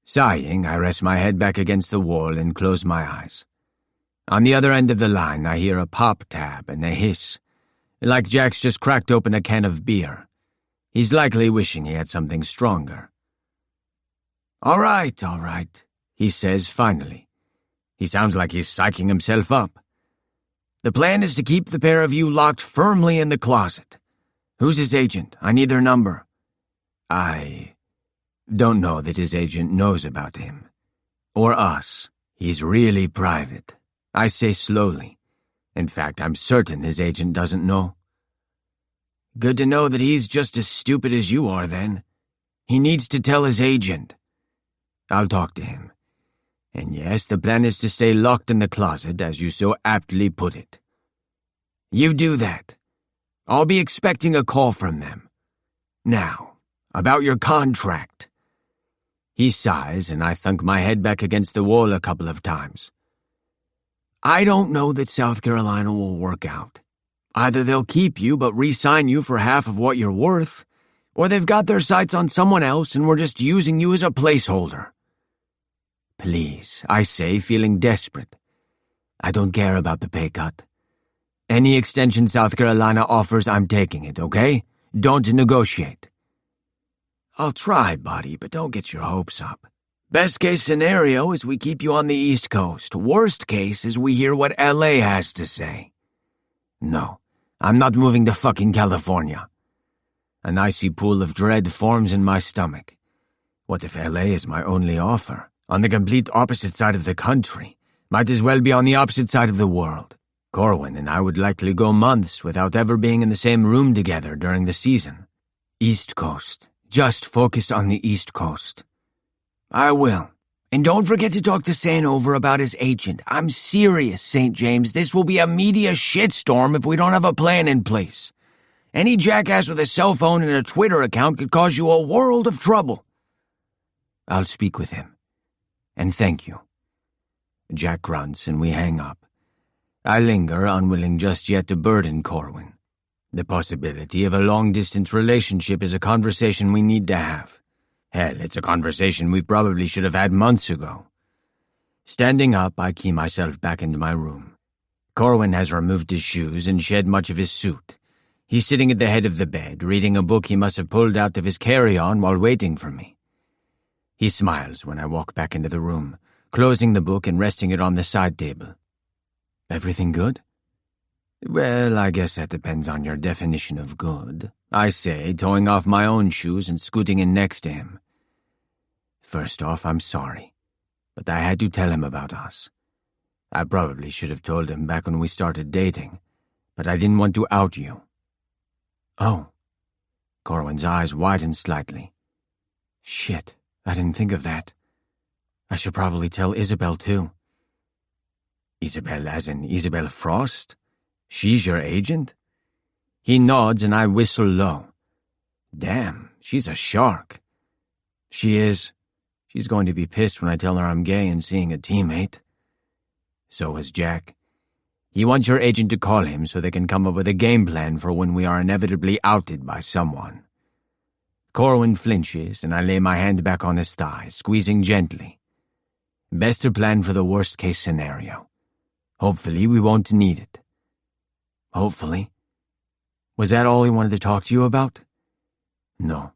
Sighing, I rest my head back against the wall and close my eyes. On the other end of the line, I hear a pop tab and a hiss, like Jack's just cracked open a can of beer. He's likely wishing he had something stronger. All right, he says finally. He sounds like he's psyching himself up. The plan is to keep the pair of you locked firmly in the closet. Who's his agent? I need their number. I don't know that his agent knows about him. Or us. He's really private. I say slowly. In fact, I'm certain his agent doesn't know. Good to know that he's just as stupid as you are, then. He needs to tell his agent. I'll talk to him. And yes, the plan is to stay locked in the closet, as you so aptly put it. You do that. I'll be expecting a call from them. Now, about your contract. He sighs, and I thunk my head back against the wall a couple of times. I don't know that South Carolina will work out. Either they'll keep you but re-sign you for half of what you're worth, or they've got their sights on someone else and we're just using you as a placeholder. Please, I say, feeling desperate. I don't care about the pay cut. Any extension South Carolina offers, I'm taking it, okay? Don't negotiate. I'll try, buddy, but don't get your hopes up. Best case scenario is we keep you on the East Coast. Worst case is we hear what L.A. has to say. No, I'm not moving to fucking California. An icy pool of dread forms in my stomach. What if LA is my only offer? On the complete opposite side of the country. Might as well be on the opposite side of the world. Corwin and I would likely go months without ever being in the same room together during the season. East Coast. Just focus on the East Coast. I will. And don't forget to talk to Sanover about his agent. I'm serious, St. James. This will be a media shitstorm if we don't have a plan in place. Any jackass with a cell phone and a Twitter account could cause you a world of trouble. I'll speak with him. And thank you. Jack grunts and we hang up. I linger, unwilling just yet to burden Corwin. The possibility of a long-distance relationship is a conversation we need to have. Hell, it's a conversation we probably should have had months ago. Standing up, I key myself back into my room. Corwin has removed his shoes and shed much of his suit. He's sitting at the head of the bed, reading a book he must have pulled out of his carry-on while waiting for me. He smiles when I walk back into the room, closing the book and resting it on the side table. Everything good? Well, I guess that depends on your definition of good, I say, toeing off my own shoes and scooting in next to him. First off, I'm sorry, but I had to tell him about us. I probably should have told him back when we started dating, but I didn't want to out you. Oh. Corwin's eyes widen slightly. Shit, I didn't think of that. I should probably tell Isabel, too. Isabel as in Isabel Frost? She's your agent? He nods and I whistle low. Damn, she's a shark. She is. She's going to be pissed when I tell her I'm gay and seeing a teammate. So is Jack. He wants your agent to call him so they can come up with a game plan for when we are inevitably outed by someone. Corwin flinches and I lay my hand back on his thigh, squeezing gently. Best to plan for the worst-case scenario. Hopefully we won't need it. Hopefully. Was that all he wanted to talk to you about? No.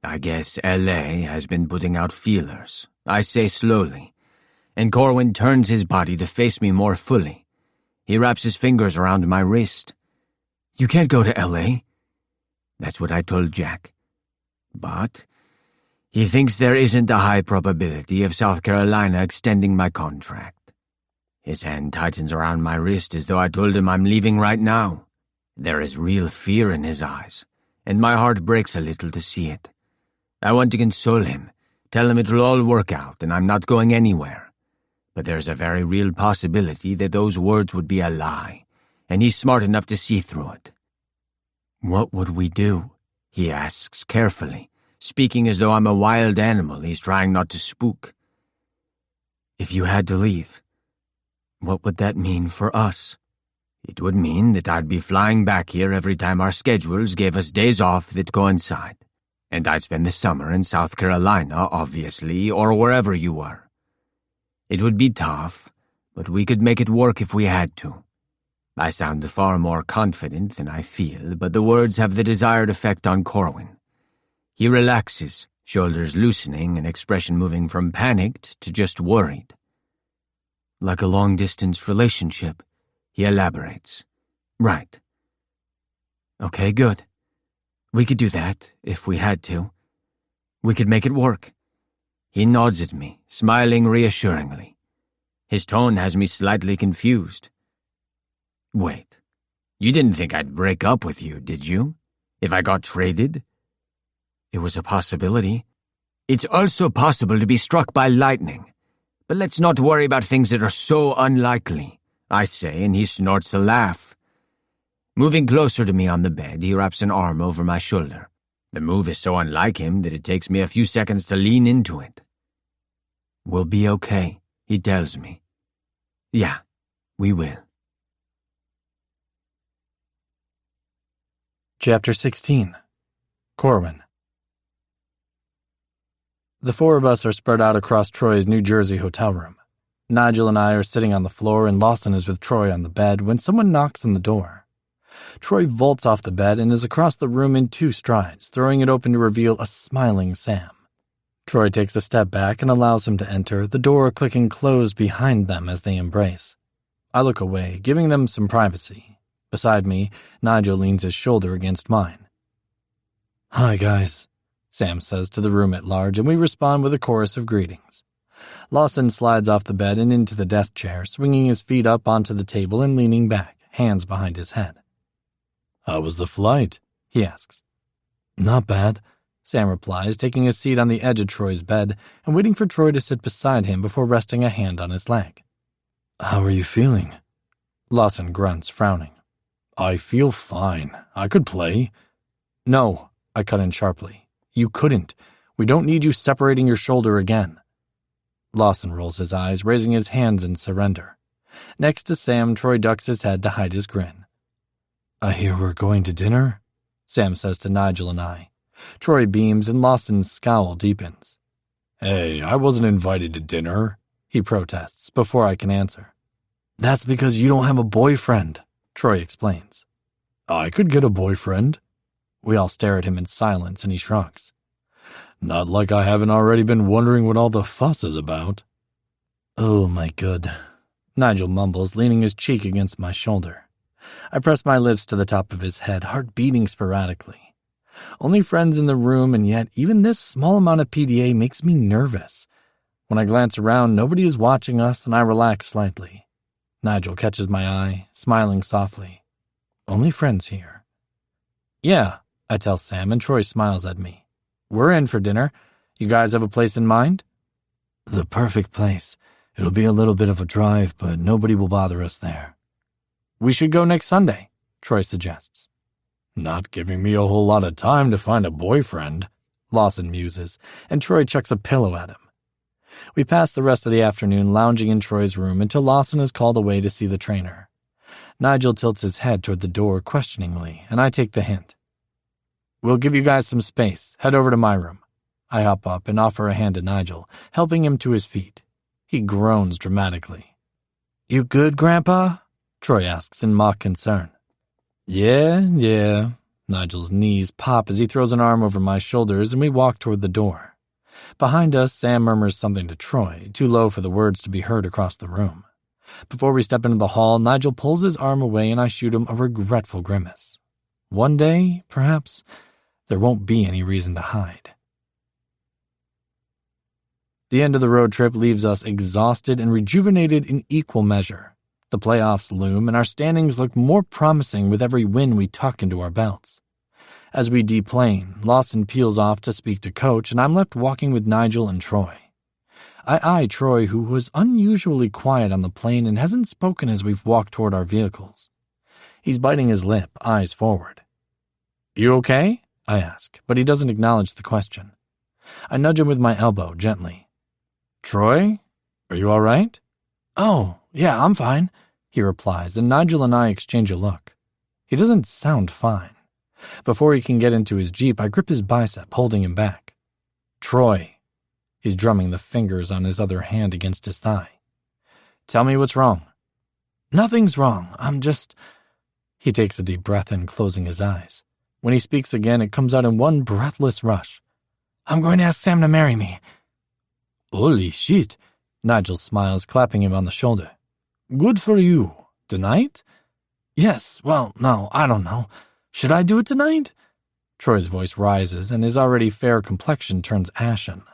I guess LA has been putting out feelers, I say slowly, and Corwin turns his body to face me more fully. He wraps his fingers around my wrist. You can't go to LA. That's what I told Jack. But he thinks there isn't a high probability of South Carolina extending my contract. His hand tightens around my wrist as though I told him I'm leaving right now. There is real fear in his eyes, and my heart breaks a little to see it. I want to console him, tell him it'll all work out and I'm not going anywhere. But there's a very real possibility that those words would be a lie, and he's smart enough to see through it. What would we do? He asks carefully, speaking as though I'm a wild animal he's trying not to spook. If you had to leave, what would that mean for us? It would mean that I'd be flying back here every time our schedules gave us days off that coincide, and I'd spend the summer in South Carolina, obviously, or wherever you were. It would be tough, but we could make it work if we had to. I sound far more confident than I feel, but the words have the desired effect on Corwin. He relaxes, shoulders loosening and expression moving from panicked to just worried. Like a long-distance relationship, he elaborates. Right. Okay, good. We could do that, if we had to. We could make it work. He nods at me, smiling reassuringly. His tone has me slightly confused. Wait, you didn't think I'd break up with you, did you? If I got traded? It was a possibility. It's also possible to be struck by lightning. But let's not worry about things that are so unlikely, I say, and he snorts a laugh. Moving closer to me on the bed, he wraps an arm over my shoulder. The move is so unlike him that it takes me a few seconds to lean into it. We'll be okay, he tells me. Yeah, we will. Chapter 16. Corwin. The four of us are spread out across Troy's New Jersey hotel room. Nigel and I are sitting on the floor and Lawson is with Troy on the bed when someone knocks on the door. Troy vaults off the bed and is across the room in 2 strides, throwing it open to reveal a smiling Sam. Troy takes a step back and allows him to enter, the door clicking closed behind them as they embrace. I look away, giving them some privacy. Beside me, Nigel leans his shoulder against mine. Hi, guys. Sam says to the room at large, and we respond with a chorus of greetings. Lawson slides off the bed and into the desk chair, swinging his feet up onto the table and leaning back, hands behind his head. "How was the flight?" he asks. "Not bad," Sam replies, taking a seat on the edge of Troy's bed and waiting for Troy to sit beside him before resting a hand on his leg. "How are you feeling?" Lawson grunts, frowning. "I feel fine. I could play." "No," I cut in sharply. "You couldn't. We don't need you separating your shoulder again." Lawson rolls his eyes, raising his hands in surrender. Next to Sam, Troy ducks his head to hide his grin. "I hear we're going to dinner?" Sam says to Nigel and I. Troy beams and Lawson's scowl deepens. "Hey, I wasn't invited to dinner," he protests before I can answer. "That's because you don't have a boyfriend," Troy explains. "I could get a boyfriend." We all stare at him in silence and he shrugs. "Not like I haven't already been wondering what all the fuss is about." "Oh, my good," Nigel mumbles, leaning his cheek against my shoulder. I press my lips to the top of his head, heart beating sporadically. Only friends in the room, and yet even this small amount of PDA makes me nervous. When I glance around, nobody is watching us, and I relax slightly. Nigel catches my eye, smiling softly. "Only friends here." "Yeah," I tell Sam, and Troy smiles at me. "We're in for dinner. You guys have a place in mind?" "The perfect place. It'll be a little bit of a drive, but nobody will bother us there." "We should go next Sunday," Troy suggests. "Not giving me a whole lot of time to find a boyfriend," Lawson muses, and Troy chucks a pillow at him. We pass the rest of the afternoon lounging in Troy's room until Lawson is called away to see the trainer. Nigel tilts his head toward the door questioningly, and I take the hint. "We'll give you guys some space. Head over to my room." I hop up and offer a hand to Nigel, helping him to his feet. He groans dramatically. "You good, Grandpa?" Troy asks in mock concern. Yeah. Nigel's knees pop as he throws an arm over my shoulders and we walk toward the door. Behind us, Sam murmurs something to Troy, too low for the words to be heard across the room. Before we step into the hall, Nigel pulls his arm away and I shoot him a regretful grimace. One day, perhaps, there won't be any reason to hide. The end of the road trip leaves us exhausted and rejuvenated in equal measure. The playoffs loom, and our standings look more promising with every win we tuck into our belts. As we deplane, Lawson peels off to speak to Coach, and I'm left walking with Nigel and Troy. I eye Troy, who was unusually quiet on the plane and hasn't spoken as we've walked toward our vehicles. He's biting his lip, eyes forward. "You okay?" I ask, but he doesn't acknowledge the question. I nudge him with my elbow, gently. "Troy, are you all right?" "Oh, yeah, I'm fine," he replies, and Nigel and I exchange a look. He doesn't sound fine. Before he can get into his Jeep, I grip his bicep, holding him back. "Troy." He's drumming the fingers on his other hand against his thigh. "Tell me what's wrong." "Nothing's wrong. I'm just—" He takes a deep breath in, closing his eyes. When he speaks again, it comes out in one breathless rush. "I'm going to ask Sam to marry me." "Holy shit," Nigel smiles, clapping him on the shoulder. "Good for you. Tonight?" "Yes, well, no, I don't know. Should I do it tonight?" Troy's voice rises, and his already fair complexion turns ashen.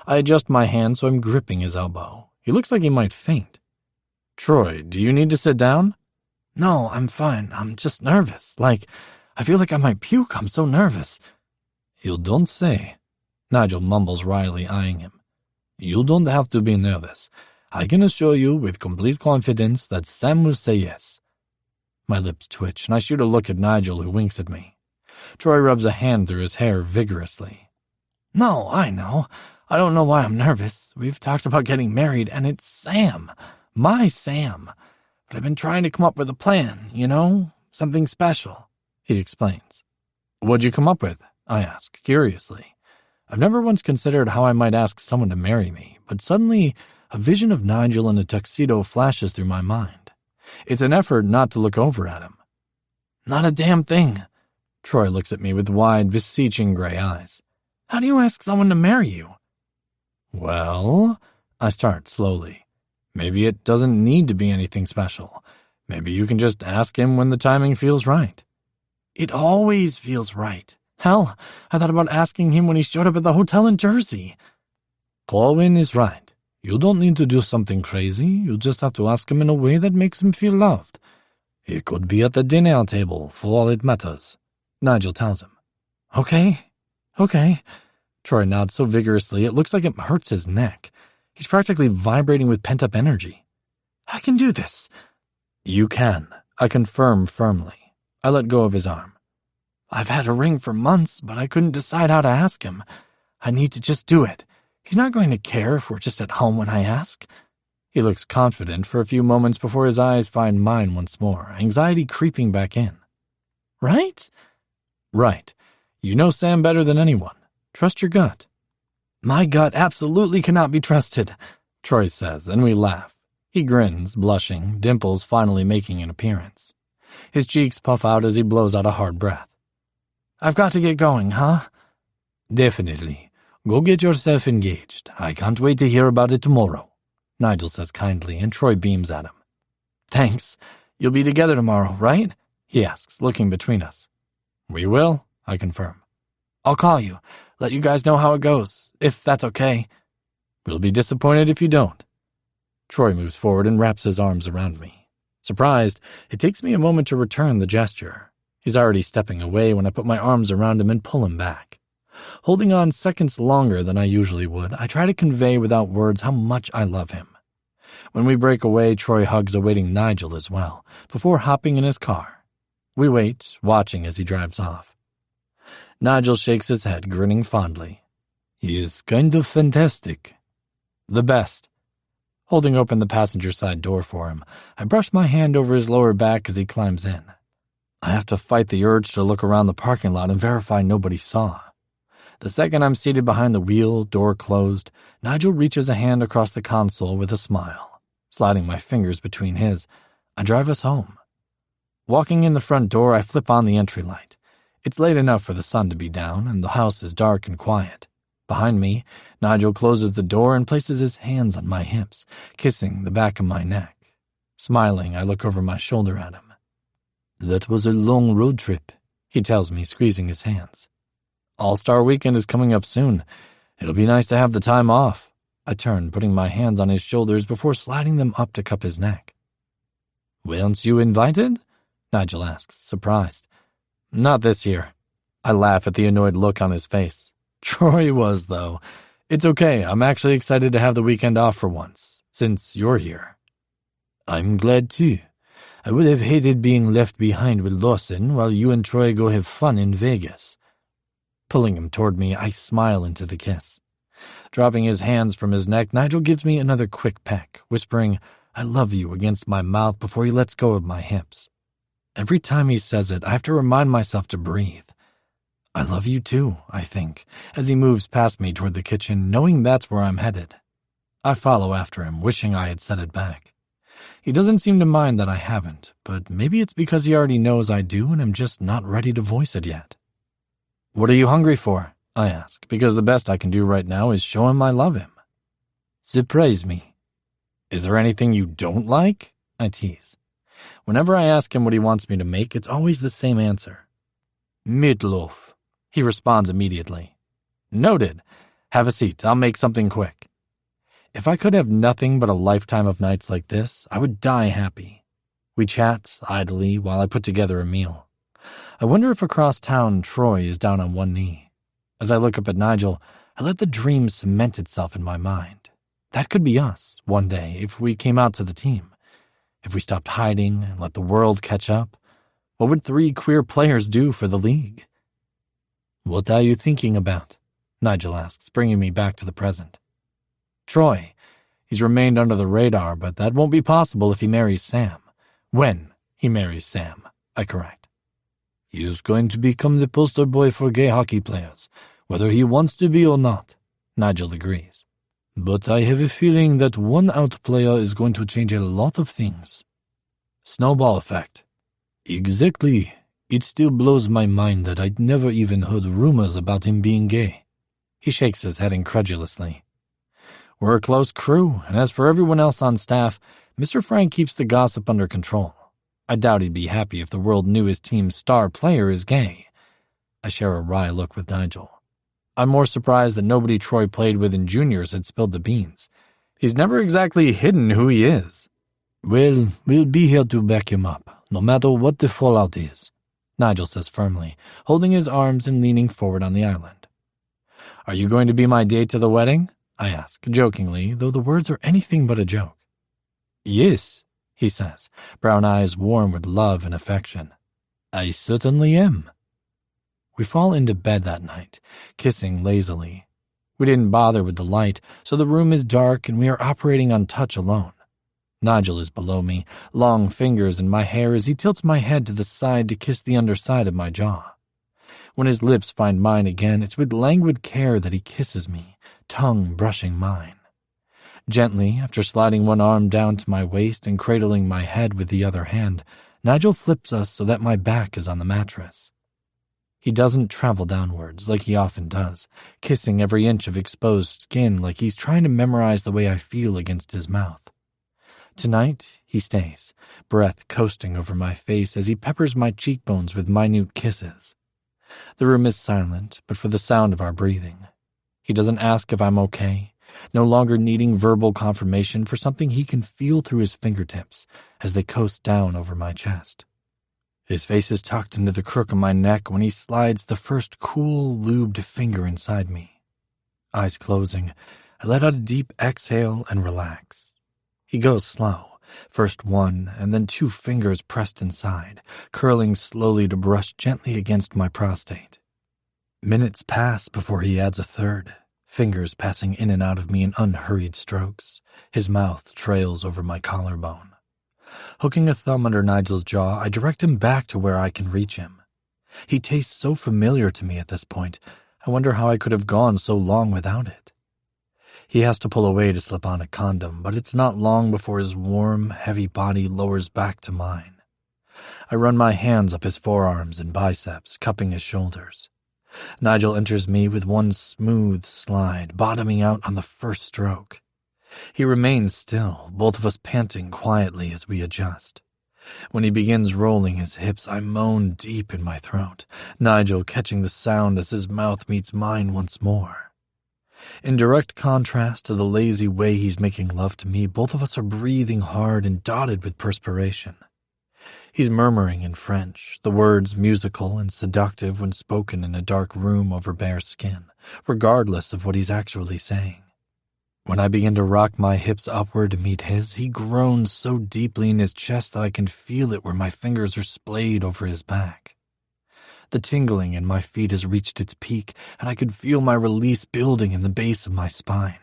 I adjust my hand so I'm gripping his elbow. He looks like he might faint. "Troy, do you need to sit down?" "No, I'm fine. I'm just nervous. I feel like I might puke. I'm so nervous." "You don't say." Nigel mumbles wryly, eyeing him. "You don't have to be nervous. I can assure you with complete confidence that Sam will say yes." My lips twitch, and I shoot a look at Nigel, who winks at me. Troy rubs a hand through his hair vigorously. "No, I know. I don't know why I'm nervous. We've talked about getting married, and it's Sam. My Sam. But I've been trying to come up with a plan, something special," he explains. "What'd you come up with?" I ask, curiously. I've never once considered how I might ask someone to marry me, but suddenly a vision of Nigel in a tuxedo flashes through my mind. It's an effort not to look over at him. "Not a damn thing." Troy looks at me with wide, beseeching gray eyes. "How do you ask someone to marry you?" "Well," I start slowly. "Maybe it doesn't need to be anything special. Maybe you can just ask him when the timing feels right." "It always feels right," Hell, I thought about asking him when he showed up at the hotel in Jersey. Colwyn is right. You don't need to do something crazy. You just have to ask him in a way that makes him feel loved. It could be at the dinner table, for all it matters, Nigel tells him. Okay. Troy nods so vigorously it looks like it hurts his neck. He's practically vibrating with pent-up energy. I can do this. You can, I confirm firmly. I let go of his arm. I've had a ring for months, but I couldn't decide how to ask him. I need to just do it. He's not going to care if we're just at home when I ask. He looks confident for a few moments before his eyes find mine once more, anxiety creeping back in. Right? Right. You know Sam better than anyone. Trust your gut. My gut absolutely cannot be trusted, Troy says, and we laugh. He grins, blushing, dimples finally making an appearance. His cheeks puff out as he blows out a hard breath. I've got to get going, huh? Definitely. Go get yourself engaged. I can't wait to hear about it tomorrow, Nigel says kindly, and Troy beams at him. Thanks. You'll be together tomorrow, right? He asks, looking between us. We will, I confirm. I'll call you. Let you guys know how it goes, if that's okay. We'll be disappointed if you don't. Troy moves forward and wraps his arms around me. Surprised, it takes me a moment to return the gesture. He's already stepping away when I put my arms around him and pull him back. Holding on seconds longer than I usually would, I try to convey without words how much I love him. When we break away, Troy hugs awaiting Nigel as well, before hopping in his car. We wait, watching as he drives off. Nigel shakes his head, grinning fondly. He is kind of fantastic. The best. Holding open the passenger side door for him, I brush my hand over his lower back as he climbs in. I have to fight the urge to look around the parking lot and verify nobody saw. The second I'm seated behind the wheel, door closed, Nigel reaches a hand across the console with a smile. Sliding my fingers between his, I drive us home. Walking in the front door, I flip on the entry light. It's late enough for the sun to be down, and the house is dark and quiet. Behind me, Nigel closes the door and places his hands on my hips, kissing the back of my neck. Smiling, I look over my shoulder at him. That was a long road trip, he tells me, squeezing his hands. All-Star Weekend is coming up soon. It'll be nice to have the time off. I turn, putting my hands on his shoulders before sliding them up to cup his neck. Weren't you invited? Nigel asks, surprised. Not this year. I laugh at the annoyed look on his face. Troy was, though. It's okay. I'm actually excited to have the weekend off for once, since you're here. I'm glad, too. I would have hated being left behind with Lawson while you and Troy go have fun in Vegas. Pulling him toward me, I smile into the kiss. Dropping his hands from his neck, Nigel gives me another quick peck, whispering, I love you, against my mouth before he lets go of my hips. Every time he says it, I have to remind myself to breathe. I love you too, I think, as he moves past me toward the kitchen, knowing that's where I'm headed. I follow after him, wishing I had said it back. He doesn't seem to mind that I haven't, but maybe it's because he already knows I do and I'm just not ready to voice it yet. What are you hungry for? I ask, because the best I can do right now is show him I love him. Surprise me. Is there anything you don't like? I tease. Whenever I ask him what he wants me to make, it's always the same answer. Meatloaf. He responds immediately. Noted. Have a seat. I'll make something quick. If I could have nothing but a lifetime of nights like this, I would die happy. We chat idly while I put together a meal. I wonder if across town Troy is down on one knee. As I look up at Nigel, I let the dream cement itself in my mind. That could be us, one day, if we came out to the team. If we stopped hiding and let the world catch up, what would 3 queer players do for the league? What are you thinking about? Nigel asks, bringing me back to the present. Troy. He's remained under the radar, but that won't be possible if he marries Sam. When he marries Sam, I correct. He is going to become the poster boy for gay hockey players, whether he wants to be or not, Nigel agrees. But I have a feeling that one out player is going to change a lot of things. Snowball effect. Exactly. It still blows my mind that I'd never even heard rumors about him being gay. He shakes his head incredulously. We're a close crew, and as for everyone else on staff, Mr. Frank keeps the gossip under control. I doubt he'd be happy if the world knew his team's star player is gay. I share a wry look with Nigel. I'm more surprised that nobody Troy played with in juniors had spilled the beans. He's never exactly hidden who he is. Well, we'll be here to back him up, no matter what the fallout is, Nigel says firmly, holding his arms and leaning forward on the island. Are you going to be my date to the wedding? I ask, jokingly, though the words are anything but a joke. Yes, he says, brown eyes warm with love and affection. I certainly am. We fall into bed that night, kissing lazily. We didn't bother with the light, so the room is dark and we are operating on touch alone. Nigel is below me, long fingers in my hair as he tilts my head to the side to kiss the underside of my jaw. When his lips find mine again, it's with languid care that he kisses me, tongue brushing mine. Gently, after sliding one arm down to my waist and cradling my head with the other hand, Nigel flips us so that my back is on the mattress. He doesn't travel downwards like he often does, kissing every inch of exposed skin like he's trying to memorize the way I feel against his mouth. Tonight, he stays, breath coasting over my face as he peppers my cheekbones with minute kisses. The room is silent, but for the sound of our breathing. He doesn't ask if I'm okay, no longer needing verbal confirmation for something he can feel through his fingertips as they coast down over my chest. His face is tucked into the crook of my neck when he slides the first cool, lubed finger inside me. Eyes closing, I let out a deep exhale and relax. He goes slow, first one and then two fingers pressed inside, curling slowly to brush gently against my prostate. Minutes pass before he adds a third, fingers passing in and out of me in unhurried strokes. His mouth trails over my collarbone. Hooking a thumb under Nigel's jaw, I direct him back to where I can reach him. He tastes so familiar to me at this point, I wonder how I could have gone so long without it. He has to pull away to slip on a condom, but it's not long before his warm, heavy body lowers back to mine. I run my hands up his forearms and biceps, cupping his shoulders. Nigel enters me with one smooth slide, bottoming out on the first stroke. He remains still, both of us panting quietly as we adjust. When he begins rolling his hips, I moan deep in my throat, Nigel catching the sound as his mouth meets mine once more. In direct contrast to the lazy way he's making love to me, both of us are breathing hard and dotted with perspiration. He's murmuring in French, the words musical and seductive when spoken in a dark room over bare skin, regardless of what he's actually saying. When I begin to rock my hips upward to meet his, he groans so deeply in his chest that I can feel it where my fingers are splayed over his back. The tingling in my feet has reached its peak, and I could feel my release building in the base of my spine.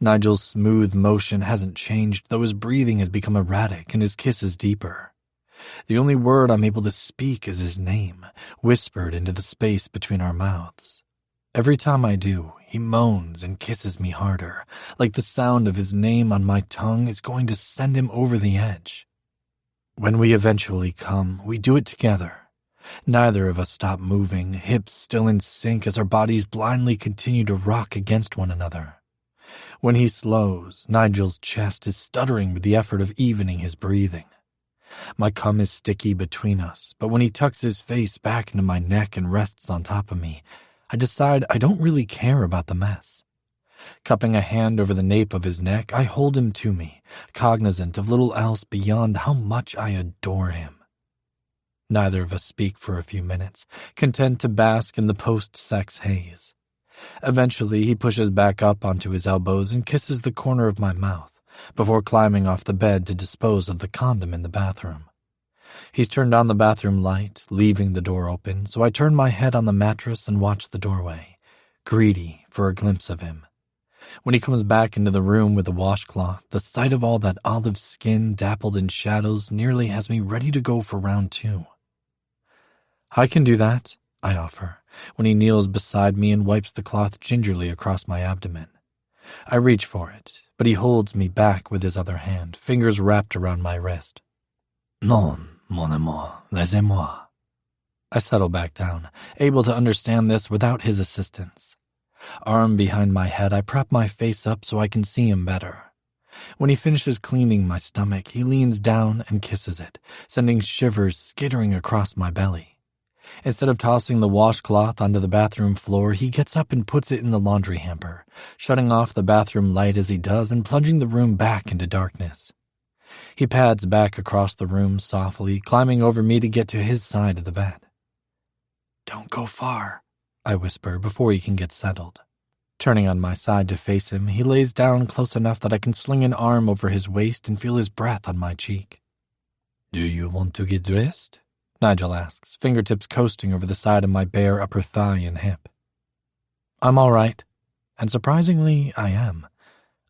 Nigel's smooth motion hasn't changed, though his breathing has become erratic and his kisses deeper. The only word I'm able to speak is his name, whispered into the space between our mouths. Every time I do, he moans and kisses me harder, like the sound of his name on my tongue is going to send him over the edge. When we eventually come, we do it together. Neither of us stop moving, hips still in sync as our bodies blindly continue to rock against one another. When he slows, Nigel's chest is stuttering with the effort of evening his breathing. My cum is sticky between us, but when he tucks his face back into my neck and rests on top of me, I decide I don't really care about the mess. Cupping a hand over the nape of his neck, I hold him to me, cognizant of little else beyond how much I adore him. Neither of us speak for a few minutes, content to bask in the post-sex haze. Eventually, he pushes back up onto his elbows and kisses the corner of my mouth, before climbing off the bed to dispose of the condom in the bathroom. He's turned on the bathroom light, leaving the door open, so I turn my head on the mattress and watch the doorway, greedy for a glimpse of him. When he comes back into the room with the washcloth, the sight of all that olive skin dappled in shadows nearly has me ready to go for round 2. I can do that, I offer, when he kneels beside me and wipes the cloth gingerly across my abdomen. I reach for it, but he holds me back with his other hand, fingers wrapped around my wrist. Non, mon amour, laissez-moi. I settle back down, able to understand this without his assistance. Arm behind my head, I prop my face up so I can see him better. When he finishes cleaning my stomach, he leans down and kisses it, sending shivers skittering across my belly. Instead of tossing the washcloth onto the bathroom floor, he gets up and puts it in the laundry hamper, shutting off the bathroom light as he does and plunging the room back into darkness. He pads back across the room softly, climbing over me to get to his side of the bed. "Don't go far," I whisper before he can get settled. Turning on my side to face him, he lays down close enough that I can sling an arm over his waist and feel his breath on my cheek. "Do you want to get dressed?" Nigel asks, fingertips coasting over the side of my bare upper thigh and hip. I'm all right, and surprisingly, I am.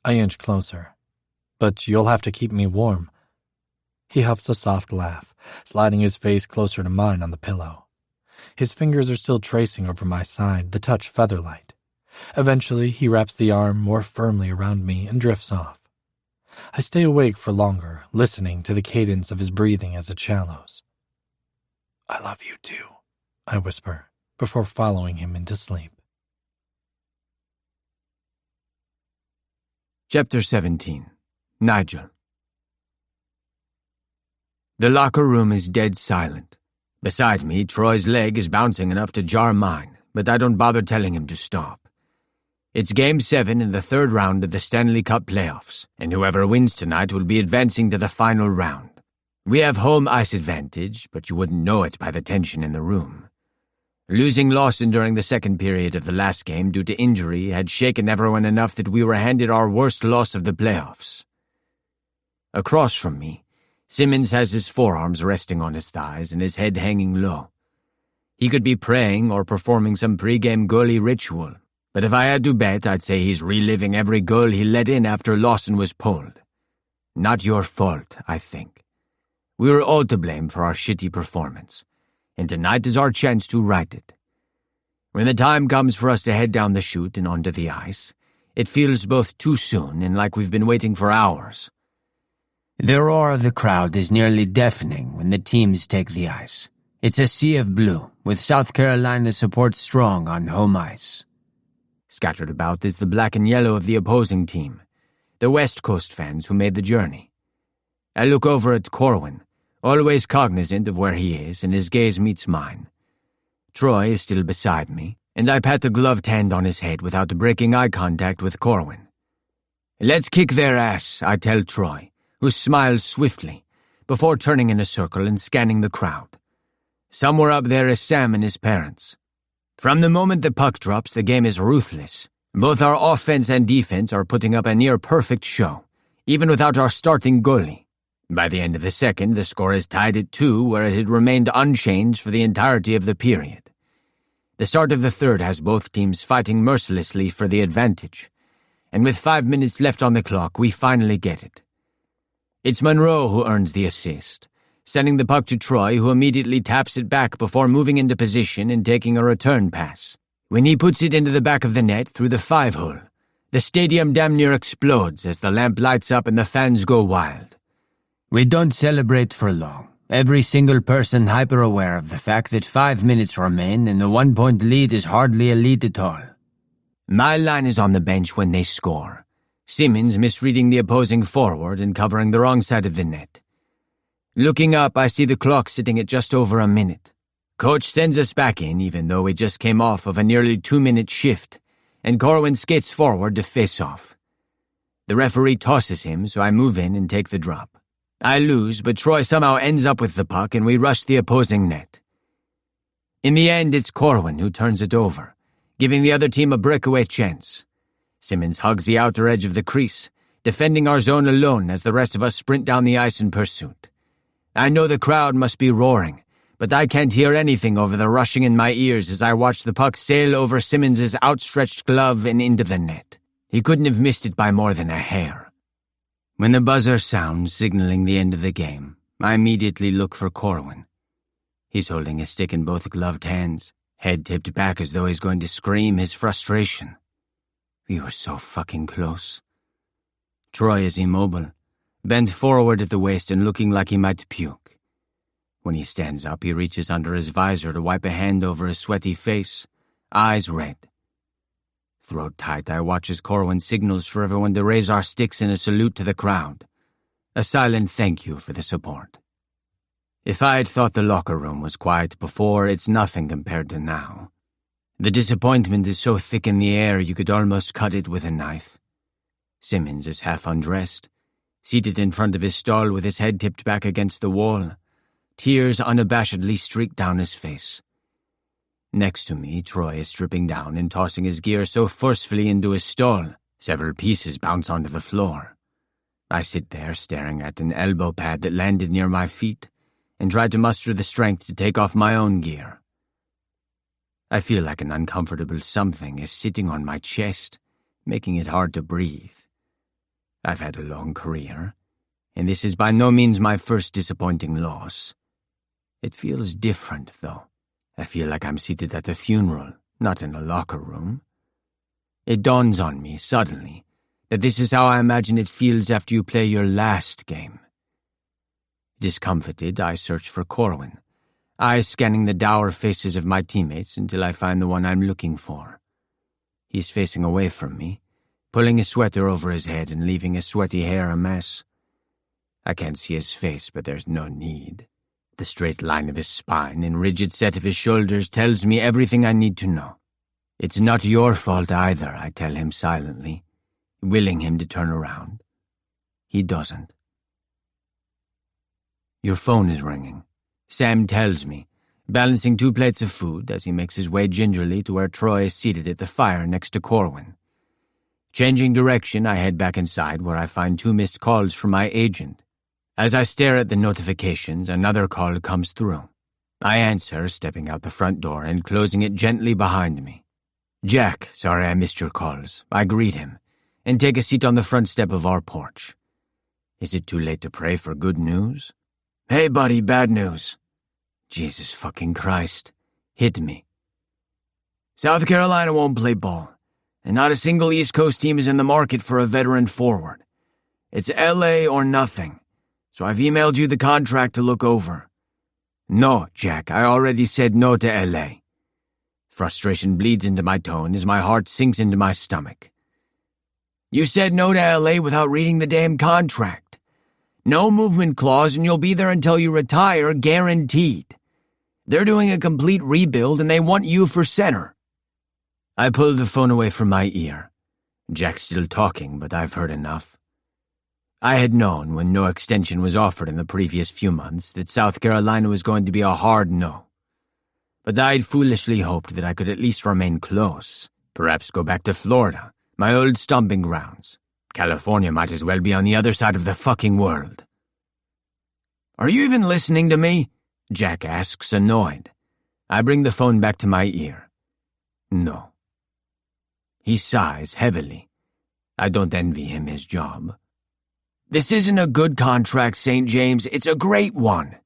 I inch closer. "But you'll have to keep me warm." He huffs a soft laugh, sliding his face closer to mine on the pillow. His fingers are still tracing over my side, the touch feather-light. Eventually, he wraps the arm more firmly around me and drifts off. I stay awake for longer, listening to the cadence of his breathing as it shallows. "I love you too," I whisper, before following him into sleep. Chapter 17. Nigel. The locker room is dead silent. Beside me, Troy's leg is bouncing enough to jar mine, but I don't bother telling him to stop. It's Game 7 in the third round of the Stanley Cup playoffs, and whoever wins tonight will be advancing to the final round. We have home ice advantage, but you wouldn't know it by the tension in the room. Losing Lawson during the second period of the last game due to injury had shaken everyone enough that we were handed our worst loss of the playoffs. Across from me, Simmons has his forearms resting on his thighs and his head hanging low. He could be praying or performing some pre-game goalie ritual, but if I had to bet, I'd say he's reliving every goal he let in after Lawson was pulled. Not your fault, I think. We were all to blame for our shitty performance, and tonight is our chance to right it. When the time comes for us to head down the chute and onto the ice, it feels both too soon and like we've been waiting for hours. The roar of the crowd is nearly deafening when the teams take the ice. It's a sea of blue, with South Carolina support strong on home ice. Scattered about is the black and yellow of the opposing team, the West Coast fans who made the journey. I look over at Corwin, always cognizant of where he is, and his gaze meets mine. Troy is still beside me, and I pat the gloved hand on his head without breaking eye contact with Corwin. "Let's kick their ass," I tell Troy, who smiles swiftly, before turning in a circle and scanning the crowd. Somewhere up there is Sam and his parents. From the moment the puck drops, the game is ruthless. Both our offense and defense are putting up a near-perfect show, even without our starting goalie. By the end of the second, the score is tied at 2, where it had remained unchanged for the entirety of the period. The start of the third has both teams fighting mercilessly for the advantage, and with 5 minutes left on the clock, we finally get it. It's Monroe who earns the assist, sending the puck to Troy, who immediately taps it back before moving into position and taking a return pass. When he puts it into the back of the net through the 5-hole, the stadium damn near explodes as the lamp lights up and the fans go wild. We don't celebrate for long. Every single person hyper-aware of the fact that 5 minutes remain and the 1-point lead is hardly a lead at all. My line is on the bench when they score, Simmons misreading the opposing forward and covering the wrong side of the net. Looking up, I see the clock sitting at just over a minute. Coach sends us back in, even though we just came off of a nearly 2-minute shift, and Corwin skates forward to face off. The referee tosses him, so I move in and take the drop. I lose, but Troy somehow ends up with the puck and we rush the opposing net. In the end, it's Corwin who turns it over, giving the other team a breakaway chance. Simmons hugs the outer edge of the crease, defending our zone alone as the rest of us sprint down the ice in pursuit. I know the crowd must be roaring, but I can't hear anything over the rushing in my ears as I watch the puck sail over Simmons' outstretched glove and into the net. He couldn't have missed it by more than a hair. When the buzzer sounds, signaling the end of the game, I immediately look for Corwin. He's holding a stick in both gloved hands, head tipped back as though he's going to scream his frustration. We were so fucking close. Troy is immobile, bent forward at the waist and looking like he might puke. When he stands up, he reaches under his visor to wipe a hand over his sweaty face, eyes red. Throat tight, I watch as Corwin signals for everyone to raise our sticks in a salute to the crowd, a silent thank you for the support. If I had thought the locker room was quiet before, it's nothing compared to now. The disappointment is so thick in the air you could almost cut it with a knife. Simmons is half undressed, seated in front of his stall with his head tipped back against the wall. Tears unabashedly streak down his face. Next to me, Troy is stripping down and tossing his gear so forcefully into his stall, several pieces bounce onto the floor. I sit there staring at an elbow pad that landed near my feet and try to muster the strength to take off my own gear. I feel like an uncomfortable something is sitting on my chest, making it hard to breathe. I've had a long career, and this is by no means my first disappointing loss. It feels different, though. I feel like I'm seated at a funeral, not in a locker room. It dawns on me, suddenly, that this is how I imagine it feels after you play your last game. Discomfited, I search for Corwin, eyes scanning the dour faces of my teammates until I find the one I'm looking for. He's facing away from me, pulling his sweater over his head and leaving his sweaty hair a mess. I can't see his face, but there's no need. The straight line of his spine and rigid set of his shoulders tells me everything I need to know. It's not your fault either, I tell him silently, willing him to turn around. He doesn't. Your phone is ringing, Sam tells me, balancing 2 plates of food as he makes his way gingerly to where Troy is seated at the fire next to Corwin. Changing direction, I head back inside where I find 2 missed calls from my agent. As I stare at the notifications, another call comes through. I answer, stepping out the front door and closing it gently behind me. Jack, sorry I missed your calls. I greet him and take a seat on the front step of our porch. Is it too late to pray for good news? Hey, buddy, bad news. Jesus fucking Christ. Hit me. South Carolina won't play ball, and not a single East Coast team is in the market for a veteran forward. It's LA or nothing, so I've emailed you the contract to look over. No, Jack, I already said no to LA. Frustration bleeds into my tone as my heart sinks into my stomach. You said no to LA without reading the damn contract. No movement clause and you'll be there until you retire, guaranteed. They're doing a complete rebuild and they want you for center. I pulled the phone away from my ear. Jack's still talking, but I've heard enough. I had known when no extension was offered in the previous few months that South Carolina was going to be a hard no. But I'd foolishly hoped that I could at least remain close, perhaps go back to Florida, my old stomping grounds. California might as well be on the other side of the fucking world. Are you even listening to me? Jack asks, annoyed. I bring the phone back to my ear. No. He sighs heavily. I don't envy him his job. This isn't a good contract, St. James. It's a great one.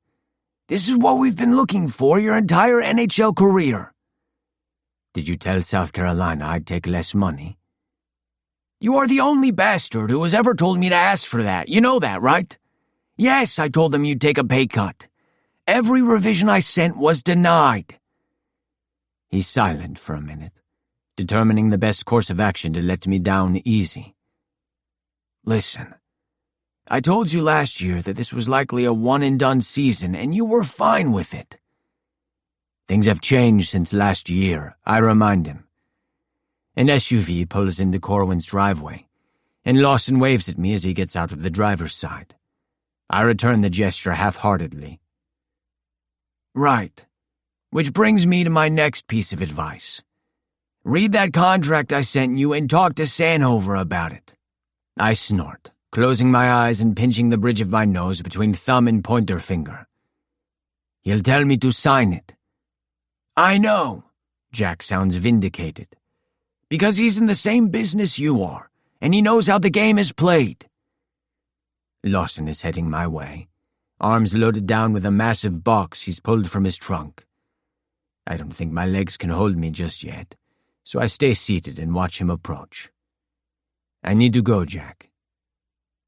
This is what we've been looking for your entire NHL career. Did you tell South Carolina I'd take less money? You are the only bastard who has ever told me to ask for that. You know that, right? Yes, I told them you'd take a pay cut. Every revision I sent was denied. He's silent for a minute, determining the best course of action to let me down easy. Listen, I told you last year that this was likely a one-and-done season, and you were fine with it. Things have changed since last year, I remind him. An SUV pulls into Corwin's driveway, and Lawson waves at me as he gets out of the driver's side. I return the gesture half-heartedly. Right. Which brings me to my next piece of advice. Read that contract I sent you and talk to Sanhover about it. I snort, closing my eyes and pinching the bridge of my nose between thumb and pointer finger. He'll tell me to sign it. I know, Jack sounds vindicated. Because he's in the same business you are, and he knows how the game is played. Lawson is heading my way, arms loaded down with a massive box he's pulled from his trunk. I don't think my legs can hold me just yet, so I stay seated and watch him approach. I need to go, Jack.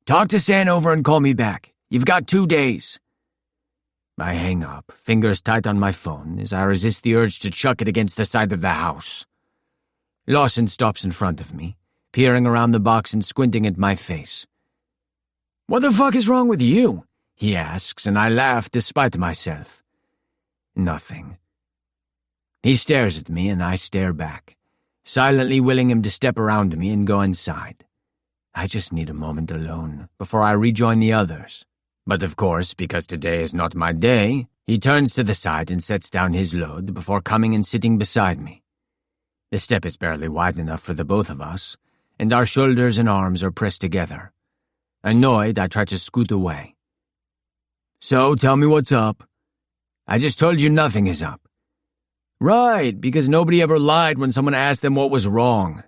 Talk to Sanhover and call me back. You've got 2 days. I hang up, fingers tight on my phone, as I resist the urge to chuck it against the side of the house. Lawson stops in front of me, peering around the box and squinting at my face. What the fuck is wrong with you? he asks, and I laugh despite myself. Nothing. He stares at me, and I stare back, silently willing him to step around me and go inside. I just need a moment alone before I rejoin the others. But of course, because today is not my day, he turns to the side and sets down his load before coming and sitting beside me. The step is barely wide enough for the both of us, and our shoulders and arms are pressed together. Annoyed, I try to scoot away. So, tell me what's up. I just told you nothing is up. Right, because nobody ever lied when someone asked them what was wrong.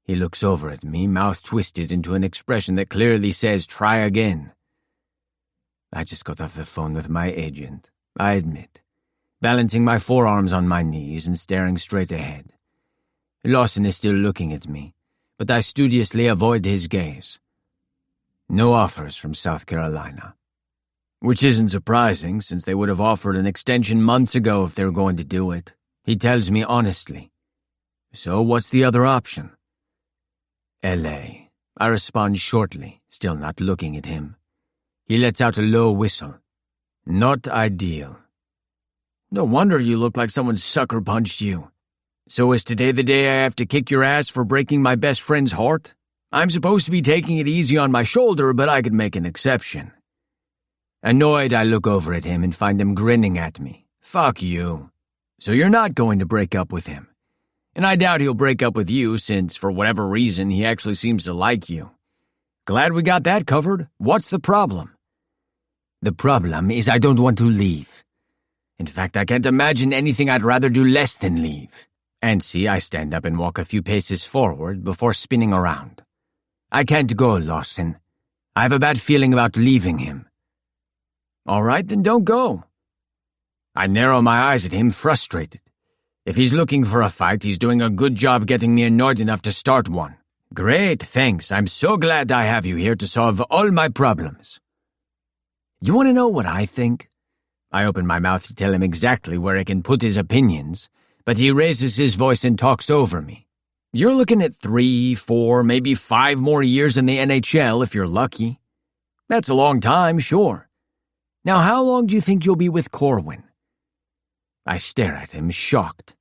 He looks over at me, mouth twisted into an expression that clearly says, try again. I just got off the phone with my agent, I admit, balancing my forearms on my knees and staring straight ahead. Lawson is still looking at me, but I studiously avoid his gaze. No offers from South Carolina. Which isn't surprising, since they would have offered an extension months ago if they were going to do it. He tells me honestly. So what's the other option? L.A. I respond shortly, still not looking at him. He lets out a low whistle. Not ideal. No wonder you look like someone sucker punched you. So is today the day I have to kick your ass for breaking my best friend's heart? I'm supposed to be taking it easy on my shoulder, but I could make an exception. Annoyed, I look over at him and find him grinning at me. Fuck you. So you're not going to break up with him. And I doubt he'll break up with you since, for whatever reason, he actually seems to like you. Glad we got that covered. What's the problem? The problem is I don't want to leave. In fact, I can't imagine anything I'd rather do less than leave. And see, I stand up and walk a few paces forward before spinning around. I can't go, Lawson. I have a bad feeling about leaving him. All right, then don't go. I narrow my eyes at him, frustrated. If he's looking for a fight, he's doing a good job getting me annoyed enough to start one. Great, thanks. I'm so glad I have you here to solve all my problems. You want to know what I think? I open my mouth to tell him exactly where he can put his opinions, but he raises his voice and talks over me. You're looking at 3, 4, maybe 5 more years in the NHL if you're lucky. That's a long time, sure. Now, how long do you think you'll be with Corwin? I stare at him, shocked.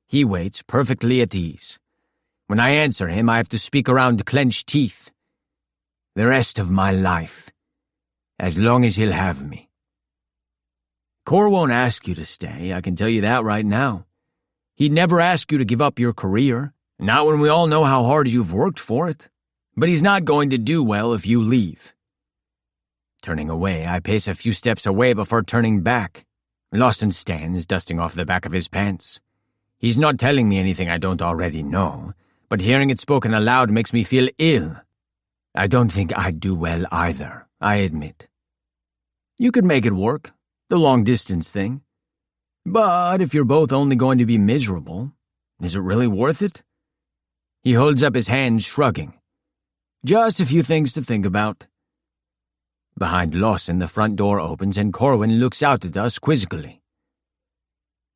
He waits, perfectly at ease. When I answer him, I have to speak around clenched teeth. The rest of my life. As long as he'll have me. Cor won't ask you to stay, I can tell you that right now. He'd never ask you to give up your career, not when we all know how hard you've worked for it. But he's not going to do well if you leave. Turning away, I pace a few steps away before turning back. Lawson stands, dusting off the back of his pants. He's not telling me anything I don't already know, but hearing it spoken aloud makes me feel ill. I don't think I'd do well either, I admit. You could make it work, the long-distance thing. But if you're both only going to be miserable, is it really worth it? He holds up his hand, shrugging. Just a few things to think about. Behind Lawson, the front door opens and Corwin looks out at us quizzically.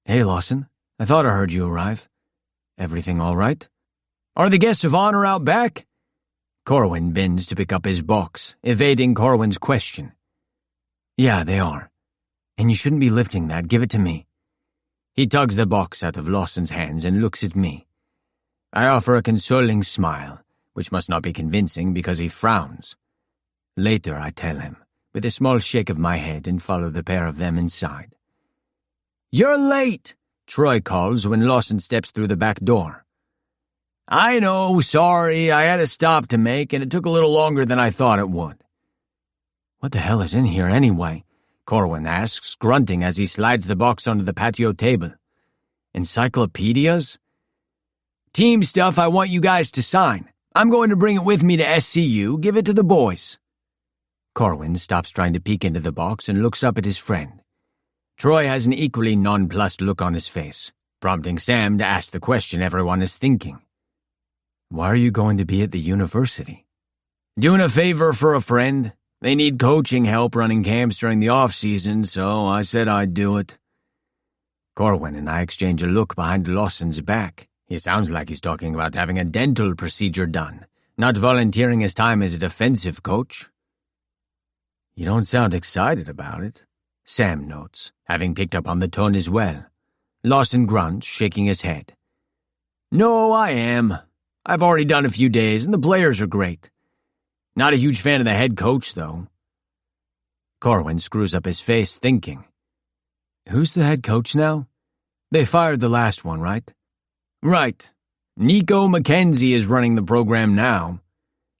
Hey, Lawson. I thought I heard you arrive. Everything all right? Are the guests of honor out back? Corwin bends to pick up his box, evading Corwin's question. Yeah, they are. And you shouldn't be lifting that. Give it to me. He tugs the box out of Lawson's hands and looks at me. I offer a consoling smile, which must not be convincing because he frowns. Later, I tell him, with a small shake of my head, and follow the pair of them inside. You're late, Troy calls when Lawson steps through the back door. I know, sorry, I had a stop to make, and it took a little longer than I thought it would. What the hell is in here anyway? Corwin asks, grunting as he slides the box onto the patio table. Encyclopedias? Team stuff I want you guys to sign. I'm going to bring it with me to SCU, give it to the boys. Corwin stops trying to peek into the box and looks up at his friend. Troy has an equally nonplussed look on his face, prompting Sam to ask the question everyone is thinking. Why are you going to be at the university? Doing a favor for a friend. They need coaching help running camps during the off-season, so I said I'd do it. Corwin and I exchange a look behind Lawson's back. He sounds like he's talking about having a dental procedure done, not volunteering his time as a defensive coach. You don't sound excited about it, Sam notes, having picked up on the tone as well. Lawson grunts, shaking his head. No, I am. I've already done a few days, and the players are great. Not a huge fan of the head coach, though. Corwin screws up his face, thinking. Who's the head coach now? They fired the last one, right? Right. Nico McKenzie is running the program now.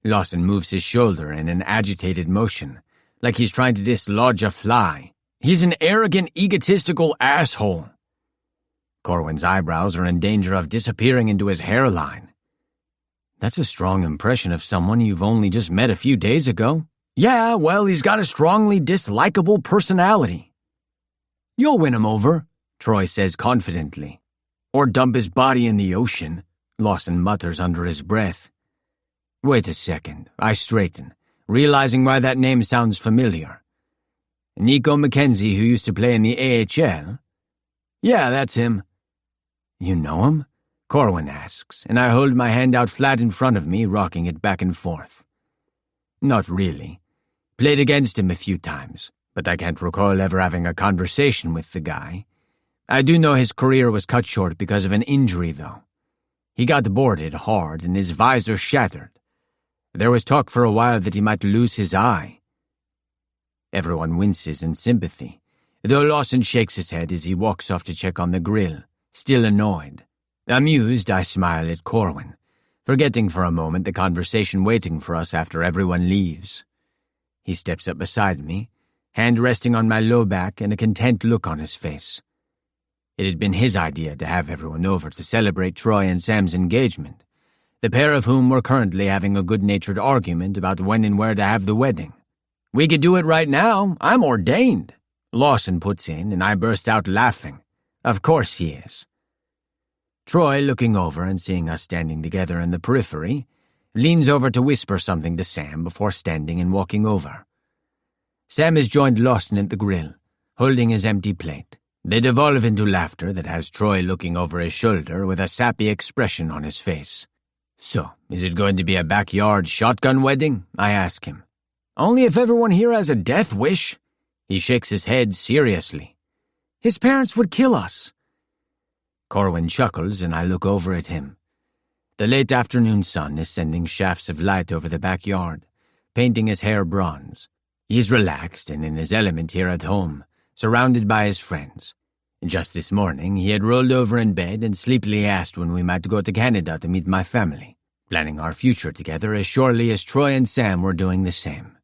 Lawson moves his shoulder in an agitated motion, like he's trying to dislodge a fly. He's an arrogant, egotistical asshole. Corwin's eyebrows are in danger of disappearing into his hairline. That's a strong impression of someone you've only just met a few days ago. Yeah, well, he's got a strongly dislikable personality. You'll win him over, Troy says confidently. Or dump his body in the ocean, Lawson mutters under his breath. Wait a second, I straighten, realizing why that name sounds familiar. Nico McKenzie, who used to play in the AHL? Yeah, that's him. You know him? Corwin asks, and I hold my hand out flat in front of me, rocking it back and forth. Not really. Played against him a few times, but I can't recall ever having a conversation with the guy. I do know his career was cut short because of an injury, though. He got boarded hard and his visor shattered. There was talk for a while that he might lose his eye. Everyone winces in sympathy, though Lawson shakes his head as he walks off to check on the grill, still annoyed. Amused, I smile at Corwin, forgetting for a moment the conversation waiting for us after everyone leaves. He steps up beside me, hand resting on my low back and a content look on his face. It had been his idea to have everyone over to celebrate Troy and Sam's engagement, the pair of whom were currently having a good-natured argument about when and where to have the wedding. We could do it right now. I'm ordained, Lawson puts in, and I burst out laughing. Of course he is. Troy, looking over and seeing us standing together in the periphery, leans over to whisper something to Sam before standing and walking over. Sam has joined Lawson at the grill, holding his empty plate. They devolve into laughter that has Troy looking over his shoulder with a sappy expression on his face. So, is it going to be a backyard shotgun wedding? I ask him. Only if everyone here has a death wish. He shakes his head seriously. His parents would kill us. Corwin chuckles and I look over at him. The late afternoon sun is sending shafts of light over the backyard, painting his hair bronze. He's relaxed and in his element here at home, surrounded by his friends. Just this morning, he had rolled over in bed and sleepily asked when we might go to Canada to meet my family, planning our future together as surely as Troy and Sam were doing the same.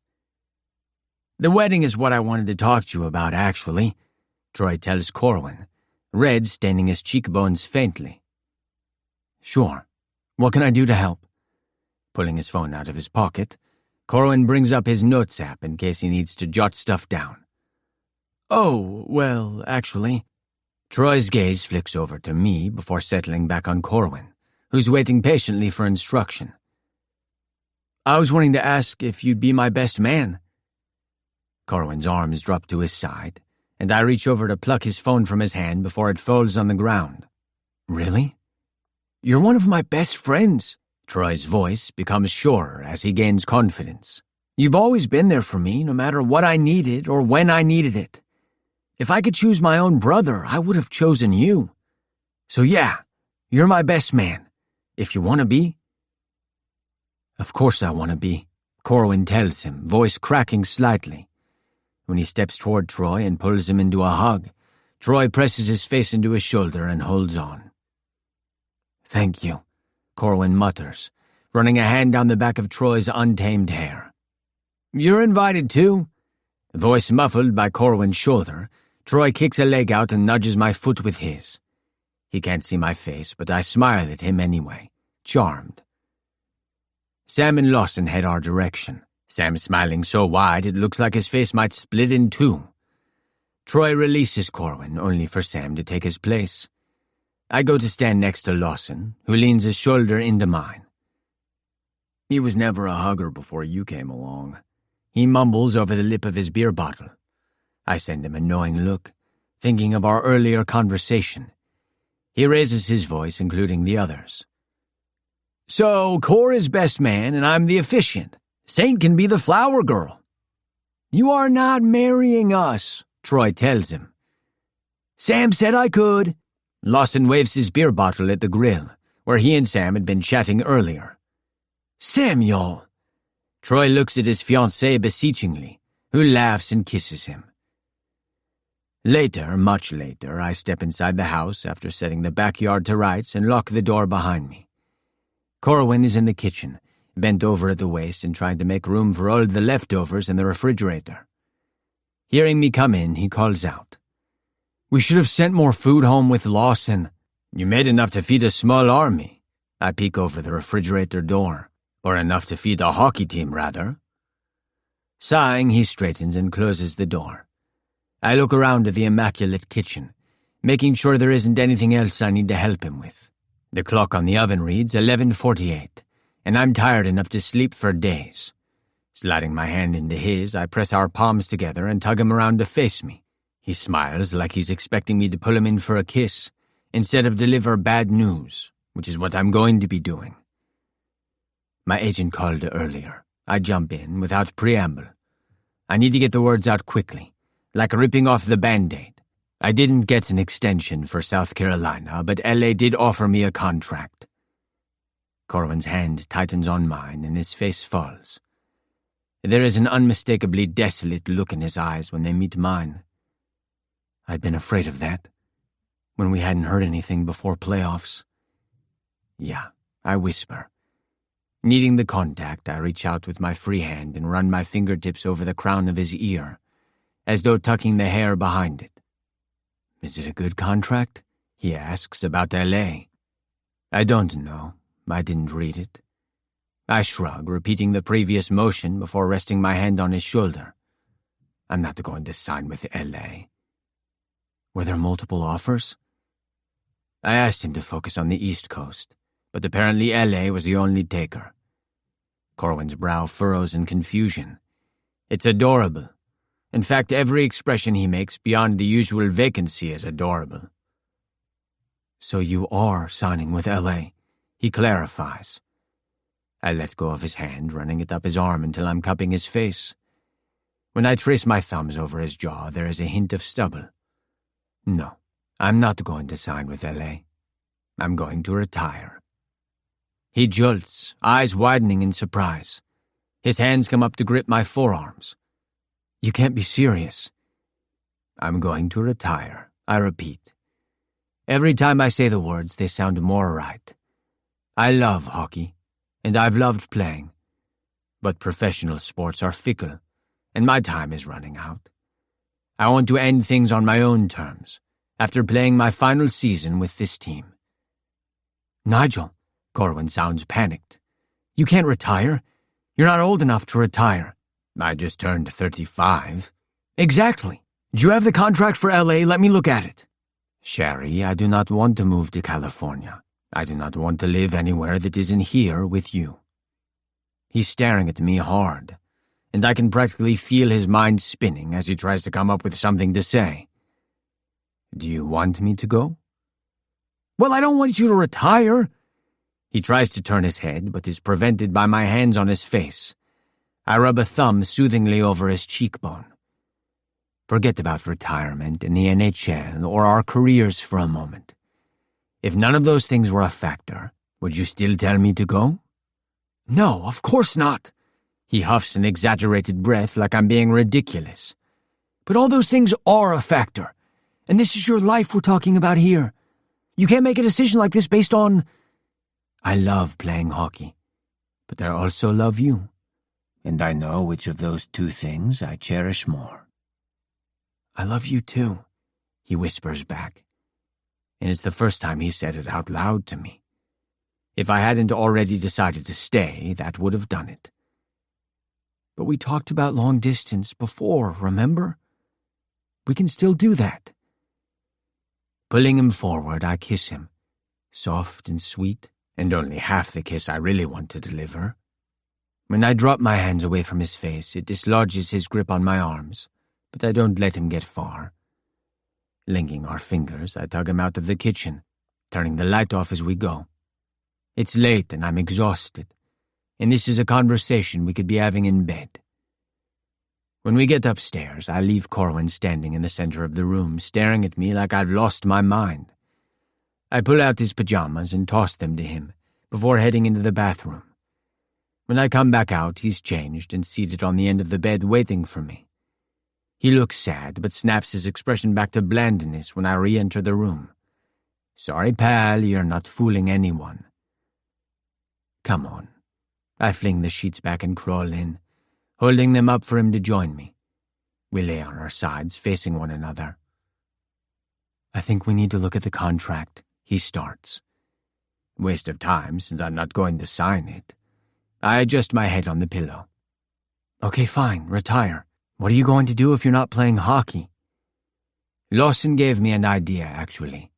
The wedding is what I wanted to talk to you about, actually, Troy tells Corwin, red staining his cheekbones faintly. Sure. What can I do to help? Pulling his phone out of his pocket, Corwin brings up his notes app in case he needs to jot stuff down. Oh, well, actually. Troy's gaze flicks over to me before settling back on Corwin, who's waiting patiently for instruction. I was wanting to ask if you'd be my best man. Corwin's arms drop to his side, and I reach over to pluck his phone from his hand before it falls on the ground. Really? You're one of my best friends. Troy's voice becomes surer as he gains confidence. You've always been there for me, no matter what I needed or when I needed it. If I could choose my own brother, I would have chosen you. So yeah, you're my best man, if you want to be. Of course I want to be, Corwin tells him, voice cracking slightly. When he steps toward Troy and pulls him into a hug, Troy presses his face into his shoulder and holds on. Thank you, Corwin mutters, running a hand down the back of Troy's untamed hair. You're invited too. Voice muffled by Corwin's shoulder, Troy kicks a leg out and nudges my foot with his. He can't see my face, but I smile at him anyway, charmed. Sam and Lawson head our direction, Sam smiling so wide it looks like his face might split in two. Troy releases Corwin, only for Sam to take his place. I go to stand next to Lawson, who leans his shoulder into mine. He was never a hugger before you came along. He mumbles over the lip of his beer bottle. I send him a knowing look, thinking of our earlier conversation. He raises his voice, including the others. So, Cor is best man, and I'm the officiant. Saint can be the flower girl. "You are not marrying us," Troy tells him. "Sam said I could." Lawson waves his beer bottle at the grill, where he and Sam had been chatting earlier. "Samuel!" Troy looks at his fiancée beseechingly, who laughs and kisses him. Later, much later, I step inside the house after setting the backyard to rights and lock the door behind me. Corwin is in the kitchen, bent over at the waist and trying to make room for all the leftovers in the refrigerator. Hearing me come in, he calls out, "We should have sent more food home with Lawson." "You made enough to feed a small army." I peek over the refrigerator door. "Or enough to feed a hockey team, rather." Sighing, he straightens and closes the door. I look around at the immaculate kitchen, making sure there isn't anything else I need to help him with. The clock on the oven reads 11:48, and I'm tired enough to sleep for days. Sliding my hand into his, I press our palms together and tug him around to face me. He smiles like he's expecting me to pull him in for a kiss, instead of deliver bad news, which is what I'm going to be doing. My agent called earlier. I jump in without preamble. I need to get the words out quickly, like ripping off the Band-Aid. I didn't get an extension for South Carolina, but LA did offer me a contract. Corwin's hand tightens on mine and his face falls. There is an unmistakably desolate look in his eyes when they meet mine. I'd been afraid of that, when we hadn't heard anything before playoffs. "Yeah," I whisper. Needing the contact, I reach out with my free hand and run my fingertips over the crown of his ear, as though tucking the hair behind it. "Is it a good contract?" he asks about LA. "I don't know. I didn't read it." I shrug, repeating the previous motion before resting my hand on his shoulder. "I'm not going to sign with LA. "Were there multiple offers?" I asked him to focus on the East Coast, but apparently LA was the only taker. Corwin's brow furrows in confusion. It's adorable. In fact, every expression he makes beyond the usual vacancy is adorable. "So you are signing with LA, he clarifies. I let go of his hand, running it up his arm until I'm cupping his face. When I trace my thumbs over his jaw, there is a hint of stubble. "No, I'm not going to sign with LA. I'm going to retire." He jolts, eyes widening in surprise. His hands come up to grip my forearms. "You can't be serious." "I'm going to retire," I repeat. Every time I say the words, they sound more right. I love hockey, and I've loved playing. But professional sports are fickle, and my time is running out. I want to end things on my own terms, after playing my final season with this team. "Nigel," Corwin sounds panicked. "You can't retire. You're not old enough to retire." "I just turned 35. "Exactly. Do you have the contract for LA? Let me look at it." "Sherry, I do not want to move to California. I do not want to live anywhere that isn't here with you." He's staring at me hard, and I can practically feel his mind spinning as he tries to come up with something to say. "Do you want me to go?" "Well, I don't want you to retire." He tries to turn his head, but is prevented by my hands on his face. I rub a thumb soothingly over his cheekbone. "Forget about retirement in the NHL or our careers for a moment. If none of those things were a factor, would you still tell me to go?" "No, of course not." He huffs an exaggerated breath like I'm being ridiculous. "But all those things are a factor, and this is your life we're talking about here. You can't make a decision like this based on—" "I love playing hockey, but I also love you, and I know which of those two things I cherish more." "I love you too," he whispers back, and it's the first time he said it out loud to me. If I hadn't already decided to stay, that would have done it. "But we talked about long distance before, remember? We can still do that." Pulling him forward, I kiss him, soft and sweet, and only half the kiss I really want to deliver. When I drop my hands away from his face, it dislodges his grip on my arms, but I don't let him get far. Linking our fingers, I tug him out of the kitchen, turning the light off as we go. It's late and I'm exhausted, and this is a conversation we could be having in bed. When we get upstairs, I leave Corwin standing in the center of the room, staring at me like I've lost my mind. I pull out his pajamas and toss them to him before heading into the bathroom. When I come back out, he's changed and seated on the end of the bed waiting for me. He looks sad, but snaps his expression back to blandness when I re-enter the room. Sorry, pal, you're not fooling anyone. Come on. I fling the sheets back and crawl in, holding them up for him to join me. We lay on our sides, facing one another. I think we need to look at the contract, he starts. Waste of time, since I'm not going to sign it. I adjust my head on the pillow. Okay, fine, retire. What are you going to do if you're not playing hockey? Lawson gave me an idea, actually.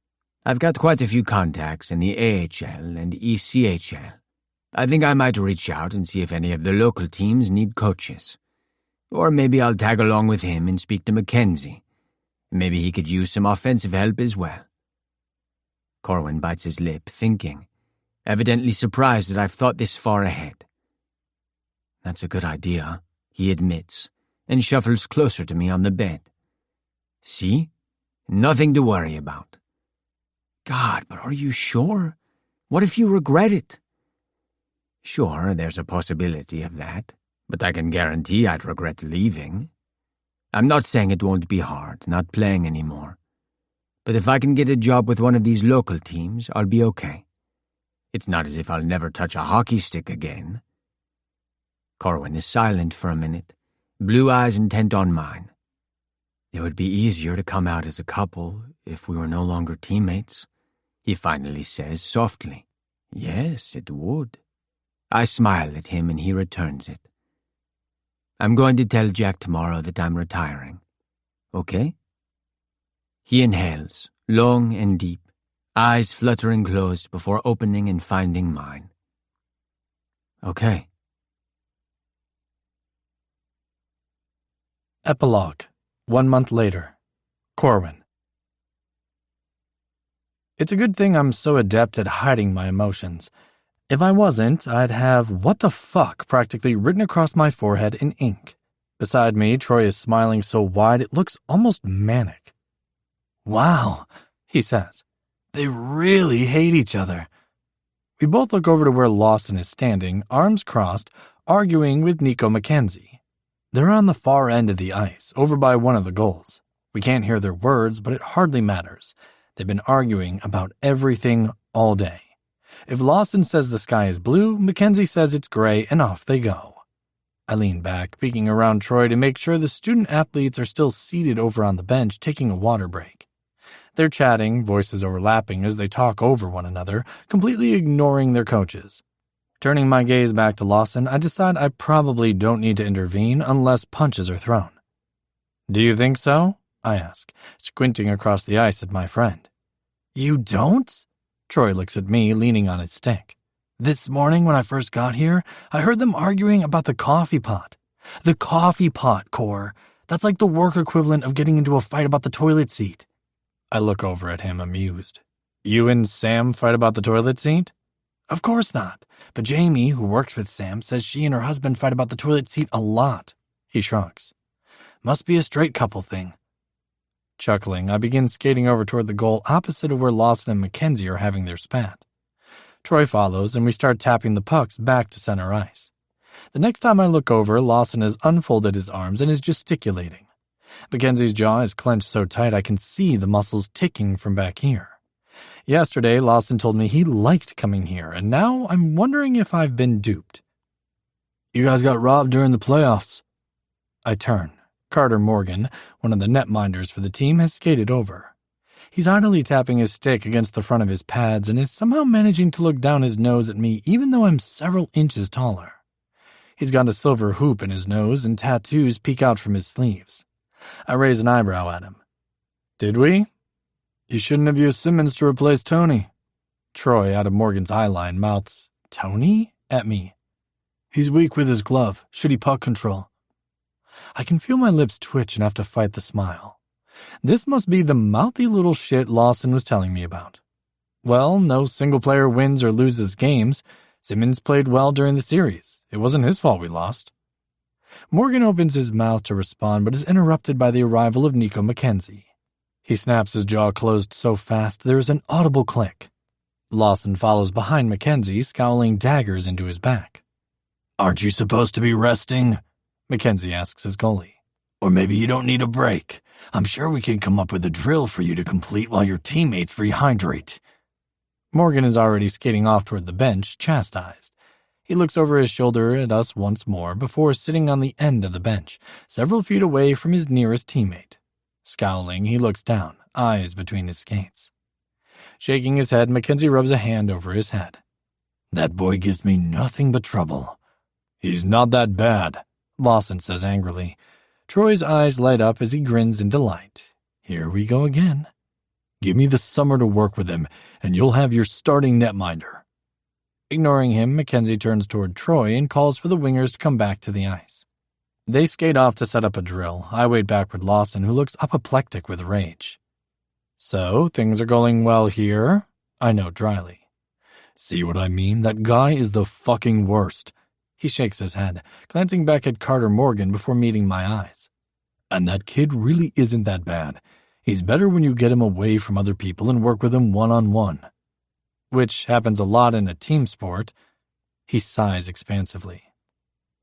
I've got quite a few contacts in the AHL and ECHL. I think I might reach out and see if any of the local teams need coaches. Or maybe I'll tag along with him and speak to Mackenzie. Maybe he could use some offensive help as well. Corwin bites his lip, thinking, evidently surprised that I've thought this far ahead. That's a good idea, he admits, and shuffles closer to me on the bed. See? Nothing to worry about. God, but are you sure? What if you regret it? Sure, there's a possibility of that, but I can guarantee I'd regret leaving. I'm not saying it won't be hard, not playing anymore. But if I can get a job with one of these local teams, I'll be okay. It's not as if I'll never touch a hockey stick again. Corwin is silent for a minute, blue eyes intent on mine. It would be easier to come out as a couple if we were no longer teammates, he finally says softly. Yes, it would. I smile at him and he returns it. I'm going to tell Jack tomorrow that I'm retiring. Okay? He inhales, long and deep, eyes fluttering closed before opening and finding mine. Okay. Epilogue. 1 month later. Corwin. It's a good thing I'm so adept at hiding my emotions. If I wasn't, I'd have "what the fuck" practically written across my forehead in ink. Beside me, Troy is smiling so wide it looks almost manic. "Wow," he says. "They really hate each other." We both look over to where Lawson is standing, arms crossed, arguing with Nico Mackenzie. They're on the far end of the ice, over by one of the goals. We can't hear their words, but it hardly matters. They've been arguing about everything all day. If Lawson says the sky is blue, Mackenzie says it's gray, and off they go. I lean back, peeking around Troy to make sure the student-athletes are still seated over on the bench taking a water break. They're chatting, voices overlapping as they talk over one another, completely ignoring their coaches. Turning my gaze back to Lawson, I decide I probably don't need to intervene unless punches are thrown. "Do you think so?" I ask, squinting across the ice at my friend. "You don't?" Troy looks at me, leaning on his stick. "This morning when I first got here, I heard them arguing about the coffee pot. The coffee pot, Cor. That's like the work equivalent of getting into a fight about the toilet seat." I look over at him, amused. "You and Sam fight about the toilet seat?" "Of course not. But Jamie, who works with Sam, says she and her husband fight about the toilet seat a lot." He shrugs. "Must be a straight couple thing." Chuckling, I begin skating over toward the goal opposite of where Lawson and Mackenzie are having their spat. Troy follows, and we start tapping the pucks back to center ice. The next time I look over, Lawson has unfolded his arms and is gesticulating. Mackenzie's jaw is clenched so tight I can see the muscles ticking from back here. Yesterday, Lawson told me he liked coming here, and now I'm wondering if I've been duped. "You guys got robbed during the playoffs." I turn. Carter Morgan, one of the netminders for the team, has skated over. He's idly tapping his stick against the front of his pads and is somehow managing to look down his nose at me even though I'm several inches taller. He's got a silver hoop in his nose and tattoos peek out from his sleeves. I raise an eyebrow at him. "Did we?" "You shouldn't have used Simmons to replace Tony." Troy, out of Morgan's eyeline, mouths, "Tony?" at me. "He's weak with his glove. Shitty puck control." I can feel my lips twitch and have to fight the smile. This must be the mouthy little shit Lawson was telling me about. Well, no single player wins or loses games. Simmons played well during the series. It wasn't his fault we lost. Morgan opens his mouth to respond but is interrupted by the arrival of Nico Mackenzie. He snaps his jaw closed so fast there is an audible click. Lawson follows behind Mackenzie, scowling daggers into his back. "Aren't you supposed to be resting?" Mackenzie asks his goalie. "Or maybe you don't need a break. I'm sure we can come up with a drill for you to complete while your teammates rehydrate." Morgan is already skating off toward the bench, chastised. He looks over his shoulder at us once more before sitting on the end of the bench, several feet away from his nearest teammate. Scowling, he looks down, eyes between his skates. Shaking his head, Mackenzie rubs a hand over his head. "That boy gives me nothing but trouble." "He's not that bad," Lawson says angrily. Troy's eyes light up as he grins in delight. "Here we go again. Give me the summer to work with him, and you'll have your starting netminder." Ignoring him, Mackenzie turns toward Troy and calls for the wingers to come back to the ice. They skate off to set up a drill. I wait back with Lawson, who looks apoplectic with rage. "So, things are going well here?" I note dryly. "See what I mean? That guy is the fucking worst." He shakes his head, glancing back at Carter Morgan before meeting my eyes. "And that kid really isn't that bad. He's better when you get him away from other people and work with him one-on-one." Which happens a lot in a team sport. He sighs expansively.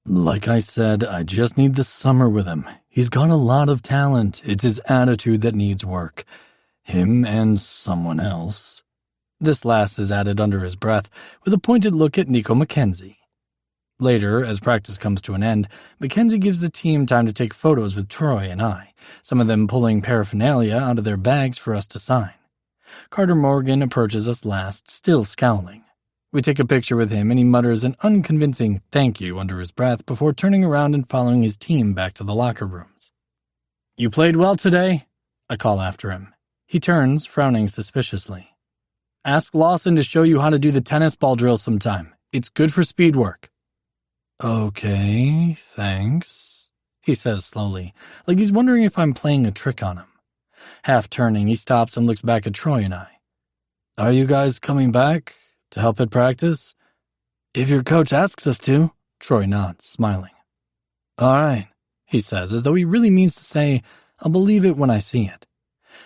"Like I said, I just need the summer with him. He's got a lot of talent. It's his attitude that needs work. Him and someone else." This last is added under his breath, with a pointed look at Nico Mackenzie. Later, as practice comes to an end, Mackenzie gives the team time to take photos with Troy and I, some of them pulling paraphernalia out of their bags for us to sign. Carter Morgan approaches us last, still scowling. We take a picture with him and he mutters an unconvincing thank you under his breath before turning around and following his team back to the locker rooms. "You played well today?" I call after him. He turns, frowning suspiciously. "Ask Lawson to show you how to do the tennis ball drill sometime. It's good for speed work." "Okay, thanks," he says slowly, like he's wondering if I'm playing a trick on him. Half turning, he stops and looks back at Troy and I. "Are you guys coming back to help at practice?" "If your coach asks us to," Troy nods, smiling. "All right," he says, as though he really means to say, "I'll believe it when I see it."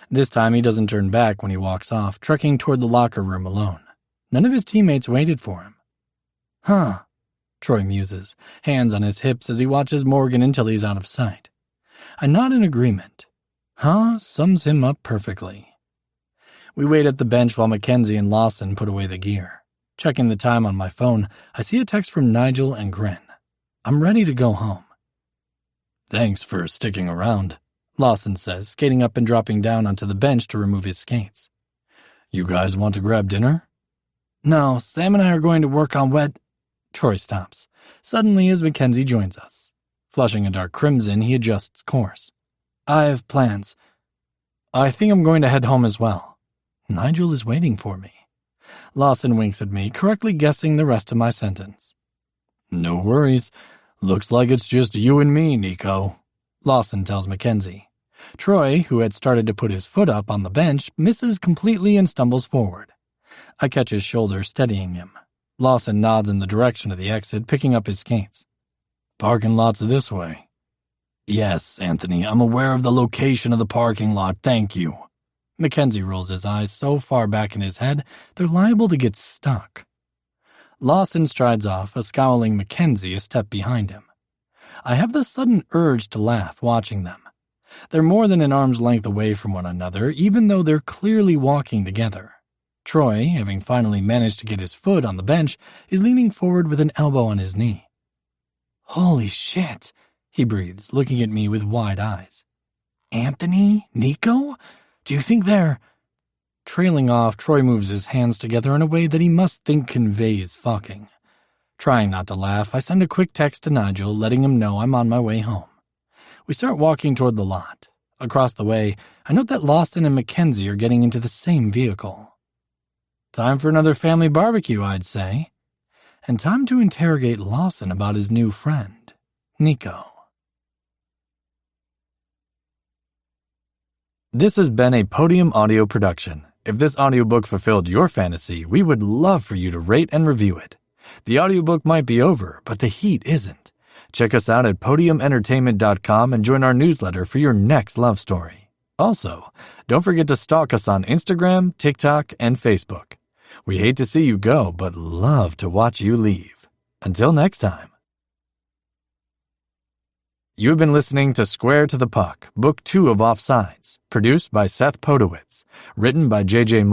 This time he doesn't turn back when he walks off, trekking toward the locker room alone. None of his teammates waited for him. "Huh," Troy muses, hands on his hips as he watches Morgan until he's out of sight. I nod in agreement. "Huh" sums him up perfectly. We wait at the bench while Mackenzie and Lawson put away the gear. Checking the time on my phone, I see a text from Nigel and Grin. I'm ready to go home. "Thanks for sticking around," Lawson says, skating up and dropping down onto the bench to remove his skates. "You guys want to grab dinner?" "No, Sam and I are going to work on wet—" Troy stops, suddenly as Mackenzie joins us. Flushing a dark crimson, he adjusts course. "I have plans. I think I'm going to head home as well. Nigel is waiting for me." Lawson winks at me, correctly guessing the rest of my sentence. "No worries. Looks like it's just you and me, Nico," Lawson tells Mackenzie. Troy, who had started to put his foot up on the bench, misses completely and stumbles forward. I catch his shoulder, steadying him. Lawson nods in the direction of the exit, picking up his skates. "Parking lot's this way." "Yes, Anthony, I'm aware of the location of the parking lot, thank you." Mackenzie rolls his eyes so far back in his head, they're liable to get stuck. Lawson strides off, a scowling Mackenzie a step behind him. I have the sudden urge to laugh watching them. They're more than an arm's length away from one another, even though they're clearly walking together. Troy, having finally managed to get his foot on the bench, is leaning forward with an elbow on his knee. "Holy shit," he breathes, looking at me with wide eyes. "Anthony? Nico? Do you think they're—" Trailing off, Troy moves his hands together in a way that he must think conveys fucking. Trying not to laugh, I send a quick text to Nigel, letting him know I'm on my way home. We start walking toward the lot. Across the way, I note that Lawson and Mackenzie are getting into the same vehicle. Time for another family barbecue, I'd say. And time to interrogate Lawson about his new friend, Nico. This has been a Podium Audio production. If this audiobook fulfilled your fantasy, we would love for you to rate and review it. The audiobook might be over, but the heat isn't. Check us out at podiumentertainment.com and join our newsletter for your next love story. Also, don't forget to stalk us on Instagram, TikTok, and Facebook. We hate to see you go, but love to watch you leave. Until next time. You have been listening to Square to the Puck, Book 2 of Offsides, produced by Seth Podowitz, written by J.J.